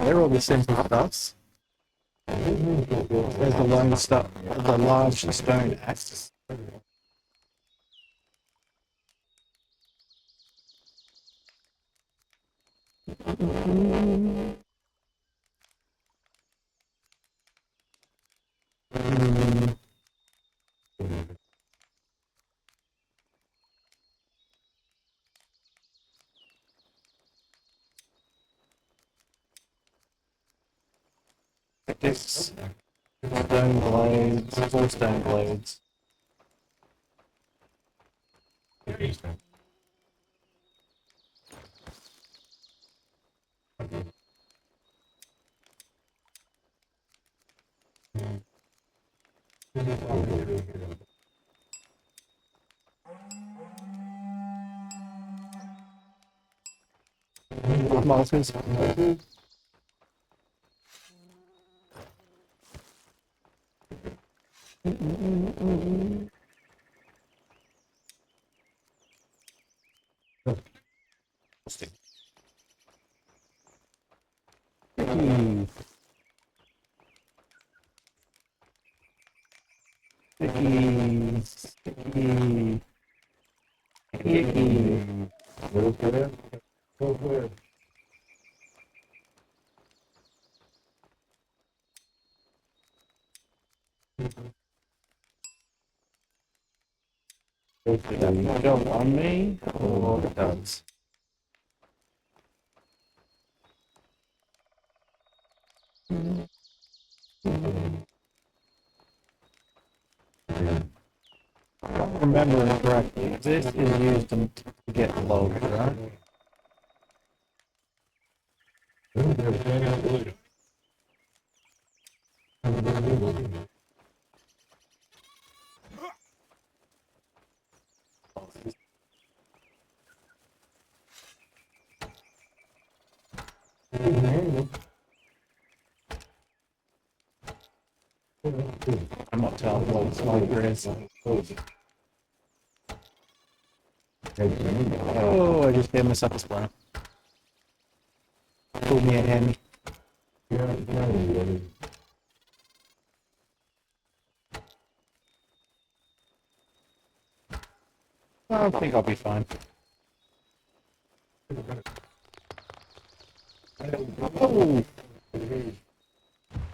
They're all the simple stuffs. There's the lone stuff, the large stone axe. Sticks, stone blades, 4 stone blades. Monsters. Sticky. Sticky. Sticky. Sticky. Hopefully that will jump on me, or it does. If I'm remembering correctly, this is used to get logs, right? I'm not telling what the sniper is. Oh, I just gave myself a splinter. Pulled me a hand. I think I'll be fine. Oh!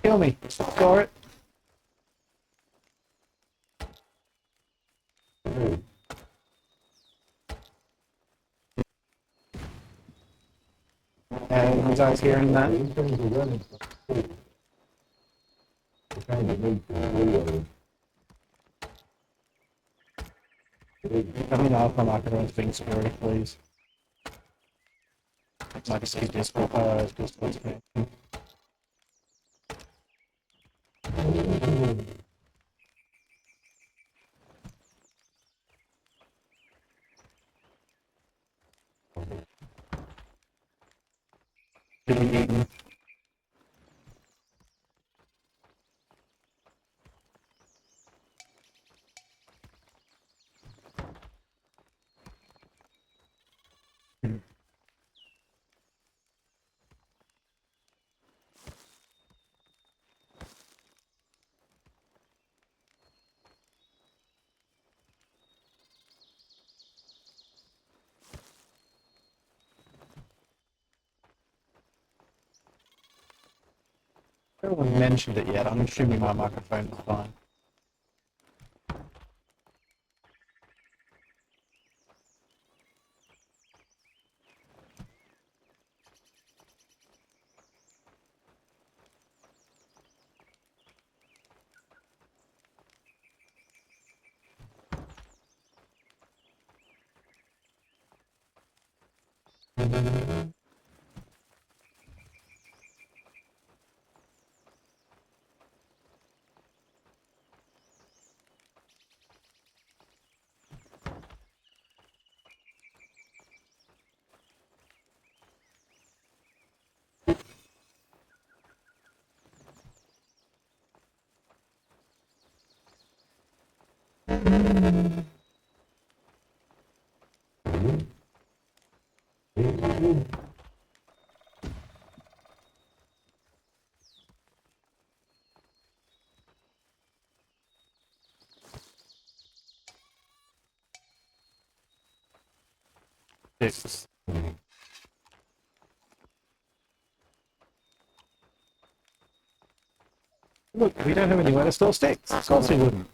Kill me! Score it! And was I hearing that? Let me know if I'm not going to think story, please. I just keep Discord, Discord's connection. To be eaten. No one mentioned it yet. I'm assuming my microphone is fine. Six. Look, we don't have anywhere to store sticks. Of course we wouldn't.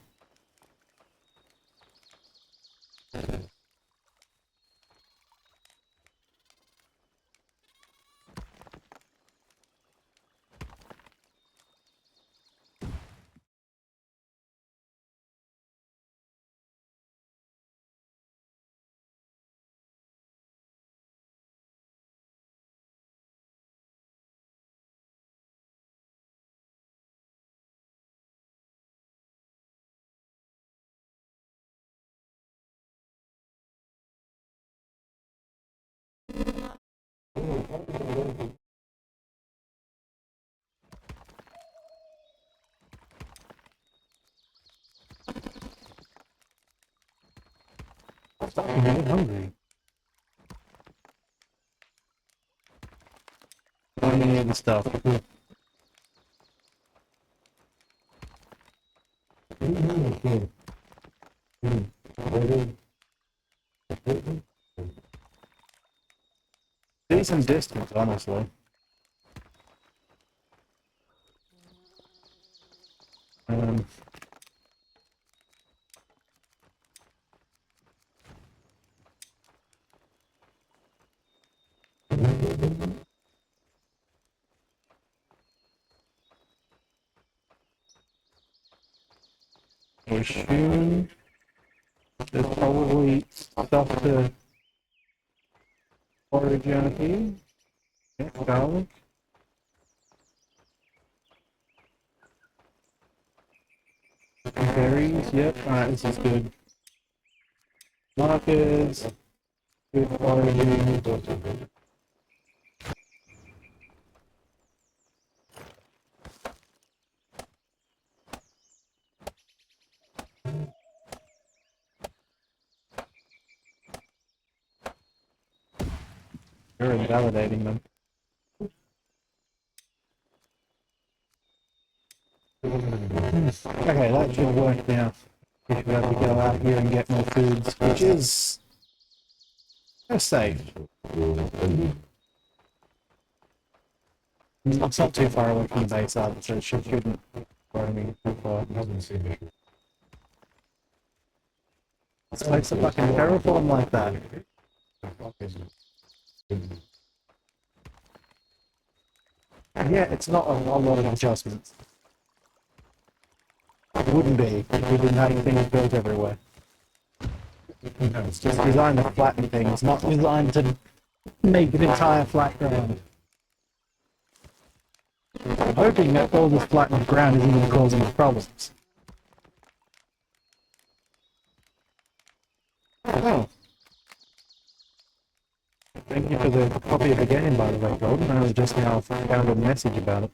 I'm starting to get hungry. I need the stuff. Decent distance, honestly. Um, We're assuming there's probably stuff to forage out here. Yeah, garlic. Berries, yep. Alright, this is good. Markers, good foraging. You're invalidating them. Okay, that should work now. We should be able to go out here and get more foods, which is safe. It's not too far away from the base either, so it shouldn't worry me too far. This makes a fucking terraform like that. Yeah, it's not a lot of adjustments. It wouldn't be if we didn't have things built everywhere. It's just designed to flatten things, not designed to make an entire flat ground. I'm hoping that all this flattened ground isn't even causing us problems. Oh. Thank you for the copy of the game, by the way, Golden. I just now found a message about it.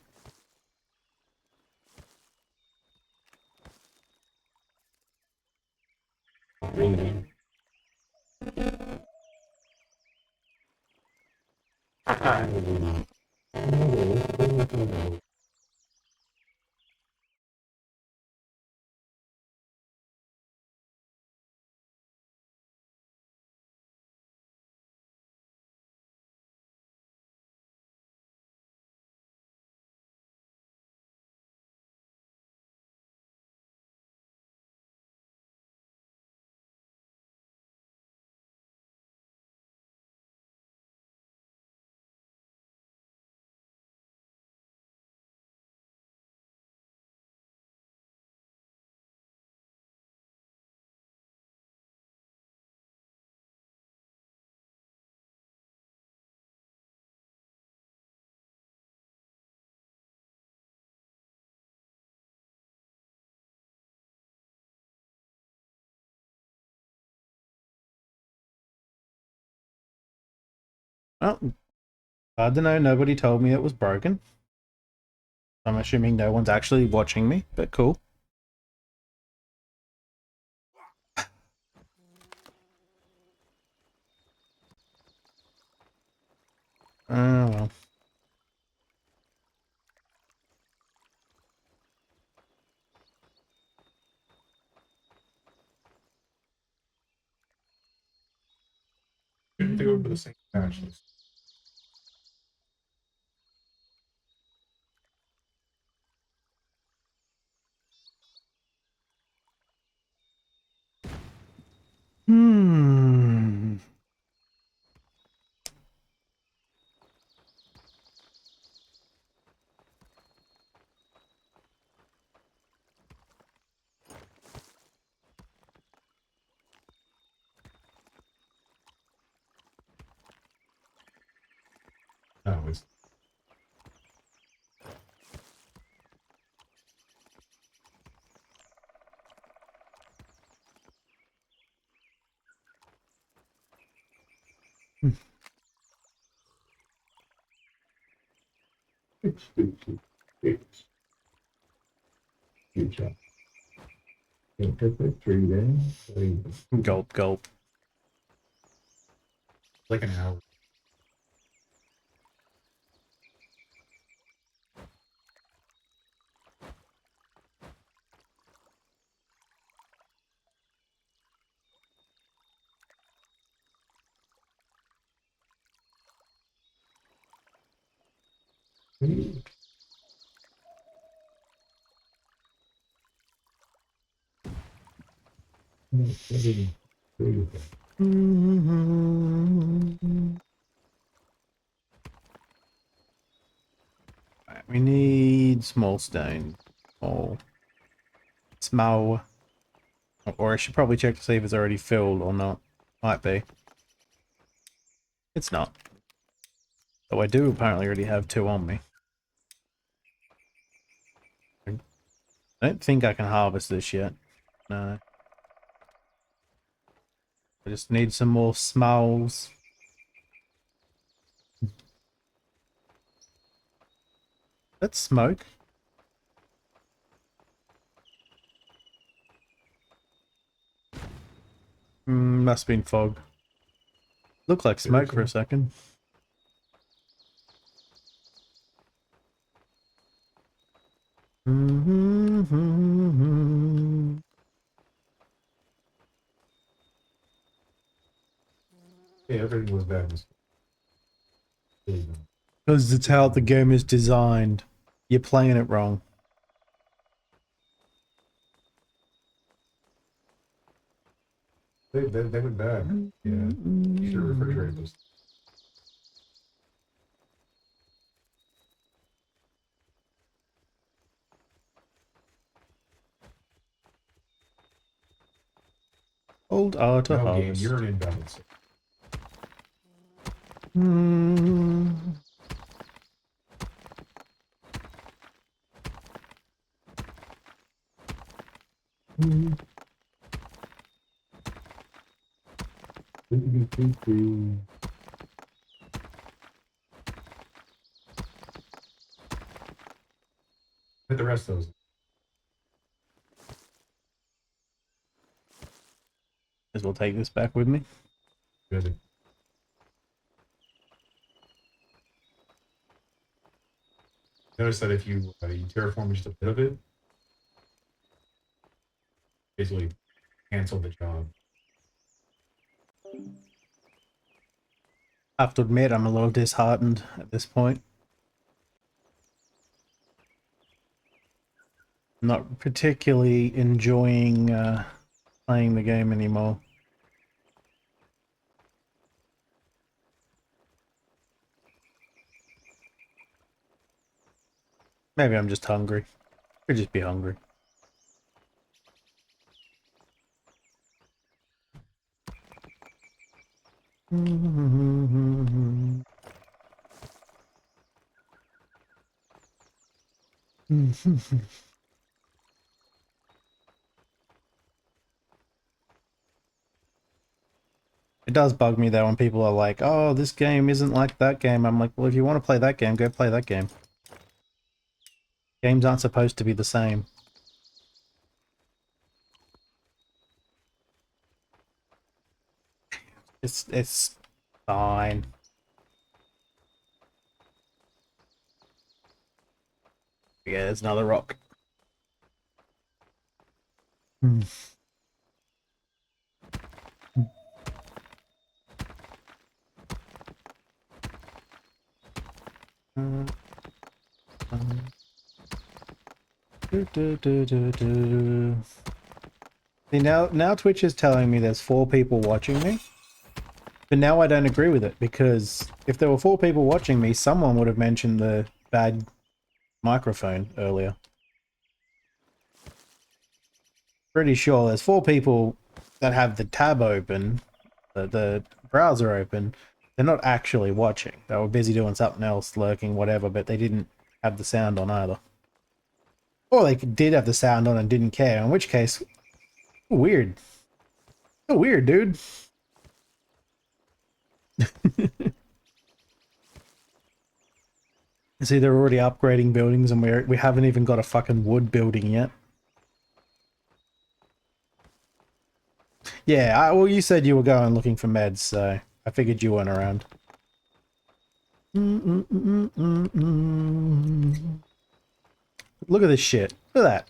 Oh, I don't know, nobody told me it was broken. I'm assuming no one's actually watching me, but cool. Oh well. They go to the same match list. Hmm. No, it's good job. It took like 3 days. Gulp, gulp. Like an hour. Right, we need small stone. Small. Or I should probably check to see if it's already filled or not. Might be. It's not. So I do apparently already have 2 on me. I don't think I can harvest this yet. No. I just need some more smalls. That's smoke. Must have been fog. Looked like smoke for a second. Yeah, everything was bad. Because it's how the game is designed. You're playing it wrong. They went bad. Yeah. You should refrigerate those. Old art of No game, harvest. you're an imbalance. Hit the rest of those. As well take this back with me. Good. Notice that if you terraform just a bit of it, basically cancel the job. I have to admit, I'm a little disheartened at this point. Not particularly enjoying playing the game anymore. Maybe I'm just hungry. Could just be hungry. It does bug me though when people are like, oh, this game isn't like that game. I'm like, well, if you want to play that game, go play that game. Games aren't supposed to be the same. It's fine. Yeah, there's another rock. See, now Twitch is telling me there's 4 people watching me. But now I don't agree with it, because if there were 4 people watching me, someone would have mentioned the bad microphone earlier. Pretty sure there's 4 people that have the tab open, the browser open. They're not actually watching. They were busy doing something else, lurking, whatever, but they didn't have the sound on either. Or they did have the sound on and didn't care, in which case, weird. So weird, dude. See, they're already upgrading buildings and we haven't even got a fucking wood building yet. Yeah, well, you said you were going looking for meds, so I figured you weren't around. Look at this shit. Look at that.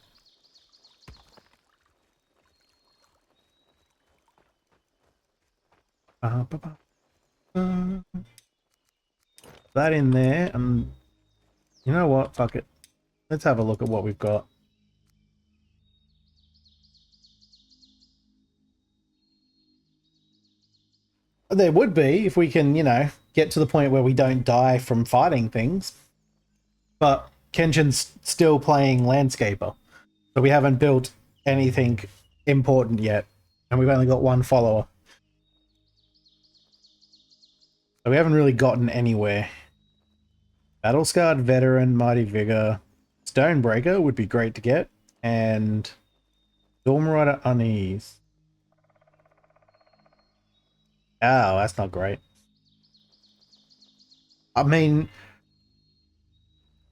That in there, and you know what? Fuck it. Let's have a look at what we've got. There would be if we can, you know, get to the point where we don't die from fighting things. But Kenshin's still playing Landscaper, so we haven't built anything important yet, and we've only got one follower. So we haven't really gotten anywhere. Battle-scarred veteran, mighty vigor, Stonebreaker would be great to get, and Stormrider unease. Oh, that's not great. I mean,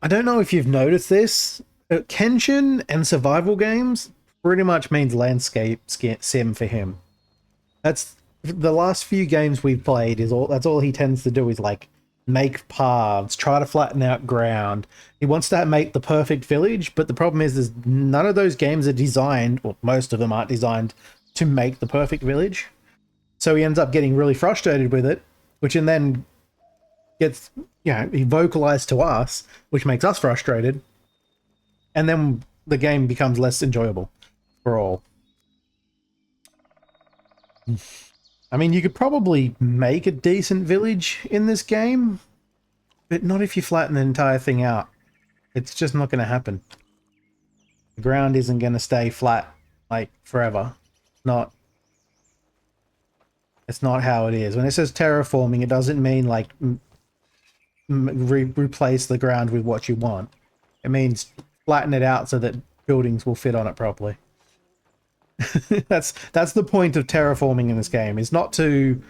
I don't know if you've noticed this. Kenshin and survival games pretty much means landscape sim for him. That's the last few games we've played. That's all he tends to do is like make paths, try to flatten out ground. He wants to make the perfect village, but the problem is none of those games are designed, or most of them aren't designed to make the perfect village. So he ends up getting really frustrated with it, which and then gets, he vocalized to us, which makes us frustrated. And then the game becomes less enjoyable for all. I mean, you could probably make a decent village in this game, but not if you flatten the entire thing out. It's just not going to happen. The ground isn't going to stay flat, like, forever. It's not how it is. When it says terraforming, it doesn't mean, like, replace the ground with what you want. It means flatten it out so that buildings will fit on it properly. That's the point of terraforming in this game. Is not to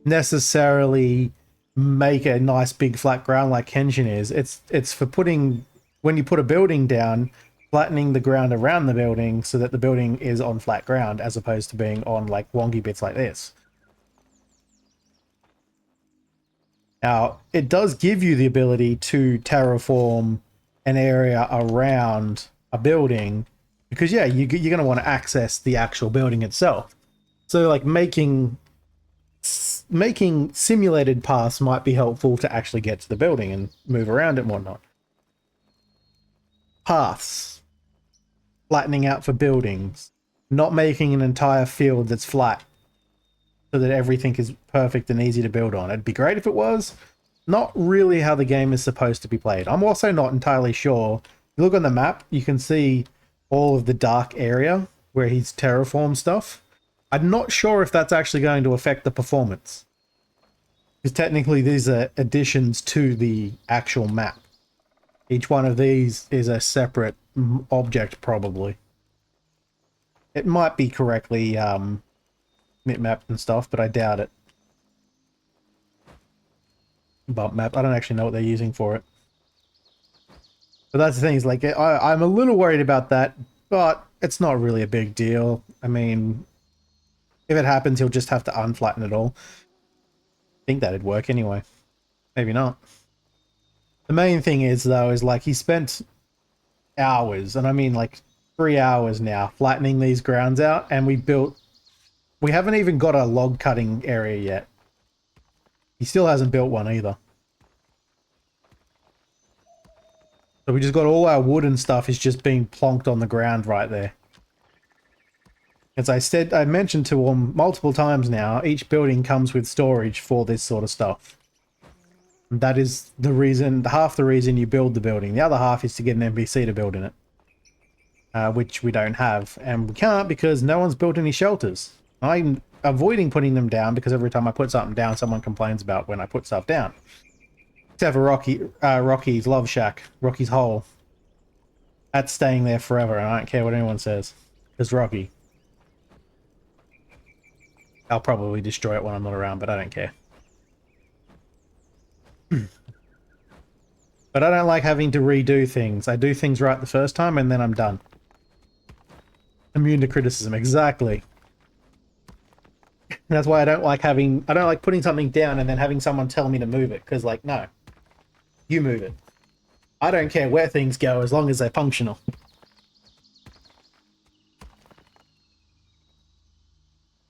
necessarily make a nice big flat ground like Kenshin is. It's for putting, when you put a building down, flattening the ground around the building so that the building is on flat ground as opposed to being on like wonky bits like this. Now, it does give you the ability to terraform an area around a building because, yeah, you're going to want to access the actual building itself. So, like, making simulated paths might be helpful to actually get to the building and move around it and whatnot. Paths. Flattening out for buildings. Not making an entire field that's flat so that everything is perfect and easy to build on. It'd be great if it was. Not really how the game is supposed to be played. I'm also not entirely sure. You look on the map, you can see all of the dark area where he's terraformed stuff. I'm not sure if that's actually going to affect the performance. Because technically these are additions to the actual map. Each one of these is a separate object, probably. It might be correctly mapped and stuff, but I doubt it. Bump map. I don't actually know what they're using for it. But that's the thing, is like, I'm a little worried about that, but it's not really a big deal. I mean, if it happens, he'll just have to unflatten it all. I think that'd work anyway. Maybe not. The main thing is, though, is like he spent hours, and I mean like 3 hours now, flattening these grounds out, and we haven't even got a log cutting area yet. He still hasn't built one either. So we just got all our wood and stuff is just being plonked on the ground right there. As I mentioned to him multiple times now, each building comes with storage for this sort of stuff. And that is the reason, half the reason you build the building. The other half is to get an NPC to build in it. Which we don't have. And we can't because no one's built any shelters. I'm avoiding putting them down because every time I put something down, someone complains about when I put stuff down. Except for Rocky's Love Shack, Rocky's Hole. That's staying there forever, and I don't care what anyone says. It's Rocky. I'll probably destroy it when I'm not around, but I don't care. But I don't like having to redo things. I do things right the first time, and then I'm done. Immune to criticism, exactly. That's why I don't like putting something down and then having someone tell me to move it, because, like, no. You move it. I don't care where things go as long as they're functional.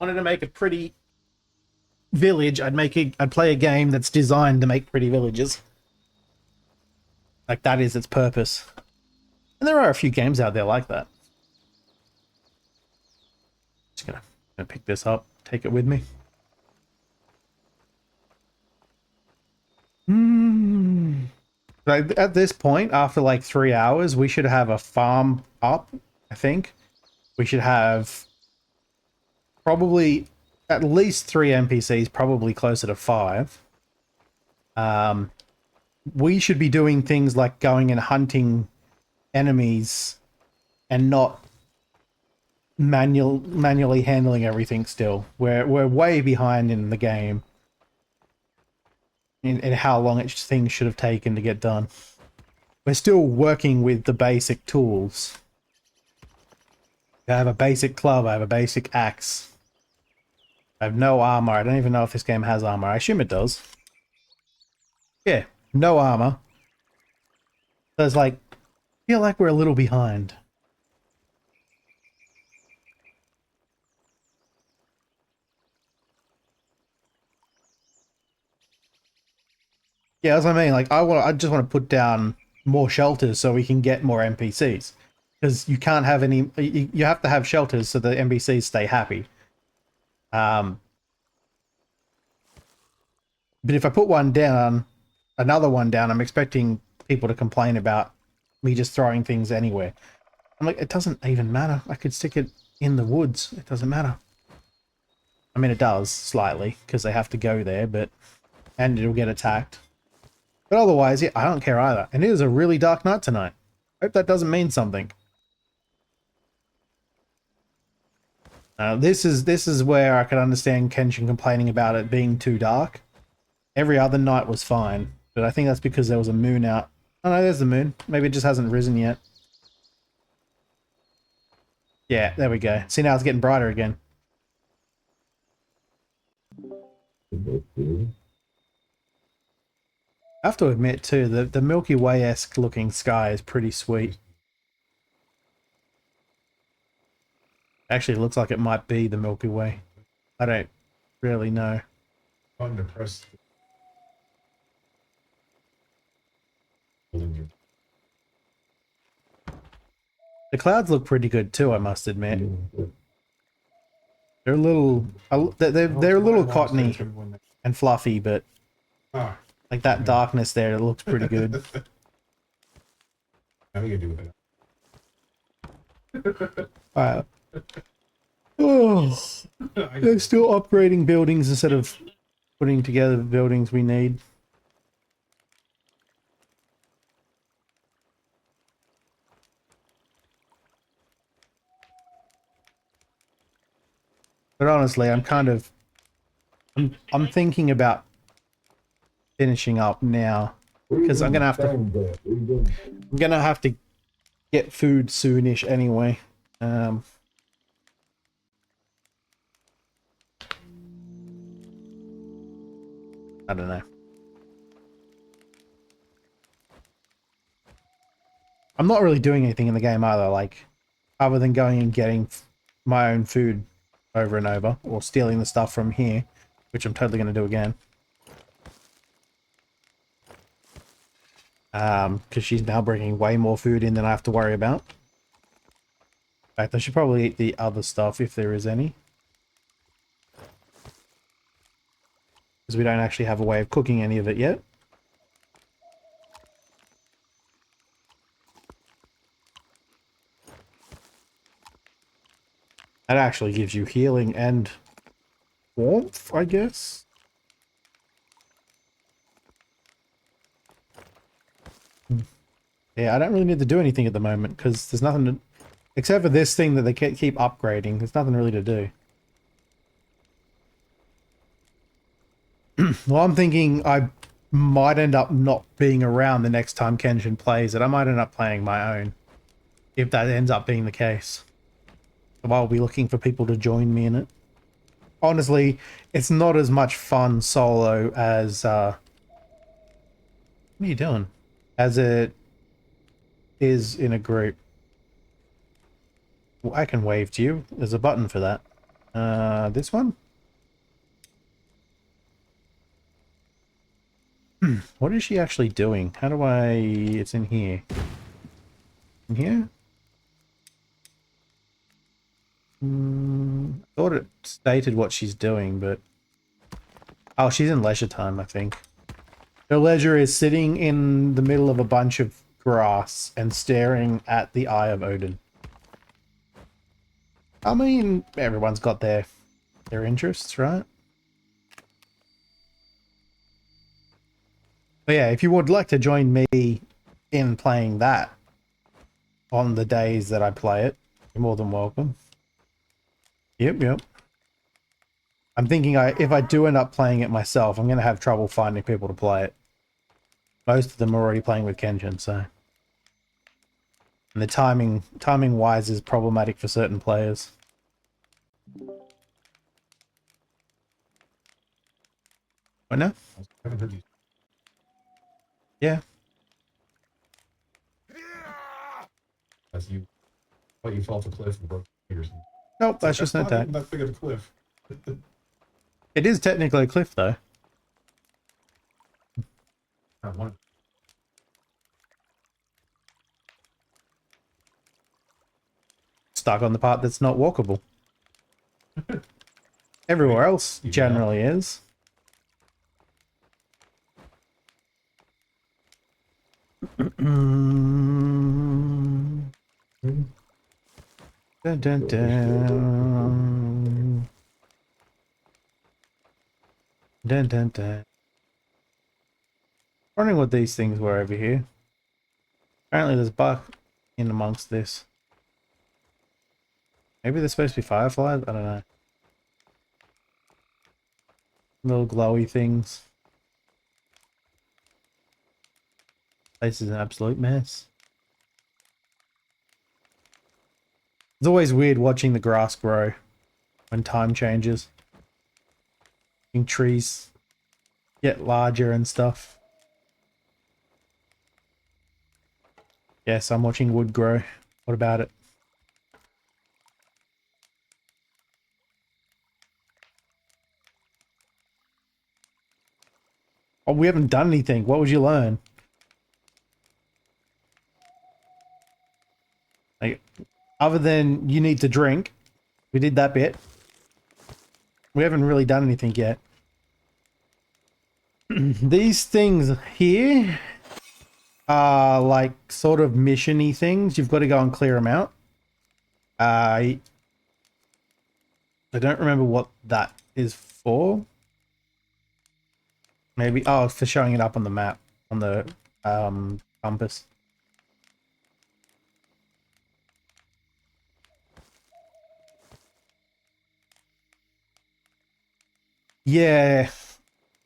Wanted to make a pretty village, I'd play a game that's designed to make pretty villages. Like, that is its purpose. And there are a few games out there like that. Just gonna pick this up, take it with me. At this point, after like 3 hours, we should have a farm up, I think. We should have probably at least 3 NPCs, probably closer to 5. We should be doing things like going and hunting enemies and not manually handling everything still. We're way behind in the game in how long things should have taken to get done. We're still working with the basic tools. I have a basic club, I have a basic axe. I have no armor. I don't even know if this game has armor. I assume it does. Yeah, no armor. So it's like, I feel like we're a little behind. Yeah, that's what I mean. Like, I just want to put down more shelters so we can get more NPCs. Because you can't have any... You have to have shelters so the NPCs stay happy. But if I put one down, another one down, I'm expecting people to complain about me just throwing things anywhere. I'm like, it doesn't even matter. I could stick it in the woods. It doesn't matter. I mean, it does, slightly, because they have to go there, but... And it'll get attacked. But otherwise, yeah, I don't care either. And it is a really dark night tonight. Hope that doesn't mean something. This is where I could understand Kenshin complaining about it being too dark. Every other night was fine, but I think that's because there was a moon out. Oh no, there's the moon. Maybe it just hasn't risen yet. Yeah, there we go. See, now it's getting brighter again. I have to admit too, the Milky Way-esque looking sky is pretty sweet. Actually, it looks like it might be the Milky Way. I don't really know. Fun to press. The clouds look pretty good too, I must admit. They're a little, they're a little cottony and fluffy, but like that darkness there, it looks pretty good. How are you gonna do with it? Alright. Oh, they're still upgrading buildings instead of putting together the buildings we need. But honestly, I'm kind of... I'm thinking about finishing up now. Because I'm gonna have to get food soonish anyway. I don't know. I'm not really doing anything in the game either, like, other than going and getting my own food over and over, or stealing the stuff from here, which I'm totally going to do again. Because she's now bringing way more food in than I have to worry about. In fact, I should probably eat the other stuff if there is any. Because we don't actually have a way of cooking any of it yet. That actually gives you healing and warmth, I guess. Yeah, I don't really need to do anything at the moment because there's nothing to... Except for this thing that they keep upgrading, there's nothing really to do. Well, I'm thinking I might end up not being around the next time Kenshin plays it. I might end up playing my own. If that ends up being the case. So I'll be looking for people to join me in it. Honestly, it's not as much fun solo as... What are you doing? As it is in a group. Well, I can wave to you. There's a button for that. This one? What is she actually doing? How do I... It's in here. In here? I thought it stated what she's doing, but... Oh, she's in leisure time, I think. Her leisure is sitting in the middle of a bunch of grass and staring at the Eye of Odin. I mean, everyone's got their their interests, right? But yeah, if you would like to join me in playing that on the days that I play it, you're more than welcome. Yep. I'm thinking if I do end up playing it myself, I'm going to have trouble finding people to play it. Most of them are already playing with Kenshin, so. And the timing wise is problematic for certain players. What now? I haven't heard you. Yeah. As you, you fall off a cliff and broke your fingers. Nope, that's just no not even tag. that big of a cliff. It is technically a cliff, though. Not one. Stuck on the part that's not walkable. Everywhere else generally is. Dun, dun, dun. Dun, dun, dun. Wondering what these things were over here. Apparently there's buck in amongst this. Maybe they're supposed to be fireflies? I don't know. Little glowy things. Place is an absolute mess. It's always weird watching the grass grow when time changes. Seeing trees get larger and stuff. Yes, I'm watching wood grow. What about it? Oh, we haven't done anything. What would you learn? Like, other than you need to drink. We did that bit. We haven't really done anything yet. These things here are like sort of mission-y things. You've got to go and clear them out. I don't remember what that is for. Maybe, oh, for showing it up on the map, on the compass. Yeah,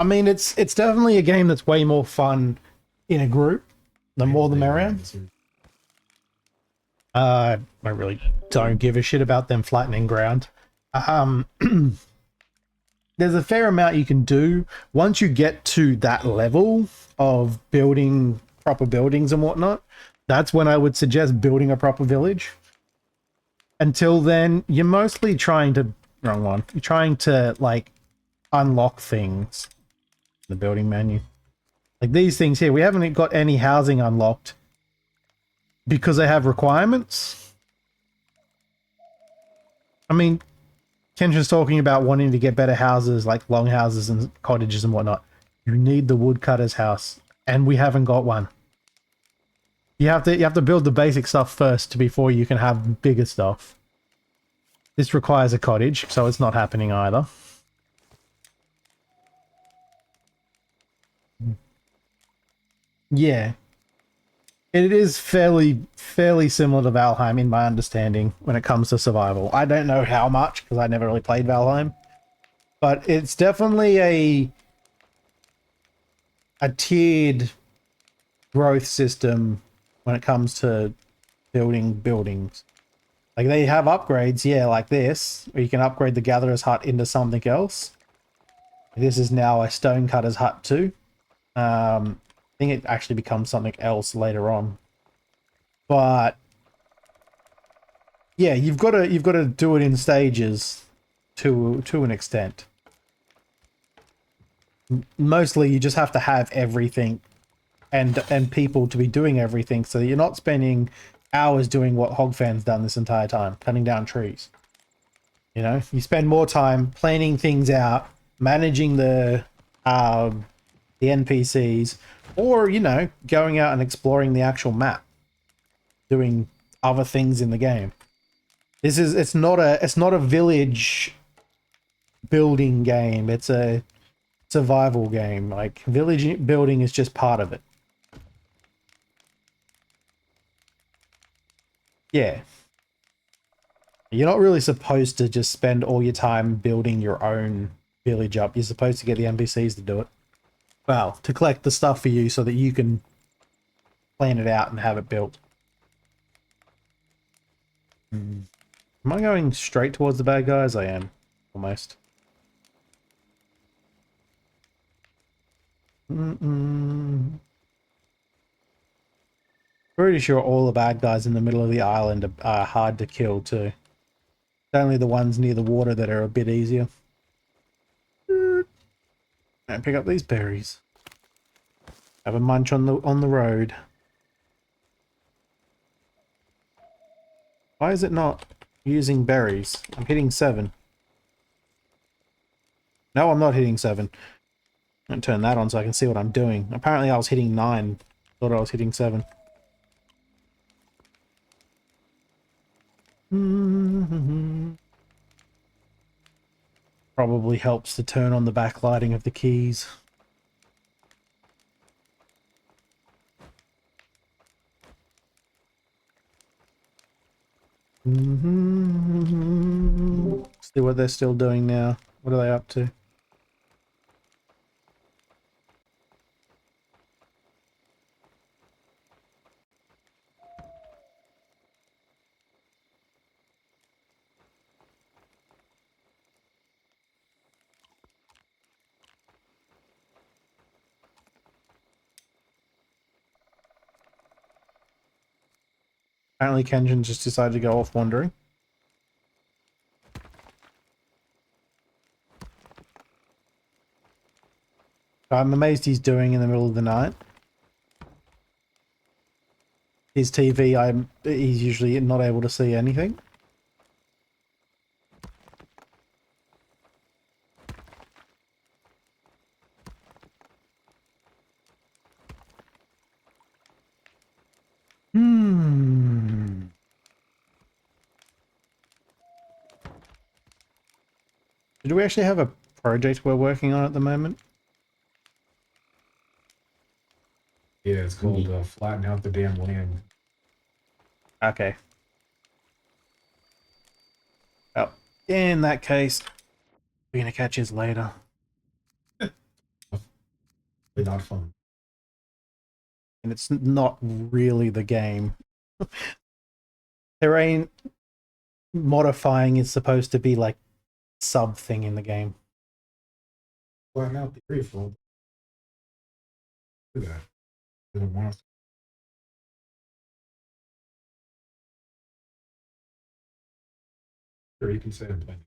I mean, it's definitely a game that's way more fun in a group. The more the merrier. I really don't give a shit about them flattening ground. There's a fair amount you can do once you get to that level of building proper buildings and whatnot. That's when I would suggest building a proper village. Until then, you're mostly trying to... Wrong one. You're trying to, like, unlock things. The building menu. Like these things here. We haven't got any housing unlocked because they have requirements. I mean, Kenshin's talking about wanting to get better houses, like long houses and cottages and whatnot. You need the woodcutter's house, and we haven't got one. You have to build the basic stuff first before you can have bigger stuff. This requires a cottage, so it's not happening either. Yeah. It is fairly similar to Valheim in my understanding when it comes to survival. I don't know how much because I never really played Valheim, but it's definitely a tiered growth system when it comes to building buildings. Like they have upgrades, yeah, like this, where you can upgrade the gatherer's hut into something else. This is now a stonecutter's hut too. I think it actually becomes something else later on. But yeah, you've got to do it in stages to an extent. Mostly you just have to have everything and people to be doing everything, so you're not spending hours doing what Hogfan's done this entire time, cutting down trees. You know, you spend more time planning things out, managing the NPCs, or, you know, going out and exploring the actual map, doing other things in the game. It's not a village building game. It's a survival game. Like, village building is just part of it. Yeah. You're not really supposed to just spend all your time building your own village up. You're supposed to get the NPCs to do it. Well, to collect the stuff for you so that you can plan it out and have it built. Am I going straight towards the bad guys? I am. Almost. Pretty sure all the bad guys in the middle of the island are hard to kill too. It's only the ones near the water that are a bit easier. And pick up these berries. Have a munch on the road. Why is it not using berries? I'm hitting 7. No, I'm not hitting 7. I'm gonna turn that on so I can see what I'm doing. Apparently I was hitting 9. Thought I was hitting 7. Probably helps to turn on the backlighting of the keys. See what they're still doing now. What are they up to? Apparently Kenjin just decided to go off wandering. I'm amazed he's doing in the middle of the night. His TV, he's usually not able to see anything. Do we actually have a project we're working on at the moment? Yeah, it's called Flatten Out the Damn Land. Okay. Oh, in that case, we're gonna catch his later. But not fun. And it's not really the game. Terrain modifying is supposed to be like sub thing in the game. Flatten out the reef. Do that. They don't want us. Or you can say I'm playing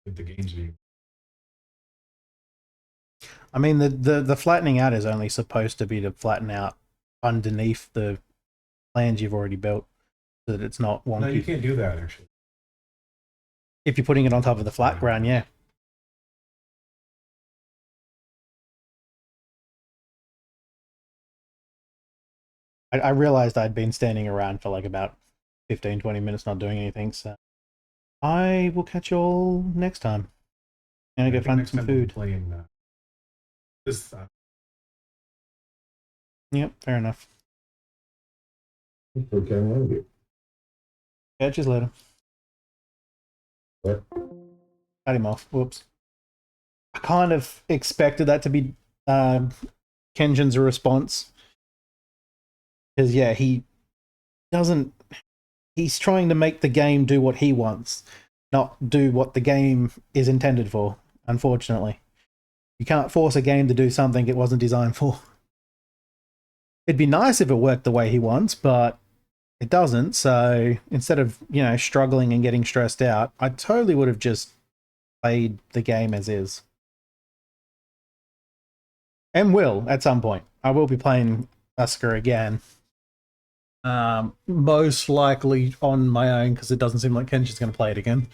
with the games view. I mean, the flattening out is only supposed to be to flatten out underneath the plans you've already built, so that it's not wonky. No, you can't do that actually. If you're putting it on top of the flat ground, yeah. I realized I'd been standing around for like about 15-20 minutes not doing anything, so I will catch you all next time. I'm gonna go find some food. Playing this. Yep, fair enough. Okay, I love it. Catch you later. What? Cut him off. Whoops. I kind of expected that to be Kenjin's response. Because, yeah, he doesn't... He's trying to make the game do what he wants, not do what the game is intended for, unfortunately. You can't force a game to do something it wasn't designed for. It'd be nice if it worked the way he wants, but it doesn't, so instead of, you know, struggling and getting stressed out, I totally would have just played the game as is. And will, at some point. I will be playing Husker again. Most likely on my own, because it doesn't seem like Kenshi's going to play it again.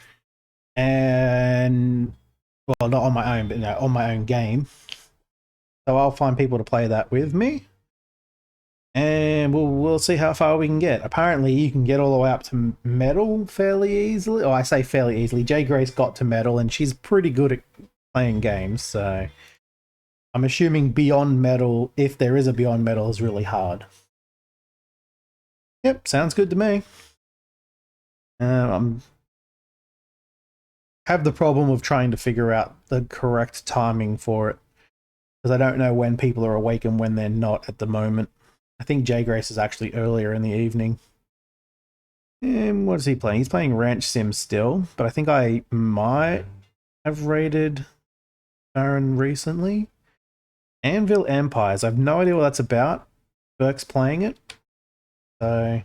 And, well, not on my own, but no, on my own game. So I'll find people to play that with me. And we'll see how far we can get. Apparently, you can get all the way up to metal fairly easily. Or I say fairly easily. J Grace got to metal, and she's pretty good at playing games. So I'm assuming beyond metal, if there is a beyond metal, is really hard. Yep, sounds good to me. I'm have the problem of trying to figure out the correct timing for it, because I don't know when people are awake and when they're not at the moment. I think J Grace is actually earlier in the evening. And what is he playing? He's playing Ranch Sim still, but I think I might have raided Baron recently. Anvil Empires. I have no idea what that's about. Burke's playing it. So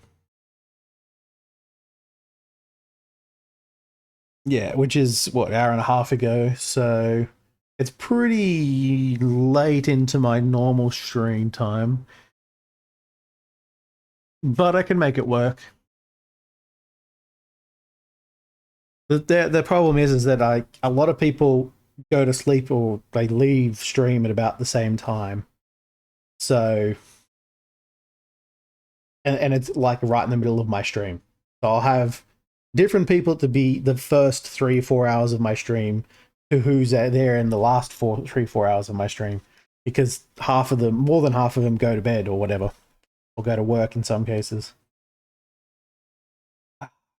yeah, which is what, hour and a half ago. So it's pretty late into my normal stream time. But I can make it work. The problem is that a lot of people go to sleep or they leave stream at about the same time. So and it's like right in the middle of my stream. So I'll have different people to be the first 3 or 4 hours of my stream to who's there in the last 3 or 4 hours of my stream, because more than half of them go to bed or whatever, or go to work in some cases.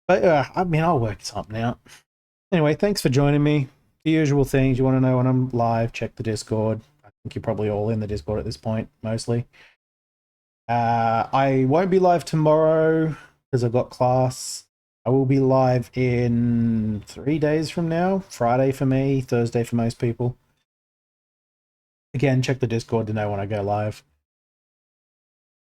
But I mean, I'll work something out. Anyway, thanks for joining me. The usual things. You want to know when I'm live, check the Discord. I think you're probably all in the Discord at this point, mostly. I won't be live tomorrow because I've got class. I will be live in 3 days from now. Friday for me, Thursday for most people. Again, check the Discord to know when I go live.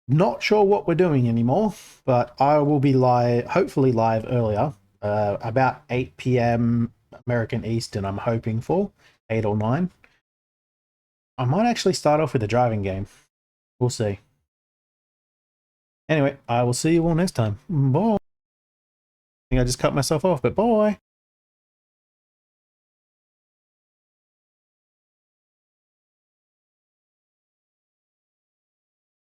Not sure what we're doing anymore, but I will be live, hopefully live earlier, about 8 p.m. American Eastern, I'm hoping for, 8 or 9. I might actually start off with a driving game. We'll see. Anyway, I will see you all next time. Bye. I think I just cut myself off, but bye.